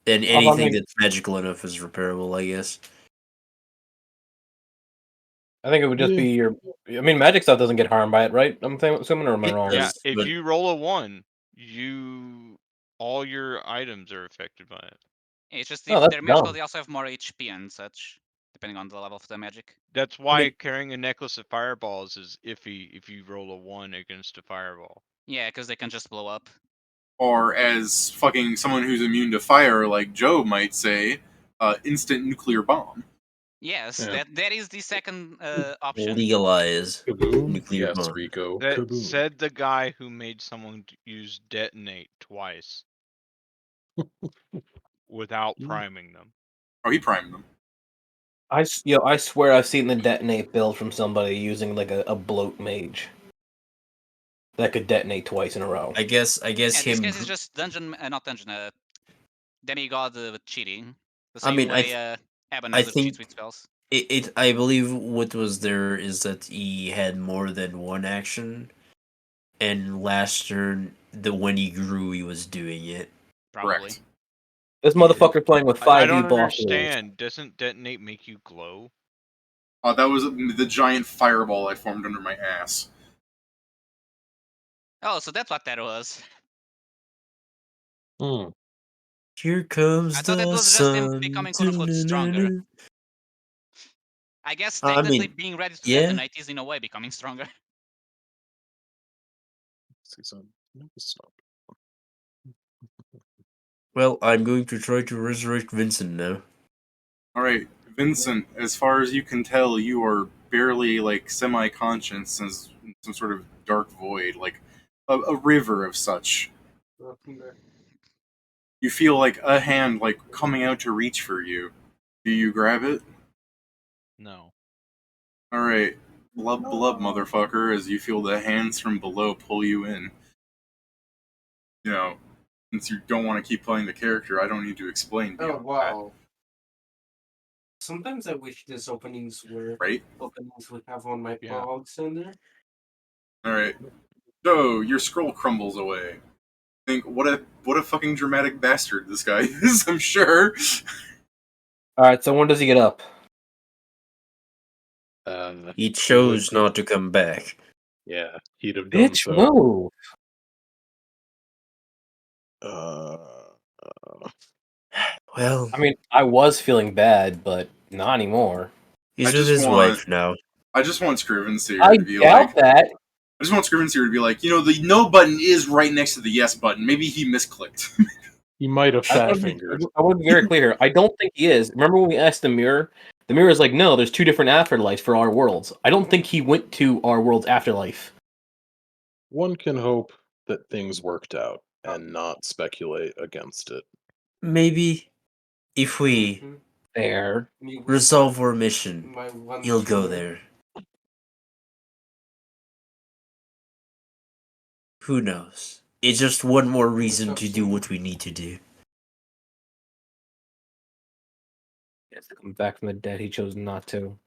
Speaker 3: And
Speaker 7: I
Speaker 3: anything
Speaker 7: mean-
Speaker 3: that's magical enough is repairable, I guess.
Speaker 7: I think it would just
Speaker 4: Yeah.
Speaker 7: be your. I mean, magic stuff doesn't get harmed by it, right? I'm assuming, or am I
Speaker 3: It
Speaker 7: wrong?
Speaker 8: Yeah,
Speaker 3: does,
Speaker 8: if
Speaker 3: but-
Speaker 8: you roll a 1, all your items are affected by it.
Speaker 2: It's just
Speaker 7: Oh,
Speaker 2: if
Speaker 7: that's
Speaker 2: they're magical,
Speaker 7: dumb.
Speaker 2: they also have more HP and such, depending on the level of the magic.
Speaker 8: That's why
Speaker 7: mean-
Speaker 8: carrying a necklace of fireballs is iffy if you roll a 1 against a fireball.
Speaker 2: Yeah, because they can just blow up.
Speaker 1: Or as fucking someone who's immune to fire, like Joe might say, instant nuclear bomb.
Speaker 2: Yes,
Speaker 4: Yeah.
Speaker 2: that is the second option.
Speaker 3: Legalize
Speaker 4: Kaboom?
Speaker 3: nuclear
Speaker 4: Yes,
Speaker 3: bomb.
Speaker 4: Rico.
Speaker 8: That
Speaker 4: Kaboom.
Speaker 8: said the guy who made someone use detonate twice without priming them.
Speaker 1: Oh, he primed them.
Speaker 7: I swear I've seen the detonate build from somebody using like a bloat mage that could detonate twice in a row.
Speaker 3: I guess
Speaker 2: Yeah, in this
Speaker 3: him.
Speaker 2: case, it's just dungeon, not dungeon, demigod cheating. The
Speaker 3: I
Speaker 2: same
Speaker 3: mean,
Speaker 2: way Abanazer cheats with spells.
Speaker 3: I believe what was there is that he had more than one action, and last turn, when he grew, he was doing it.
Speaker 2: Probably.
Speaker 1: Correct.
Speaker 7: This motherfucker playing with 5e
Speaker 8: I don't
Speaker 7: boss rules.
Speaker 8: understand. Doesn't detonate make you glow?
Speaker 1: That was the giant fireball I formed under my ass.
Speaker 2: Oh, so that's what that was.
Speaker 4: Hmm.
Speaker 3: Here comes
Speaker 2: I thought
Speaker 3: the
Speaker 2: it was just him becoming quote-unquote stronger. I guess
Speaker 3: I
Speaker 2: technically
Speaker 3: mean,
Speaker 2: being ready to
Speaker 3: yeah.
Speaker 2: detonate is in a way becoming stronger.
Speaker 4: Stop.
Speaker 3: Well, I'm going to try to resurrect Vincent now.
Speaker 1: Alright, Vincent, as far as you can tell, you are barely, semi-conscious in some sort of dark void, like a river of such. You feel like a hand, coming out to reach for you. Do you grab it?
Speaker 8: No.
Speaker 1: Alright, blub blub, motherfucker, as you feel the hands from below pull you in. Since you don't want to keep playing the character, I don't need to explain
Speaker 6: Oh,
Speaker 1: beyond
Speaker 6: wow. Sometimes I wish these openings were
Speaker 1: Right?
Speaker 6: openings would have on my
Speaker 8: Yeah.
Speaker 6: blogs in there.
Speaker 1: Alright. So, your scroll crumbles away. Think, what a fucking dramatic bastard this guy is, I'm sure.
Speaker 7: Alright, so when does he get up?
Speaker 3: He chose not to come back.
Speaker 4: Yeah, he'd have done
Speaker 7: Bitch,
Speaker 4: so.
Speaker 7: move!
Speaker 3: Well,
Speaker 7: I mean, I was feeling bad, but not anymore.
Speaker 3: he's
Speaker 1: I
Speaker 3: with
Speaker 1: just
Speaker 3: his
Speaker 1: want-
Speaker 3: wife now.
Speaker 1: I just want Scrivenseer
Speaker 7: I
Speaker 1: to be
Speaker 7: doubt that.
Speaker 1: I just want Scrivenseer to be like, the no button is right next to the yes button. Maybe he misclicked.
Speaker 4: He might have
Speaker 7: I
Speaker 4: fat
Speaker 7: want to
Speaker 4: fingered.
Speaker 7: be very clear. I don't think he is. Remember when we asked the mirror? The mirror is like, no, there's 2 different afterlives for our worlds. I don't think he went to our world's afterlife.
Speaker 4: One can hope that things worked out and not speculate against it.
Speaker 3: Maybe if we
Speaker 7: There.
Speaker 3: resolve our mission,
Speaker 6: My one
Speaker 3: he'll go
Speaker 6: finger.
Speaker 3: there. Who knows? It's just one more reason to do what we need to do.
Speaker 7: He has to come back from the dead. He chose not to.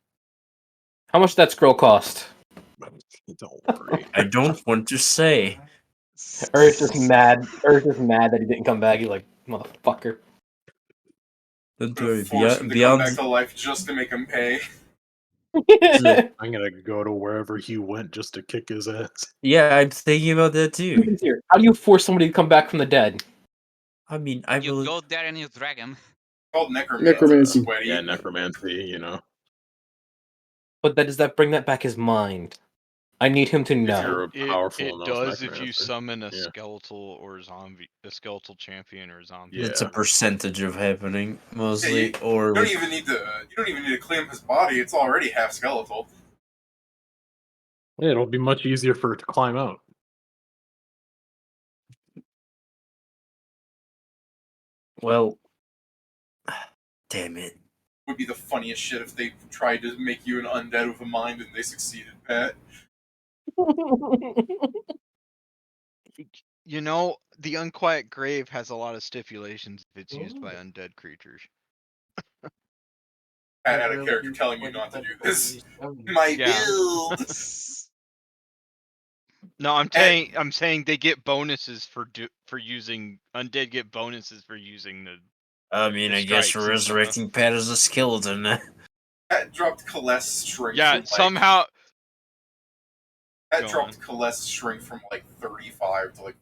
Speaker 7: How much did that scroll cost?
Speaker 4: Don't worry.
Speaker 3: I don't want to say.
Speaker 7: Earth's just mad. Earth's just mad that he didn't come back. He's like, motherfucker.
Speaker 3: Don't
Speaker 1: I'm gonna
Speaker 3: worry,
Speaker 1: force him to come back to life just to make him pay.
Speaker 4: I'm gonna go to wherever he went just to kick his ass.
Speaker 3: Yeah, I'm thinking about that too.
Speaker 7: How do you force somebody to come back from the dead?
Speaker 3: I mean, I
Speaker 2: You
Speaker 3: believe.
Speaker 2: go there and you drag him.
Speaker 1: Called necromancy.
Speaker 5: Necromancy.
Speaker 1: Sweaty.
Speaker 4: Yeah, necromancy, you know.
Speaker 7: But does that bring that back his mind? I need him to
Speaker 4: If
Speaker 7: know.
Speaker 4: you're powerful
Speaker 8: It
Speaker 4: enough
Speaker 8: does if you
Speaker 4: necromancer.
Speaker 8: summon a
Speaker 4: Yeah.
Speaker 8: skeletal or zombie, a skeletal champion or zombie.
Speaker 4: Yeah.
Speaker 3: It's a percentage of happening mostly,
Speaker 1: Yeah,
Speaker 3: or
Speaker 1: You don't
Speaker 3: with,
Speaker 1: even need to. You don't even need to claim his body. It's already half skeletal.
Speaker 4: Yeah, it'll be much easier for it to climb out.
Speaker 3: well. Damn it.
Speaker 1: Would be the funniest shit if they tried to make you an undead with a mind and they succeeded, Pat.
Speaker 8: You know, the Unquiet Grave has a lot of stipulations if it's used by undead creatures.
Speaker 1: Pat had a character telling you not to do this. My
Speaker 8: Yeah.
Speaker 1: build.
Speaker 8: No, I'm saying they get bonuses for using undead. Get bonuses for using the.
Speaker 3: I mean,
Speaker 8: The
Speaker 3: I guess
Speaker 8: strikes and stuff.
Speaker 3: resurrecting Pat as a skeleton.
Speaker 1: Pat dropped Kallest's strength.
Speaker 8: Yeah,
Speaker 1: from, like,
Speaker 8: somehow.
Speaker 1: Pat
Speaker 8: Go
Speaker 1: dropped Kallest's strength from like 35 to like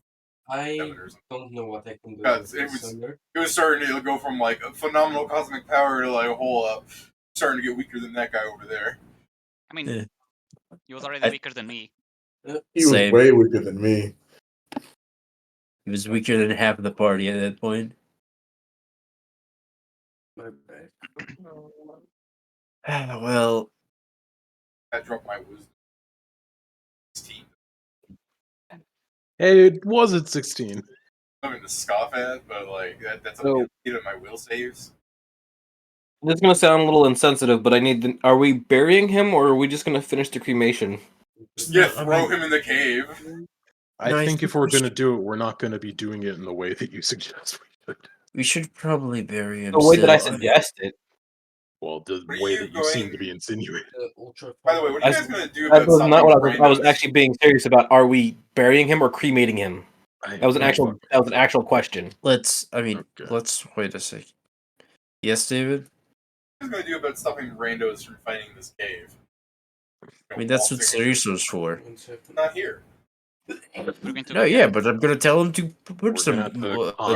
Speaker 6: I
Speaker 1: 7 or something.
Speaker 6: don't know what I can do.
Speaker 1: Yeah,
Speaker 6: with
Speaker 1: it was-
Speaker 6: Thunder.
Speaker 1: It was starting to go from like a phenomenal cosmic power to like a whole starting to get weaker than that guy over there.
Speaker 2: I mean,
Speaker 3: Yeah.
Speaker 2: he was already
Speaker 3: I-
Speaker 2: weaker than me.
Speaker 5: He was
Speaker 3: Same.
Speaker 5: way weaker than me.
Speaker 3: He was weaker than half of the party at that point.
Speaker 6: My bad.
Speaker 3: Well,
Speaker 1: Pat dropped my wisdom. 16.
Speaker 4: Hey, it was at 16.
Speaker 1: Something to scoff at, but like that's
Speaker 7: So-
Speaker 1: of my will saves.
Speaker 7: This is gonna sound a little insensitive, but I need. Are we burying him, or are we just gonna finish the cremation?
Speaker 1: Just yeah,
Speaker 3: No, I
Speaker 1: throw
Speaker 3: mean-
Speaker 1: him in the cave.
Speaker 4: I
Speaker 3: No, I
Speaker 4: think
Speaker 3: think
Speaker 4: if we're
Speaker 3: we
Speaker 4: gonna do it, we're not gonna be doing it in the way that you suggest we should.
Speaker 3: we should probably bury him.
Speaker 7: The way that I
Speaker 3: still.
Speaker 7: suggested.
Speaker 4: Well, the
Speaker 1: What are
Speaker 4: way
Speaker 1: you
Speaker 4: that you seem
Speaker 1: going-
Speaker 4: to be insinuating.
Speaker 6: Ultra
Speaker 1: By the way, what are you
Speaker 7: I-
Speaker 1: guys gonna do
Speaker 7: That
Speaker 1: about
Speaker 7: was
Speaker 1: stopping
Speaker 7: not what I was
Speaker 1: randos?
Speaker 7: actually being serious about. Are we burying him or cremating him? That was an actual question.
Speaker 3: Let's. I mean,
Speaker 4: Okay.
Speaker 3: let's wait a sec. Yes, David.
Speaker 1: What are you guys gonna do about stopping randos from finding this cave?
Speaker 3: I mean, that's what Siriso's for.
Speaker 1: Not here.
Speaker 2: We're going to
Speaker 3: No,
Speaker 2: go
Speaker 3: yeah,
Speaker 2: get
Speaker 3: but I'm gonna tell him to put
Speaker 4: We're
Speaker 3: some
Speaker 4: gonna have to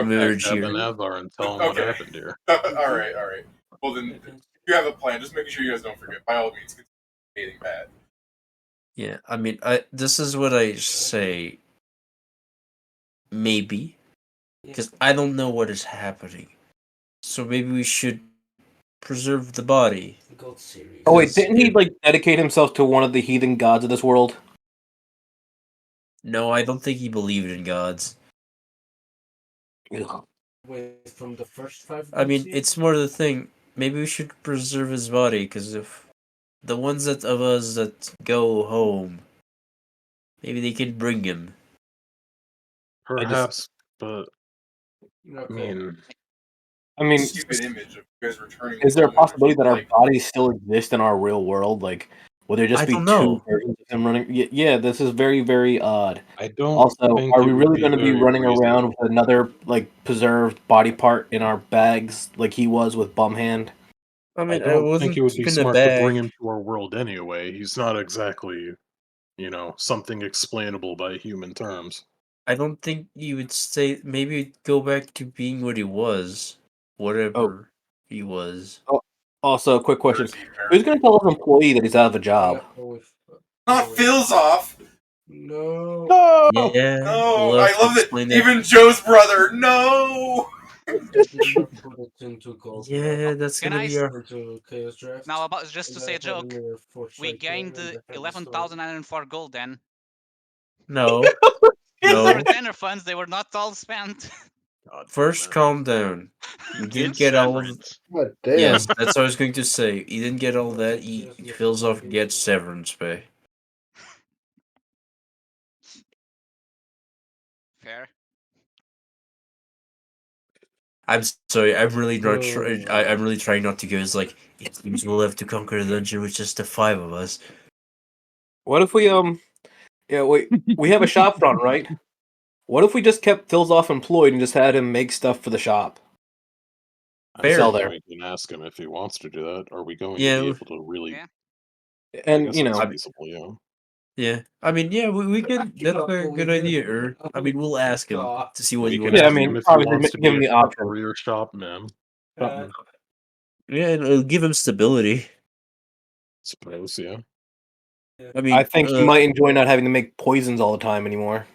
Speaker 3: emerge
Speaker 4: contact
Speaker 3: here.
Speaker 4: Abanazer and tell him what
Speaker 1: Okay.
Speaker 4: happened here.
Speaker 1: Alright. Well then, you have a plan. Just making sure you guys don't forget. By all means, continue hating Pat.
Speaker 3: Yeah, I mean, this is what I say. Maybe, because I don't know what is happening. So maybe we should preserve the body.
Speaker 6: God series.
Speaker 7: Oh wait,
Speaker 3: Yes,
Speaker 7: didn't he
Speaker 3: yeah.
Speaker 7: like dedicate himself to one of the heathen gods of this world?
Speaker 3: No, I don't think he believed in gods.
Speaker 6: Wait, from the first 5.
Speaker 3: I mean,
Speaker 6: God
Speaker 3: it's more the thing. Maybe we should preserve his body, because if the ones that of us that go home, maybe they can bring him.
Speaker 4: Perhaps, but
Speaker 6: series?
Speaker 4: I
Speaker 6: Okay.
Speaker 4: mean,
Speaker 1: Stupid image of you guys returning.
Speaker 7: Is there a
Speaker 1: home
Speaker 7: possibility that our
Speaker 1: like,
Speaker 7: bodies still exist in our real world? Like, will there just
Speaker 3: I
Speaker 7: be
Speaker 3: don't
Speaker 7: two
Speaker 3: know.
Speaker 7: versions of him running? Yeah, this is very, very odd.
Speaker 4: I don't.
Speaker 7: Also,
Speaker 4: think
Speaker 7: are
Speaker 4: it
Speaker 7: we
Speaker 4: would
Speaker 7: really going to be
Speaker 4: very
Speaker 7: running around
Speaker 4: reasonable.
Speaker 7: with another like preserved body part in our bags, like he was with Bumhand?
Speaker 3: I
Speaker 4: I
Speaker 3: mean, I
Speaker 4: don't
Speaker 3: wasn't
Speaker 4: think it would be
Speaker 3: keeping a
Speaker 4: smart to bring
Speaker 3: bag.
Speaker 4: him to our world anyway. He's not exactly, something explainable by human terms.
Speaker 3: I don't think you would say. Maybe he'd go back to being what he was, whatever he was.
Speaker 7: Also, quick question:
Speaker 1: Jersey,
Speaker 7: who's going to tell his employee that he's out of a job?
Speaker 1: Not Filzoff.
Speaker 6: No.
Speaker 7: No.
Speaker 3: Yeah.
Speaker 1: No,
Speaker 3: we'll have
Speaker 1: I
Speaker 3: to
Speaker 1: love that.
Speaker 3: explain
Speaker 1: Even Joe's brother. No.
Speaker 6: I did not put it into gold.
Speaker 3: Yeah, that's
Speaker 2: Can
Speaker 3: gonna
Speaker 2: I
Speaker 3: be our.
Speaker 6: Into chaos draft.
Speaker 2: now about just to
Speaker 6: And
Speaker 2: say
Speaker 6: I
Speaker 2: a joke.
Speaker 6: had a fourth
Speaker 2: We
Speaker 6: strike
Speaker 2: gained
Speaker 6: there, and I had a
Speaker 2: 11,904 gold then.
Speaker 3: No.
Speaker 2: The
Speaker 3: No.
Speaker 2: retainer funds, they were not all spent.
Speaker 4: God
Speaker 3: First,
Speaker 4: damn it.
Speaker 3: calm down. You didn't
Speaker 8: It's
Speaker 3: get all of.
Speaker 8: severance.
Speaker 5: God damn.
Speaker 3: Yes, that's what I was going to say. He didn't get all that. He fills off gets severance pay.
Speaker 2: Fair.
Speaker 3: I'm sorry. I'm really not.
Speaker 6: Oh.
Speaker 3: I'm really trying not to go. It's like it seems we'll have to conquer the dungeon with just the 5 of us.
Speaker 7: What if we Yeah, we have a shop front, right? What if we just kept Filzoff employed and just had him make stuff for the shop?
Speaker 4: I
Speaker 7: Sell
Speaker 4: think
Speaker 7: there.
Speaker 4: we can ask him if he wants to do that. Are we going
Speaker 3: Yeah,
Speaker 4: to be able to really?
Speaker 2: Yeah.
Speaker 4: I
Speaker 7: And
Speaker 4: guess
Speaker 7: you
Speaker 4: it's
Speaker 7: know,
Speaker 4: feasible, yeah.
Speaker 3: yeah. I mean, yeah, we could. That's a good idea. Or I mean, we'll ask him to see what
Speaker 4: We
Speaker 3: he
Speaker 4: can
Speaker 3: wants.
Speaker 7: yeah, I
Speaker 4: ask
Speaker 7: mean,
Speaker 4: him if he
Speaker 7: obviously
Speaker 4: wants to
Speaker 7: give
Speaker 4: be
Speaker 7: him the
Speaker 4: a
Speaker 7: option.
Speaker 4: career shop man. Something,
Speaker 3: Yeah, and it'll give him stability.
Speaker 4: suppose, yeah.
Speaker 3: I mean,
Speaker 7: I think he might enjoy not having to make poisons all the time anymore.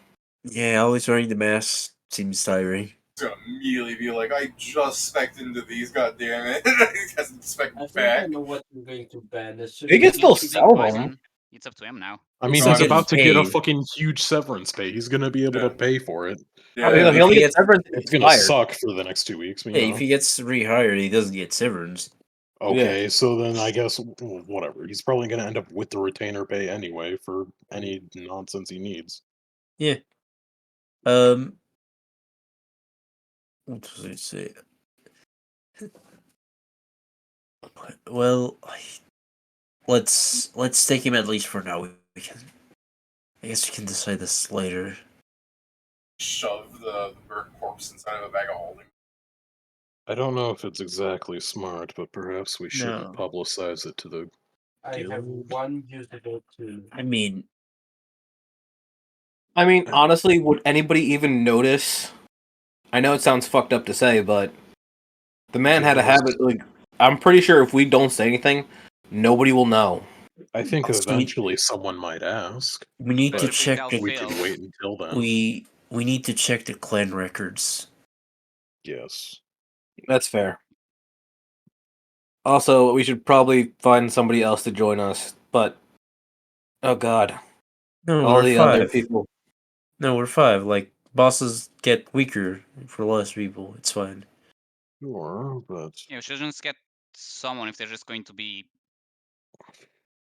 Speaker 3: Yeah, always wearing the mask seems tiring.
Speaker 1: He's gonna immediately be like, I just spec'd into these, goddammit. He hasn't spec'd
Speaker 6: I think
Speaker 1: back.
Speaker 6: I know what you're going to ban.
Speaker 7: He can still
Speaker 2: He's
Speaker 7: sell
Speaker 2: poison.
Speaker 7: them.
Speaker 2: It's up to him now.
Speaker 4: I mean,
Speaker 3: He's
Speaker 4: he's
Speaker 3: not
Speaker 4: about to
Speaker 3: getting
Speaker 4: get a
Speaker 3: paid.
Speaker 4: fucking huge severance pay. He's gonna be able
Speaker 1: Yeah.
Speaker 4: to pay for it.
Speaker 3: I mean,
Speaker 1: Yeah,
Speaker 7: He only
Speaker 3: if he
Speaker 7: gets
Speaker 3: gets-
Speaker 7: severance if
Speaker 4: It's
Speaker 7: he's
Speaker 4: gonna
Speaker 7: fired.
Speaker 4: suck for the next 2 weeks. But, you
Speaker 3: Hey,
Speaker 4: know.
Speaker 3: if he gets rehired, he doesn't get severance.
Speaker 4: Okay, so then I guess whatever. He's probably gonna end up with the retainer pay anyway for any nonsense he needs.
Speaker 3: Yeah. What was I say? Well, let's take him at least for now. We can. I guess we can decide this later.
Speaker 1: shove the burnt corpse inside of a bag of holding.
Speaker 4: I don't know if it's exactly smart, but perhaps we shouldn't
Speaker 3: No.
Speaker 4: publicize it to the.
Speaker 6: I have one usable tool.
Speaker 3: I mean,
Speaker 7: Honestly, would anybody even notice? I know it sounds fucked up to say, but the man had a habit. Like, I'm pretty sure if we don't say anything, nobody will know.
Speaker 4: I think
Speaker 3: Also,
Speaker 4: eventually someone might ask.
Speaker 3: we need to
Speaker 4: But
Speaker 3: check
Speaker 2: tell
Speaker 3: the.
Speaker 4: We
Speaker 2: Phil.
Speaker 4: can wait until then.
Speaker 3: We need to check the clan records.
Speaker 4: Yes.
Speaker 7: That's fair. Also, we should probably find somebody else to join us. But oh god,
Speaker 3: No,
Speaker 7: all
Speaker 3: we're
Speaker 7: the
Speaker 3: five.
Speaker 7: other people.
Speaker 3: No, we're five. Like bosses get weaker for less people. It's fine.
Speaker 4: Sure, but
Speaker 2: Yeah, we should just get someone if they're just going to be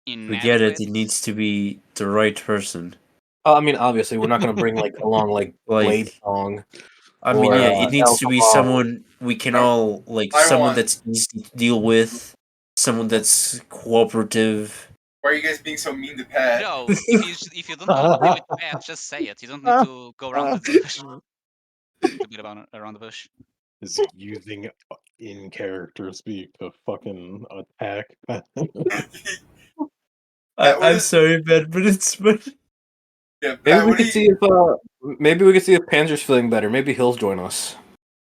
Speaker 3: We get it.
Speaker 2: inadequate.
Speaker 3: It needs to be the right person.
Speaker 7: I mean, obviously, we're not going to bring along
Speaker 3: Like,
Speaker 7: Blade Song.
Speaker 3: I mean,
Speaker 7: Or,
Speaker 3: yeah, it needs to be
Speaker 7: Alcohol.
Speaker 3: someone we can all like.
Speaker 1: I
Speaker 3: Someone
Speaker 1: want-
Speaker 3: that's easy to deal with. Someone that's cooperative.
Speaker 1: Why are you guys being so mean to Pat?
Speaker 2: No, if you don't want to play with Pat, just say it. You don't need to go around the bush. To beat around the bush.
Speaker 4: is using in character speak to fucking attack.
Speaker 3: I'm sorry, Ben, but it's funny.
Speaker 1: Yeah,
Speaker 7: Maybe
Speaker 1: Pat,
Speaker 7: we could see if Panzer's feeling better. Maybe he'll join us.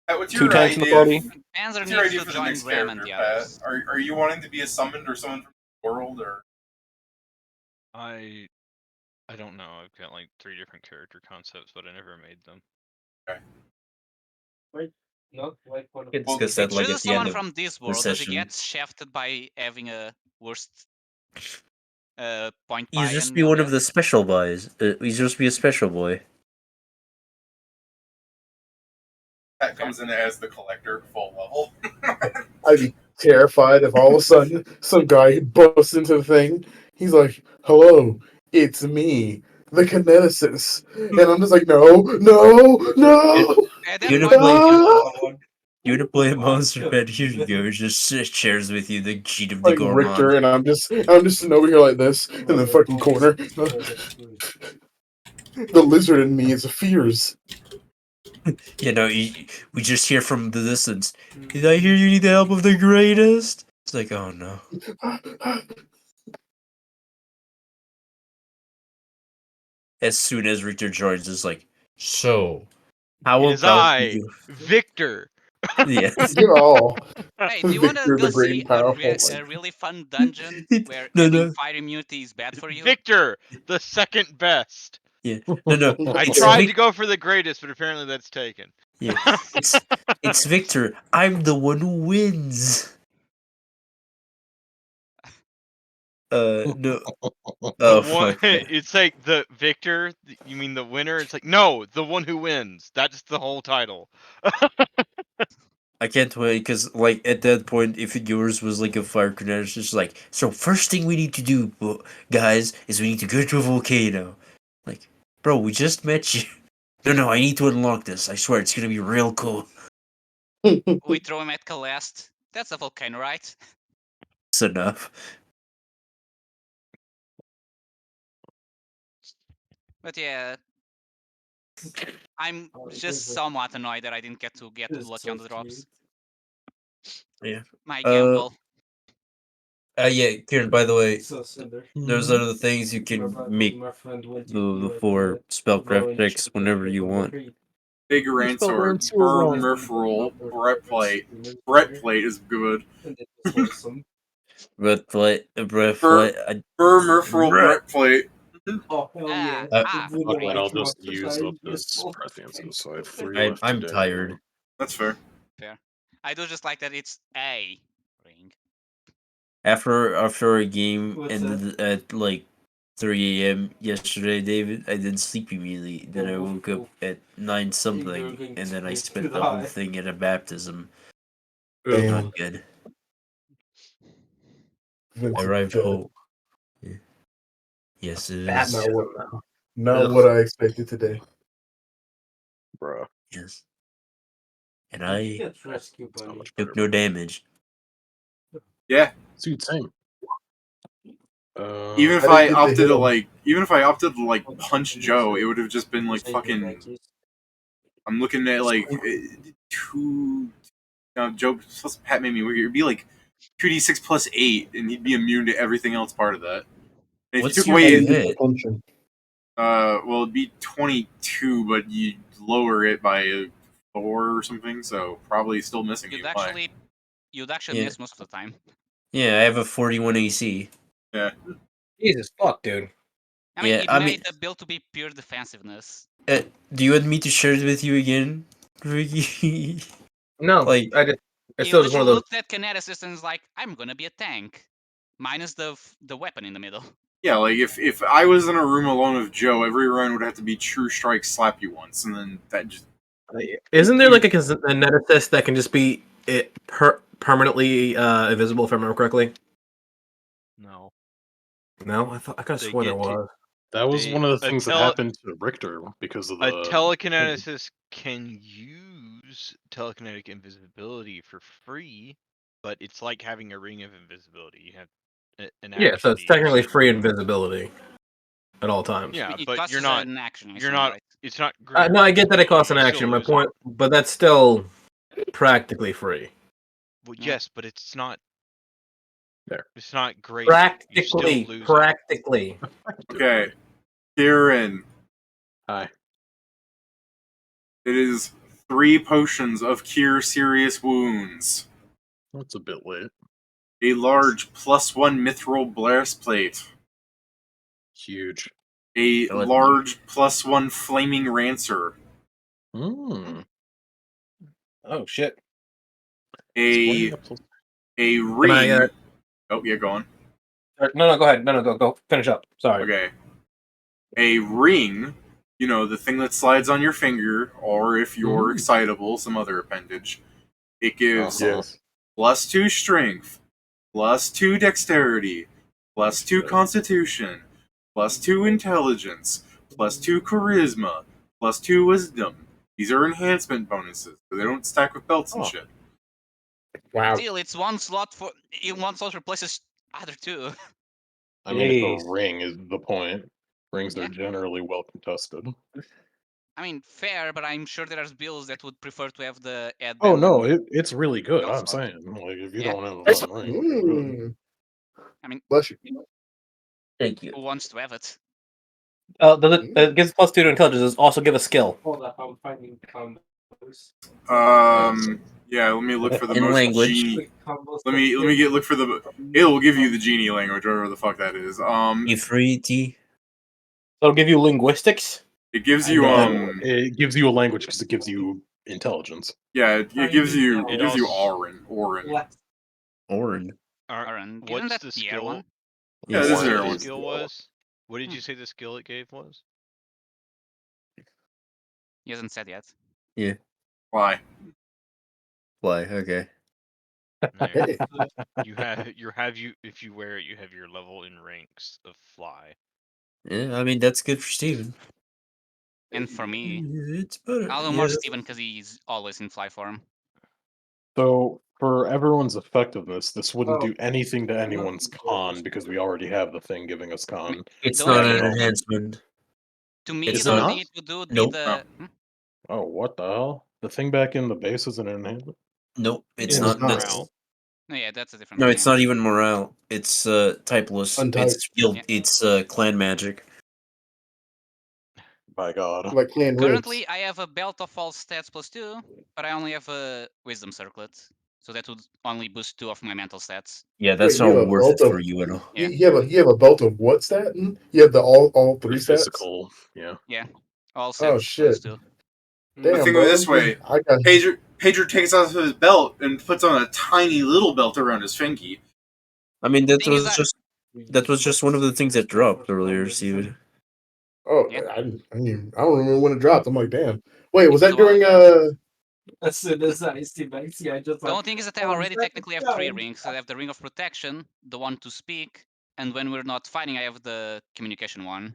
Speaker 1: Pat, what's
Speaker 7: 2
Speaker 1: your
Speaker 7: tanks in the
Speaker 1: idea?
Speaker 7: party.
Speaker 2: Panzer
Speaker 1: What's your
Speaker 2: needs
Speaker 1: idea
Speaker 2: to
Speaker 1: for the
Speaker 2: join
Speaker 1: next
Speaker 2: Ram and
Speaker 1: character,
Speaker 2: the
Speaker 1: Pat?
Speaker 2: others.
Speaker 1: Are you wanting to be a summoned or someone from the world, or
Speaker 8: I don't know. I've got like 3 different character concepts, but I never made them.
Speaker 6: Not like one of
Speaker 3: We can
Speaker 1: Well,
Speaker 3: discuss that like
Speaker 2: Choose
Speaker 3: at the end
Speaker 2: someone
Speaker 3: of
Speaker 2: from this
Speaker 3: the
Speaker 2: world. Does he
Speaker 3: session.
Speaker 2: get shafted by having a worst point
Speaker 3: You
Speaker 2: buy
Speaker 3: just
Speaker 2: and
Speaker 3: be one of
Speaker 2: LBS?
Speaker 3: the special boys. You just be a special boy.
Speaker 1: Pat comes in as the collector, full level?
Speaker 5: I'd be terrified if all of a sudden some guy busts into the thing. He's like, "Hello, it's me, the kineticist," and I'm just like, "No, no, no!"
Speaker 2: At that
Speaker 3: You
Speaker 2: point,
Speaker 3: wanna You wanna play a monster bed? Here you go. Just shares with you the cheat of the
Speaker 5: Like Richter,
Speaker 3: Gormon.
Speaker 5: and I'm just sitting over here like this in the fucking corner. The lizard in me is fears.
Speaker 3: You know, we just hear from the distance. Did I hear you need the help of the greatest? It's like, oh no. As soon as Richter joins, it's like, so how
Speaker 8: It is
Speaker 3: about
Speaker 8: I,
Speaker 3: you?
Speaker 8: Victor.
Speaker 3: Yes.
Speaker 5: You know,
Speaker 2: hey, do you want to
Speaker 5: Victor
Speaker 2: go
Speaker 5: the Great
Speaker 2: see
Speaker 5: and Powerful.
Speaker 2: a really fun dungeon where
Speaker 3: No,
Speaker 2: having
Speaker 3: no.
Speaker 2: fire immunity is bad for you?
Speaker 8: Victor, the second best.
Speaker 3: Yeah. No.
Speaker 8: I
Speaker 3: It's
Speaker 8: tried
Speaker 3: Vic-
Speaker 8: to go for the greatest, but apparently that's taken.
Speaker 3: Yeah. It's Victor. I'm the one who wins. No.
Speaker 8: The
Speaker 3: Oh,
Speaker 8: one,
Speaker 3: fuck.
Speaker 8: it's like the Victor. You mean the winner? It's like no, the one who wins. That's the whole title.
Speaker 3: I can't wait because, like, at that point, if yours was like a fire grenade, it's just like, so first thing we need to do, guys, is we need to go to a volcano. Like, bro, we just met you. No, I need to unlock this. I swear, it's gonna be real cool.
Speaker 2: We throw him at Kallest. That's a volcano, right?
Speaker 3: It's enough.
Speaker 2: But yeah, I'm just somewhat annoyed that I didn't get lucky on the drops.
Speaker 3: Yeah.
Speaker 2: My gamble.
Speaker 3: Yeah, Kieran, by the way,
Speaker 6: So Cinder.
Speaker 3: there's other things you can make the 4 spellcraft checks whenever you want.
Speaker 1: Big Rain Sword, Burr Murph Roll, Breastplate. Breastplate is good.
Speaker 3: Breastplate,
Speaker 1: Burr
Speaker 3: breastplate.
Speaker 1: Murph Roll, Breastplate.
Speaker 6: Oh hell yeah!
Speaker 3: Ah,
Speaker 4: Fuck it, I'll just use up this presciences, so I have 3 left
Speaker 3: I'm
Speaker 4: today.
Speaker 3: tired.
Speaker 1: That's fair.
Speaker 2: Fair. I do just like that it's a ring.
Speaker 3: After a game
Speaker 6: What's
Speaker 3: ended at like 3 a.m. yesterday, David, I didn't sleep immediately. Then I woke up at 9 something, and then I spent the whole thing in a baptism.
Speaker 5: Damn.
Speaker 3: Not good. I
Speaker 5: Vincent,
Speaker 3: arrived
Speaker 5: Joe.
Speaker 3: home. Yeah. Yes, it
Speaker 5: Not
Speaker 3: is.
Speaker 5: not what I expected today.
Speaker 4: Bruh.
Speaker 3: Yes. And I
Speaker 6: Get rescue
Speaker 4: So
Speaker 6: bunny.
Speaker 4: much better.
Speaker 3: took no damage.
Speaker 1: Yeah.
Speaker 4: Dude, same.
Speaker 1: Even if
Speaker 5: I
Speaker 1: I
Speaker 5: didn't get to
Speaker 1: opted
Speaker 5: hit
Speaker 1: to
Speaker 5: him.
Speaker 1: punch Joe, it would have just been like fucking. I'm looking at like 2. Now Joe plus Pat made me weird. It'd be like 2d6 plus 8, and he'd be immune to everything else part of that. And if
Speaker 3: What's
Speaker 1: you took
Speaker 3: your
Speaker 5: I
Speaker 1: away,
Speaker 5: didn't get
Speaker 3: hit?
Speaker 5: to punch him.
Speaker 1: well, it'd be 22, but you lower it by a 4 or something, so probably still missing
Speaker 2: You'd
Speaker 1: you.
Speaker 2: actually
Speaker 3: Yeah.
Speaker 2: miss most of the time.
Speaker 3: Yeah, I have a 41 AC.
Speaker 1: Yeah.
Speaker 7: Jesus fuck, dude.
Speaker 2: I mean,
Speaker 3: Yeah,
Speaker 2: it
Speaker 3: I
Speaker 2: made
Speaker 3: mean-
Speaker 2: the build to be pure defensiveness.
Speaker 3: Do you want me to share it with you again, Ricky?
Speaker 7: No,
Speaker 3: Like-
Speaker 7: it's
Speaker 2: He
Speaker 7: still just one
Speaker 2: literally
Speaker 7: of those.
Speaker 2: looked at Kineticist and was like, I'm gonna be a tank. Minus the weapon in the middle.
Speaker 1: Yeah, like if I was in a room alone with Joe, every run would have to be true strike, slap you once, and then that just.
Speaker 7: Isn't there like a net assist that can just be permanently invisible if I remember correctly?
Speaker 8: No.
Speaker 7: No, I could have
Speaker 8: They
Speaker 7: sworn there
Speaker 8: get to-
Speaker 7: was.
Speaker 4: That was
Speaker 8: They-
Speaker 4: one of the
Speaker 8: a
Speaker 4: things that
Speaker 8: tele-
Speaker 4: happened to Richter because of the.
Speaker 8: A telekineticist can use telekinetic invisibility for free, but it's like having a ring of invisibility. You have an action.
Speaker 7: Yeah, so it's
Speaker 8: to use.
Speaker 7: technically free invisibility at all times.
Speaker 8: Yeah,
Speaker 2: It
Speaker 8: but
Speaker 2: costs
Speaker 8: you're not.
Speaker 2: an action. I
Speaker 8: You're
Speaker 2: assume,
Speaker 8: not.
Speaker 2: Right?
Speaker 8: It's not great.
Speaker 7: No, I get that it costs an
Speaker 8: You still
Speaker 7: action. My
Speaker 8: lose it.
Speaker 7: point, but that's still practically free.
Speaker 8: Well,
Speaker 2: Yeah.
Speaker 8: yes, but it's not.
Speaker 4: There.
Speaker 8: It's not great. You still lose it.
Speaker 7: Practically.
Speaker 1: Okay, Kieran.
Speaker 4: Hi.
Speaker 1: It is 3 potions of Cure Serious Wounds.
Speaker 4: That's a bit late.
Speaker 1: A large +1 mithril breastplate.
Speaker 4: Huge.
Speaker 1: A
Speaker 3: Oh, that's
Speaker 1: large +1 flaming rancer.
Speaker 7: Oh shit.
Speaker 1: A
Speaker 7: Can
Speaker 1: ring.
Speaker 7: I,
Speaker 1: Oh yeah, go on.
Speaker 7: No, go ahead. No, go finish up. Sorry.
Speaker 1: Okay. A ring, you know, the thing that slides on your finger, or if you're excitable, some other appendage. It gives
Speaker 5: Yes.
Speaker 1: +2 strength, +2 dexterity, +2 constitution, +2 intelligence, +2 charisma, +2 wisdom. These are enhancement bonuses, so they don't stack with belts and shit.
Speaker 5: Wow.
Speaker 2: Still, it's one slot replaces other 2.
Speaker 4: I mean, if
Speaker 7: Jeez.
Speaker 4: a ring is the point, rings
Speaker 2: Yeah.
Speaker 4: are generally well contested.
Speaker 2: I mean, fair, but I'm sure there's builds that would prefer to have the add.
Speaker 4: Oh no, it's really good. I'm
Speaker 2: slot.
Speaker 4: saying, like, if you
Speaker 2: Yeah.
Speaker 4: don't have a fucking ring, it's really good.
Speaker 2: I mean,
Speaker 5: Bless you.
Speaker 3: Thank you.
Speaker 2: who wants to have it?
Speaker 7: It gives +2 to intelligence. Does also give a skill.
Speaker 6: Hold up, I'm finding combos.
Speaker 1: Yeah, let me look for the
Speaker 3: In
Speaker 1: most
Speaker 3: language.
Speaker 1: genie.
Speaker 6: Combos
Speaker 1: Let me look for the. It will give you the genie language, whatever the fuck that is.
Speaker 3: Ifriti.
Speaker 7: So it'll give you linguistics.
Speaker 1: It gives you
Speaker 4: It gives you a language because it gives you intelligence.
Speaker 1: Yeah, it gives you
Speaker 6: It
Speaker 1: Auron.
Speaker 3: Orin.
Speaker 2: Aaron, isn't
Speaker 8: What's
Speaker 2: that
Speaker 8: the
Speaker 2: the air
Speaker 8: skill?
Speaker 2: one?
Speaker 1: Yeah,
Speaker 3: Yes.
Speaker 1: this is
Speaker 8: What
Speaker 1: air
Speaker 8: the
Speaker 1: one.
Speaker 8: skill was? What did you say the skill it gave was?
Speaker 2: He hasn't said yet.
Speaker 1: Why?
Speaker 3: Why? Okay.
Speaker 5: Hey.
Speaker 8: If you wear it, you have your level in ranks of fly.
Speaker 3: Yeah, I mean that's good for Steven.
Speaker 2: And for me,
Speaker 3: It's better.
Speaker 2: I'll know more Steven because he's always in fly form.
Speaker 4: So for everyone's effectiveness, this wouldn't
Speaker 6: Oh.
Speaker 4: do anything to anyone's con because we already have the thing giving us con.
Speaker 3: It's
Speaker 2: The
Speaker 3: not
Speaker 2: only
Speaker 3: an
Speaker 2: thing-
Speaker 3: enhancement.
Speaker 2: To me,
Speaker 3: It's
Speaker 2: the only
Speaker 7: not?
Speaker 2: thing it would do would
Speaker 3: Nope.
Speaker 2: be the.
Speaker 4: Oh, what the hell? The thing back in the base is an enhancement?
Speaker 3: Nope, it's
Speaker 8: Yeah,
Speaker 3: not.
Speaker 8: it's
Speaker 3: That's,
Speaker 8: morale.
Speaker 2: No, yeah, that's a different
Speaker 3: no,
Speaker 2: thing.
Speaker 3: it's not even morale. It's typeless.
Speaker 5: Untyped.
Speaker 3: It's field.
Speaker 2: Yeah.
Speaker 3: It's clan magic.
Speaker 4: By God.
Speaker 5: Like clan ribs.
Speaker 2: Currently, I have a belt of all stats +2, but I only have a wisdom circlet, so that would only boost 2 of my mental stats.
Speaker 3: Yeah, that's
Speaker 5: Wait, you
Speaker 3: not
Speaker 5: have a
Speaker 3: worth it
Speaker 5: belt
Speaker 3: for
Speaker 5: of-
Speaker 3: you at all.
Speaker 2: Yeah.
Speaker 5: You have a belt of what stat? You have the all
Speaker 4: The
Speaker 5: 3 stats.
Speaker 4: physical, yeah.
Speaker 2: Yeah. All
Speaker 5: Oh
Speaker 2: stats
Speaker 5: shit!
Speaker 2: +2.
Speaker 1: The
Speaker 5: Damn,
Speaker 1: thing
Speaker 5: bro.
Speaker 1: of it this way,
Speaker 5: I got
Speaker 1: Pedro takes off his belt and puts on a tiny little belt around his finky.
Speaker 3: I mean, that
Speaker 2: Thing is
Speaker 3: was
Speaker 2: that-
Speaker 3: that was just one of the things that dropped earlier, Steven.
Speaker 5: Oh,
Speaker 2: Yeah.
Speaker 5: I don't remember when it dropped. I'm like, damn. Wait, was
Speaker 2: It was
Speaker 5: that
Speaker 2: a while
Speaker 5: during
Speaker 2: ago.
Speaker 6: As soon as I see Banksy, I just
Speaker 2: The
Speaker 6: like.
Speaker 2: only thing is that I
Speaker 6: "Oh, is
Speaker 2: already
Speaker 6: that
Speaker 2: technically have 3
Speaker 6: guy?"
Speaker 2: rings. I have the ring of protection, the one to speak, and when we're not fighting, I have the communication one.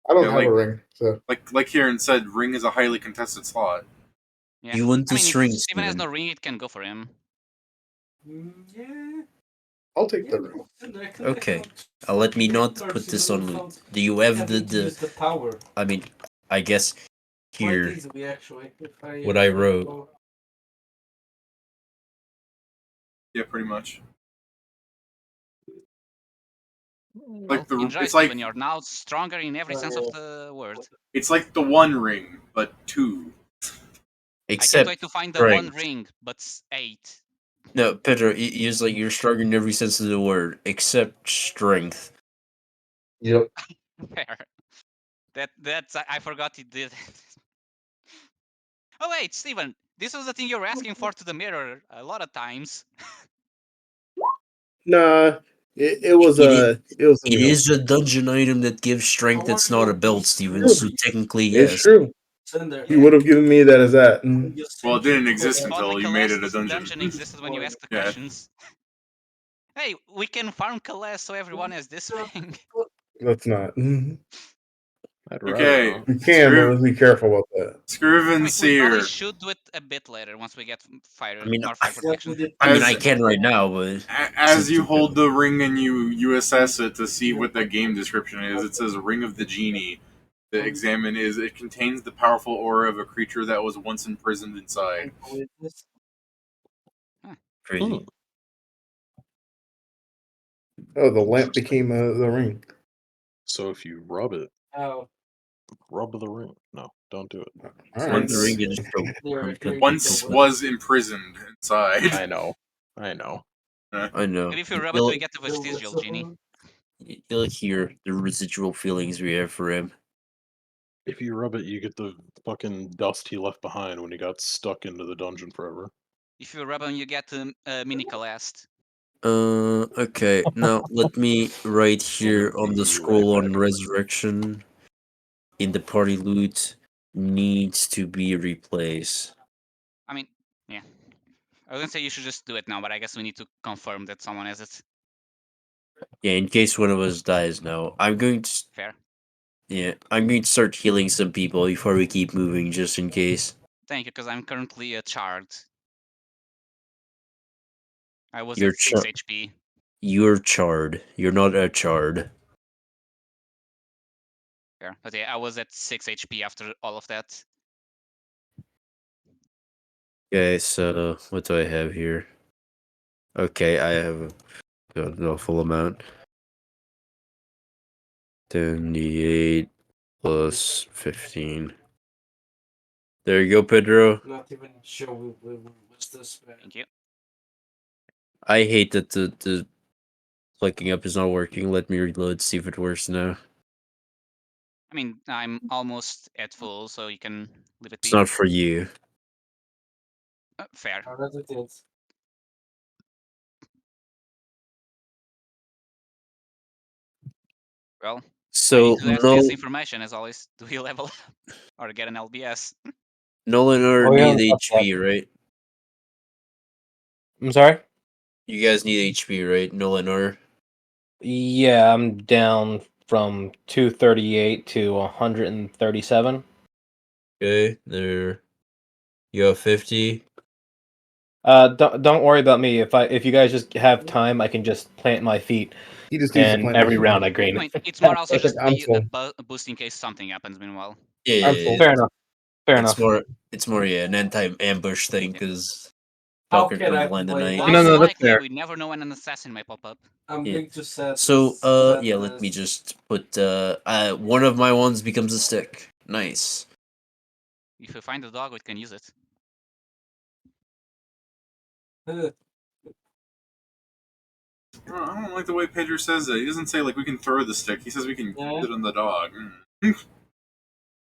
Speaker 5: I don't
Speaker 1: Yeah,
Speaker 5: have
Speaker 1: like-
Speaker 5: a ring, so
Speaker 1: Like Kieran said, ring is a highly contested slot.
Speaker 2: Yeah.
Speaker 3: You want
Speaker 2: I
Speaker 3: to
Speaker 2: mean, if
Speaker 3: string,
Speaker 2: Steven has
Speaker 3: Steven.
Speaker 2: no ring, it can go for him.
Speaker 6: Yeah.
Speaker 5: I'll take the ring.
Speaker 3: Okay, let me not put this on loot. Do you have the
Speaker 6: power.
Speaker 3: I mean, I guess here
Speaker 6: Easily, actually, if
Speaker 3: what I wrote.
Speaker 1: Yeah, pretty much.
Speaker 2: Well,
Speaker 1: Like
Speaker 2: enjoy,
Speaker 1: it's like
Speaker 2: Steven. You're now stronger in every sense of the word.
Speaker 1: it's like the one ring, but 2.
Speaker 2: I can't
Speaker 3: Except
Speaker 2: wait to find the one
Speaker 3: strength.
Speaker 2: ring, but 8.
Speaker 3: No, Pedro, it's like you're stronger in every sense of the word, except strength.
Speaker 5: Yep.
Speaker 2: Fair. That's I forgot he did. Oh wait, Steven, this was the thing you were asking for to the mirror a lot of times.
Speaker 5: Nah, it was
Speaker 3: It
Speaker 5: it was
Speaker 3: It is a dungeon item that gives strength. That's not a belt, Steven. So technically,
Speaker 5: It's
Speaker 3: yes.
Speaker 5: true. He would have given me that as that.
Speaker 1: Well, it didn't exist
Speaker 2: If
Speaker 1: until
Speaker 2: only
Speaker 1: you made it a
Speaker 2: Kallest's
Speaker 1: dungeon.
Speaker 2: existed when you asked the
Speaker 1: Yeah.
Speaker 2: questions. Hey, we can farm Kallest so everyone has this ring.
Speaker 5: Let's not.
Speaker 4: I'd rather
Speaker 1: Okay.
Speaker 4: not.
Speaker 5: We can, but let's be careful about that.
Speaker 1: Scriven
Speaker 2: I mean, we
Speaker 1: Seer.
Speaker 2: probably should do it a bit later once we get fire,
Speaker 3: I mean,
Speaker 2: more fire protection.
Speaker 3: I can right now, but
Speaker 1: As you hold the ring and you assess it to see what the game description is, it says Ring of the Genie. The examine is it contains the powerful aura of a creature that was once imprisoned inside.
Speaker 3: crazy.
Speaker 5: Oh, the lamp became the ring.
Speaker 4: So if you rub it,
Speaker 6: Oh,
Speaker 4: rub the ring. No, don't do it.
Speaker 5: All
Speaker 3: Rub
Speaker 5: right.
Speaker 3: the ring and just go.
Speaker 1: Once was imprisoned inside.
Speaker 4: I know. I know.
Speaker 3: I know.
Speaker 2: Maybe if you rub it, we get the vestigial genie.
Speaker 3: You'll hear the residual feelings we have for him.
Speaker 4: If you rub it, you get the fucking dust he left behind when he got stuck into the dungeon forever.
Speaker 2: If you rub him, you get mini Kallest.
Speaker 3: Okay. Now let me write here on the scroll on resurrection. In the party loot, needs to be replaced.
Speaker 2: I mean, yeah. I was gonna say you should just do it now, but I guess we need to confirm that someone has it.
Speaker 3: Yeah, in case one of us dies now. I'm going to.
Speaker 2: Fair.
Speaker 3: Yeah, I'm going to start healing some people before we keep moving, just in case.
Speaker 2: Thank you, because I'm currently charred. I was
Speaker 3: You're
Speaker 2: at 6 HP.
Speaker 3: You're charred. You're not a chard.
Speaker 2: Fair. But yeah, I was at 6 HP after all of that.
Speaker 3: Okay, so what do I have here? Okay, I have the full amount. 78 plus 15. There you go, Pedro.
Speaker 6: not even sure what's this.
Speaker 2: Thank you.
Speaker 3: I hate that the clicking up is not working. Let me reload, see if it works now.
Speaker 2: I mean, I'm almost at full, so you can leave it be.
Speaker 3: It's not for you.
Speaker 2: Fair. Well,
Speaker 3: So
Speaker 2: I need to ask this information as always. Do we level up or get an LBS?
Speaker 3: Nolan or need HP, right?
Speaker 7: I'm sorry?
Speaker 3: You guys need HP, right? Nolan or?
Speaker 7: Yeah, I'm down from 238 to 137.
Speaker 3: Okay, there. You have 50.
Speaker 7: Don't worry about me. If you guys just have time, I can just plant my feet.
Speaker 5: He just needs to
Speaker 7: And
Speaker 5: plan
Speaker 7: every
Speaker 5: it.
Speaker 7: round I gain
Speaker 2: I mean,
Speaker 7: it.
Speaker 2: it's more also
Speaker 5: Okay,
Speaker 2: just
Speaker 5: I'm
Speaker 2: a
Speaker 5: full.
Speaker 2: boost in case something happens meanwhile.
Speaker 3: Yeah,
Speaker 5: I'm full.
Speaker 7: Fair enough. Fair
Speaker 3: it's
Speaker 7: enough.
Speaker 3: more an anti-ambush thing
Speaker 2: Yeah.
Speaker 3: because
Speaker 6: How
Speaker 3: Falcon
Speaker 6: can I
Speaker 3: can land the
Speaker 6: play
Speaker 3: night.
Speaker 6: that?
Speaker 7: No,
Speaker 2: Also
Speaker 7: that's
Speaker 2: likely,
Speaker 7: fair.
Speaker 2: we never know when an assassin might pop up.
Speaker 6: I'm
Speaker 3: Yeah.
Speaker 6: going to set.
Speaker 3: So,
Speaker 6: set
Speaker 3: yeah, let me
Speaker 6: this-
Speaker 3: just put one of my ones becomes a stick. Nice.
Speaker 2: If we find a dog, we can use it.
Speaker 1: I don't like the way Pedro says it. He doesn't say like we can throw the stick. He says we can use it on the dog.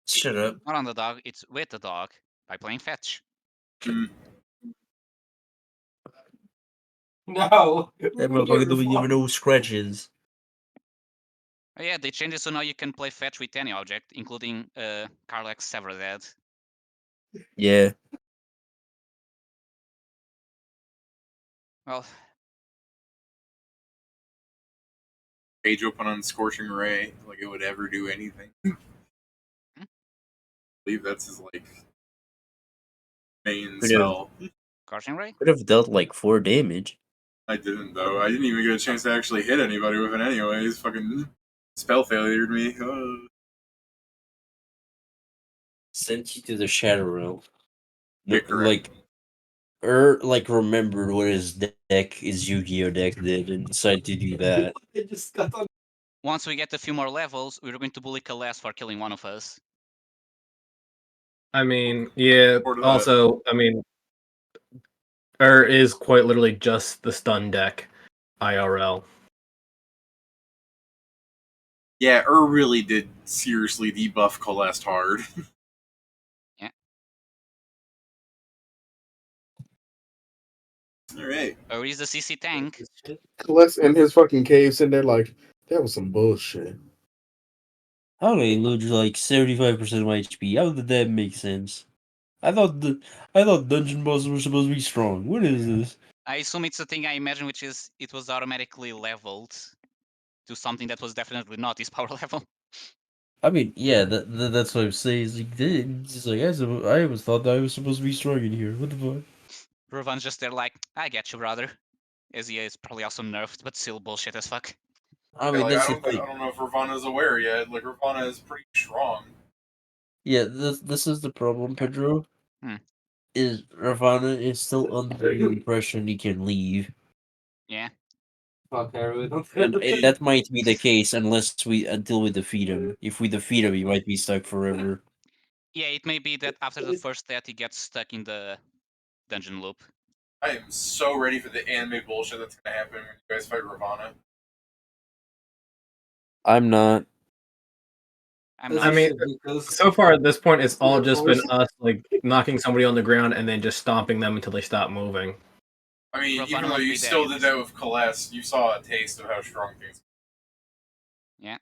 Speaker 3: Shut up.
Speaker 2: Not on the dog, it's with the dog by playing fetch.
Speaker 6: No.
Speaker 3: That motherfucker don't give me no scratches.
Speaker 2: Oh, yeah, they changed it so now you can play fetch with any object, including Kallest Sever Dead.
Speaker 3: Yeah.
Speaker 2: Well,
Speaker 1: Page open on Scorching Ray, like it would ever do anything. I believe that's his like main spell.
Speaker 2: Scorching Ray?
Speaker 3: Could have dealt like 4 damage.
Speaker 1: I didn't though. I didn't even get a chance to actually hit anybody with it anyways. Fucking spell failured me.
Speaker 3: Sent you to the Shadow Realm.
Speaker 1: Yeah, correct.
Speaker 3: Like remembered what his deck, his Yu-Gi-Oh deck did, and decided to do that.
Speaker 6: I just got on.
Speaker 2: Once we get a few more levels, we're going to bully Kallest for killing one of us.
Speaker 7: I mean, yeah.
Speaker 1: Forward to that.
Speaker 7: Also, I mean, is quite literally just the stun deck, IRL.
Speaker 1: Yeah, really did seriously debuff Kallest hard.
Speaker 2: Yeah.
Speaker 1: Alright.
Speaker 2: He's the CC tank.
Speaker 5: Kallest in his fucking cave sitting there like, that was some bullshit.
Speaker 3: How did I lose like 75% of my HP? How did that make sense? I thought dungeon bosses were supposed to be strong. What is this?
Speaker 2: I assume it's a thing I imagine, which is it was automatically leveled to something that was definitely not his power level.
Speaker 3: I mean, yeah, that's what I'm saying. It's like, I always thought that I was supposed to be strong in here. What the fuck?
Speaker 2: Ruvan's just there like, I get you, brother. As he is probably also nerfed, but still bullshit as fuck.
Speaker 3: I mean,
Speaker 1: Like,
Speaker 3: that's
Speaker 1: I
Speaker 3: the thing.
Speaker 1: don't know if Ravana's aware yet. Like, Ravana is pretty strong.
Speaker 3: Yeah, this is the problem, Pedro.
Speaker 2: Hmm.
Speaker 3: Is Ravana is still under the impression he can leave.
Speaker 2: Yeah.
Speaker 6: Fuck, I really don't.
Speaker 3: And that might be the case until we defeat him. If we defeat him, he might be stuck forever.
Speaker 2: Yeah, it may be that after the first death, he gets stuck in the dungeon loop.
Speaker 1: I am so ready for the anime bullshit that's gonna happen when you guys fight Ravana.
Speaker 3: I'm not.
Speaker 7: I mean, so far at this point, it's all just been us like knocking somebody on the ground and then just stomping them until they stop moving.
Speaker 1: I mean,
Speaker 2: Ravana
Speaker 1: even though
Speaker 2: won't
Speaker 1: you
Speaker 2: be
Speaker 1: still
Speaker 2: dead.
Speaker 1: did that with Kallest, you saw a taste of how strong things.
Speaker 2: Yeah.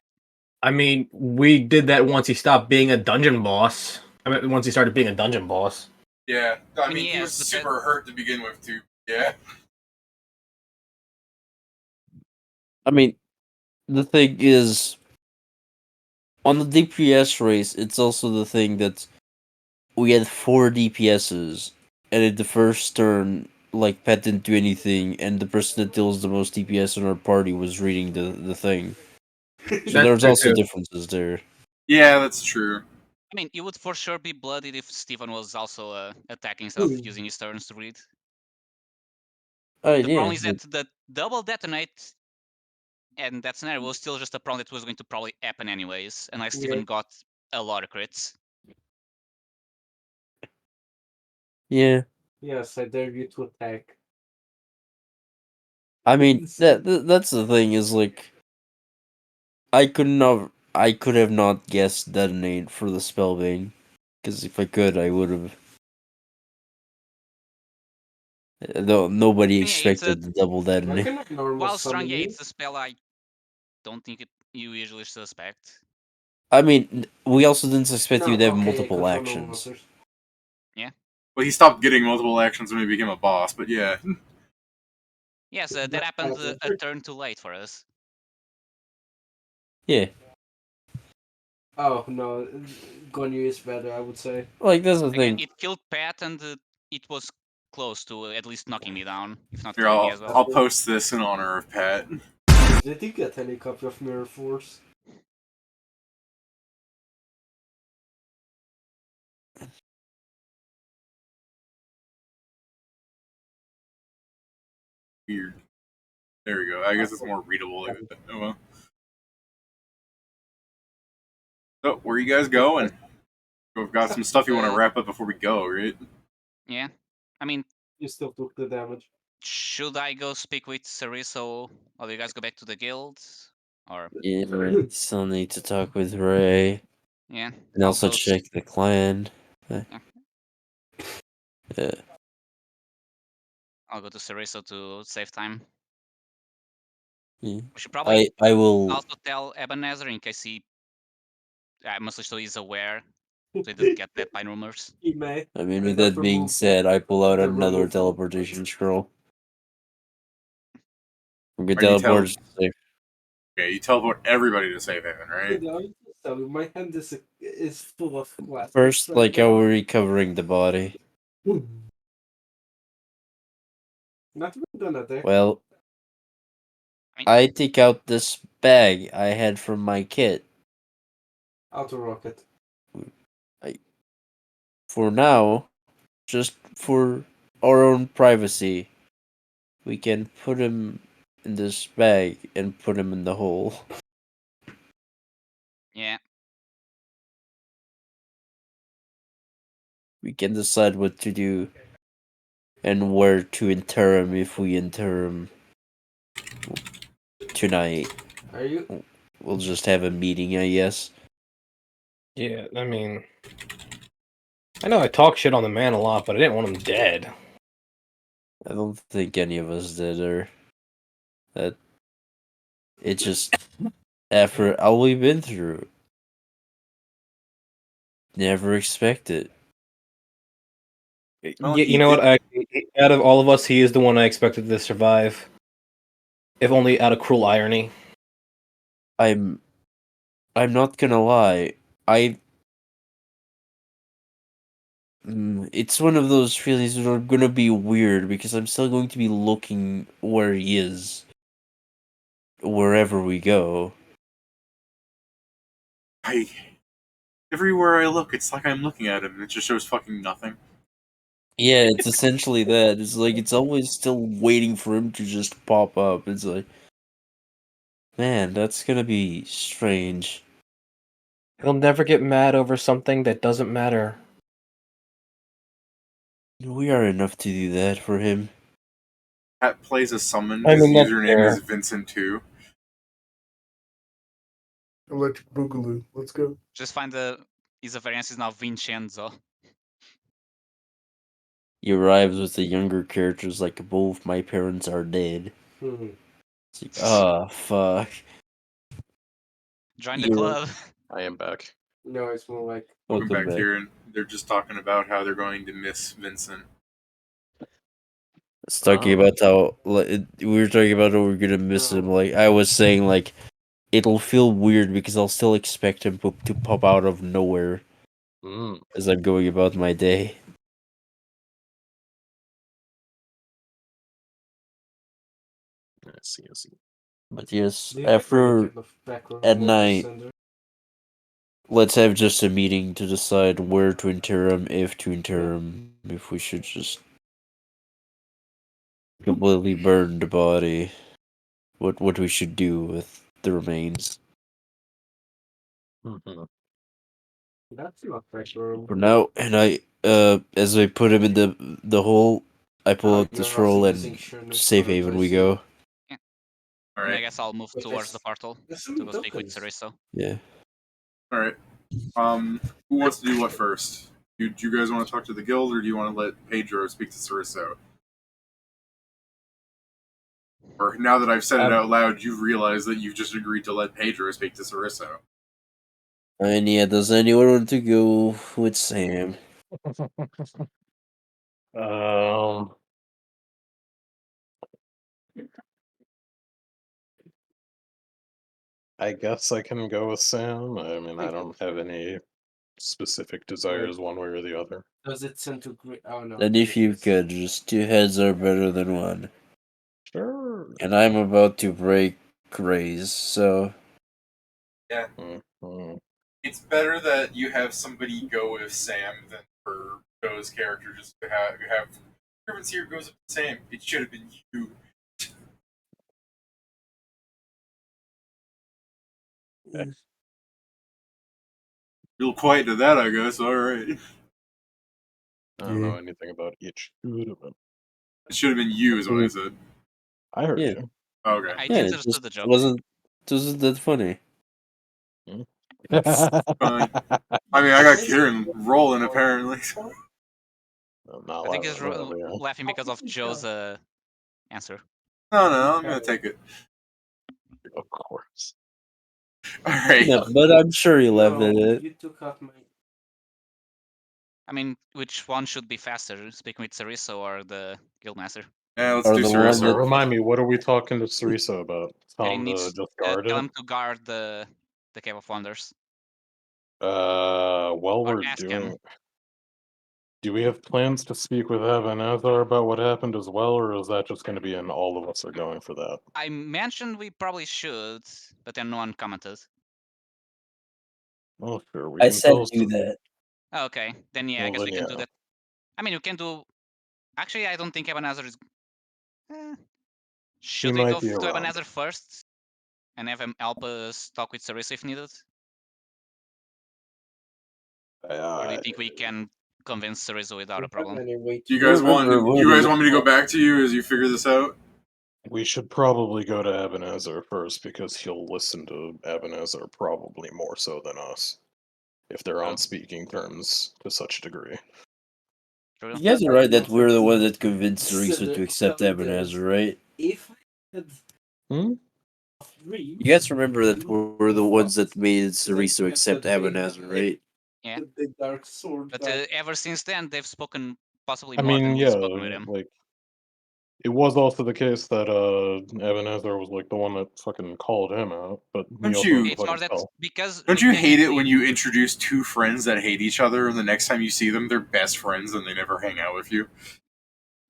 Speaker 7: I mean, we did that once he stopped being a dungeon boss. I mean, once he started being a dungeon boss.
Speaker 1: Yeah, I mean, he
Speaker 2: yes,
Speaker 1: was
Speaker 2: but
Speaker 1: super hurt to begin with too. Yeah.
Speaker 3: I mean, the thing is, on the DPS race, it's also the thing that we had 4 DPSs, and in the first turn, like, Pat didn't do anything, and the person that deals the most DPS in our party was reading the thing. So there's also differences there.
Speaker 1: Yeah, that's true.
Speaker 2: I mean, it would for sure be bloodied if Steven was also attacking instead of using his turns to read. The problem is that the double detonate and that scenario was still just a problem that was going to probably happen anyways, unless Steven got a lot of crits.
Speaker 3: Yeah.
Speaker 6: Yes, I dare you to attack.
Speaker 3: I mean, that's the thing is like, I could have not guessed detonate for the spellbane, because if I could, I would have. Though nobody expected the double detonate.
Speaker 2: While strong, yeah, it's a spell I don't think you usually suspect.
Speaker 3: I mean, we also didn't expect you to have multiple actions.
Speaker 2: Yeah.
Speaker 1: Well, he stopped getting multiple actions when he became a boss, but yeah.
Speaker 2: Yes, that happened a turn too late for us.
Speaker 3: Yeah.
Speaker 6: Oh no, Gonyu is better, I would say.
Speaker 3: Like, that's the
Speaker 2: Again,
Speaker 3: thing.
Speaker 2: it killed Pat, and it was close to at least knocking me down, if not
Speaker 1: Here,
Speaker 2: killing me as well.
Speaker 1: I'll post this in honor of Pat.
Speaker 6: Did you get any copy of Mirror Force?
Speaker 1: Weird. There we go. I guess it's more readable. Like that. Oh well. So, where are you guys going? We've got some stuff you want to wrap up before we go, right?
Speaker 2: Yeah. I mean,
Speaker 6: You still took the damage.
Speaker 2: should I go speak with Siriso, or do you guys go back to the guild? Or
Speaker 3: Yeah, I still need to talk with Ray.
Speaker 2: yeah,
Speaker 3: And
Speaker 2: I'll
Speaker 3: also
Speaker 2: go
Speaker 3: check the clan.
Speaker 2: Yeah.
Speaker 3: Yeah.
Speaker 2: I'll go to Siriso to save time.
Speaker 3: Yeah.
Speaker 2: We should probably
Speaker 3: I will.
Speaker 2: also tell Abanazer in case he, mostly so he's aware, so he doesn't get that by rumors.
Speaker 6: He may.
Speaker 3: I mean,
Speaker 6: And
Speaker 3: with
Speaker 6: not
Speaker 3: that being
Speaker 6: remove
Speaker 3: said, I pull out
Speaker 6: the
Speaker 3: another
Speaker 6: removal.
Speaker 3: teleportation scroll. We can
Speaker 1: Or you tell-
Speaker 3: teleport. Safe.
Speaker 1: Okay, you teleport everybody to Safe Haven, right?
Speaker 6: Yeah, I'm just telling you, my hand is full of glass.
Speaker 3: First, like how we're recovering the body.
Speaker 6: Not even gonna there.
Speaker 3: Well, I take out this bag I had from my kit.
Speaker 6: Auto rocket.
Speaker 3: For now, just for our own privacy, we can put him in this bag and put him in the hole.
Speaker 2: Yeah.
Speaker 3: We can decide what to do and where to inter him if we inter him tonight.
Speaker 6: Are you?
Speaker 3: We'll just have a meeting, I guess.
Speaker 7: Yeah, I mean, I know I talk shit on the man a lot, but I didn't want him dead.
Speaker 3: I don't think any of us did, or that. It just after all we've been through, never expected.
Speaker 1: Well,
Speaker 7: You know what? Out of all of us, he is the one I expected to survive. If only out of cruel irony.
Speaker 3: I'm not gonna lie. It's one of those feelings that are gonna be weird because I'm still going to be looking where he is, wherever we go.
Speaker 1: Everywhere I look, it's like I'm looking at him, and it just shows fucking nothing.
Speaker 3: Yeah, it's essentially that. It's like it's always still waiting for him to just pop up. It's like, man, that's gonna be strange.
Speaker 7: He'll never get mad over something that doesn't matter.
Speaker 3: We are enough to do that for him.
Speaker 1: Pat plays a summon.
Speaker 7: I
Speaker 1: His
Speaker 7: mean, that's
Speaker 1: username
Speaker 7: fair.
Speaker 1: is Vincent too.
Speaker 5: Electric Boogaloo. Let's go.
Speaker 2: Just find his variance is now Vincenzo.
Speaker 3: He arrives with the younger characters like both my parents are dead. It's like, oh fuck.
Speaker 2: Join the club.
Speaker 4: I am back.
Speaker 6: No, it's more like.
Speaker 1: Welcome
Speaker 3: Welcome
Speaker 1: back
Speaker 3: back.
Speaker 1: here, and they're just talking about how they're going to miss Vincent.
Speaker 3: It's talking about how we were talking about how we're gonna miss him. Like I was saying, like it'll feel weird because I'll still expect him to pop out of nowhere as I'm going about my day.
Speaker 4: I see.
Speaker 3: But yes,
Speaker 6: Do you have
Speaker 3: after
Speaker 6: any kind of background
Speaker 3: at
Speaker 6: on
Speaker 3: night,
Speaker 6: Sender?
Speaker 3: let's have just a meeting to decide where to inter him, if to inter him, if we should just completely burn the body, what we should do with the remains.
Speaker 6: That's not background.
Speaker 3: For now, and I as I put him in the hole, I pull out the
Speaker 6: you're
Speaker 3: scroll
Speaker 6: also using
Speaker 3: and
Speaker 6: Sherman
Speaker 3: safe
Speaker 6: cards,
Speaker 3: haven
Speaker 6: I
Speaker 3: we
Speaker 6: see.
Speaker 3: go.
Speaker 1: All
Speaker 2: And I
Speaker 1: right.
Speaker 2: guess I'll move
Speaker 6: But
Speaker 2: towards the
Speaker 6: there's-
Speaker 2: portal
Speaker 6: there's
Speaker 2: to
Speaker 6: some
Speaker 2: go speak with
Speaker 6: tokens.
Speaker 2: Siriso.
Speaker 3: Yeah.
Speaker 1: All right. Who wants to do what first? Do you guys want to talk to the guild, or do you want to let Pedro speak to Siriso? Or now that I've said it out loud, you've realized that you've just agreed to let Pedro speak to Siriso.
Speaker 3: And yeah, does anyone want to go with Sam?
Speaker 4: I guess I can go with Sam. I mean, I don't have any specific desires one way or the other.
Speaker 6: Does it send to green? Oh no.
Speaker 3: And if you could, just 2 heads are better than one.
Speaker 4: Sure.
Speaker 3: And I'm about to break craze. So
Speaker 1: Yeah.
Speaker 4: Mhm.
Speaker 1: It's better that you have somebody go with Sam than for Joe's character just to have Griffins here goes with Sam. It should have been you. Real quiet to that, I guess. All right.
Speaker 4: I don't know anything about it. Should have been.
Speaker 1: It should have been you, is what I said.
Speaker 4: I heard
Speaker 3: Yeah.
Speaker 4: you.
Speaker 1: Okay.
Speaker 2: I
Speaker 3: yeah,
Speaker 2: didn't
Speaker 3: it
Speaker 2: understand
Speaker 3: just
Speaker 2: the joke.
Speaker 3: wasn't that funny.
Speaker 1: Fine. I mean, I got Kieran rolling apparently.
Speaker 4: I'm not
Speaker 2: I think he's
Speaker 4: whatever, yeah.
Speaker 2: laughing because of Joe's answer.
Speaker 1: No, I'm gonna take it.
Speaker 4: Of course.
Speaker 1: All right.
Speaker 3: Yeah, but I'm sure he laughed at it.
Speaker 6: You took out my.
Speaker 2: I mean, which one should be faster, speaking with Siriso or the Guildmaster?
Speaker 1: Yeah, let's
Speaker 3: Or
Speaker 1: do
Speaker 3: the one
Speaker 4: So
Speaker 3: that-
Speaker 1: Siriso.
Speaker 4: remind me, what are we talking to Siriso about? Tell
Speaker 2: He
Speaker 4: him
Speaker 2: needs
Speaker 4: to just guard
Speaker 2: tell
Speaker 4: it?
Speaker 2: him to guard the Cave of Wonders.
Speaker 4: Well,
Speaker 2: Or
Speaker 4: we're
Speaker 2: ask
Speaker 4: doing.
Speaker 2: him.
Speaker 4: Do we have plans to speak with Abanazer about what happened as well, or is that just going to be an all of us are going for that?
Speaker 2: I mentioned we probably should, but then no one commented.
Speaker 4: Well, sure, we
Speaker 3: I
Speaker 4: can
Speaker 3: said
Speaker 4: tell.
Speaker 3: do that.
Speaker 2: Oh, okay, then yeah, I
Speaker 4: Well,
Speaker 2: guess we
Speaker 4: then,
Speaker 2: can do
Speaker 4: yeah.
Speaker 2: that. I mean, we can do. Actually, I don't think Abanazer is. Should we
Speaker 4: might
Speaker 2: go
Speaker 4: be
Speaker 2: to
Speaker 4: around.
Speaker 2: Abanazer first and have him help us talk with Siriso if needed? Or do you think we can convince Siriso without a problem?
Speaker 1: Do you guys want me to go back to you as you figure this out?
Speaker 4: We should probably go to Abanazer first because he'll listen to Abanazer probably more so than us, if they're on speaking terms to such a degree.
Speaker 2: True.
Speaker 3: You guys are right that we're the one that convinced Siriso to accept Abanazer, right?
Speaker 6: If I had
Speaker 4: Hmm?
Speaker 6: dream,
Speaker 3: You guys remember that we're the ones that made Siriso accept Abanazer, right?
Speaker 2: Yeah.
Speaker 6: the dark sword.
Speaker 2: But ever since then, they've spoken possibly
Speaker 4: I
Speaker 2: more than
Speaker 4: mean,
Speaker 2: we've
Speaker 4: yeah,
Speaker 2: spoken with him.
Speaker 4: like it was also the case that Abanazer was like the one that fucking called him out, but he
Speaker 1: Don't
Speaker 4: also
Speaker 1: you-
Speaker 2: It's more that
Speaker 4: tell.
Speaker 2: because
Speaker 1: Don't
Speaker 2: we
Speaker 1: you hate it
Speaker 2: technically-
Speaker 1: when you introduce two friends that hate each other, and the next time you see them, they're best friends and they never hang out with you?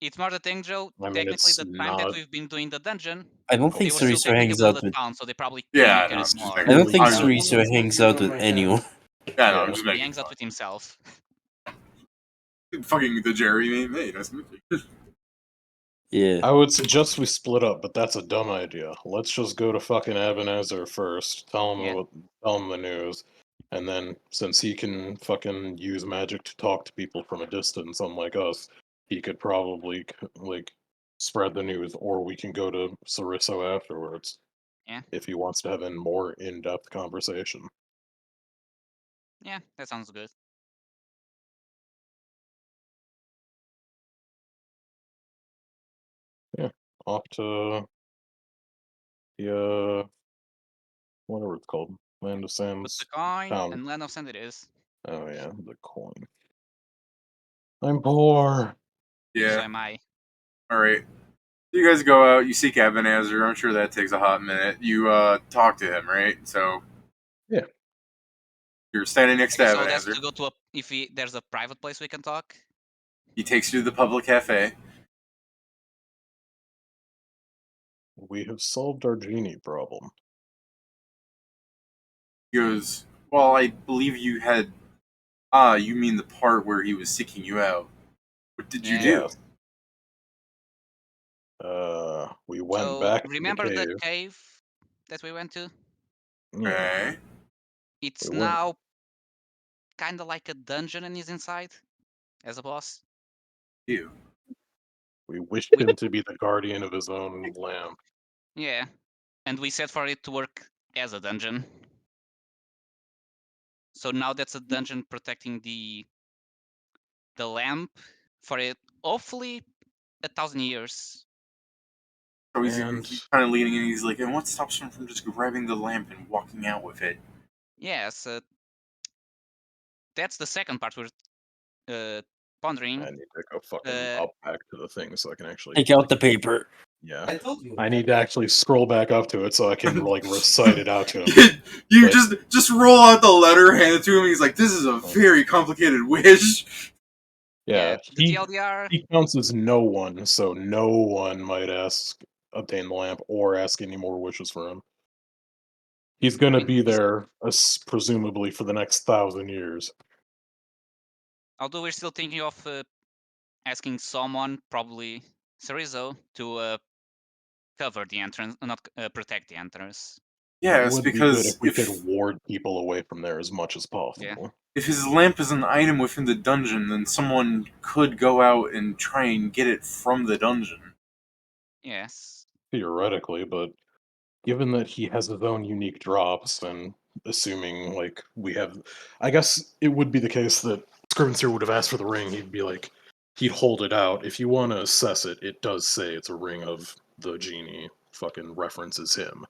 Speaker 2: It's more the thing, Joe.
Speaker 4: I mean,
Speaker 2: Technically,
Speaker 4: it's
Speaker 2: the time that
Speaker 4: not-
Speaker 2: we've been doing the dungeon,
Speaker 3: I don't
Speaker 2: they
Speaker 3: think
Speaker 2: were still
Speaker 3: Siriso
Speaker 2: technically
Speaker 3: hangs
Speaker 2: below
Speaker 3: out
Speaker 2: the
Speaker 3: with.
Speaker 2: town, so they probably
Speaker 1: Yeah,
Speaker 2: communicate
Speaker 1: no,
Speaker 2: us
Speaker 1: I'm just
Speaker 2: more.
Speaker 1: making-
Speaker 3: I don't think
Speaker 1: I'm-
Speaker 3: Siriso hangs out with anyone.
Speaker 1: Yeah, no,
Speaker 4: Yeah.
Speaker 1: I'm just
Speaker 2: He
Speaker 1: making
Speaker 2: hangs out
Speaker 1: fun.
Speaker 2: with himself.
Speaker 1: Fucking the Jerry meme. Hey, nice to meet you.
Speaker 3: Yeah.
Speaker 4: I would suggest we split up, but that's a dumb idea. Let's just go to fucking Abanazer first. Tell him
Speaker 2: Yeah.
Speaker 4: tell him the news, and then since he can fucking use magic to talk to people from a distance, unlike us, he could probably like spread the news, or we can go to Siriso afterwards.
Speaker 2: Yeah.
Speaker 4: If he wants to have a more in-depth conversation.
Speaker 2: Yeah, that sounds good.
Speaker 4: Off to the whatever it's called, Land of
Speaker 2: Put
Speaker 4: Sands.
Speaker 2: the coin
Speaker 4: town.
Speaker 2: and Land of Sand it is.
Speaker 4: Oh yeah, the coin. I'm poor.
Speaker 2: So
Speaker 1: Yeah.
Speaker 2: am I.
Speaker 1: All right. You guys go out. You seek Abanazer. I'm sure that takes a hot minute. You talk to him, right? So.
Speaker 4: Yeah.
Speaker 1: You're standing next to
Speaker 2: So that's
Speaker 1: Abanazer.
Speaker 2: to go to there's a private place we can talk.
Speaker 1: He takes you to the public cafe.
Speaker 4: We have solved our genie problem.
Speaker 1: He goes, well, I believe you had. You mean the part where he was seeking you out. What did you do?
Speaker 4: We went
Speaker 2: So
Speaker 4: back
Speaker 2: remember
Speaker 4: to the
Speaker 2: the
Speaker 4: cave.
Speaker 2: cave that we went to?
Speaker 4: Yeah.
Speaker 1: Okay.
Speaker 2: It's
Speaker 4: We went-
Speaker 2: now kind of like a dungeon and he's inside as a boss.
Speaker 1: You.
Speaker 4: We wished him to be the guardian of his own lamp.
Speaker 2: Yeah. And we set for it to work as a dungeon. So now that's a dungeon protecting the lamp for it, hopefully 1,000 years.
Speaker 1: So he's
Speaker 4: And-
Speaker 1: kind of leaning in. He's like, and what stops him from just grabbing the lamp and walking out with it?
Speaker 2: Yeah, so that's the second part we're pondering.
Speaker 4: I need to go fucking up back to the thing so I can actually
Speaker 3: Take out the paper.
Speaker 4: Yeah.
Speaker 6: I told you.
Speaker 4: I need to actually scroll back up to it so I can like recite it out to him.
Speaker 1: You
Speaker 4: But-
Speaker 1: just roll out the letter, hand it to him. He's like, this is a very complicated wish.
Speaker 4: Yeah,
Speaker 2: the
Speaker 4: he,
Speaker 2: TLDR.
Speaker 4: he counts as no one, so no one might obtain the lamp or ask any more wishes for him. He's gonna be there, presumably for the next 1,000 years.
Speaker 2: Although we're still thinking of asking someone, probably Siriso, to cover the entrance, not protect the entrance.
Speaker 1: Yeah,
Speaker 4: It
Speaker 1: it's
Speaker 4: would be good
Speaker 1: because
Speaker 4: if we could ward people away from there as much as possible.
Speaker 1: if his lamp is an item within the dungeon, then someone could go out and try and get it from the dungeon.
Speaker 2: Yes.
Speaker 4: Theoretically, but given that he has his own unique drops, and assuming, like, we have... I guess it would be the case that Scrivener would have asked for the ring, he'd be like... He'd hold it out. If you want to assess it, it does say it's a ring of the genie. Fucking references him.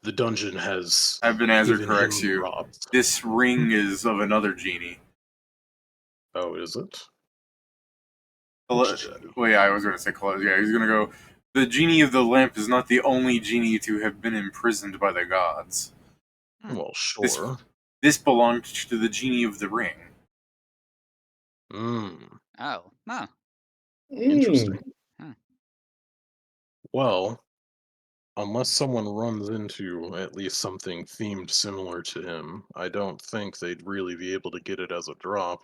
Speaker 4: The dungeon has
Speaker 1: Abanazer
Speaker 4: given
Speaker 1: corrects
Speaker 4: him
Speaker 1: you.
Speaker 4: drops.
Speaker 1: This ring is of another genie.
Speaker 4: Oh, is it?
Speaker 1: Well, yeah, I was going to say Kallest. Yeah, he's going to go... The genie of the lamp is not the only genie to have been imprisoned by the gods.
Speaker 4: Well, sure.
Speaker 1: This belonged to the genie of the ring.
Speaker 2: Oh, no.
Speaker 4: Interesting.
Speaker 2: Hmm.
Speaker 4: Well, unless someone runs into at least something themed similar to him, I don't think they'd really be able to get it as a drop.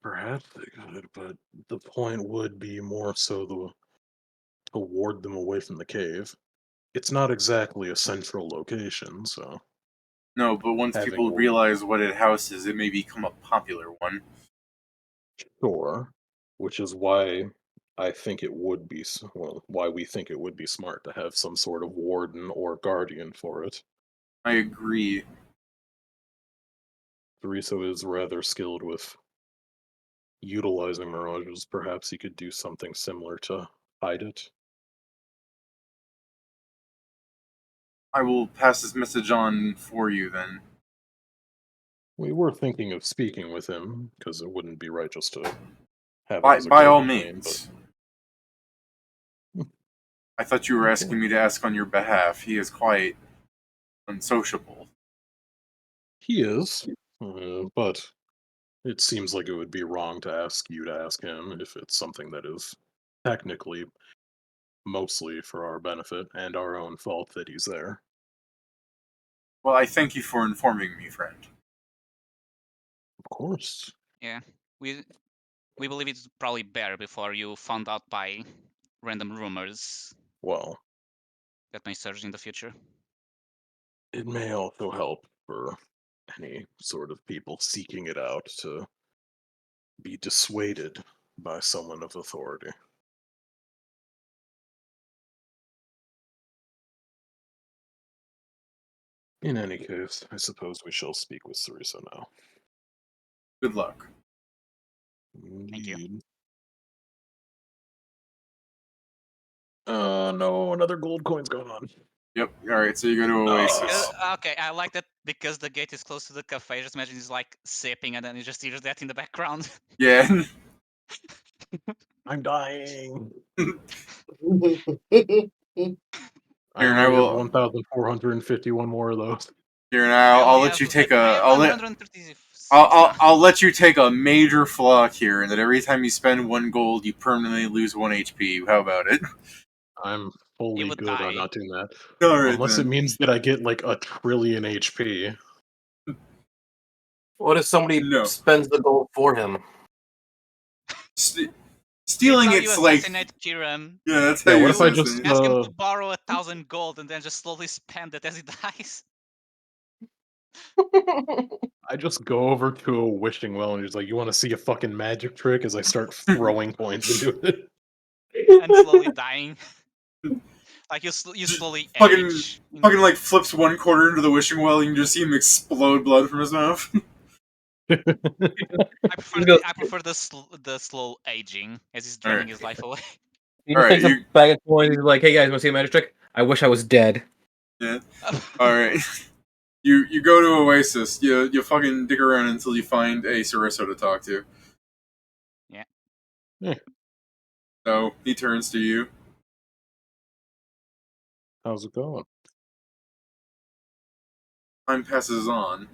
Speaker 4: Perhaps they could, but the point would be more so to ward them away from the cave. It's not exactly a central location, so...
Speaker 1: No, but once
Speaker 4: having
Speaker 1: people
Speaker 4: ward-
Speaker 1: realize what it houses, it may become a popular one.
Speaker 4: Sure. Which is why I think it would be... Well, why we think it would be smart to have some sort of warden or guardian for it.
Speaker 1: I agree.
Speaker 4: Siriso is rather skilled with utilizing mirages. Perhaps he could do something similar to hide it.
Speaker 1: I will pass this message on for you then.
Speaker 4: We were thinking of speaking with him, because it wouldn't be right just to have it
Speaker 1: By,
Speaker 4: as a
Speaker 1: by all
Speaker 4: go-between,
Speaker 1: means.
Speaker 4: but...
Speaker 1: I thought you were asking me to ask on your behalf. He is quite unsociable.
Speaker 4: He is, but it seems like it would be wrong to ask you to ask him if it's something that is technically mostly for our benefit and our own fault that he's there.
Speaker 1: Well, I thank you for informing me, friend.
Speaker 4: Of course.
Speaker 2: Yeah. We believe it's probably better before you found out by random rumors
Speaker 4: Well,
Speaker 2: that may surge in the future.
Speaker 4: it may also help for any sort of people seeking it out to be dissuaded by someone of authority. In any case, I suppose we shall speak with Siriso now.
Speaker 1: Good luck.
Speaker 2: Thank you.
Speaker 4: Indeed. No, another gold coin's going on.
Speaker 1: Yep. Alright, so you go to Oasis.
Speaker 2: Okay, I like that because the gate is close to the cafe. Just imagine he's like sipping and then he just hears that in the background.
Speaker 1: Yeah.
Speaker 4: I'm dying. I
Speaker 1: Here,
Speaker 4: only
Speaker 1: I
Speaker 4: have
Speaker 1: will...
Speaker 4: 1,451 more of those.
Speaker 1: Here now, I'll let you take a... I'll let you take a major flock here, and that every time you spend 1 gold, you permanently lose 1 HP. How about it?
Speaker 4: I'm fully
Speaker 2: would
Speaker 4: good
Speaker 2: die.
Speaker 4: on not doing that.
Speaker 1: Alright,
Speaker 4: Unless it means that I get like 1 trillion HP.
Speaker 3: What if somebody spends the gold for him?
Speaker 1: Stealing
Speaker 2: That's how
Speaker 1: it's
Speaker 2: you
Speaker 1: like...
Speaker 2: assassinate Kiram.
Speaker 1: Yeah, that's how you
Speaker 4: what if I
Speaker 1: assassinate.
Speaker 4: just...
Speaker 2: Ask him to borrow 1,000 gold and then just slowly spend it as he dies.
Speaker 4: I just go over to a wishing well and he's like, you want to see a fucking magic trick as I start throwing coins into it?
Speaker 2: And slowly dying. Like you slowly age.
Speaker 1: Fucking like flips 1 quarter into the wishing well, and you can just see him explode blood from his mouth.
Speaker 2: I prefer the slow aging as he's draining his life away.
Speaker 7: He just takes a bag of coins. He's like, "Hey guys, want to see a magic trick? I wish I was dead."
Speaker 1: Yeah. Alright. You go to Oasis. You fucking dig around until you find a Siriso to talk to.
Speaker 2: Yeah.
Speaker 1: So he turns to you.
Speaker 4: How's it going?
Speaker 1: Time passes on.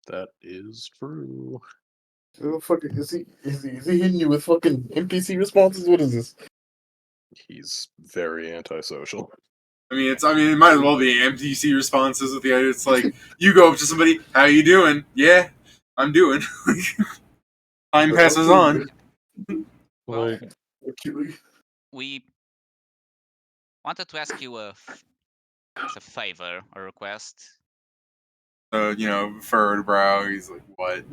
Speaker 4: That is true.
Speaker 5: Is he hitting you with fucking NPC responses? What is this?
Speaker 4: He's very antisocial.
Speaker 1: I mean, it might as well be MTC responses with the idea. It's like, you go up to somebody, how you doing? Yeah, I'm doing. Time passes on.
Speaker 2: Well,
Speaker 4: Like,
Speaker 2: we wanted to ask you a favor or request.
Speaker 1: Furrowed brow, he's like, what?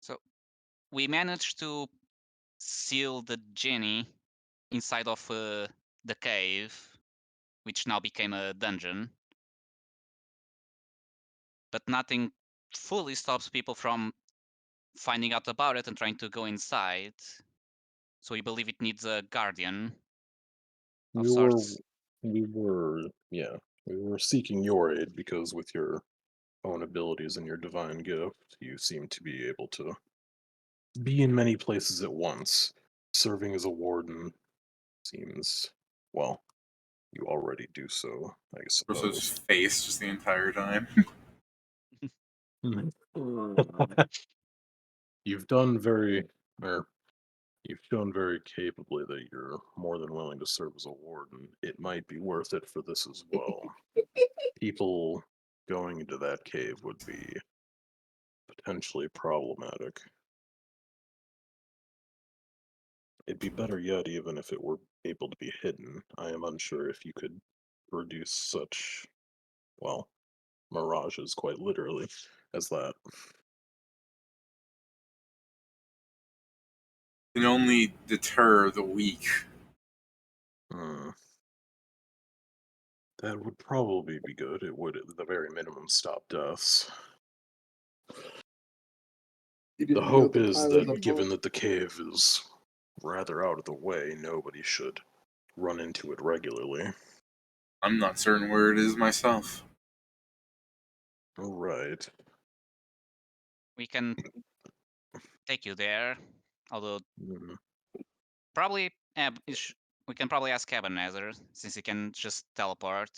Speaker 2: So we managed to seal the genie inside of the cave, which now became a dungeon. But nothing fully stops people from finding out about it and trying to go inside. So we believe it needs a guardian of sorts.
Speaker 4: we were seeking your aid because with your own abilities and your divine gift, you seem to be able to be in many places at once. Serving as a warden seems, well, you already do so, I
Speaker 1: Versus
Speaker 4: suppose.
Speaker 1: face just the entire time.
Speaker 4: You've done very, or you've shown very capably that you're more than willing to serve as a warden. It might be worth it for this as well. People going into that cave would be potentially problematic. It'd be better yet even if it were able to be hidden. I am unsure if you could produce such, well, mirages quite literally as that.
Speaker 1: Can only deter the weak.
Speaker 4: That would probably be good. It would, at the very minimum, stop deaths. The hope is that, given that the cave is rather out of the way, nobody should run into it regularly.
Speaker 1: I'm not certain where it is myself.
Speaker 4: Right.
Speaker 2: We can take you there, although
Speaker 4: Mm.
Speaker 2: probably we can probably ask Abanazer since he can just teleport,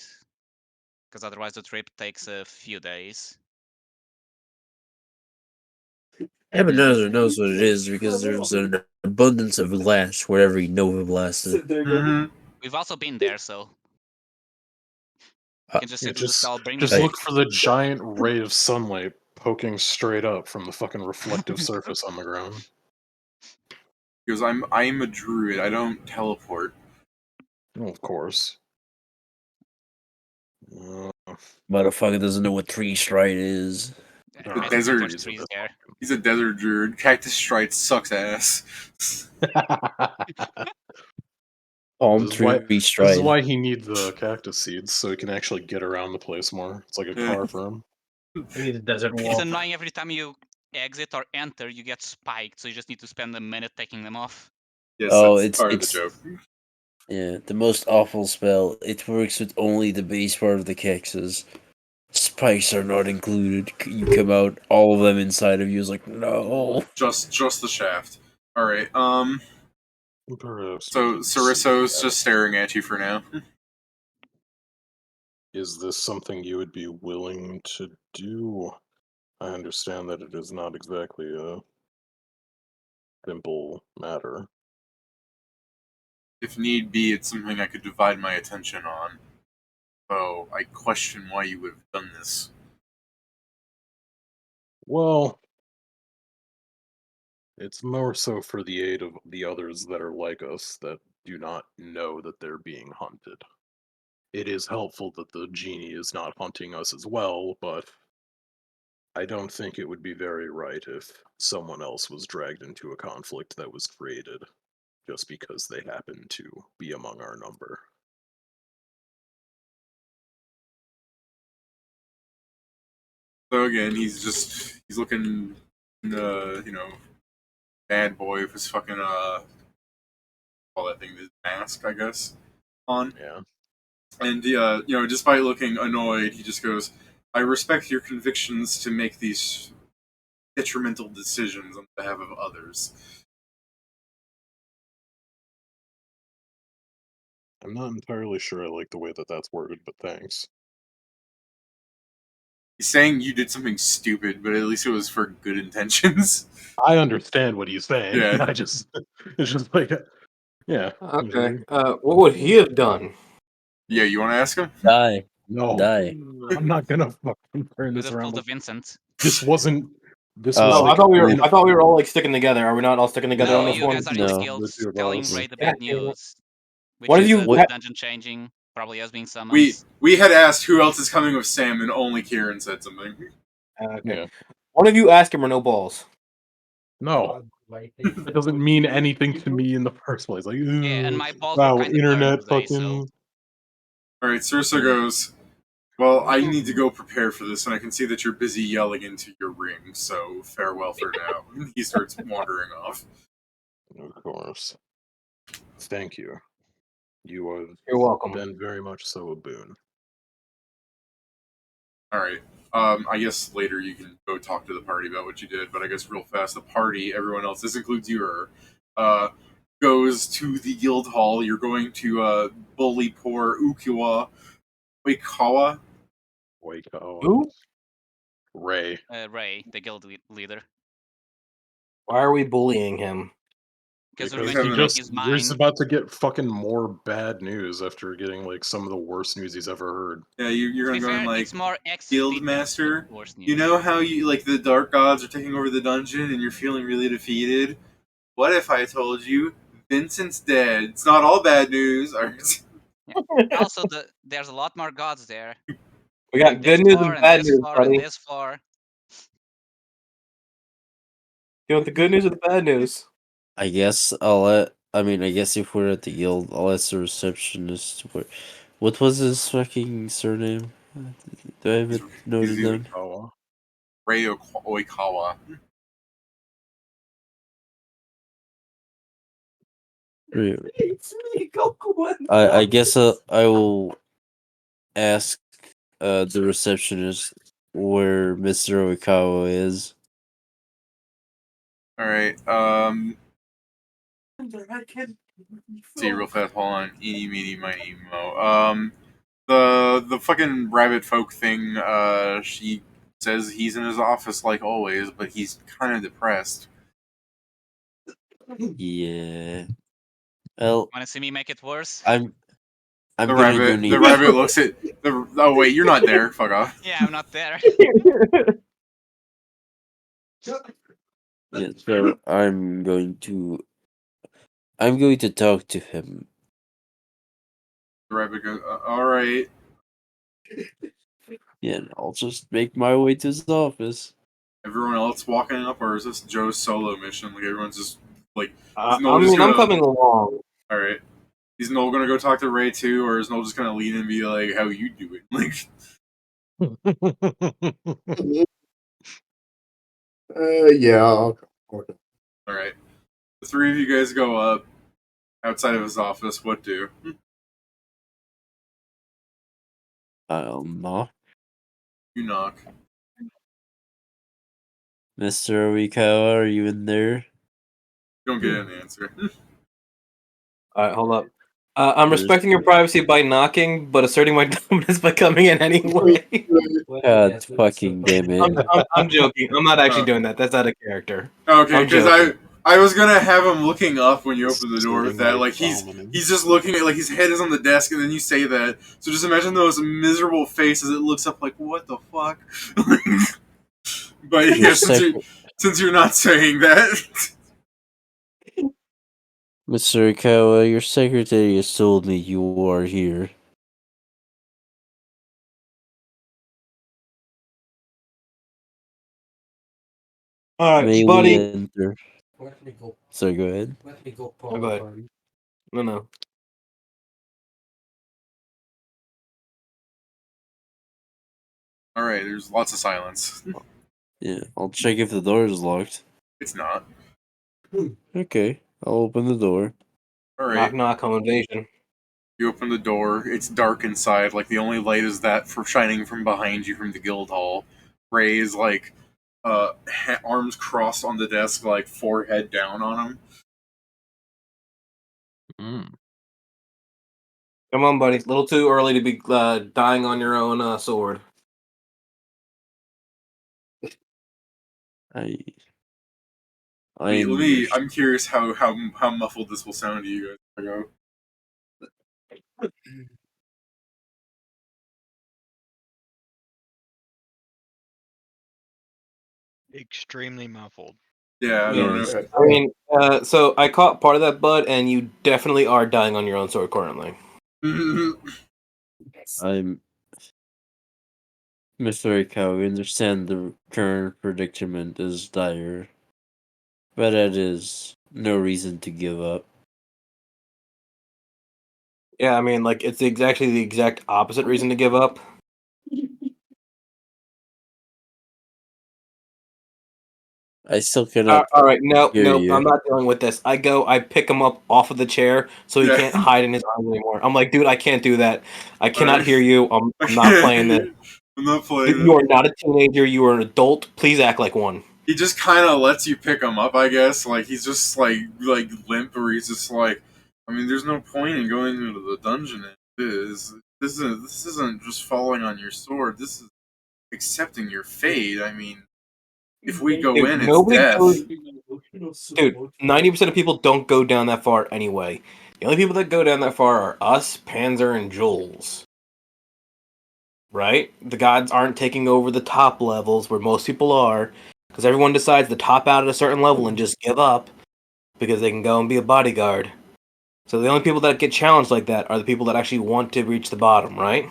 Speaker 2: because otherwise the trip takes a few days.
Speaker 3: Abanazer knows what it is because there's an abundance of glass wherever you Nova blasted.
Speaker 2: We've also been there, so you can just say to the spell, bring me
Speaker 4: Just
Speaker 2: back.
Speaker 4: look for the giant ray of sunlight poking straight up from the fucking reflective surface on the ground.
Speaker 1: Because I'm a druid, I don't teleport.
Speaker 4: Oh, of course.
Speaker 3: Motherfucker doesn't know what tree stride is.
Speaker 1: The desert. He's a desert druid. Cactus stride sucks ass.
Speaker 3: Palm
Speaker 4: This
Speaker 3: tree stride.
Speaker 4: is why he needs the cactus seeds, so he can actually get around the place more. It's like a car for him.
Speaker 7: I need a desert wall.
Speaker 2: It's annoying every time you exit or enter, you get spiked, so you just need to spend a minute taking them off.
Speaker 1: Yes,
Speaker 3: Oh,
Speaker 1: that's
Speaker 3: it's
Speaker 1: part of the joke.
Speaker 3: Yeah, the most awful spell. It works with only the base part of the cactus. Spikes are not included. You come out, all of them inside of you is like, no.
Speaker 1: Just the shaft. Alright,
Speaker 4: Perhaps
Speaker 1: so Siriso's just staring at you for now.
Speaker 4: Is this something you would be willing to do? I understand that it is not exactly a simple matter.
Speaker 1: If need be, it's something I could divide my attention on. So I question why you would have done this.
Speaker 4: Well, it's more so for the aid of the others that are like us that do not know that they're being hunted. It is helpful that the genie is not hunting us as well, but I don't think it would be very right if someone else was dragged into a conflict that was created just because they happen to be among our number.
Speaker 1: So again, he's looking, bad boy with his fucking all that thing, his mask, I guess, on.
Speaker 4: Yeah.
Speaker 1: And despite looking annoyed, he just goes, "I respect your convictions to make these detrimental decisions on behalf of others."
Speaker 4: I'm not entirely sure I like the way that that's worded, but thanks.
Speaker 1: He's saying you did something stupid, but at least it was for good intentions.
Speaker 4: I understand what he's saying.
Speaker 1: Yeah.
Speaker 4: It's just like Yeah.
Speaker 7: Okay. What would he have done?
Speaker 1: Yeah, you want to ask him?
Speaker 3: Die.
Speaker 4: No.
Speaker 3: Die.
Speaker 4: I'm not gonna fucking turn
Speaker 2: Would
Speaker 4: this
Speaker 2: have pulled
Speaker 4: around.
Speaker 2: a Vincent.
Speaker 4: This wasn't. This
Speaker 3: Oh,
Speaker 4: was
Speaker 7: Oh,
Speaker 4: like.
Speaker 7: I thought we were all like sticking together. Are we not all sticking together
Speaker 2: No,
Speaker 7: on this
Speaker 2: you
Speaker 7: one?
Speaker 2: guys are in the
Speaker 3: No.
Speaker 2: guild
Speaker 4: The two of
Speaker 2: telling
Speaker 4: us.
Speaker 2: Ray the
Speaker 7: Yeah.
Speaker 2: bad news. Which
Speaker 7: What have
Speaker 2: is
Speaker 7: you-
Speaker 2: the
Speaker 7: what-
Speaker 2: dungeon changing, probably us being summoned.
Speaker 1: We had asked who else is coming with Sam, and only Kieran said something.
Speaker 7: Okay.
Speaker 4: Yeah.
Speaker 7: One of you ask him or no balls.
Speaker 4: No. It doesn't mean anything to me in the first place. Like,
Speaker 2: Yeah, and
Speaker 4: "Ooh,
Speaker 2: my balls
Speaker 4: wow,
Speaker 2: were kind of
Speaker 4: internet
Speaker 2: today,
Speaker 4: fucking.
Speaker 2: so
Speaker 1: All right, Siriso goes. Well, I need to go prepare for this, and I can see that you're busy yelling into your ring. So farewell for now. He starts wandering off.
Speaker 4: Of course. Thank you. You have
Speaker 7: You're welcome.
Speaker 4: been very much so a boon.
Speaker 1: All right. I guess later you can go talk to the party about what you did, but I guess real fast, the party, everyone else, this includes you, goes to the guild hall. You're going to bully poor Oikawa.
Speaker 7: Who?
Speaker 4: Ray.
Speaker 2: Ray, the guild leader.
Speaker 7: Why are we bullying him?
Speaker 2: Because we're
Speaker 1: Because
Speaker 2: going to
Speaker 1: he
Speaker 2: break
Speaker 1: just-
Speaker 2: his
Speaker 4: He's
Speaker 2: mind.
Speaker 4: about to get fucking more bad news after getting like some of the worst news he's ever heard.
Speaker 1: Yeah, you're
Speaker 2: To be
Speaker 1: gonna go in
Speaker 2: fair,
Speaker 1: like,
Speaker 2: it's more
Speaker 1: Guild
Speaker 2: XP
Speaker 1: Master,
Speaker 2: worse news.
Speaker 1: you know how you like the dark gods are taking over the dungeon and you're feeling really defeated? What if I told you Vincent's dead? It's not all bad news.
Speaker 2: Also, there's a lot more gods there.
Speaker 7: We got
Speaker 2: This
Speaker 7: good news
Speaker 2: floor
Speaker 7: and bad
Speaker 2: this
Speaker 7: news,
Speaker 2: floor and
Speaker 7: buddy.
Speaker 2: this floor.
Speaker 7: You want the good news or the bad news?
Speaker 3: I guess I'll let. I mean, I guess if we're at the guild, I'll ask the receptionist. What was his fucking surname? Do I have it noted down?
Speaker 1: Ray Oikawa.
Speaker 3: I guess I will ask the receptionist where Mr. Oikawa is.
Speaker 1: All right. See real fast. Hold on. Eeny, meeny, miny, mo. The fucking rabbit folk thing. She says he's in his office like always, but he's kind of depressed.
Speaker 3: Yeah. Well,
Speaker 2: Want to see me make it worse?
Speaker 3: I'm
Speaker 1: The
Speaker 3: gonna
Speaker 1: rabbit.
Speaker 3: go need.
Speaker 1: The rabbit looks at the. Oh wait, you're not there. Fuck off.
Speaker 2: Yeah, I'm not there.
Speaker 3: Yeah, so I'm going to talk to him.
Speaker 1: The rabbit goes. All right.
Speaker 3: Yeah, and I'll just make my way to his office.
Speaker 1: Everyone else walking up, or is this Joe's solo mission? Like everyone's just like.
Speaker 7: I
Speaker 1: Noel just
Speaker 7: mean, I'm
Speaker 1: gonna-
Speaker 7: coming along.
Speaker 1: All right. Is Noel gonna go talk to Ray too, or is Noel just gonna lean in and be like, "How you doing?" Like,
Speaker 5: Yeah.
Speaker 1: all right. The three of you guys go up outside of his office. What do?
Speaker 3: I'll knock.
Speaker 1: You knock.
Speaker 3: Mr. Oikawa, are you in there?
Speaker 1: You don't get an answer.
Speaker 7: All right, hold up. I'm
Speaker 3: Where's-
Speaker 7: respecting your privacy by knocking, but asserting my dominance by coming in anyway.
Speaker 3: God fucking damn it.
Speaker 7: I'm joking. I'm not actually doing that. That's out of character.
Speaker 1: Okay,
Speaker 7: I'm
Speaker 1: because
Speaker 7: joking.
Speaker 1: I was gonna have him looking up when you open the door with that.
Speaker 4: Asserting
Speaker 1: Like
Speaker 4: my
Speaker 1: he's
Speaker 4: dominance.
Speaker 1: just looking at like his head is on the desk, and then you say that. So just imagine those miserable faces. It looks up like what the fuck. But yeah, since you're not saying that.
Speaker 3: Mr. Oikawa, your secretary has told me you are here.
Speaker 7: All right,
Speaker 3: May
Speaker 7: buddy.
Speaker 3: we enter? So go ahead.
Speaker 7: Oh, go ahead. No.
Speaker 1: All right, there's lots of silence.
Speaker 3: Yeah, I'll check if the door is locked.
Speaker 1: It's not.
Speaker 3: Okay, I'll open the door.
Speaker 1: All right.
Speaker 7: Knock, knock, home invasion.
Speaker 1: You open the door. It's dark inside. Like the only light is that for shining from behind you from the guild hall. Ray is like, arms crossed on the desk, like forehead down on him.
Speaker 7: Come on, buddy. A little too early to be dying on your own sword.
Speaker 1: I'm curious how muffled this will sound to you guys.
Speaker 8: Extremely muffled.
Speaker 1: Yeah, I don't
Speaker 5: Yes.
Speaker 1: know.
Speaker 7: I mean, so I caught part of that, bud, and you definitely are dying on your own sword currently.
Speaker 3: I'm Mr. Oikawa, we understand the current predicament is dire, but that is no reason to give up.
Speaker 7: Yeah, I mean, like, it's exactly the exact opposite reason to give up.
Speaker 3: I still cannot.
Speaker 7: All right, no,
Speaker 3: hear you.
Speaker 7: I'm not dealing with this. I pick him up off of the chair so he
Speaker 1: Yeah.
Speaker 7: can't hide in his arms anymore. I'm like, dude, I can't do that. I cannot
Speaker 1: Alright.
Speaker 7: hear you. I'm not playing this.
Speaker 1: I'm not playing
Speaker 7: You are not a teenager. You are an adult. Please act like one.
Speaker 1: He just kind of lets you pick him up, I guess. Like he's just like limp, or he's just like, I mean, there's no point in going into the dungeon. This isn't just falling on your sword. This is accepting your fate. I mean, if we go
Speaker 7: Dude,
Speaker 1: in, it's
Speaker 7: nobody
Speaker 1: death.
Speaker 7: goes- Dude, 90% of people don't go down that far anyway. The only people that go down that far are us, Panzer, and Jules. Right? The gods aren't taking over the top levels where most people are, because everyone decides to top out at a certain level and just give up because they can go and be a bodyguard. So the only people that get challenged like that are the people that actually want to reach the bottom, right?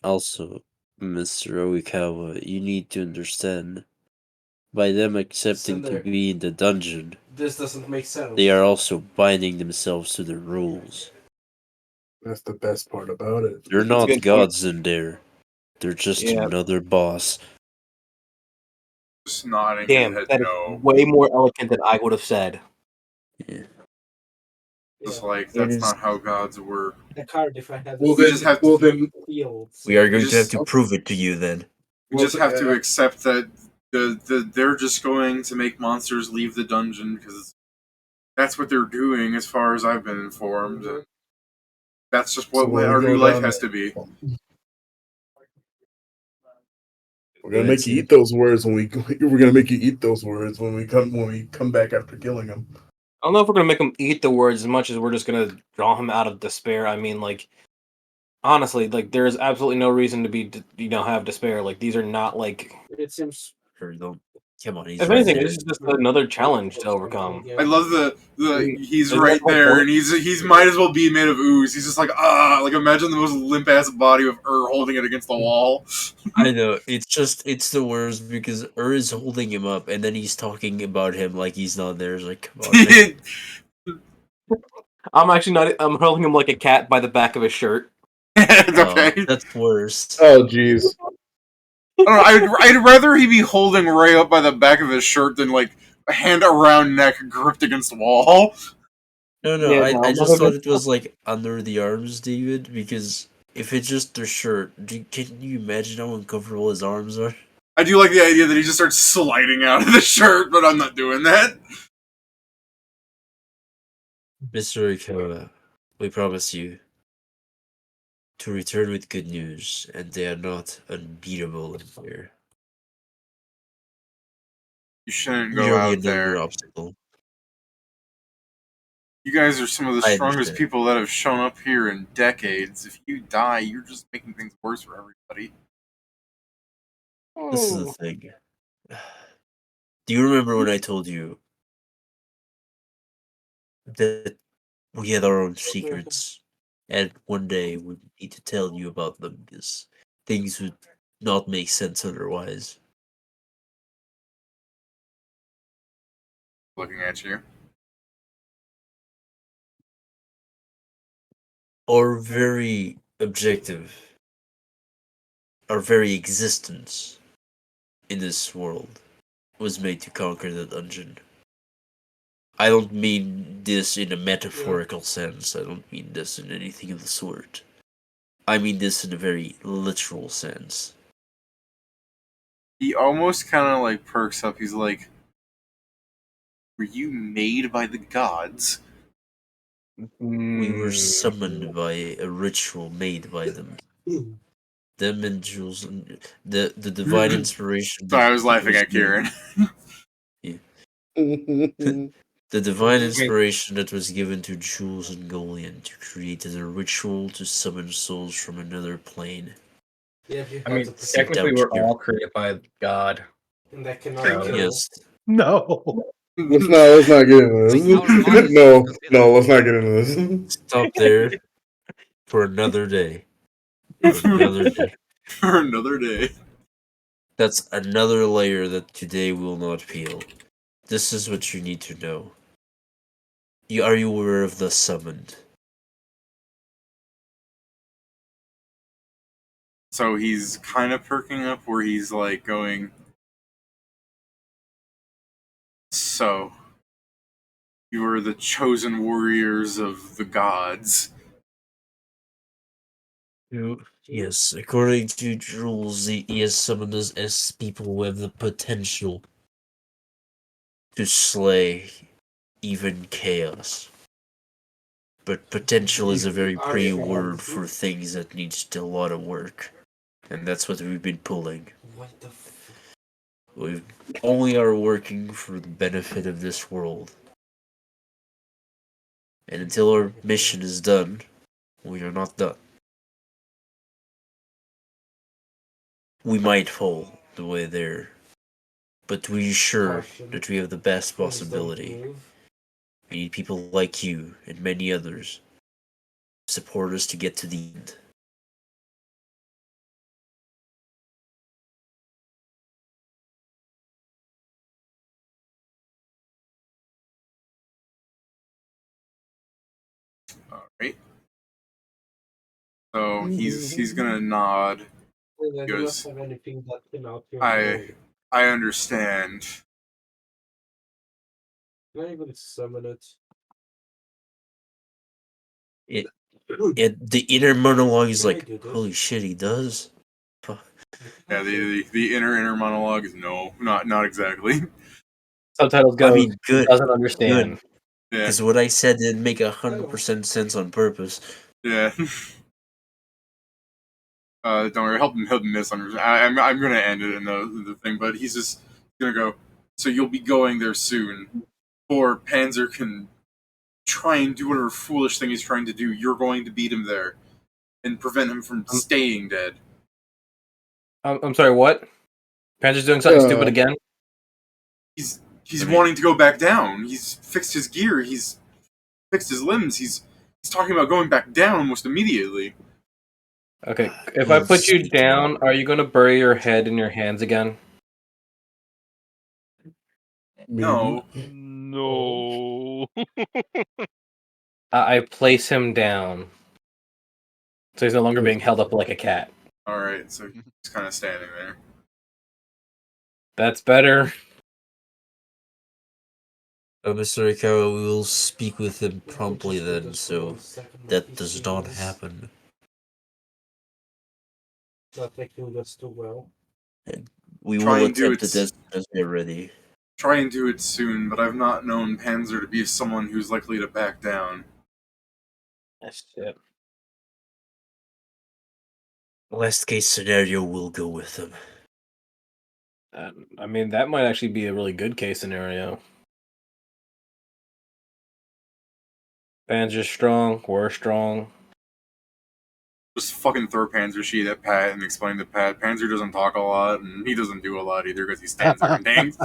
Speaker 3: Also, Mr. Oikawa, you need to understand. By them accepting to be in the dungeon,
Speaker 6: This doesn't make sense.
Speaker 3: they are also binding themselves to the rules.
Speaker 5: That's the best part about it.
Speaker 3: They're
Speaker 7: That's a
Speaker 3: not
Speaker 7: good
Speaker 3: gods in there. They're just
Speaker 7: Yeah.
Speaker 3: another boss.
Speaker 1: Just nodding
Speaker 7: Damn,
Speaker 1: his head
Speaker 7: that is
Speaker 1: no.
Speaker 7: way more eloquent than I would have said.
Speaker 3: Yeah.
Speaker 1: Just like
Speaker 3: It
Speaker 1: that's
Speaker 3: is-
Speaker 1: not how gods work.
Speaker 6: The card, if I had
Speaker 5: Well,
Speaker 1: We
Speaker 5: then,
Speaker 1: just have
Speaker 5: well, then,
Speaker 6: fields.
Speaker 3: We are going
Speaker 1: just-
Speaker 3: to have to prove it to you then.
Speaker 1: We
Speaker 5: Well,
Speaker 1: just have to
Speaker 5: yeah.
Speaker 1: accept that they're just going to make monsters leave the dungeon because that's what they're doing, as far as I've been informed. That's just what
Speaker 5: So when we
Speaker 1: our
Speaker 5: go
Speaker 1: new life
Speaker 5: down
Speaker 1: has
Speaker 5: there-
Speaker 1: to be.
Speaker 5: we're gonna make you eat those words when we're gonna make you eat those words when we come back after killing them.
Speaker 7: I don't know if we're gonna make him eat the words as much as we're just gonna draw him out of despair. I mean, like, honestly, like, there is absolutely no reason to be, have despair. Like, these are not like.
Speaker 6: It seems.
Speaker 3: Sure, don't. Come on, he's
Speaker 7: If
Speaker 3: right
Speaker 7: anything,
Speaker 3: there.
Speaker 7: this is just another challenge to overcome.
Speaker 1: I love the he's
Speaker 7: Isn't that
Speaker 1: right
Speaker 7: the whole
Speaker 1: there,
Speaker 7: point?
Speaker 1: and he's might as well be made of ooze. He's just like like imagine the most limp ass body of holding it against the wall.
Speaker 3: I know, it's the worst because is holding him up and then he's talking about him like he's not there. It's like, come on, man.
Speaker 7: I'm actually not. I'm holding him like a cat by the back of his shirt.
Speaker 1: It's
Speaker 3: Oh,
Speaker 1: okay.
Speaker 3: that's worse.
Speaker 5: Oh, jeez.
Speaker 1: I don't know, I'd rather he be holding Ray up by the back of his shirt than like a hand around neck gripped against the wall.
Speaker 3: No,
Speaker 7: Yeah,
Speaker 3: I
Speaker 7: no,
Speaker 3: just
Speaker 7: no,
Speaker 3: thought it was like under the arms, David, because if it's just their shirt, can you imagine how uncomfortable his arms are?
Speaker 1: I do like the idea that he just starts sliding out of the shirt, but I'm not doing that.
Speaker 3: Mr. Oikawa, we promise you to return with good news, and they are not unbeatable in here.
Speaker 1: You shouldn't go
Speaker 3: Merely
Speaker 1: out
Speaker 3: another
Speaker 1: there.
Speaker 3: obstacle.
Speaker 1: You guys are some of the
Speaker 3: I
Speaker 1: strongest
Speaker 3: understand.
Speaker 1: people that have shown up here in decades. If you die, you're just making things worse for everybody.
Speaker 3: This is the thing. Do you remember when I told you that we had our own secrets, and one day we need to tell you about them because things would not make sense otherwise?
Speaker 1: Looking at you.
Speaker 3: Our very objective, our very existence in this world was made to conquer the dungeon. I don't mean this in a metaphorical sense. I don't mean this in anything of the sort. I mean this in a very literal sense.
Speaker 1: He almost kind of like perks up. He's like, "Were you made by the gods?"
Speaker 3: We were summoned by a ritual made by them. Them and Jules, and the divine inspiration.
Speaker 1: So I was laughing
Speaker 3: was
Speaker 1: at Kieran.
Speaker 3: The divine inspiration that was given to Jules and Golian to create a ritual to summon souls from another plane.
Speaker 6: Yeah, if you
Speaker 7: I
Speaker 6: had
Speaker 7: mean,
Speaker 6: to pick
Speaker 7: technically, we're
Speaker 3: Down
Speaker 7: all created by God.
Speaker 6: and that cannot
Speaker 7: So-
Speaker 6: kill.
Speaker 3: Yes.
Speaker 4: No.
Speaker 5: Let's not get into
Speaker 2: Our
Speaker 5: this.
Speaker 2: bodies
Speaker 5: No,
Speaker 2: consider-
Speaker 5: no, let's not get into this.
Speaker 3: Stop there for another day. For another day.
Speaker 1: For another day.
Speaker 3: That's another layer that today will not peel. This is what you need to know. Are you aware of the summoned?
Speaker 1: So he's kind of perking up where he's like going, so, you are the chosen warriors of the gods.
Speaker 3: Yes, according to Jules, he has summoned us as people who have the potential to slay even chaos. But potential is a very pretty word for things that need still a lot of work. And that's what we've been pulling.
Speaker 6: What the fuck?
Speaker 3: We only are working for the benefit of this world. And until our mission is done, we are not done. We might fall the way there, but we're sure that we have the best
Speaker 6: Please don't
Speaker 3: possibility.
Speaker 6: move.
Speaker 3: We need people like you and many others to support us to get to the end.
Speaker 1: Alright. So he's gonna nod.
Speaker 6: Well, I do not
Speaker 1: Goes,
Speaker 6: have anything that can out your
Speaker 1: I
Speaker 6: way.
Speaker 1: I understand.
Speaker 6: Can I even summon it?
Speaker 3: The inner monologue is
Speaker 6: Can I
Speaker 3: like,
Speaker 6: do this?
Speaker 3: holy shit, he does? Fuck.
Speaker 1: Yeah, the inner monologue is no, not exactly.
Speaker 7: Subtitles go,
Speaker 3: I mean, good.
Speaker 7: doesn't understand.
Speaker 3: Good.
Speaker 1: Yeah,
Speaker 3: Because what I said didn't make 100% sense on purpose.
Speaker 1: yeah. Don't worry, help him misunderstand. I'm gonna end it in the thing, but he's just gonna go. So you'll be going there soon, or Panzer can try and do whatever foolish thing he's trying to do. You're going to beat him there and prevent him from staying dead.
Speaker 7: I'm sorry, what? Panzer's doing something stupid again?
Speaker 1: He's wanting to go back down. He's fixed his gear. He's fixed his limbs. He's talking about going back down almost immediately.
Speaker 7: Okay, if I put you down, are you going to bury your head in your hands again?
Speaker 1: No.
Speaker 8: No.
Speaker 7: I place him down. So he's no longer
Speaker 5: Yes.
Speaker 7: being held up like a cat.
Speaker 1: Alright, so he's kind of standing there.
Speaker 7: That's better.
Speaker 3: Mr. Oikawa, we will speak with him promptly then, so that does not happen.
Speaker 6: Not taking this too well.
Speaker 3: We
Speaker 1: Try
Speaker 3: will
Speaker 1: and do
Speaker 3: attempt it as we are ready.
Speaker 1: Try and do it soon, but I've not known Panzer to be someone who's likely to back down.
Speaker 7: That's it.
Speaker 3: Worst case scenario, we'll go with him.
Speaker 7: I mean, that might actually be a really good case scenario. Panzer's strong, we're strong.
Speaker 1: Just fucking throw Panzer sheet at Pat and explain to Pat, Panzer doesn't talk a lot, and he doesn't do a lot either because he stands there and tanks.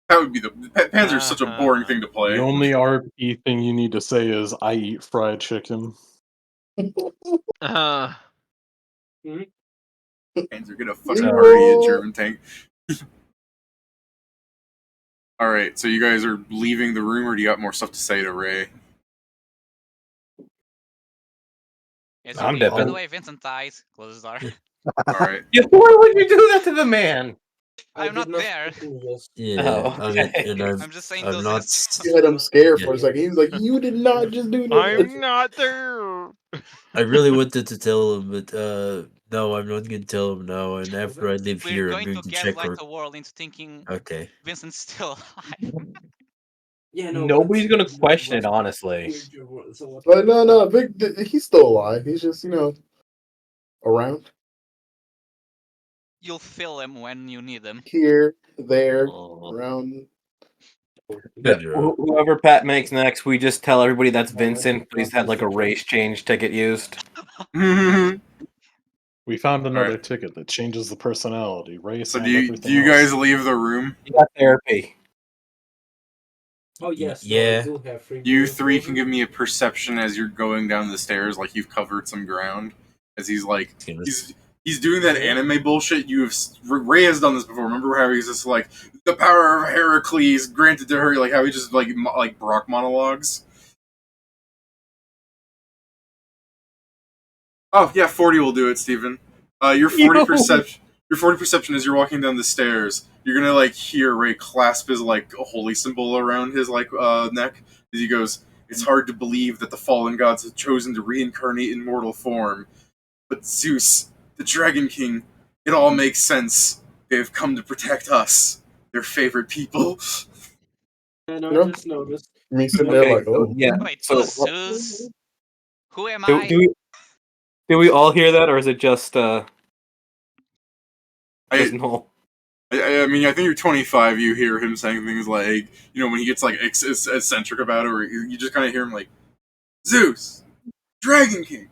Speaker 1: That would be Panzer's such a boring thing to play.
Speaker 4: The only RP thing you need to say is, I eat fried chicken.
Speaker 8: Uh,
Speaker 1: Panzer, get a fucking party, you German tank. Alright, so you guys are leaving the room, or do you got more stuff to say to Ray?
Speaker 2: Yes,
Speaker 7: I'm
Speaker 2: indeed. By
Speaker 7: dipping.
Speaker 2: the way, Vincent dies. Close the door.
Speaker 1: Alright.
Speaker 7: Yeah, why would you do that to the man?
Speaker 2: I'm not there.
Speaker 3: Yeah,
Speaker 7: Oh,
Speaker 3: I mean,
Speaker 7: okay.
Speaker 3: and
Speaker 2: I'm just saying
Speaker 3: I'm
Speaker 2: those
Speaker 3: not.
Speaker 5: You had him scared
Speaker 3: Yeah.
Speaker 5: for a second. He was like, "You did not just do that."
Speaker 8: I'm not there.
Speaker 3: I really wanted to tell him, but no, I'm not going to tell him now. And after I leave
Speaker 2: We're
Speaker 3: here, I'm
Speaker 2: going
Speaker 3: going
Speaker 2: to
Speaker 3: to check.
Speaker 2: gaslight the world into thinking
Speaker 3: Okay.
Speaker 2: Vincent's still alive.
Speaker 6: Yeah, no,
Speaker 7: Nobody's gonna question it, honestly.
Speaker 5: But no, he's still alive. He's just around
Speaker 2: You'll fill him when you need him.
Speaker 5: here, there,
Speaker 3: Oh,
Speaker 5: around.
Speaker 7: Whoever Pat makes next, we just tell everybody that's Vincent. Please had like a race change ticket used.
Speaker 4: We found another
Speaker 1: Alright.
Speaker 4: ticket that changes the personality, race,
Speaker 1: So
Speaker 4: and
Speaker 1: do
Speaker 4: everything
Speaker 1: you guys
Speaker 4: else.
Speaker 1: leave the room?
Speaker 7: You got therapy.
Speaker 6: Oh yes,
Speaker 3: Yeah.
Speaker 6: no, I do have free
Speaker 1: You
Speaker 6: will
Speaker 1: three
Speaker 6: over.
Speaker 1: can give me a perception as you're going down the stairs, like you've covered some ground. As he's like, he's doing that anime bullshit. Ray has done this before. Remember how he's just like, the power of Heracles granted to her, like how he just like Brock monologues. Oh yeah, 40 will do it, Steven. Your 40 perception. Your 40 perception as you're walking down the stairs, you're gonna like hear Ray clasp his like holy symbol around his like neck as he goes, "It's hard to believe that the fallen gods have chosen to reincarnate in mortal form. But Zeus, the Dragon King, it all makes sense. They have come to protect us, their favorite people."
Speaker 6: And I just noticed.
Speaker 5: Me sitting there like, oh.
Speaker 7: Yeah.
Speaker 2: Wait,
Speaker 7: So
Speaker 2: who's Zeus? Who am
Speaker 7: do,
Speaker 2: I?
Speaker 7: do we all hear that, or is it just Noel?
Speaker 1: I mean, I think you're 25. You hear him saying things like, you know, when he gets like eccentric about it, or you just kind of hear him like, Zeus, Dragon King.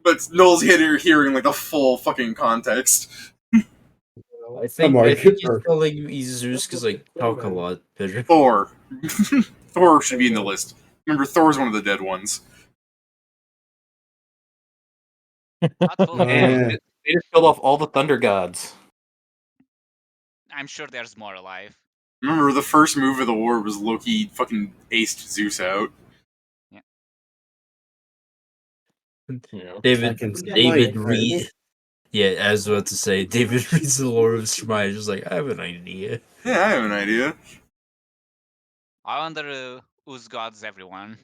Speaker 1: But Noel's hearing like the full fucking context.
Speaker 3: I think
Speaker 5: like,
Speaker 3: he's calling me Zeus because I talk a lot better.
Speaker 1: Thor. Thor should be in the list. Remember, Thor's one of the dead ones.
Speaker 2: Not fully.
Speaker 7: And they just killed off all the thunder gods.
Speaker 2: I'm sure there's more alive.
Speaker 1: Remember, the first move of the war was Loki fucking aced Zeus out.
Speaker 4: Yeah.
Speaker 3: David Reed. Yeah, I was about to say, David reads the lore of Shmai, just like, I have an idea.
Speaker 1: Yeah, I have an idea.
Speaker 2: I wonder whose gods everyone.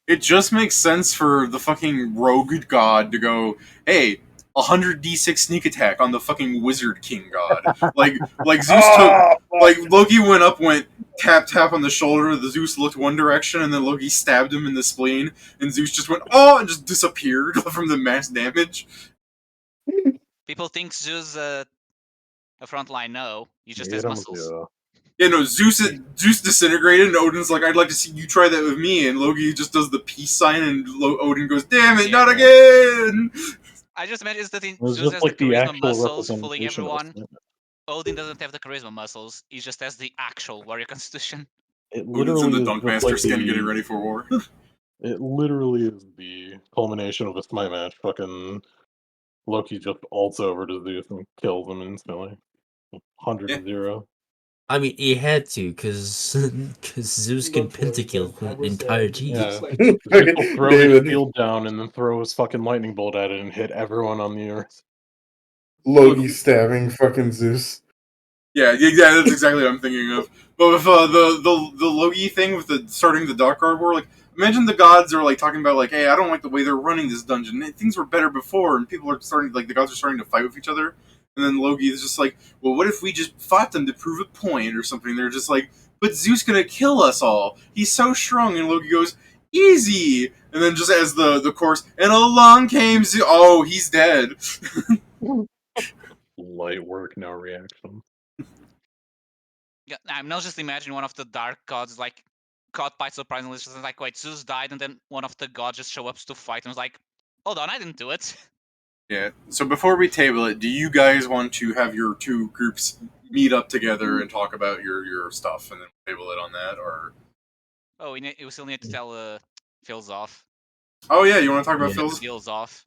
Speaker 1: It just makes sense for the fucking rogue god to go, hey, 100 d6 sneak attack on the fucking wizard king god. like Zeus took, like Loki went tap on the shoulder. The Zeus looked one direction, and then Loki stabbed him in the spleen, and Zeus just went and just disappeared from the mass damage.
Speaker 2: People think Zeus a frontline. No, he just has muscles.
Speaker 1: Yeah, no, Zeus disintegrated, and Odin's like, I'd like to see you try that with me, and Loki just does the peace sign, and Odin goes, damn it, not again!
Speaker 2: I just imagine that
Speaker 4: It's
Speaker 2: Zeus
Speaker 4: just
Speaker 2: has
Speaker 4: like
Speaker 2: the
Speaker 4: the
Speaker 2: charisma
Speaker 4: actual
Speaker 2: muscles fooling
Speaker 4: representation of a
Speaker 2: everyone.
Speaker 4: statement.
Speaker 2: Odin doesn't have the charisma muscles. He just has the actual warrior constitution.
Speaker 4: It
Speaker 1: Odin's in
Speaker 4: literally
Speaker 1: the
Speaker 4: is
Speaker 1: Dunk
Speaker 4: just
Speaker 1: Master
Speaker 4: like
Speaker 1: skin getting ready for war.
Speaker 4: It literally is the culmination of a smite match. Fucking Loki just ults over to Zeus and kills him instantly. 100-0.
Speaker 3: I mean, he had to, because Zeus can pentakill the entire team.
Speaker 4: Yeah. Zeus will throw his shield down and then throw his fucking lightning bolt at it and hit everyone on the earth.
Speaker 5: Loki stabbing fucking Zeus.
Speaker 1: Yeah, that's exactly what I'm thinking of. But with the Loki thing with the starting the Dark Guard War, like, imagine the gods are like talking about like, hey, I don't like the way they're running this dungeon. Things were better before, and people are starting like the gods are starting to fight with each other. And then Loki is just like, well, what if we just fought them to prove a point or something? They're just like, but Zeus gonna kill us all. He's so strong. And Loki goes, easy. And then just as the chorus, and along came Zeus. Oh, he's dead.
Speaker 4: Light work, no reaction.
Speaker 2: Yeah, I'm not just imagining one of the dark gods like caught by surprise and it's just like, wait, Zeus died, and then one of the gods just show up to fight and was like, hold on, I didn't do it.
Speaker 1: Yeah. So before we table it, do you guys want to have your two groups meet up together and talk about your stuff, and then table it on that, or?
Speaker 2: Oh, we still need to tell Filzoff.
Speaker 1: Oh yeah, you want to talk about
Speaker 2: Filzoff?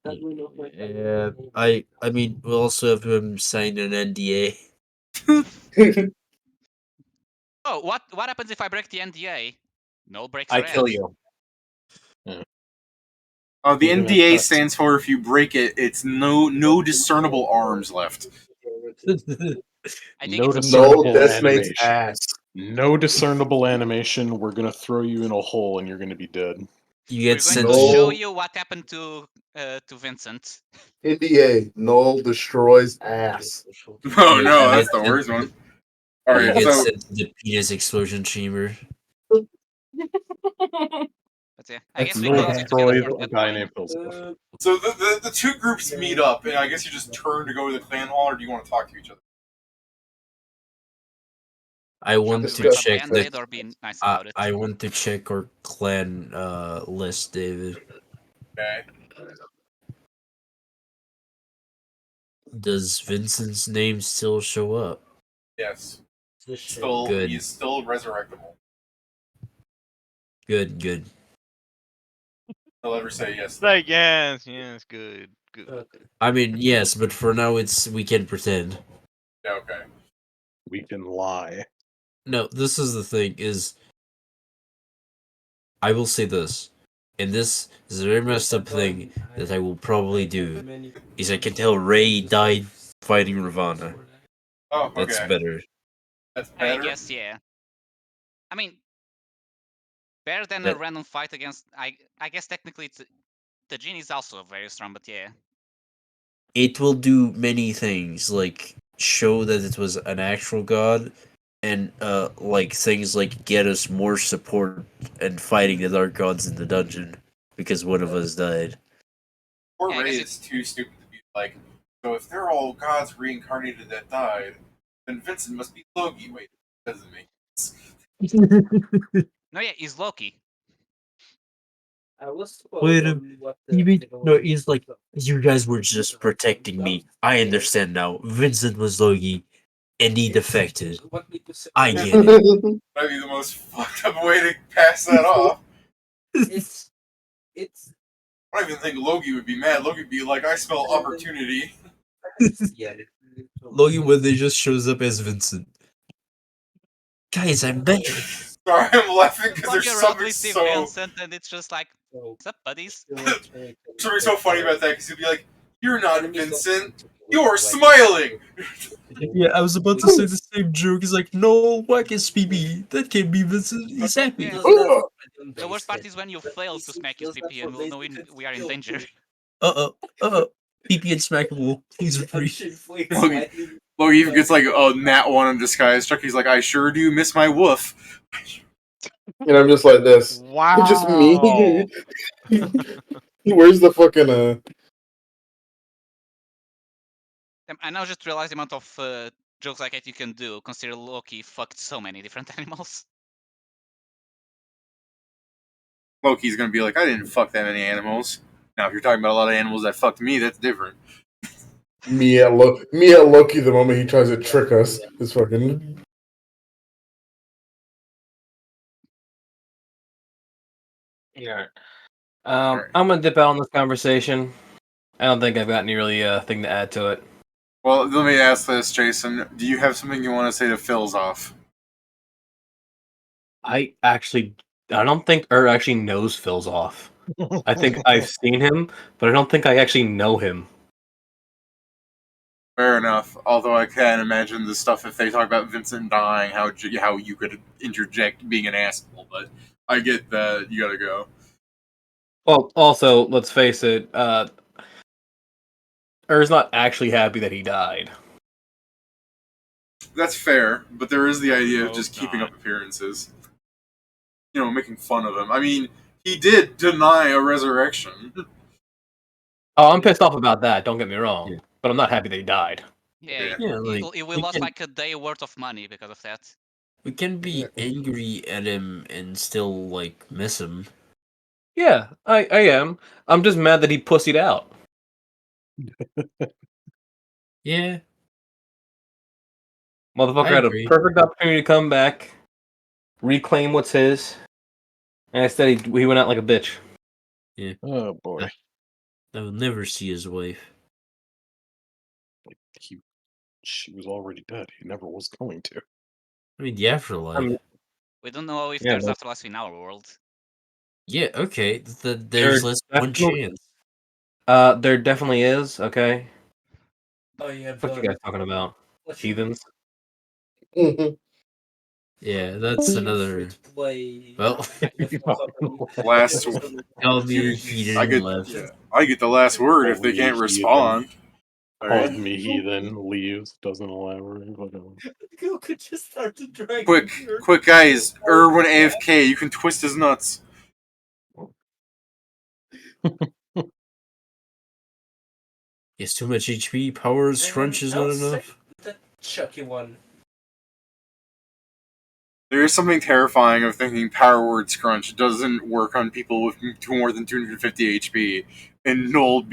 Speaker 3: Yeah, I mean, we also have him sign an NDA.
Speaker 2: Oh, what happens if I break the NDA? No breaks.
Speaker 7: I kill you.
Speaker 1: The NDA stands for, if you break it, it's no discernible arms left.
Speaker 4: No discernible animation.
Speaker 5: Ass.
Speaker 4: No discernible animation. We're gonna throw you in a hole and you're gonna be dead.
Speaker 3: You
Speaker 2: We're going to show you what happened to Vincent.
Speaker 5: NDA. Null destroys ass.
Speaker 1: Oh no, that's the worst one. All right,
Speaker 3: you get
Speaker 1: so
Speaker 3: sent to the penis explosion chamber.
Speaker 2: But yeah, I guess we close it together for that
Speaker 4: guy
Speaker 2: point.
Speaker 4: named Filzoff.
Speaker 1: So the two groups meet up, and I guess you just turn to go to the clan hall, or do you want to talk to each other?
Speaker 3: I want
Speaker 2: to
Speaker 3: to
Speaker 2: rip a
Speaker 3: check
Speaker 2: band-aid
Speaker 3: that.
Speaker 2: or be nice about it.
Speaker 3: I want to check our clan list, David.
Speaker 1: Okay.
Speaker 3: Does Vincent's name still show up?
Speaker 1: Yes.
Speaker 3: Good.
Speaker 1: He's still resurrectable.
Speaker 3: Good.
Speaker 1: He'll ever say yes.
Speaker 8: It's like, yes, good.
Speaker 3: I mean, yes, but for now, we can pretend.
Speaker 1: Yeah, okay.
Speaker 4: We can lie.
Speaker 3: No, this is the thing. I will say this, and this is a very messed up thing that I will probably do. Is I can tell Ray died fighting Ravana.
Speaker 1: Oh, okay.
Speaker 3: That's better.
Speaker 1: That's better.
Speaker 2: I guess, yeah. I mean, better than a random fight against. I guess technically it's the genie is also very strong, but yeah.
Speaker 3: It will do many things, like show that it was an actual god, and like things like get us more support and fighting the dark gods in the dungeon because one of us died.
Speaker 1: Poor
Speaker 2: Yeah, I
Speaker 1: Ray
Speaker 2: guess
Speaker 1: is too stupid to be like, so if they're all gods reincarnated that died, then Vincent must be Loki. Wait, that doesn't make sense.
Speaker 2: No, yeah, he's Loki.
Speaker 3: Wait a minute. No, he's like, you guys were just protecting me. I understand now. Vincent was Loki, and he defected. I get it.
Speaker 1: That'd be the most fucked up way to pass that off.
Speaker 6: It's
Speaker 1: I don't even think Loki would be mad. Loki would be like, I smell opportunity.
Speaker 3: Loki when they just shows up as Vincent. Guys, I'm back.
Speaker 1: Sorry, I'm laughing because
Speaker 2: Look,
Speaker 1: there's
Speaker 2: you
Speaker 1: something
Speaker 2: roughly see
Speaker 1: so...
Speaker 2: Vincent, and it's just like, what's up, buddies?
Speaker 1: Something so funny about that, because he'll be like, you're not Vincent, you're smiling!
Speaker 3: Yeah, I was about to say the same joke. He's like, no, why can't PP? That can't be Vincent. He's happy.
Speaker 2: Yeah. The worst part is when you fail to smack his PP and we'll know we are in danger.
Speaker 3: PP and smackable. Please free.
Speaker 1: Loki even gets like a nat 1 in disguise. Chucky's like, I sure do miss my woof.
Speaker 5: And I'm just like this.
Speaker 8: Wow.
Speaker 5: It's just me. Where's the fucking
Speaker 2: I now just realized the amount of jokes like that you can do, consider Loki fucked so many different animals.
Speaker 1: Loki's gonna be like, I didn't fuck that many animals. Now, if you're talking about a lot of animals that fucked me, that's different.
Speaker 5: me at Loki the moment he tries to trick us? It's fucking.
Speaker 7: Yeah. I'm gonna dip out on this conversation. I don't think I've got any really thing to add to it.
Speaker 1: Well, let me ask this, Jason. Do you have something you want to say to Filzoff?
Speaker 7: I don't think actually knows Filzoff. I think I've seen him, but I don't think I actually know him.
Speaker 1: Fair enough. Although I can imagine the stuff if they talk about Vincent dying, how you could interject being an asshole. But I get that you gotta go.
Speaker 7: Well, also, let's face it, Er's not actually happy that he died.
Speaker 1: That's fair, but there is the idea of just keeping up appearances. You know, making fun of him. I mean, he did deny a resurrection.
Speaker 7: Oh, I'm pissed off about that, don't get me wrong. But I'm not happy that he died.
Speaker 2: Yeah, we lost like a day worth of money because of that.
Speaker 3: We can be angry at him and still, like, miss him.
Speaker 7: Yeah, I am. I'm just mad that he pussied out.
Speaker 3: Yeah.
Speaker 7: Motherfucker had a perfect opportunity to come back, reclaim what's his, and instead he went out like a bitch.
Speaker 3: Yeah.
Speaker 4: Oh boy.
Speaker 3: I will never see his wife.
Speaker 4: She was already dead. He never was going to.
Speaker 3: I mean, the afterlife.
Speaker 2: We don't know if there's afterlife in our world.
Speaker 3: Yeah, okay. There's less one chance.
Speaker 7: There definitely is, okay?
Speaker 6: Oh, yeah.
Speaker 7: What you guys talking about? Heathens?
Speaker 3: Yeah, that's another. Well,
Speaker 1: last.
Speaker 3: Tell me he didn't left.
Speaker 1: Yeah, I get the last word if they can't respond.
Speaker 4: Called me heathen, leaves, doesn't elaborate.
Speaker 6: You could just start to drag.
Speaker 1: Quick, guys! Erwin AFK. You can twist his nuts.
Speaker 3: He has too much HP. Power crunch is not enough.
Speaker 6: The Chucky one.
Speaker 1: There is something terrifying of thinking power word scrunch doesn't work on people with more than 250 HP, and Noel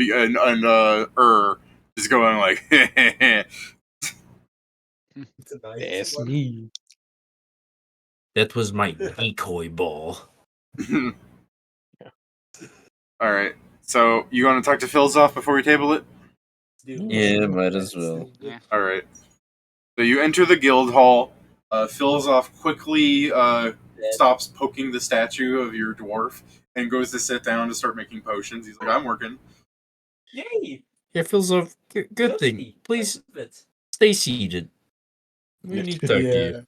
Speaker 1: is going like,
Speaker 4: That's me.
Speaker 3: That was my decoy ball.
Speaker 1: All right. So you want to talk to Filzoff before we table it?
Speaker 3: Yeah, might as well.
Speaker 2: Yeah.
Speaker 1: All right. So you enter the guild hall. Filzoff quickly stops poking the statue of your dwarf and goes to sit down to start making potions. He's like, "I'm working."
Speaker 6: Yay!
Speaker 3: Yeah, Filzoff, good thing. Please stay seated. We need to talk to you.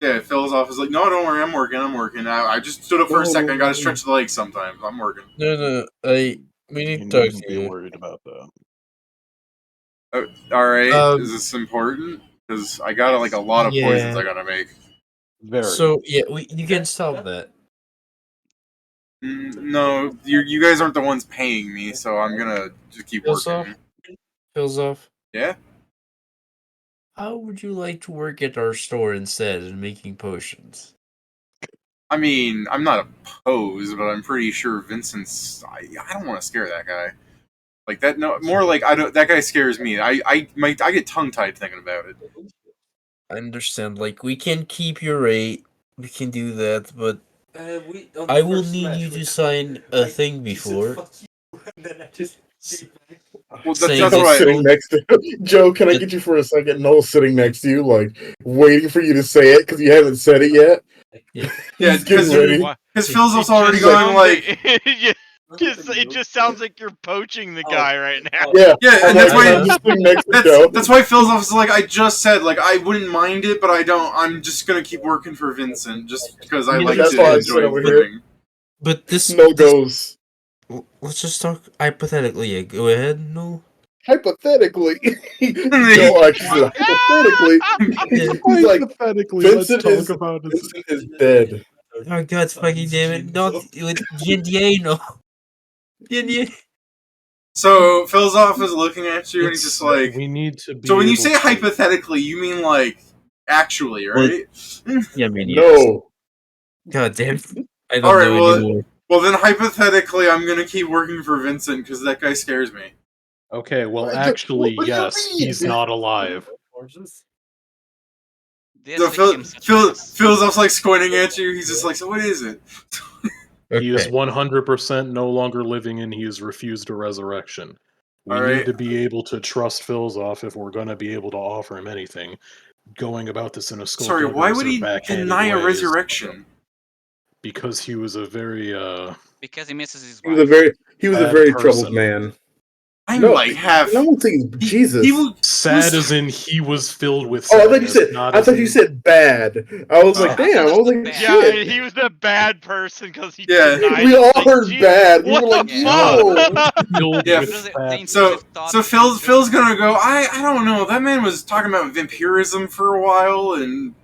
Speaker 1: Yeah, Filzoff is like, "No, don't worry, I'm working. I just stood up for a second. I gotta stretch the legs sometimes. I'm working."
Speaker 3: No, we need
Speaker 4: You
Speaker 3: to talk
Speaker 4: needn't
Speaker 3: to
Speaker 4: be
Speaker 3: you.
Speaker 4: worried about that.
Speaker 1: All right,
Speaker 3: Um,
Speaker 1: is this important? Because I got like a lot of poisons I gotta make.
Speaker 4: Very.
Speaker 3: So yeah, you can solve that.
Speaker 1: No, you guys aren't the ones paying me, so I'm gonna just keep working.
Speaker 3: Filzoff,
Speaker 1: Yeah.
Speaker 3: how would you like to work at our store instead and making potions?
Speaker 1: I mean, I'm not opposed, but I'm pretty sure Vincent's. I don't want to scare that guy. Like that. No, more like I don't. That guy scares me. I get tongue tied thinking about it.
Speaker 3: I understand. Like we can keep your rate, we can do that, but I will need you to sign a thing before.
Speaker 1: Well,
Speaker 3: Saying
Speaker 1: that's
Speaker 5: Noel
Speaker 1: what I.
Speaker 5: sitting next to Joe. Can I get you for a second? Noel sitting next to you, like waiting for you to say it because you haven't said it yet.
Speaker 3: Yeah.
Speaker 1: Yeah,
Speaker 5: He's getting
Speaker 1: because
Speaker 5: ready.
Speaker 1: Filzoff's already going like.
Speaker 8: It just sounds like you're poaching the guy right now.
Speaker 5: Yeah,
Speaker 1: Yeah,
Speaker 5: I'm
Speaker 1: and that's
Speaker 5: like,
Speaker 1: why.
Speaker 5: I'm just sitting next to Joe.
Speaker 1: That's why Filzoff is like, I just said, like, I wouldn't mind it, but I don't. I'm just gonna keep working for Vincent just because I
Speaker 3: Yeah,
Speaker 1: like
Speaker 5: that's
Speaker 1: to
Speaker 5: why I sit
Speaker 1: enjoy
Speaker 5: over here.
Speaker 1: living.
Speaker 3: But this
Speaker 5: No goes.
Speaker 3: let's just talk hypothetically. Yeah, go ahead, no.
Speaker 5: Hypothetically, Joe actually said hypothetically. He's like,
Speaker 4: Hypothetically,
Speaker 5: Vincent
Speaker 4: let's
Speaker 5: is
Speaker 4: talk about it.
Speaker 5: Vincent is dead.
Speaker 3: Oh god, fucking damn it! Not with D&D, no. D&D.
Speaker 1: So Filzoff is looking at you, and he's just like.
Speaker 4: We need to be.
Speaker 1: So when you
Speaker 4: able
Speaker 1: say
Speaker 4: to-
Speaker 1: hypothetically, you mean like actually, right?
Speaker 3: Yeah, I mean,
Speaker 5: No.
Speaker 3: God damn. I don't
Speaker 1: Alright,
Speaker 3: know
Speaker 1: well,
Speaker 3: anymore.
Speaker 1: Well, then hypothetically, I'm gonna keep working for Vincent because that guy scares me.
Speaker 4: Okay, well,
Speaker 5: What
Speaker 4: actually,
Speaker 5: do you
Speaker 4: yes,
Speaker 5: mean?
Speaker 4: he's not alive.
Speaker 2: This
Speaker 1: So
Speaker 2: became such a mess.
Speaker 1: Filzoff's like squinting at you. He's just like, so what is it?
Speaker 4: He is
Speaker 3: Okay.
Speaker 4: 100% no longer living, and he has refused a resurrection. We
Speaker 1: Alright.
Speaker 4: need to be able to trust Filzoff if we're going to be able to offer him anything. Going about this in a
Speaker 1: Sorry, why would he deny a
Speaker 4: way is-
Speaker 1: resurrection?
Speaker 4: Because he was a very
Speaker 2: Because he misses his
Speaker 5: He was a
Speaker 2: wife.
Speaker 5: very
Speaker 4: Bad
Speaker 5: troubled
Speaker 4: person.
Speaker 5: man.
Speaker 1: I
Speaker 5: No,
Speaker 1: might have.
Speaker 5: No one thinks Jesus.
Speaker 1: He was
Speaker 4: sad, as in he was filled with.
Speaker 5: Oh, I thought you
Speaker 4: sadness,
Speaker 5: said.
Speaker 4: not
Speaker 5: I
Speaker 4: as
Speaker 5: thought
Speaker 4: in-
Speaker 5: you said bad. I was like,
Speaker 1: Oh.
Speaker 5: damn. I was like,
Speaker 2: Bad.
Speaker 8: Yeah,
Speaker 5: shit.
Speaker 8: he was the bad person because he
Speaker 1: Yeah.
Speaker 8: denied
Speaker 5: We
Speaker 8: it.
Speaker 5: all
Speaker 8: Like,
Speaker 5: heard
Speaker 8: gee,
Speaker 5: bad. We
Speaker 8: What
Speaker 5: were like,
Speaker 8: the
Speaker 5: yo.
Speaker 8: fuck?
Speaker 1: Yeah.
Speaker 2: The
Speaker 1: So
Speaker 2: intrusive thought is
Speaker 1: Phil's gonna go. I don't know. That man was talking about vampirism for a while, and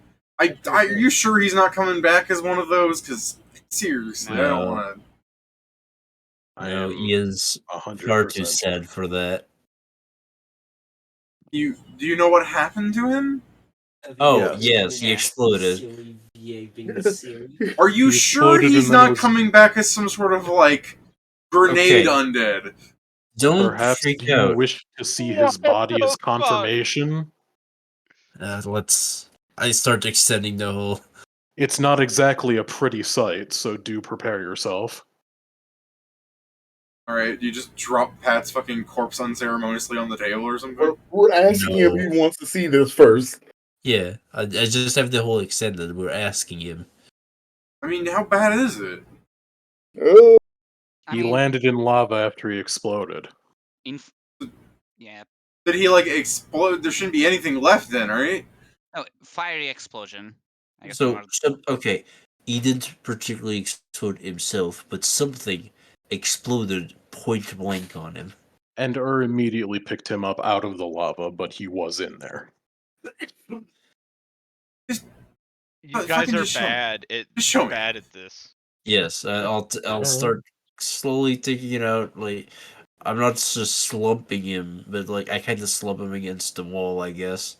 Speaker 1: are you sure he's not coming back as one of those? Because seriously, I don't
Speaker 3: No.
Speaker 1: want to.
Speaker 3: No, he is
Speaker 4: 100%
Speaker 3: far too sad for that.
Speaker 1: Do you know what happened to him?
Speaker 3: Oh,
Speaker 4: Yes.
Speaker 3: yes, he exploded.
Speaker 1: Are you
Speaker 4: He
Speaker 1: sure
Speaker 4: exploded
Speaker 1: he's
Speaker 4: and then
Speaker 1: not
Speaker 4: was-
Speaker 1: coming back as some sort of like grenade
Speaker 3: Okay.
Speaker 1: undead?
Speaker 3: Don't
Speaker 4: Perhaps
Speaker 3: freak
Speaker 4: do you
Speaker 3: out.
Speaker 4: wish to see his body as confirmation?
Speaker 3: I start extending the whole.
Speaker 4: It's not exactly a pretty sight, so do prepare yourself.
Speaker 1: All right, you just drop Pat's fucking corpse unceremoniously on the table or something.
Speaker 5: We're asking him
Speaker 3: No.
Speaker 5: if he wants to see this first.
Speaker 3: Yeah, I just have the whole extended. We're asking him.
Speaker 1: I mean, how bad is it?
Speaker 5: Oh,
Speaker 2: I
Speaker 4: He
Speaker 2: mean,
Speaker 4: landed in lava after he exploded.
Speaker 2: yeah.
Speaker 1: Did he like explode? There shouldn't be anything left then, right?
Speaker 2: Oh, fiery explosion. I guess
Speaker 3: So, okay, he didn't particularly explode himself, but something exploded point blank on him.
Speaker 4: And immediately picked him up out of the lava, but he was in there.
Speaker 8: You
Speaker 1: Fucking
Speaker 8: guys are
Speaker 1: just show me.
Speaker 8: bad.
Speaker 1: Just show
Speaker 8: You're
Speaker 1: me.
Speaker 8: bad at this.
Speaker 3: Yes, I'll start slowly taking it out. Like, I'm not just slumping him, but like I kind of slump him against the wall, I guess.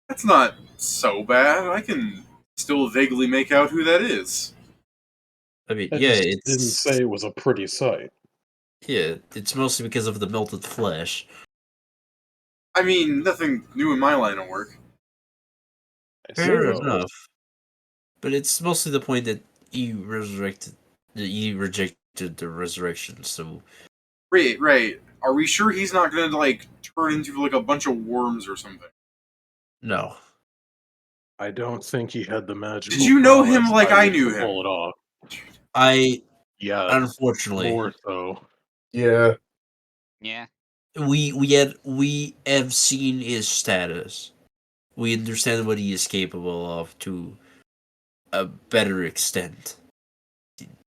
Speaker 1: That's not so bad. I can still vaguely make out who that is.
Speaker 3: I mean,
Speaker 4: I
Speaker 3: yeah,
Speaker 4: just didn't
Speaker 3: it's
Speaker 4: say it was a pretty sight.
Speaker 3: yeah, it's mostly because of the melted flesh.
Speaker 1: I mean, nothing new in my line of work.
Speaker 4: I
Speaker 3: Fair
Speaker 4: suppose.
Speaker 3: enough. But it's mostly the point that you rejected the resurrection, so
Speaker 1: Right. Are we sure he's not gonna, like, turn into, like, a bunch of worms or something?
Speaker 3: no.
Speaker 4: I don't think he had the magical
Speaker 1: Did you know him
Speaker 4: prowess
Speaker 1: like I
Speaker 4: either
Speaker 1: knew
Speaker 4: to pull
Speaker 1: him?
Speaker 4: it off.
Speaker 3: I
Speaker 4: Yeah,
Speaker 3: unfortunately
Speaker 4: more so.
Speaker 5: Yeah.
Speaker 2: Yeah.
Speaker 3: we have seen his status. We understand what he is capable of to a better extent.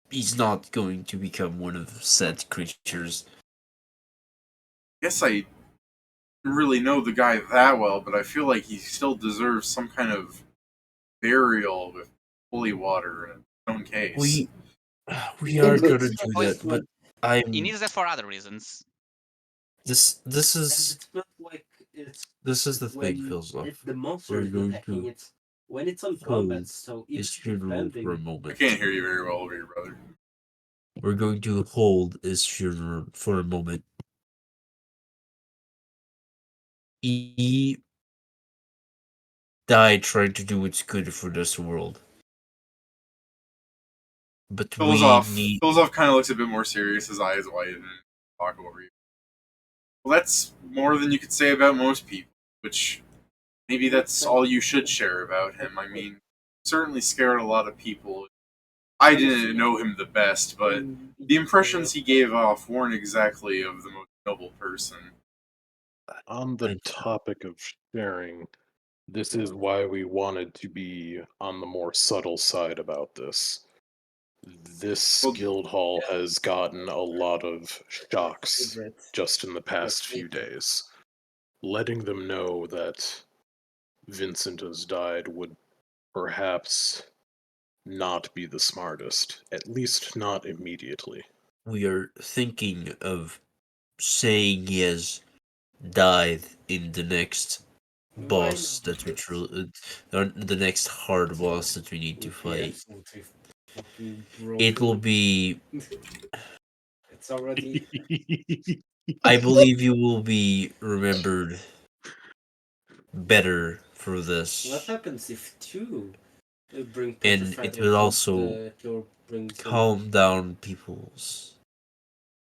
Speaker 3: He's not going to become one of said creatures.
Speaker 1: Guess I didn't really know the guy that well, but I feel like he still deserves some kind of burial with holy water in its own case.
Speaker 3: We are gonna do
Speaker 2: Well,
Speaker 3: that, but
Speaker 2: he
Speaker 3: I'm
Speaker 2: needs that for other reasons.
Speaker 3: this
Speaker 6: And
Speaker 3: is
Speaker 6: it's not like it's
Speaker 3: this is the thing,
Speaker 6: when
Speaker 3: Philzoff.
Speaker 6: if the monster
Speaker 3: We're
Speaker 6: is
Speaker 3: going
Speaker 6: attacking
Speaker 3: to
Speaker 6: it when it's on
Speaker 3: hold
Speaker 6: combat, so
Speaker 3: his
Speaker 6: it's
Speaker 3: funeral for a
Speaker 6: defending.
Speaker 1: I
Speaker 3: moment.
Speaker 1: can't hear you very well over your brother.
Speaker 3: We're going to hold his funeral for a moment. He died trying to do what's good for this world. But we need
Speaker 1: Filzoff kind of looks a bit more serious, his eyes wide, and talk over you. Well, that's more than you could say about most people, which maybe that's all you should share about him. I mean, certainly scared a lot of people. I didn't know him the best, but the impressions he gave off weren't exactly of the most noble person.
Speaker 4: On the topic of sharing, this is why we wanted to be on the more subtle side about this. This
Speaker 1: Well,
Speaker 4: guild hall has gotten a lot of shocks just in the past few days. Letting them know that Vincent has died would perhaps not be the smartest, at least not immediately.
Speaker 3: we are thinking of saying he has died in the next boss that we the next hard boss that we need to fight. It will be
Speaker 6: It's already
Speaker 3: I believe you will be remembered better for this.
Speaker 6: what happens if two bring
Speaker 3: And
Speaker 6: petrified
Speaker 3: it will also
Speaker 6: your brings in-
Speaker 3: calm down people's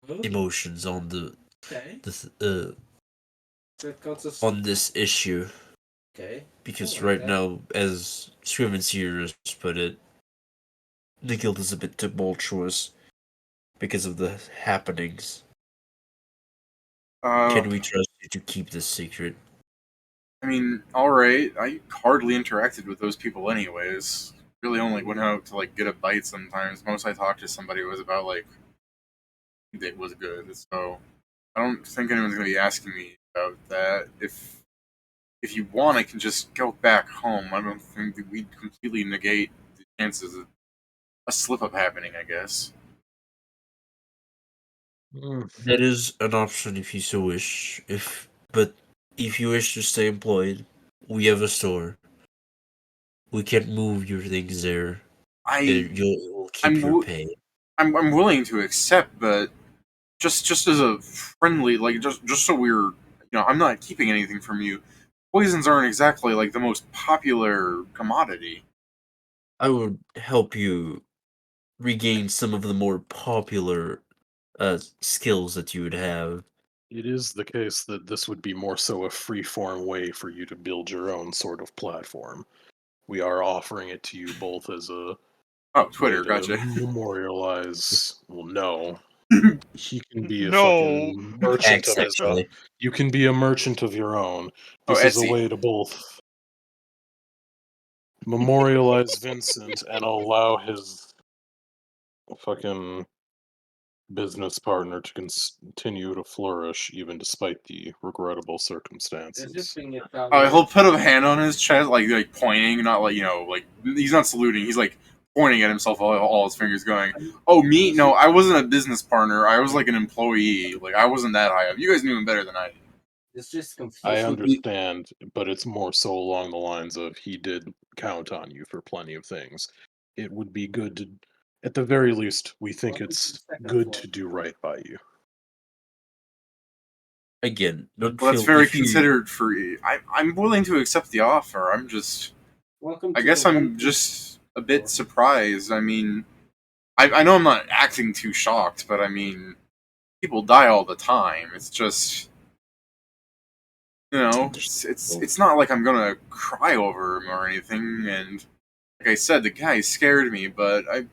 Speaker 6: Oh,
Speaker 3: emotions on the
Speaker 6: okay. That counts as
Speaker 3: on this issue.
Speaker 6: okay.
Speaker 3: Because
Speaker 6: like
Speaker 3: right
Speaker 6: that.
Speaker 3: now, as Swim and Sirius put it, the guild is a bit tumultuous because of the happenings. Can we trust you to keep this secret?
Speaker 1: I mean, alright, I hardly interacted with those people anyways. Really only went out to, like, get a bite sometimes. Most I talked to somebody was about, like, it was good, so I don't think anyone's gonna be asking me about that. If you want, I can just go back home. I don't think that we'd completely negate the chances of a slip-up happening, I guess.
Speaker 3: That is an option if you so wish. But if you wish to stay employed, we have a store. We can move your things there. You'll keep your pay.
Speaker 1: I'm willing to accept, but just as a friendly, like just so we're, I'm not keeping anything from you. Poisons aren't exactly like the most popular commodity.
Speaker 3: I would help you regain some of the more popular skills that you would have.
Speaker 4: It is the case that this would be more so a free-form way for you to build your own sort of platform. We are offering it to you both as a
Speaker 1: Twitter,
Speaker 4: way to
Speaker 1: gotcha.
Speaker 4: memorialize. Well, no, he can be a
Speaker 8: No.
Speaker 4: fucking merchant of his own.
Speaker 3: Actually,
Speaker 4: You can be a merchant of your own.
Speaker 1: Oh,
Speaker 4: This is a
Speaker 1: Etsy.
Speaker 4: way to both memorialize Vincent and allow his fucking business partner to continue to flourish even despite the regrettable circumstances.
Speaker 1: He'll put a hand on his chest, like pointing, not like like he's not saluting. He's like pointing at himself, all his fingers going. Oh, me? No, I wasn't a business partner. I was like an employee. Like I wasn't that high up. You guys knew him better than I did.
Speaker 6: It's just confusing.
Speaker 4: I understand, but it's more so along the lines of he did count on you for plenty of things. It would be good to, at the very least, we think it's good to do right by you.
Speaker 3: Again, don't
Speaker 1: Well, that's
Speaker 3: feel
Speaker 1: very
Speaker 3: if you
Speaker 1: considerate for you. I'm willing to accept the offer. I guess I'm just a bit surprised. I mean, I know I'm not acting too shocked, but I mean, people die all the time. It's just, it's not like I'm gonna cry over him or anything. And like I said, the guy scared me, but I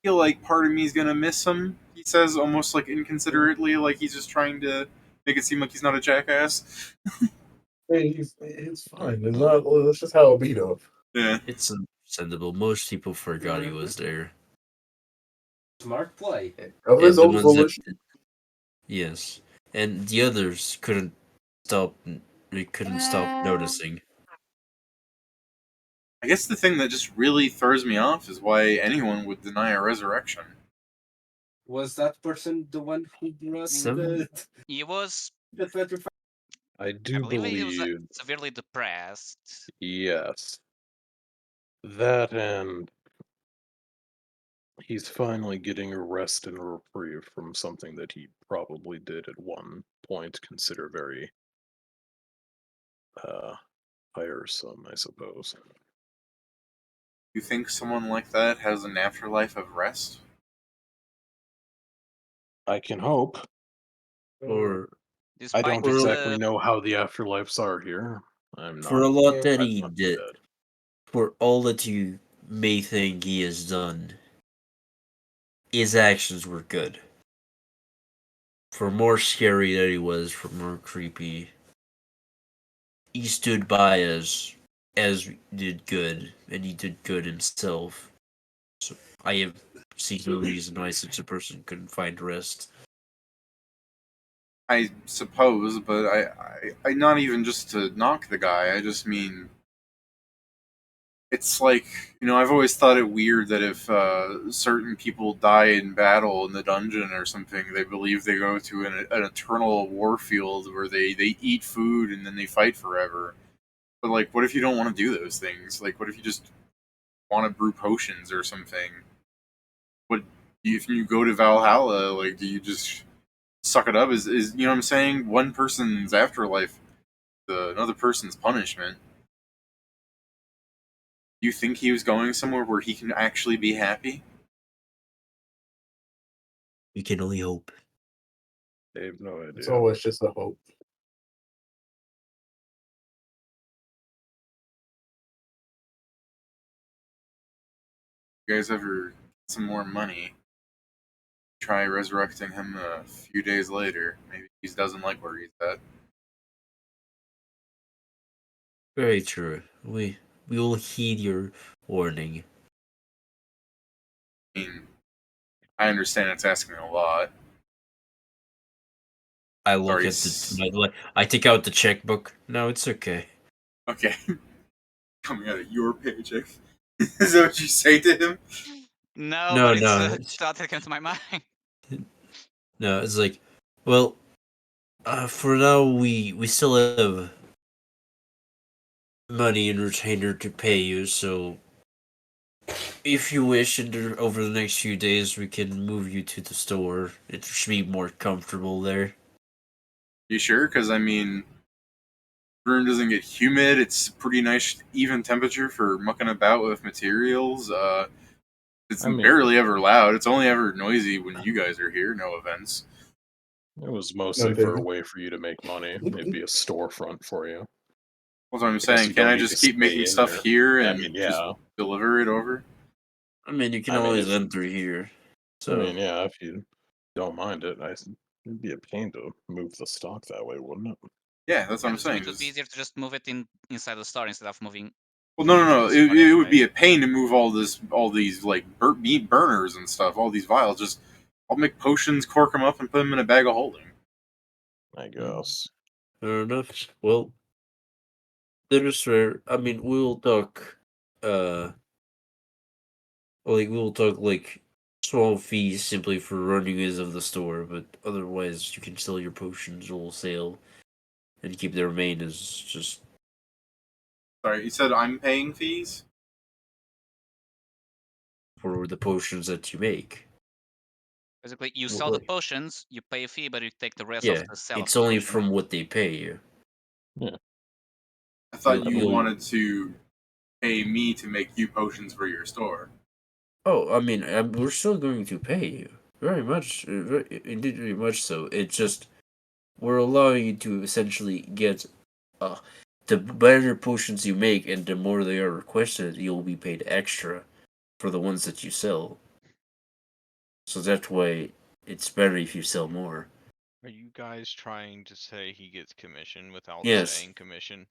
Speaker 1: feel like part of me is gonna miss him. He says almost like inconsiderately, like he's just trying to make it seem like he's not a jackass.
Speaker 5: Hey, it's fine. It's not. That's just how it be, though.
Speaker 1: Yeah.
Speaker 3: it's understandable. Most people forgot he was there.
Speaker 6: Smart play.
Speaker 5: Of his
Speaker 3: And the
Speaker 5: own
Speaker 3: ones that
Speaker 5: volition.
Speaker 3: yes, and the others couldn't stop. They couldn't stop noticing.
Speaker 1: I guess the thing that just really throws me off is why anyone would deny a resurrection.
Speaker 6: Was that person the one who brought
Speaker 3: Some-
Speaker 2: He was,
Speaker 6: the petrified?
Speaker 4: I
Speaker 2: I
Speaker 4: do
Speaker 2: believe he was
Speaker 4: believe,
Speaker 2: severely depressed.
Speaker 4: yes. That and he's finally getting a rest and a reprieve from something that he probably did at one point consider very tiresome, I suppose.
Speaker 1: You think someone like that has an afterlife of rest?
Speaker 4: I can hope.
Speaker 3: Or
Speaker 4: I
Speaker 2: Despite
Speaker 4: don't
Speaker 2: his,
Speaker 4: exactly know how the afterlives are here. I'm
Speaker 3: for
Speaker 4: not.
Speaker 3: a lot
Speaker 6: Yeah,
Speaker 3: that
Speaker 4: I'm
Speaker 3: he
Speaker 4: not
Speaker 3: did,
Speaker 4: dead.
Speaker 3: for all that you may think he has done, his actions were good. For more scary that he was, for more creepy, he stood by us as we did good, and he did good himself. So I have seen no reason why such a person couldn't find rest.
Speaker 1: I suppose, but I not even just to knock the guy. I just mean, it's like, I've always thought it weird that if certain people die in battle in the dungeon or something, they believe they go to an eternal warfield where they eat food and then they fight forever. But like, what if you don't want to do those things? Like, what if you just want to brew potions or something? What if you go to Valhalla? Like, do you just suck it up? Is you know what I'm saying? One person's afterlife, another person's punishment. You think he was going somewhere where he can actually be happy?
Speaker 3: We can only hope.
Speaker 4: I have no idea.
Speaker 5: It's always just a hope.
Speaker 1: You guys ever get some more money? Try resurrecting him a few days later. Maybe he doesn't like where he's at.
Speaker 3: Very true. We will heed your warning.
Speaker 1: I mean, I understand it's asking a lot.
Speaker 3: I look
Speaker 1: Sorry,
Speaker 3: at I take out the checkbook. No, it's okay.
Speaker 1: Okay. Coming out of your paycheck. Is that what you say to him?
Speaker 2: no,
Speaker 3: No,
Speaker 2: but it's
Speaker 3: no,
Speaker 2: thought that came to my mind.
Speaker 3: no. It's like, well, for now we still have money in retainer to pay you. So, if you wish, over the next few days, we can move you to the store. It should be more comfortable there.
Speaker 1: You sure? Because, I mean, the room doesn't get humid. It's pretty nice, even temperature for mucking about with materials. It's barely ever loud. It's only ever noisy when you guys are here. No offense.
Speaker 4: It was mostly for a way for you to make money. It'd be a storefront for you.
Speaker 1: That's what I'm
Speaker 4: I guess
Speaker 1: saying.
Speaker 4: you
Speaker 1: Can
Speaker 4: don't
Speaker 1: I
Speaker 4: need
Speaker 1: just
Speaker 4: to
Speaker 1: keep
Speaker 4: stay
Speaker 1: making
Speaker 4: in
Speaker 1: stuff
Speaker 4: there.
Speaker 1: here
Speaker 4: I
Speaker 1: and
Speaker 4: mean,
Speaker 1: just
Speaker 4: yeah.
Speaker 1: deliver it over?
Speaker 3: I mean, you can
Speaker 4: I mean,
Speaker 3: always
Speaker 4: if-
Speaker 3: enter here. So,
Speaker 4: I mean, yeah, if you don't mind it, it'd be a pain to move the stock that way, wouldn't it?
Speaker 1: Yeah, that's what I'm
Speaker 2: To me,
Speaker 1: saying.
Speaker 2: it would be easier to just move it inside the store instead of moving.
Speaker 1: Well, no.
Speaker 2: Super
Speaker 1: It would be
Speaker 2: anyway.
Speaker 1: a pain to move all these like meat burners and stuff, all these vials. Just, I'll make potions, cork them up, and put them in a bag of holding.
Speaker 4: I guess.
Speaker 3: fair enough. Well, that is fair. I mean, we'll talk. We'll talk like small fees simply for running as of the store, but otherwise you can sell your potions wholesale. and keep the remainder as just.
Speaker 1: Sorry, you said I'm paying fees?
Speaker 3: For the potions that you make.
Speaker 2: Basically, you
Speaker 3: Well,
Speaker 2: sell the
Speaker 3: like-
Speaker 2: potions, you pay a fee, but you take the rest
Speaker 3: Yeah,
Speaker 2: of the sale.
Speaker 3: it's
Speaker 2: of the
Speaker 3: only
Speaker 2: potion.
Speaker 3: from what they pay you.
Speaker 1: I thought
Speaker 3: You'll-
Speaker 1: you
Speaker 3: you'll-
Speaker 1: wanted to pay me to make you potions for your store.
Speaker 3: Oh, I mean, we're still going to pay you. Very much, indeed, very much so. It's just, we're allowing you to essentially get, the better potions you make and the more they are requested, you'll be paid extra for the ones that you sell. So that way, it's better if you sell more.
Speaker 8: Are you guys trying to say he gets commission without
Speaker 3: Yes.
Speaker 8: saying commission?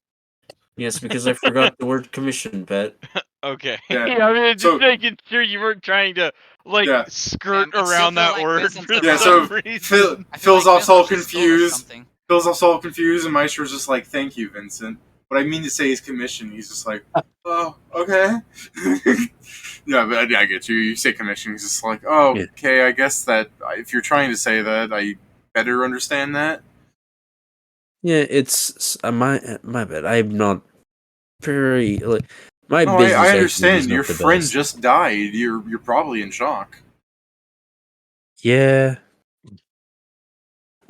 Speaker 3: Yes, because I forgot the word commission, Pat.
Speaker 8: Okay.
Speaker 1: Yeah,
Speaker 8: I mean, just
Speaker 1: so-
Speaker 8: making sure you weren't trying to skirt
Speaker 2: Yeah, I still
Speaker 8: around
Speaker 2: feel
Speaker 8: that
Speaker 2: like
Speaker 8: word
Speaker 2: Vincent's
Speaker 8: for
Speaker 2: a
Speaker 1: Yeah,
Speaker 8: some
Speaker 1: so
Speaker 8: reason.
Speaker 2: I feel like
Speaker 1: Filzoff's all
Speaker 2: Vincent just stole us
Speaker 1: confused.
Speaker 2: something.
Speaker 1: Filzoff's all confused, and Maestro's just like, "Thank you, Vincent." What I mean to say is commission. He's just like, "Oh, okay." Yeah, but I get you. You say commission. He's just like, "Oh,
Speaker 3: Yeah.
Speaker 1: okay. I guess that if you're trying to say that, I better understand that."
Speaker 3: Yeah, it's my bad. I'm not very like my
Speaker 1: No,
Speaker 3: business.
Speaker 1: I
Speaker 3: IQ is
Speaker 1: understand.
Speaker 3: not
Speaker 1: Your
Speaker 3: the
Speaker 1: friend
Speaker 3: best.
Speaker 1: just died. You're probably in shock.
Speaker 3: Yeah.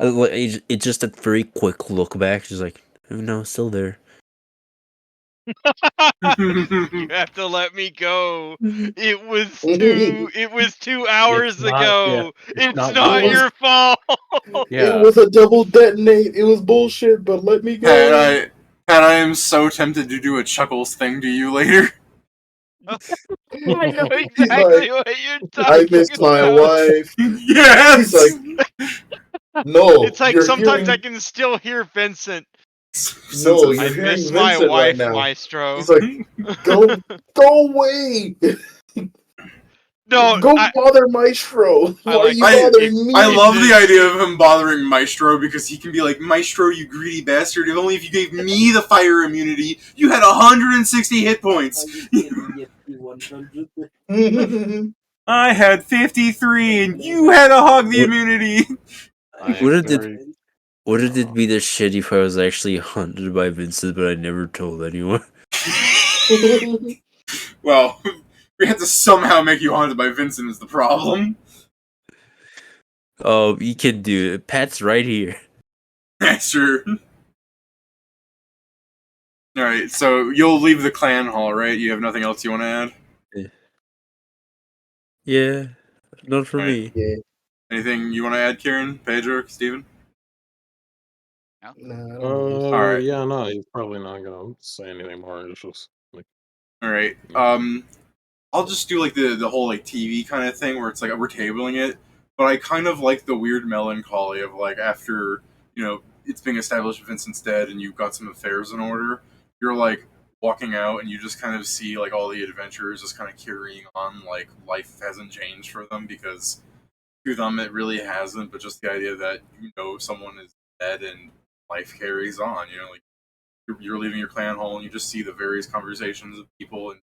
Speaker 3: It's just a very quick look back. She's like, oh no, still there.
Speaker 8: You have to let me go. It was 2 hours
Speaker 4: not-
Speaker 8: ago.
Speaker 4: yeah,
Speaker 8: it's
Speaker 4: not
Speaker 8: not
Speaker 5: yours.
Speaker 8: your fault.
Speaker 4: Yeah.
Speaker 5: It was a double detonate. It was bullshit, but let me go.
Speaker 1: Pat, I am so tempted to do a Chuckles thing to you later.
Speaker 8: I know
Speaker 5: He's
Speaker 8: exactly
Speaker 5: like,
Speaker 8: what you're
Speaker 5: I
Speaker 8: talking
Speaker 5: missed my
Speaker 8: about.
Speaker 5: wife.
Speaker 1: Yes.
Speaker 5: He's like, no.
Speaker 8: It's like
Speaker 5: you're
Speaker 8: sometimes
Speaker 5: hearing,
Speaker 8: I can still hear Vincent.
Speaker 5: No,
Speaker 8: I
Speaker 5: you're hearing
Speaker 8: miss my
Speaker 5: Vincent right
Speaker 8: wife,
Speaker 5: now.
Speaker 8: Maestro.
Speaker 5: He's like, go away.
Speaker 8: No,
Speaker 5: Go bother Maestro. Why are you bothering me?
Speaker 1: I love the idea of him bothering Maestro because he can be like, Maestro, you greedy bastard. If only if you gave me the fire immunity, you had 160 hit points. I had 53 and you had to hog the
Speaker 3: What-
Speaker 1: immunity.
Speaker 3: Wouldn't it be the shit if I was actually haunted by Vincent, but I never told anyone?
Speaker 1: Well, we had to somehow make you haunted by Vincent is the problem.
Speaker 3: Oh, you can do it. Pat's right here.
Speaker 1: That's true. Alright, so you'll leave the clan hall, right? You have nothing else you want to add?
Speaker 3: Yeah, not for
Speaker 1: Right.
Speaker 3: me.
Speaker 1: Anything you want to add, Kieran, Pedro, Steven?
Speaker 4: Alright. Yeah, no, he's probably not gonna say anything more. It's just like,
Speaker 1: Alright. I'll just do like the whole like TV kind of thing where it's like we're tabling it, but I kind of like the weird melancholy of like after, it's being established Vincent's dead and you've got some affairs in order, you're like walking out and you just kind of see like all the adventurers just kind of carrying on like life hasn't changed for them because to them it really hasn't, but just the idea that someone is dead and life carries on, like you're leaving your clan hall and you just see the various conversations of people and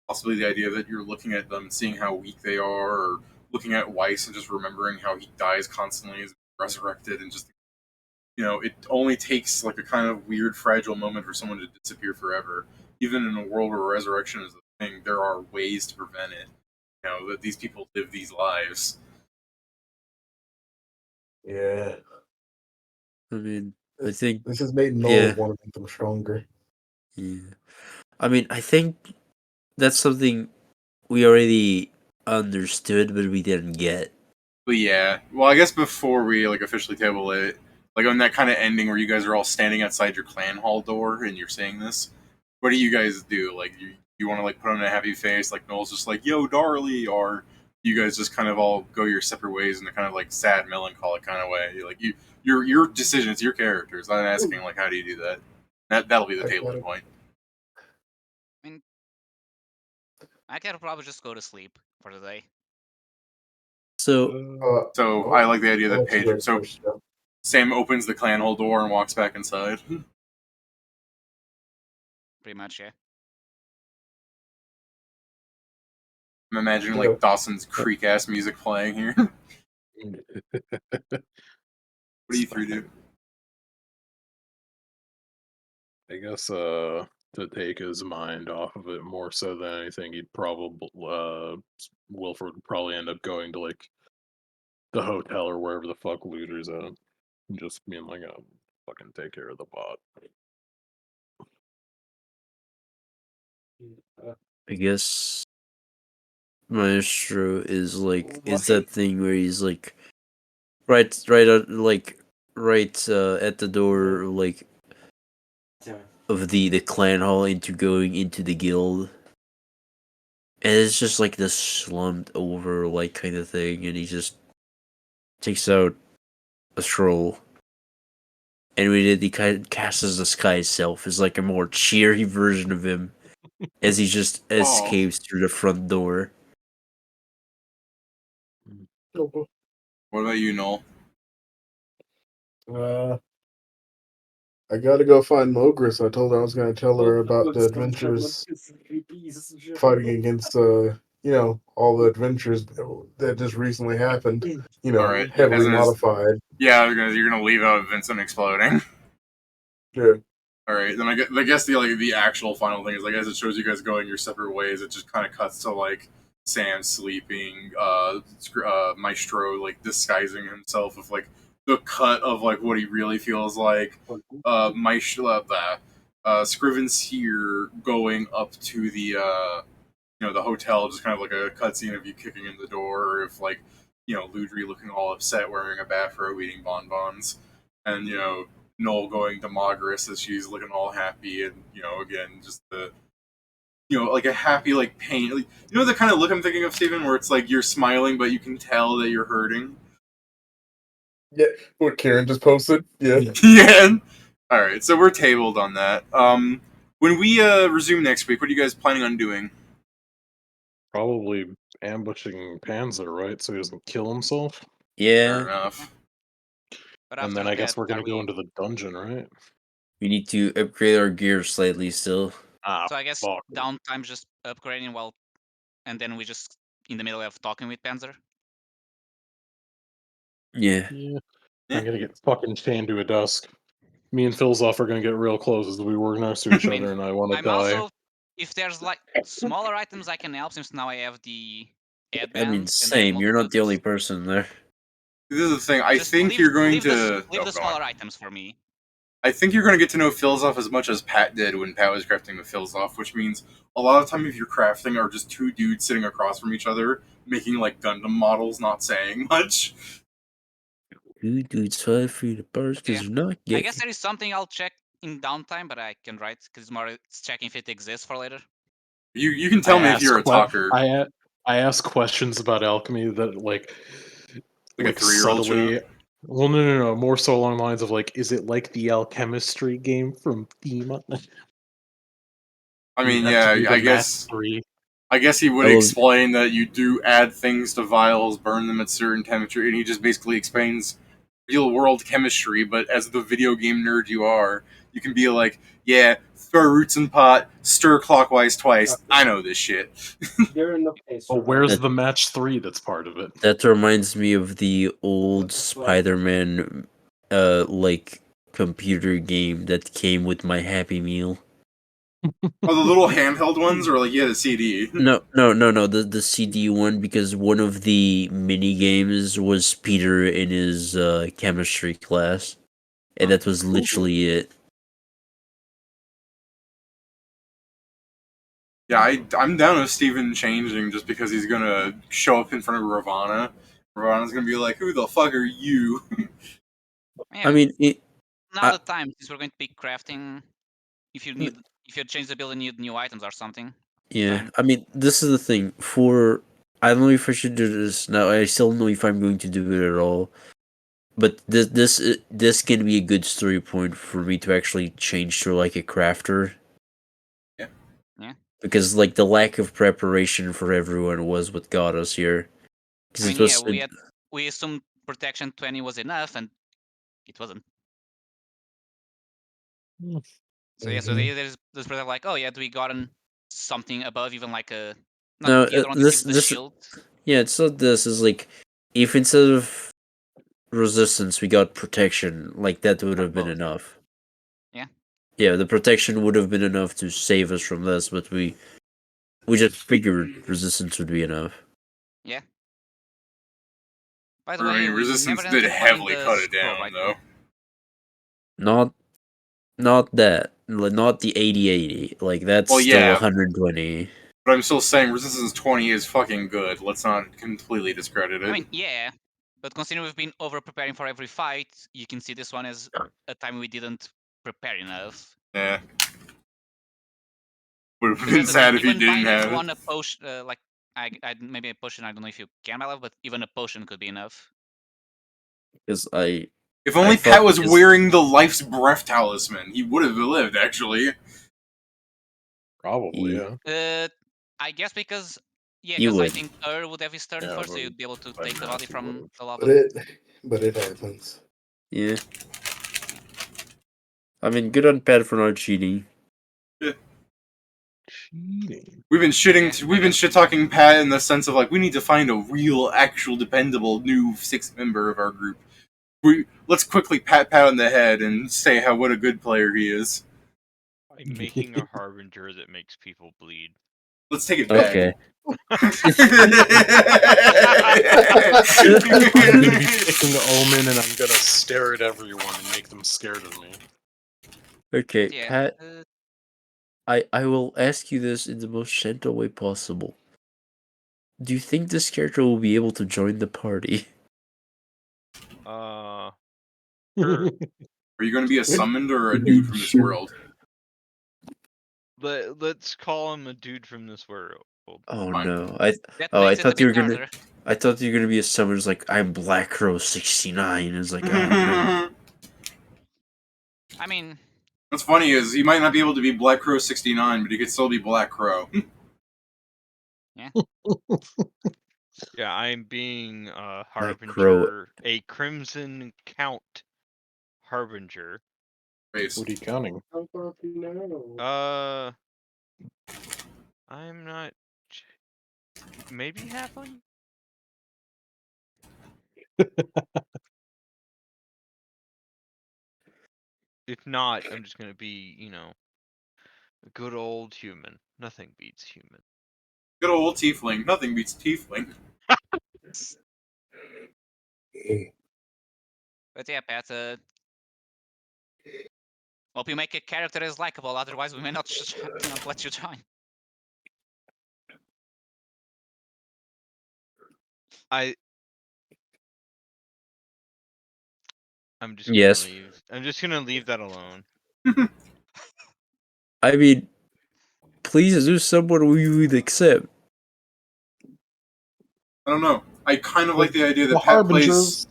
Speaker 1: possibly the idea that you're looking at them, seeing how weak they are, or looking at Weiss and just remembering how he dies constantly as resurrected, and just it only takes like a kind of weird, fragile moment for someone to disappear forever. Even in a world where resurrection is a thing, there are ways to prevent it. That these people live these lives.
Speaker 5: Yeah.
Speaker 3: I mean, I think
Speaker 5: This has made Noah want to make them stronger.
Speaker 3: Yeah. I mean, I think that's something we already understood, but we didn't get.
Speaker 1: But yeah, well, I guess before we like officially table it, like on that kind of ending where you guys are all standing outside your clan hall door and you're saying this, what do you guys do? Like, you want to like put on a happy face, like Noel's just like, "Yo, Darley," or you guys just kind of all go your separate ways in a kind of like sad, melancholic kind of way? Like your decisions, your characters. I'm asking like, how do you do that? That'll be the table point.
Speaker 2: I mean, I can probably just go to sleep for the day.
Speaker 3: So,
Speaker 1: I like the idea that Pedro. So Sam opens the clan hall door and walks back inside.
Speaker 2: Pretty much, yeah.
Speaker 1: I'm imagining like Dawson's Creek ass music playing here. What do you three do?
Speaker 4: I guess to take his mind off of it more so than anything, he'd probably Wilford would probably end up going to like the hotel or wherever the fuck Looter's at, and just being like, "Oh, fucking take care of the bot."
Speaker 3: I guess Maestro is like is that thing where he's like right at the door like of the clan hall into going into the guild. And it's just like this slumped over like kind of thing, and he just takes out a scroll. And he kind of casts as the sky itself as like a more cheery version of him as he just escapes through the front door.
Speaker 1: What about you, Noel?
Speaker 5: I gotta go find Mograce. I told her I was gonna tell her about the adventures fighting against all the adventures that just recently happened.
Speaker 1: All right,
Speaker 5: heavily modified.
Speaker 1: Yeah, you're gonna leave out Vincent exploding.
Speaker 5: Yeah.
Speaker 1: All right, then I guess the actual final thing is, I guess it shows you guys going your separate ways. It just kind of cuts to like Sam sleeping, Maestro like disguising himself with like the cut of like what he really feels like. Maestro, Scriven's here going up to the the hotel, just kind of like a cutscene of you kicking in the door, or if like Ludri looking all upset, wearing a bathrobe, eating bonbons, and Noel going to Mograce as she's looking all happy, and again just the like a happy like pain, like, the kind of look I'm thinking of, Steven, where it's like you're smiling but you can tell that you're hurting.
Speaker 5: Yeah, what Karen just posted. Yeah.
Speaker 1: Yeah. All right, so we're tabled on that. When we resume next week, what are you guys planning on doing?
Speaker 4: Probably ambushing Panzer, right? So he doesn't kill himself.
Speaker 1: Fair
Speaker 3: Yeah,
Speaker 1: enough.
Speaker 2: But
Speaker 4: And
Speaker 2: after
Speaker 4: then I guess
Speaker 2: that,
Speaker 4: we're gonna
Speaker 2: are
Speaker 4: go
Speaker 2: we-
Speaker 4: into the dungeon, right?
Speaker 3: we need to upgrade our gear slightly still.
Speaker 4: Ah,
Speaker 2: So I guess
Speaker 4: fuck.
Speaker 2: Downtime's just upgrading and then we just in the middle of talking with Panzer.
Speaker 3: Yeah.
Speaker 4: Yeah. I'm gonna get fucking chained to a desk. Me and Filzoff are gonna get real close as we work next to each
Speaker 2: I mean,
Speaker 4: other, and I want to
Speaker 2: I'm
Speaker 4: die.
Speaker 2: also, if there's like smaller items I can help, since now I have the
Speaker 3: I
Speaker 2: headband.
Speaker 3: mean,
Speaker 2: and
Speaker 3: same. You're not the only person there.
Speaker 1: This is the thing. I
Speaker 2: Just
Speaker 1: think
Speaker 2: leave,
Speaker 1: you're going
Speaker 2: leave
Speaker 1: to
Speaker 2: leave
Speaker 1: oh,
Speaker 2: the
Speaker 1: go on.
Speaker 2: smaller items for me.
Speaker 1: I think you're going to get to know Filzoff as much as Pat did when Pat was crafting with Filzoff, which means a lot of time if you're crafting are just two dudes sitting across from each other, making like Gundam models, not saying much.
Speaker 3: Two dudes 5 feet apart because
Speaker 2: Yeah.
Speaker 3: you're not gay.
Speaker 2: I guess there is something I'll check in Downtime, but I can write because it's checking if it exists for later.
Speaker 1: You can tell me if you're a talker.
Speaker 4: I ask questions about alchemy that
Speaker 1: Like a 3-year-old
Speaker 4: subtly.
Speaker 1: child?
Speaker 4: Well, no. More so along the lines of like, is it like the alchemistry game from Thema?
Speaker 1: I mean,
Speaker 4: You have to
Speaker 1: yeah,
Speaker 4: do the math 3.
Speaker 1: I guess he would
Speaker 3: I will-
Speaker 1: explain that you do add things to vials, burn them at certain temperature, and he just basically explains real world chemistry. But as the video game nerd you are, you can be like, yeah, throw roots in pot, stir clockwise twice. I know this shit.
Speaker 6: You're in the place.
Speaker 4: Oh, where's
Speaker 3: That-
Speaker 4: the match 3 that's part of it?
Speaker 3: That reminds me of the old Spider-Man, like computer game that came with my Happy Meal.
Speaker 1: Oh, the little handheld ones, or like you had a CD?
Speaker 3: No, the CD one, because one of the mini games was Peter in his chemistry class, and that was literally it.
Speaker 1: Yeah, I'm down with Steven changing just because he's gonna show up in front of Ravana. Ravana's gonna be like, "Who the fuck are you?"
Speaker 2: Yeah,
Speaker 3: I mean,
Speaker 2: now the time since we're going to be crafting. If you change the build and need new items or something.
Speaker 3: yeah.
Speaker 2: Fine.
Speaker 3: I mean, this is the thing. I don't know if I should do this now. I still don't know if I'm going to do it at all. But this can be a good story point for me to actually change to like a crafter.
Speaker 2: Yeah.
Speaker 3: Because like the lack of preparation for everyone was what got us here.
Speaker 2: I mean, we assumed protection 20 was enough, and it wasn't. So yeah, so there's like, oh yeah, we gotten something above even like a
Speaker 3: No,
Speaker 2: the other one
Speaker 3: this
Speaker 2: the shield.
Speaker 3: Yeah, it's not this. It's like if instead of resistance we got protection, like that would have been enough.
Speaker 2: Yeah.
Speaker 3: yeah, the protection would have been enough to save us from this, but we just figured resistance would be enough.
Speaker 2: Yeah. By the
Speaker 1: I
Speaker 2: way,
Speaker 1: mean,
Speaker 2: we
Speaker 1: resistance
Speaker 2: never ended
Speaker 1: did
Speaker 2: up finding
Speaker 1: heavily
Speaker 2: the
Speaker 1: cut it
Speaker 2: scroll,
Speaker 1: down,
Speaker 2: right?
Speaker 1: though.
Speaker 3: Not that, not the 80/80. Like that's
Speaker 1: Well,
Speaker 3: still
Speaker 1: yeah.
Speaker 3: 120.
Speaker 1: But I'm still saying resistance 20 is fucking good. Let's not completely discredit it.
Speaker 2: I mean, yeah, but considering we've been over preparing for every fight, you can see this one as a time we didn't prepare enough.
Speaker 1: Yeah. Would have
Speaker 2: Because
Speaker 1: been
Speaker 2: that's the thing,
Speaker 1: sad if you
Speaker 2: even
Speaker 1: didn't
Speaker 2: buying
Speaker 1: have
Speaker 2: one
Speaker 1: it.
Speaker 2: a potion, like maybe a potion. I don't know if you can buy love, but even a potion could be enough.
Speaker 3: Because
Speaker 1: If only
Speaker 3: I
Speaker 1: Pat
Speaker 3: thought
Speaker 1: was
Speaker 3: because-
Speaker 1: wearing the Life's Breath talisman, he would have lived, actually.
Speaker 4: Probably,
Speaker 3: He-
Speaker 4: yeah.
Speaker 2: I guess because
Speaker 3: He
Speaker 2: because I
Speaker 3: would.
Speaker 2: think would have his turn
Speaker 4: Yeah,
Speaker 2: first, so
Speaker 4: but
Speaker 2: you'd be able to
Speaker 4: by
Speaker 2: take the
Speaker 4: math,
Speaker 2: body
Speaker 4: he
Speaker 2: from
Speaker 4: would've.
Speaker 2: the lava.
Speaker 5: But it happens.
Speaker 3: Yeah. I mean, good on Pat for not cheating.
Speaker 4: Cheating.
Speaker 1: We've been
Speaker 2: Yeah,
Speaker 1: we've been shit talking Pat in the sense of like we need to find a real, actual, dependable new sixth member of our group. Let's quickly pat Pat on the head and say what a good player he is.
Speaker 8: I'm making a harbinger that makes people bleed.
Speaker 1: Let's take it back.
Speaker 3: Okay.
Speaker 4: I'm gonna be picking Omen and I'm gonna stare at everyone and make them scared of me.
Speaker 3: Okay,
Speaker 2: yeah.
Speaker 3: Pat, I will ask you this in the most gentle way possible. Do you think this character will be able to join the party?
Speaker 8: Sure.
Speaker 1: Are you going to be a summoned or a dude from this
Speaker 5: Sure.
Speaker 1: world?
Speaker 8: Let's call him a dude from this world.
Speaker 3: Oh
Speaker 1: Fine.
Speaker 3: no!
Speaker 2: That
Speaker 3: I
Speaker 2: makes it a
Speaker 3: thought you were
Speaker 2: bit
Speaker 3: gonna.
Speaker 2: harder.
Speaker 3: I thought you were gonna be a summoner. It's like I'm Black Crow 69. It's like, oh no.
Speaker 2: I mean,
Speaker 1: What's funny is he might not be able to be Black Crow 69, but he could still be Black Crow.
Speaker 8: Yeah, I'm being a
Speaker 3: Crow.
Speaker 8: harbinger, a Crimson Count harbinger.
Speaker 1: Face.
Speaker 4: What are you counting?
Speaker 6: How far do you know?
Speaker 8: I'm not. Maybe halfling. If not, I'm just gonna be, a good old human. Nothing beats human.
Speaker 1: Good old tiefling. Nothing beats tiefling.
Speaker 2: but yeah, Pat. Hope you make a character as likable. Otherwise, we may not not let you join.
Speaker 8: I'm just
Speaker 3: Yes.
Speaker 8: gonna leave. I'm just gonna leave that alone.
Speaker 3: I mean, please do someone we would accept.
Speaker 1: I don't know. I kind of like the idea
Speaker 4: The
Speaker 1: that Pat plays.
Speaker 4: Harbingers.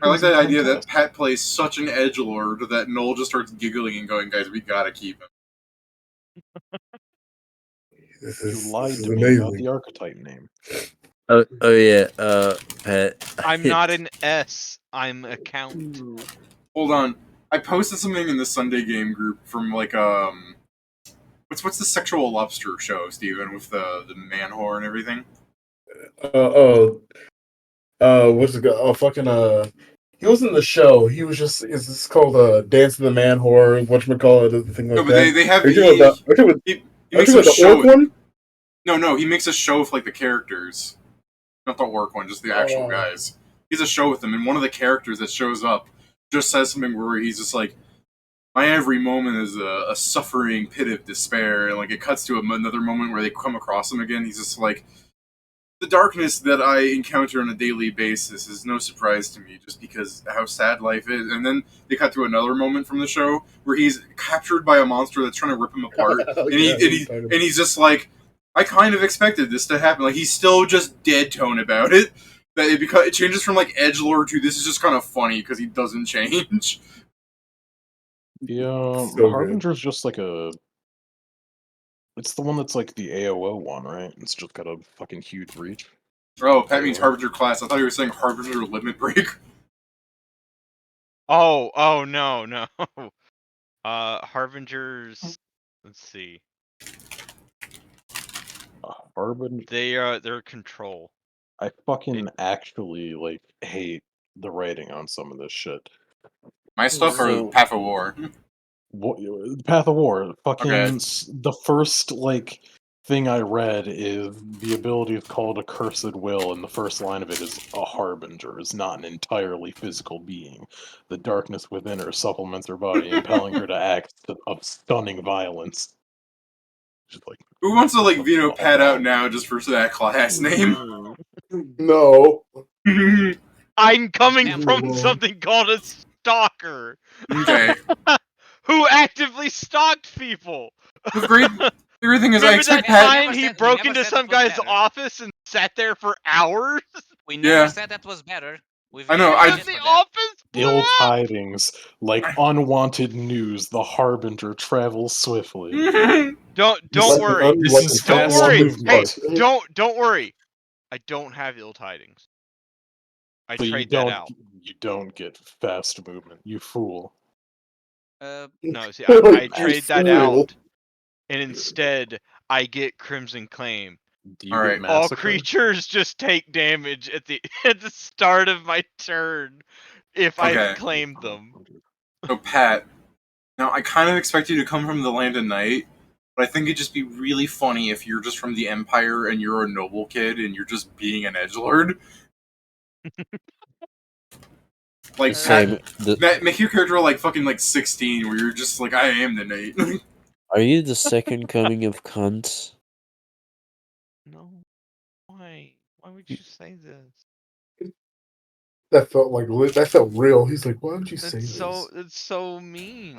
Speaker 1: I like the idea that
Speaker 4: contest.
Speaker 1: Pat plays such an edgelord that Noel just starts giggling and going, "Guys, we gotta keep him."
Speaker 4: You lied
Speaker 5: this is
Speaker 4: to me about
Speaker 5: amazing.
Speaker 4: the archetype name.
Speaker 3: Oh yeah, Pat.
Speaker 8: I'm not an S. I'm a count.
Speaker 1: Hold on. I posted something in the Sunday game group from like what's the sexual lobster show, Steven, with the man whore and everything?
Speaker 5: What's it called? Oh, fucking he was in the show. He was just it's called Dance of the Man Whore, whatchamacallit, the thing like
Speaker 1: No, but
Speaker 5: that.
Speaker 1: they have
Speaker 5: Are you talking about
Speaker 1: he
Speaker 5: are you
Speaker 1: makes
Speaker 5: talking
Speaker 1: a
Speaker 5: about the
Speaker 1: show.
Speaker 5: orc one?
Speaker 1: No, he makes a show with like the characters, not the orc one, just the actual guys. He's a show with them, and one of the characters that shows up just says something where he's just like, "My every moment is a suffering pit of despair," and like it cuts to another moment where they come across him again. He's just like, "The darkness that I encounter on a daily basis is no surprise to me, just because how sad life is." And then they cut to another moment from the show where he's captured by a monster that's trying to rip him apart, and he's just like, "I kind of expected this to happen." Like he's still just dead tone about it. That it changes from like edgelord to this is just kind of funny because he doesn't change.
Speaker 4: The
Speaker 5: So
Speaker 4: the
Speaker 5: good.
Speaker 4: Harbinger's just like a. It's the one that's like the AOO one, right? It's just got a fucking huge reach.
Speaker 1: Oh, Pat means
Speaker 4: AOO.
Speaker 1: Harbinger class. I thought you were saying Harbinger limit break.
Speaker 8: Oh no. Harbingers. Let's see.
Speaker 4: Harbinger.
Speaker 8: They're control.
Speaker 4: I fucking actually like hate the writing on some of this shit.
Speaker 1: My stuff are
Speaker 3: So-
Speaker 1: Path of War.
Speaker 4: Path of War. Fucking
Speaker 1: Okay.
Speaker 4: the first thing I read is the ability is called a Cursed Will, and the first line of it is a harbinger is not an entirely physical being. The darkness within her supplements her body, impelling her to acts of stunning violence. Just
Speaker 1: Who wants to pad out now just for that class name?
Speaker 5: No.
Speaker 8: I'm coming
Speaker 2: Damn.
Speaker 8: from something called a stalker.
Speaker 1: Okay.
Speaker 8: Who actively stalked people.
Speaker 1: The great thing is, I
Speaker 8: Remember
Speaker 1: expect
Speaker 8: that
Speaker 1: Pat.
Speaker 8: time he
Speaker 2: we
Speaker 8: broke
Speaker 2: never
Speaker 8: into
Speaker 2: said
Speaker 8: some
Speaker 2: it was
Speaker 8: guy's
Speaker 2: better.
Speaker 8: office and sat there for hours?
Speaker 2: We
Speaker 1: Yeah.
Speaker 2: never said that was better. We've
Speaker 1: I know,
Speaker 2: never
Speaker 1: I-
Speaker 2: said
Speaker 8: Because the
Speaker 2: for that.
Speaker 8: office blew
Speaker 4: ill
Speaker 8: up!
Speaker 4: tidings, unwanted news. The harbinger travels swiftly.
Speaker 8: Don't
Speaker 4: This-
Speaker 8: worry.
Speaker 4: This is
Speaker 8: Don't
Speaker 4: fast
Speaker 8: worry.
Speaker 4: movement.
Speaker 8: Hey, don't worry. I don't have ill tidings. I
Speaker 4: So
Speaker 8: trade that out.
Speaker 4: You don't get fast movement, you fool.
Speaker 8: No, see, I trade that
Speaker 5: fool.
Speaker 8: out, and instead I get Crimson Claim.
Speaker 4: Do you
Speaker 1: All
Speaker 4: get
Speaker 1: right.
Speaker 8: All
Speaker 4: massacre?
Speaker 8: creatures just take damage at the start of my turn if
Speaker 1: Okay.
Speaker 8: I've claimed them.
Speaker 1: So Pat, now I kind of expect you to come from the Land of Night, but I think it'd just be really funny if you're just from the Empire and you're a noble kid and you're just being an edgelord.
Speaker 3: Same.
Speaker 1: Make your character fucking 16, where you're just I am the knight.
Speaker 3: Are you the second coming of cunts?
Speaker 8: No. Why? Why would you say this?
Speaker 5: That felt real. He's like, why would you say this?
Speaker 8: It's so mean.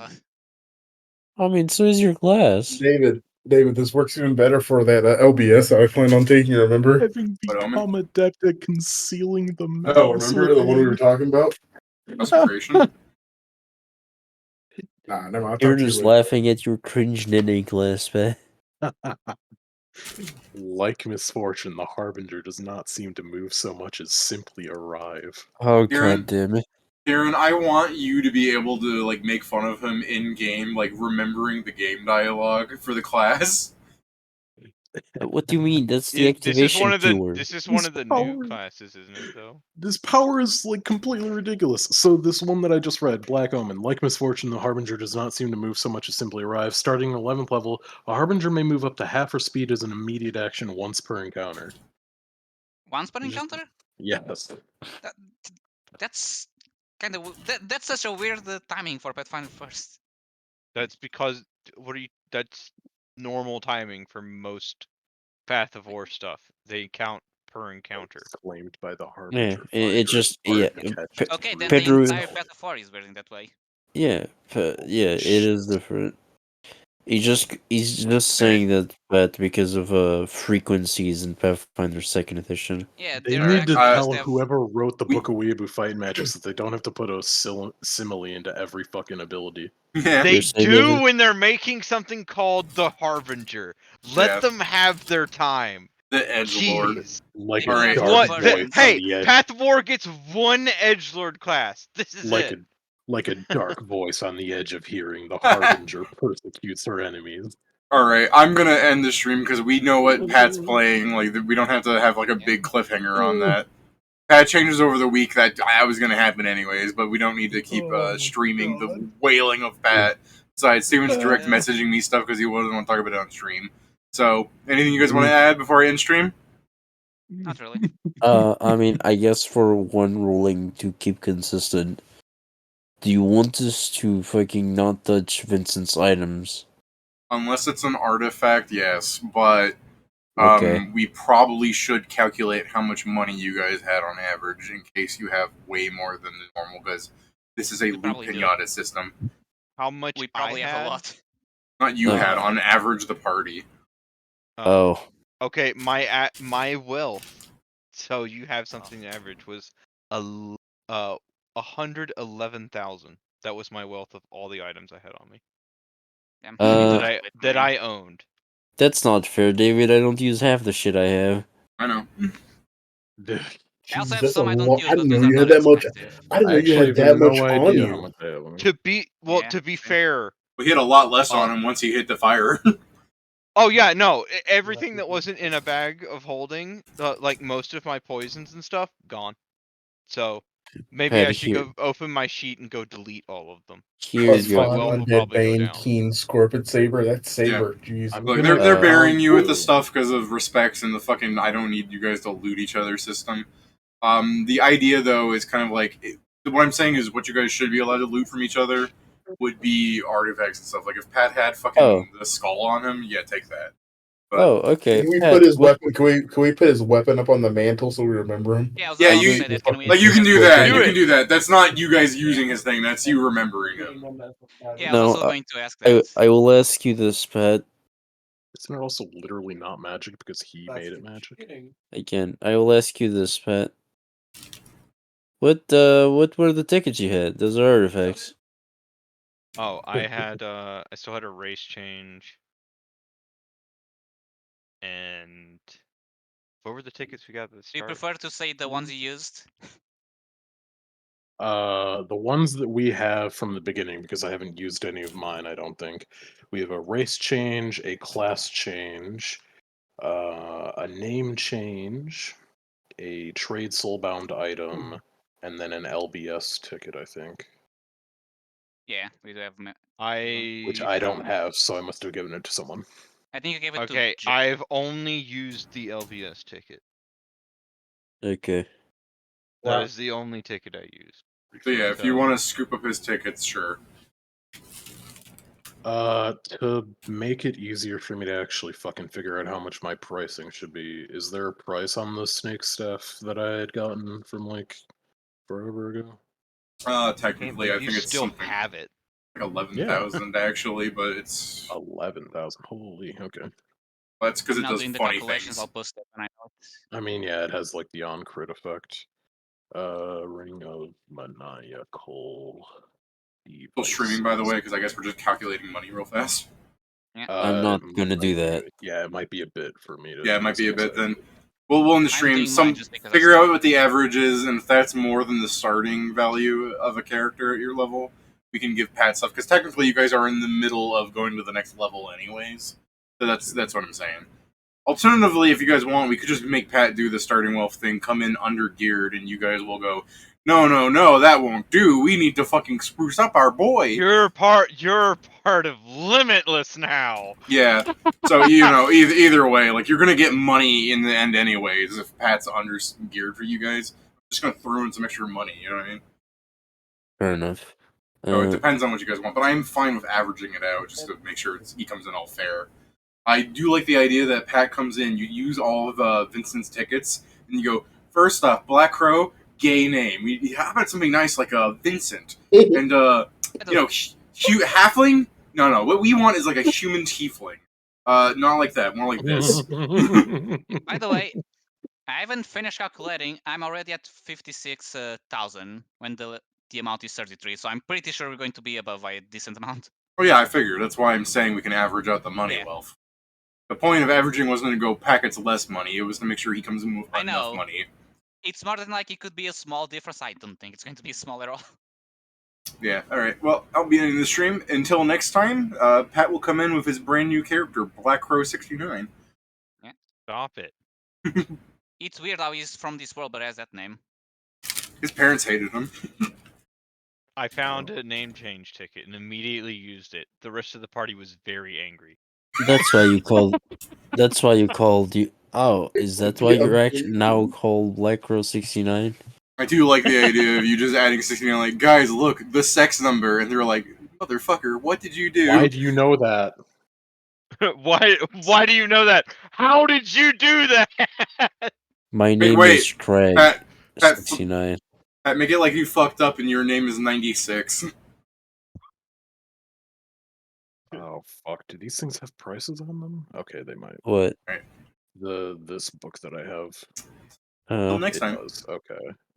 Speaker 3: I mean, so is your class.
Speaker 5: David, this works even better for that LBS I plan on taking, remember?
Speaker 4: Having become adept at concealing the
Speaker 5: Oh, remember the one we were talking about?
Speaker 1: Concentration.
Speaker 5: Nah, never mind.
Speaker 3: You're just laughing at your cringe knitting class, man.
Speaker 4: Like misfortune, the harbinger does not seem to move so much as simply arrive.
Speaker 3: Oh,
Speaker 1: Kieran,
Speaker 3: god damn it.
Speaker 1: Kieran, I want you to be able to make fun of him in game, remembering the game dialogue for the class.
Speaker 3: What do you mean? That's the activation keyword.
Speaker 8: This is one of the new classes, isn't it? Though
Speaker 4: this power is completely ridiculous. So this one that I just read, Black Omen, like misfortune, the harbinger does not seem to move so much as simply arrive. Starting at 11th level, a harbinger may move up to half her speed as an immediate action once per encounter.
Speaker 2: Once per encounter?
Speaker 4: Yes.
Speaker 2: That's kind of that's such a weird timing for Pathfinder First.
Speaker 8: that's because that's normal timing for most Path of War stuff. They count per encounter.
Speaker 4: Claimed by the harbinger.
Speaker 3: Yeah, it just
Speaker 2: Okay, then
Speaker 3: Pedro,
Speaker 2: the entire Path of War is working that way.
Speaker 3: yeah, it is different. He's just saying that because of frequencies in Pathfinder Second Edition.
Speaker 2: Yeah,
Speaker 4: They
Speaker 2: their
Speaker 4: need to
Speaker 2: actions
Speaker 4: tell
Speaker 2: have-
Speaker 4: whoever wrote the Book of Weeaboo Fight Magic so they don't have to put a simile into every fucking ability.
Speaker 1: Yeah.
Speaker 8: They
Speaker 3: You're saying
Speaker 8: do
Speaker 3: that-
Speaker 8: when they're making something called the Harbinger. Let them have their time.
Speaker 1: The edgelord.
Speaker 8: Jeez.
Speaker 4: Like
Speaker 2: They
Speaker 4: a
Speaker 2: have
Speaker 4: dark
Speaker 2: what-
Speaker 4: voice on
Speaker 8: Hey,
Speaker 4: the edge.
Speaker 8: Path of War gets one edgelord class. This is it.
Speaker 4: Like a dark voice on the edge of hearing, the harbinger persecutes her enemies.
Speaker 1: Alright, I'm gonna end the stream because we know what Pat's playing. We don't have to have a big cliffhanger on that. Pat changes over the week. That was gonna happen anyways, but we don't need to keep streaming the wailing of Pat. Besides, Steven's direct messaging me stuff because he doesn't want to talk about it on stream. So, anything you guys want to add before I end stream?
Speaker 2: Not really.
Speaker 3: I mean, I guess for one ruling to keep consistent, do you want us to fucking not touch Vincent's items?
Speaker 1: Unless it's an artifact, yes. But
Speaker 3: Okay.
Speaker 1: we probably should calculate how much money you guys had on average in case you have way more than the normal, because this is a loot
Speaker 2: probably do.
Speaker 1: pinata system.
Speaker 8: How much
Speaker 2: We probably
Speaker 8: I
Speaker 2: have
Speaker 8: had?
Speaker 2: a lot.
Speaker 1: Not you had, on average, the party.
Speaker 3: Oh.
Speaker 8: Okay, my wealth. So you have something average was 111,000. That was my wealth of all the items I had on me. That I owned.
Speaker 3: That's not fair, David. I don't use half the shit I have.
Speaker 1: I know.
Speaker 2: I also have
Speaker 5: That's
Speaker 2: some
Speaker 5: a
Speaker 2: I don't
Speaker 5: lot.
Speaker 2: use,
Speaker 5: I
Speaker 2: but
Speaker 5: didn't know
Speaker 2: those are
Speaker 5: you had
Speaker 2: not
Speaker 5: that much.
Speaker 2: expensive.
Speaker 5: I didn't know you
Speaker 4: actually
Speaker 5: had that
Speaker 4: have
Speaker 5: much
Speaker 4: no
Speaker 5: on
Speaker 4: idea how
Speaker 5: you.
Speaker 4: much I have.
Speaker 8: To be fair,
Speaker 1: We hit a lot less on him once he hit the fire.
Speaker 8: oh yeah, no, everything that wasn't in a bag of holding, like most of my poisons and stuff, gone. So Maybe I
Speaker 3: Pat,
Speaker 8: should go open my sheet and go delete all of them.
Speaker 3: Here
Speaker 5: Plus
Speaker 3: you go.
Speaker 8: My
Speaker 5: five
Speaker 8: wealth will
Speaker 5: undead
Speaker 8: probably go
Speaker 5: bane,
Speaker 8: down.
Speaker 5: keen, scorpion saber. That's saber. Jeez.
Speaker 4: I'm
Speaker 1: Look,
Speaker 4: gonna
Speaker 1: they're burying
Speaker 4: count
Speaker 1: you with the
Speaker 4: the-
Speaker 1: stuff because of respects and the fucking I don't need you guys to loot each other system. The idea though is kind of like what I'm saying is what you guys should be allowed to loot from each other would be artifacts and stuff. Like if Pat had fucking the skull on him, yeah, take that. But,
Speaker 3: okay.
Speaker 5: Can we
Speaker 3: Pat,
Speaker 5: put his
Speaker 3: what-
Speaker 5: weapon? Can we put his weapon up on the mantle so we remember him?
Speaker 2: Yeah, I was
Speaker 1: Yeah,
Speaker 2: about
Speaker 1: you-
Speaker 2: to say that. Can we
Speaker 1: like you can do
Speaker 5: Do
Speaker 1: that.
Speaker 5: it.
Speaker 1: You can do that. That's not you guys using his thing. That's you remembering him.
Speaker 2: Yeah, I
Speaker 3: No,
Speaker 2: was also going to ask
Speaker 3: I
Speaker 2: that.
Speaker 3: I will ask you this, Pat.
Speaker 4: Isn't it also literally not magic because he made it magic?
Speaker 3: Again, I will ask you this, Pat. What were the tickets you had? Those are artifacts.
Speaker 8: Oh, I still had a race change. And what were the tickets we got at the
Speaker 2: Do you
Speaker 8: start?
Speaker 2: prefer to say the ones you used?
Speaker 4: The ones that we have from the beginning, because I haven't used any of mine, I don't think. We have a race change, a class change, a name change, a trade soulbound item, and then an LBS ticket, I think.
Speaker 2: Yeah, we do have.
Speaker 4: Which I don't have, so I must have given it to someone.
Speaker 2: I think you gave it to.
Speaker 8: Okay, I've only used the LBS ticket.
Speaker 3: Okay.
Speaker 8: That is the only ticket I used.
Speaker 1: So yeah, if you want to scoop up his tickets, sure.
Speaker 4: To make it easier for me to actually fucking figure out how much my pricing should be, is there a price on the snake stuff that I had gotten from like forever ago?
Speaker 1: Technically, I think it's
Speaker 8: still
Speaker 1: something
Speaker 8: have it.
Speaker 1: like 11,000 actually, but it's
Speaker 4: 11,000. Holy, okay.
Speaker 1: that's because it
Speaker 2: Now
Speaker 1: does
Speaker 2: doing the
Speaker 1: funny
Speaker 2: calculations,
Speaker 1: things.
Speaker 2: I'll post it when I know it.
Speaker 4: I mean, yeah, it has like the on crit effect. Ring of Maniacal.
Speaker 1: Still streaming, by the way, because I guess we're just calculating money real fast.
Speaker 3: I'm not gonna do that.
Speaker 4: Yeah, it might be a bit for me to.
Speaker 1: Yeah, it
Speaker 4: do
Speaker 1: might
Speaker 4: this
Speaker 1: be a
Speaker 4: in
Speaker 1: bit
Speaker 4: second.
Speaker 1: then. We'll in the
Speaker 2: I'm
Speaker 1: stream
Speaker 2: doing
Speaker 1: some
Speaker 2: mine just because I
Speaker 1: figure
Speaker 2: saw
Speaker 1: out what the average is, and if that's more than the starting value of a character at your level, we can give Pat stuff because technically you guys are in the middle of going to the next level anyways. So that's what I'm saying. Alternatively, if you guys want, we could just make Pat do the starting wealth thing, come in under geared, and you guys will go, no, that won't do. We need to fucking spruce up our boy.
Speaker 8: You're part of Limitless now.
Speaker 1: Yeah. So either way, like you're gonna get money in the end anyways if Pat's under geared for you guys. I'm just gonna throw in some extra money. You know what I mean?
Speaker 3: Fair enough.
Speaker 1: So it depends on what you guys want, but I'm fine with averaging it out just to make sure he comes in all fair. I do like the idea that Pat comes in, you use all of Vincent's tickets, and you go, first off, Black Crow, gay name. How about something nice like Vincent? And, halfling? No, what we want is like a human tiefling. Not like that, more like this.
Speaker 2: By the way, I haven't finished calculating. I'm already at 56,000 when the amount is 33, so I'm pretty sure we're going to be above a decent amount.
Speaker 1: Oh yeah, I figured. That's why I'm saying we can average out the money wealth. The point of averaging wasn't to go packets less money, it was to make sure he comes in with enough money.
Speaker 2: It's more than like it could be a small difference. I don't think it's going to be small at all.
Speaker 1: Yeah, alright. Well, I'll be ending the stream. Until next time, Pat will come in with his brand new character, Black Crow 69.
Speaker 2: Yeah.
Speaker 8: Stop it.
Speaker 2: It's weird how he's from this world but has that name.
Speaker 1: His parents hated him.
Speaker 8: I found a name change ticket and immediately used it. The rest of the party was very angry.
Speaker 3: That's why you called. That's why you called you. Oh, is that why you're actually now called Black Crow 69?
Speaker 1: I do like the idea of you just adding 69, like, guys, look, the sex number, and they're like, motherfucker, what did you do?
Speaker 4: Why do you know that?
Speaker 8: Why do you know that? How did you do that?
Speaker 3: My name is Craig.
Speaker 1: Pat,
Speaker 3: 69.
Speaker 1: Pat, make it like you fucked up and your name is 96.
Speaker 4: Oh fuck! Do these things have prices on them? Okay, they might.
Speaker 3: What?
Speaker 1: Right.
Speaker 4: This book that I have.
Speaker 1: Till next
Speaker 4: it
Speaker 1: time.
Speaker 4: does. Okay.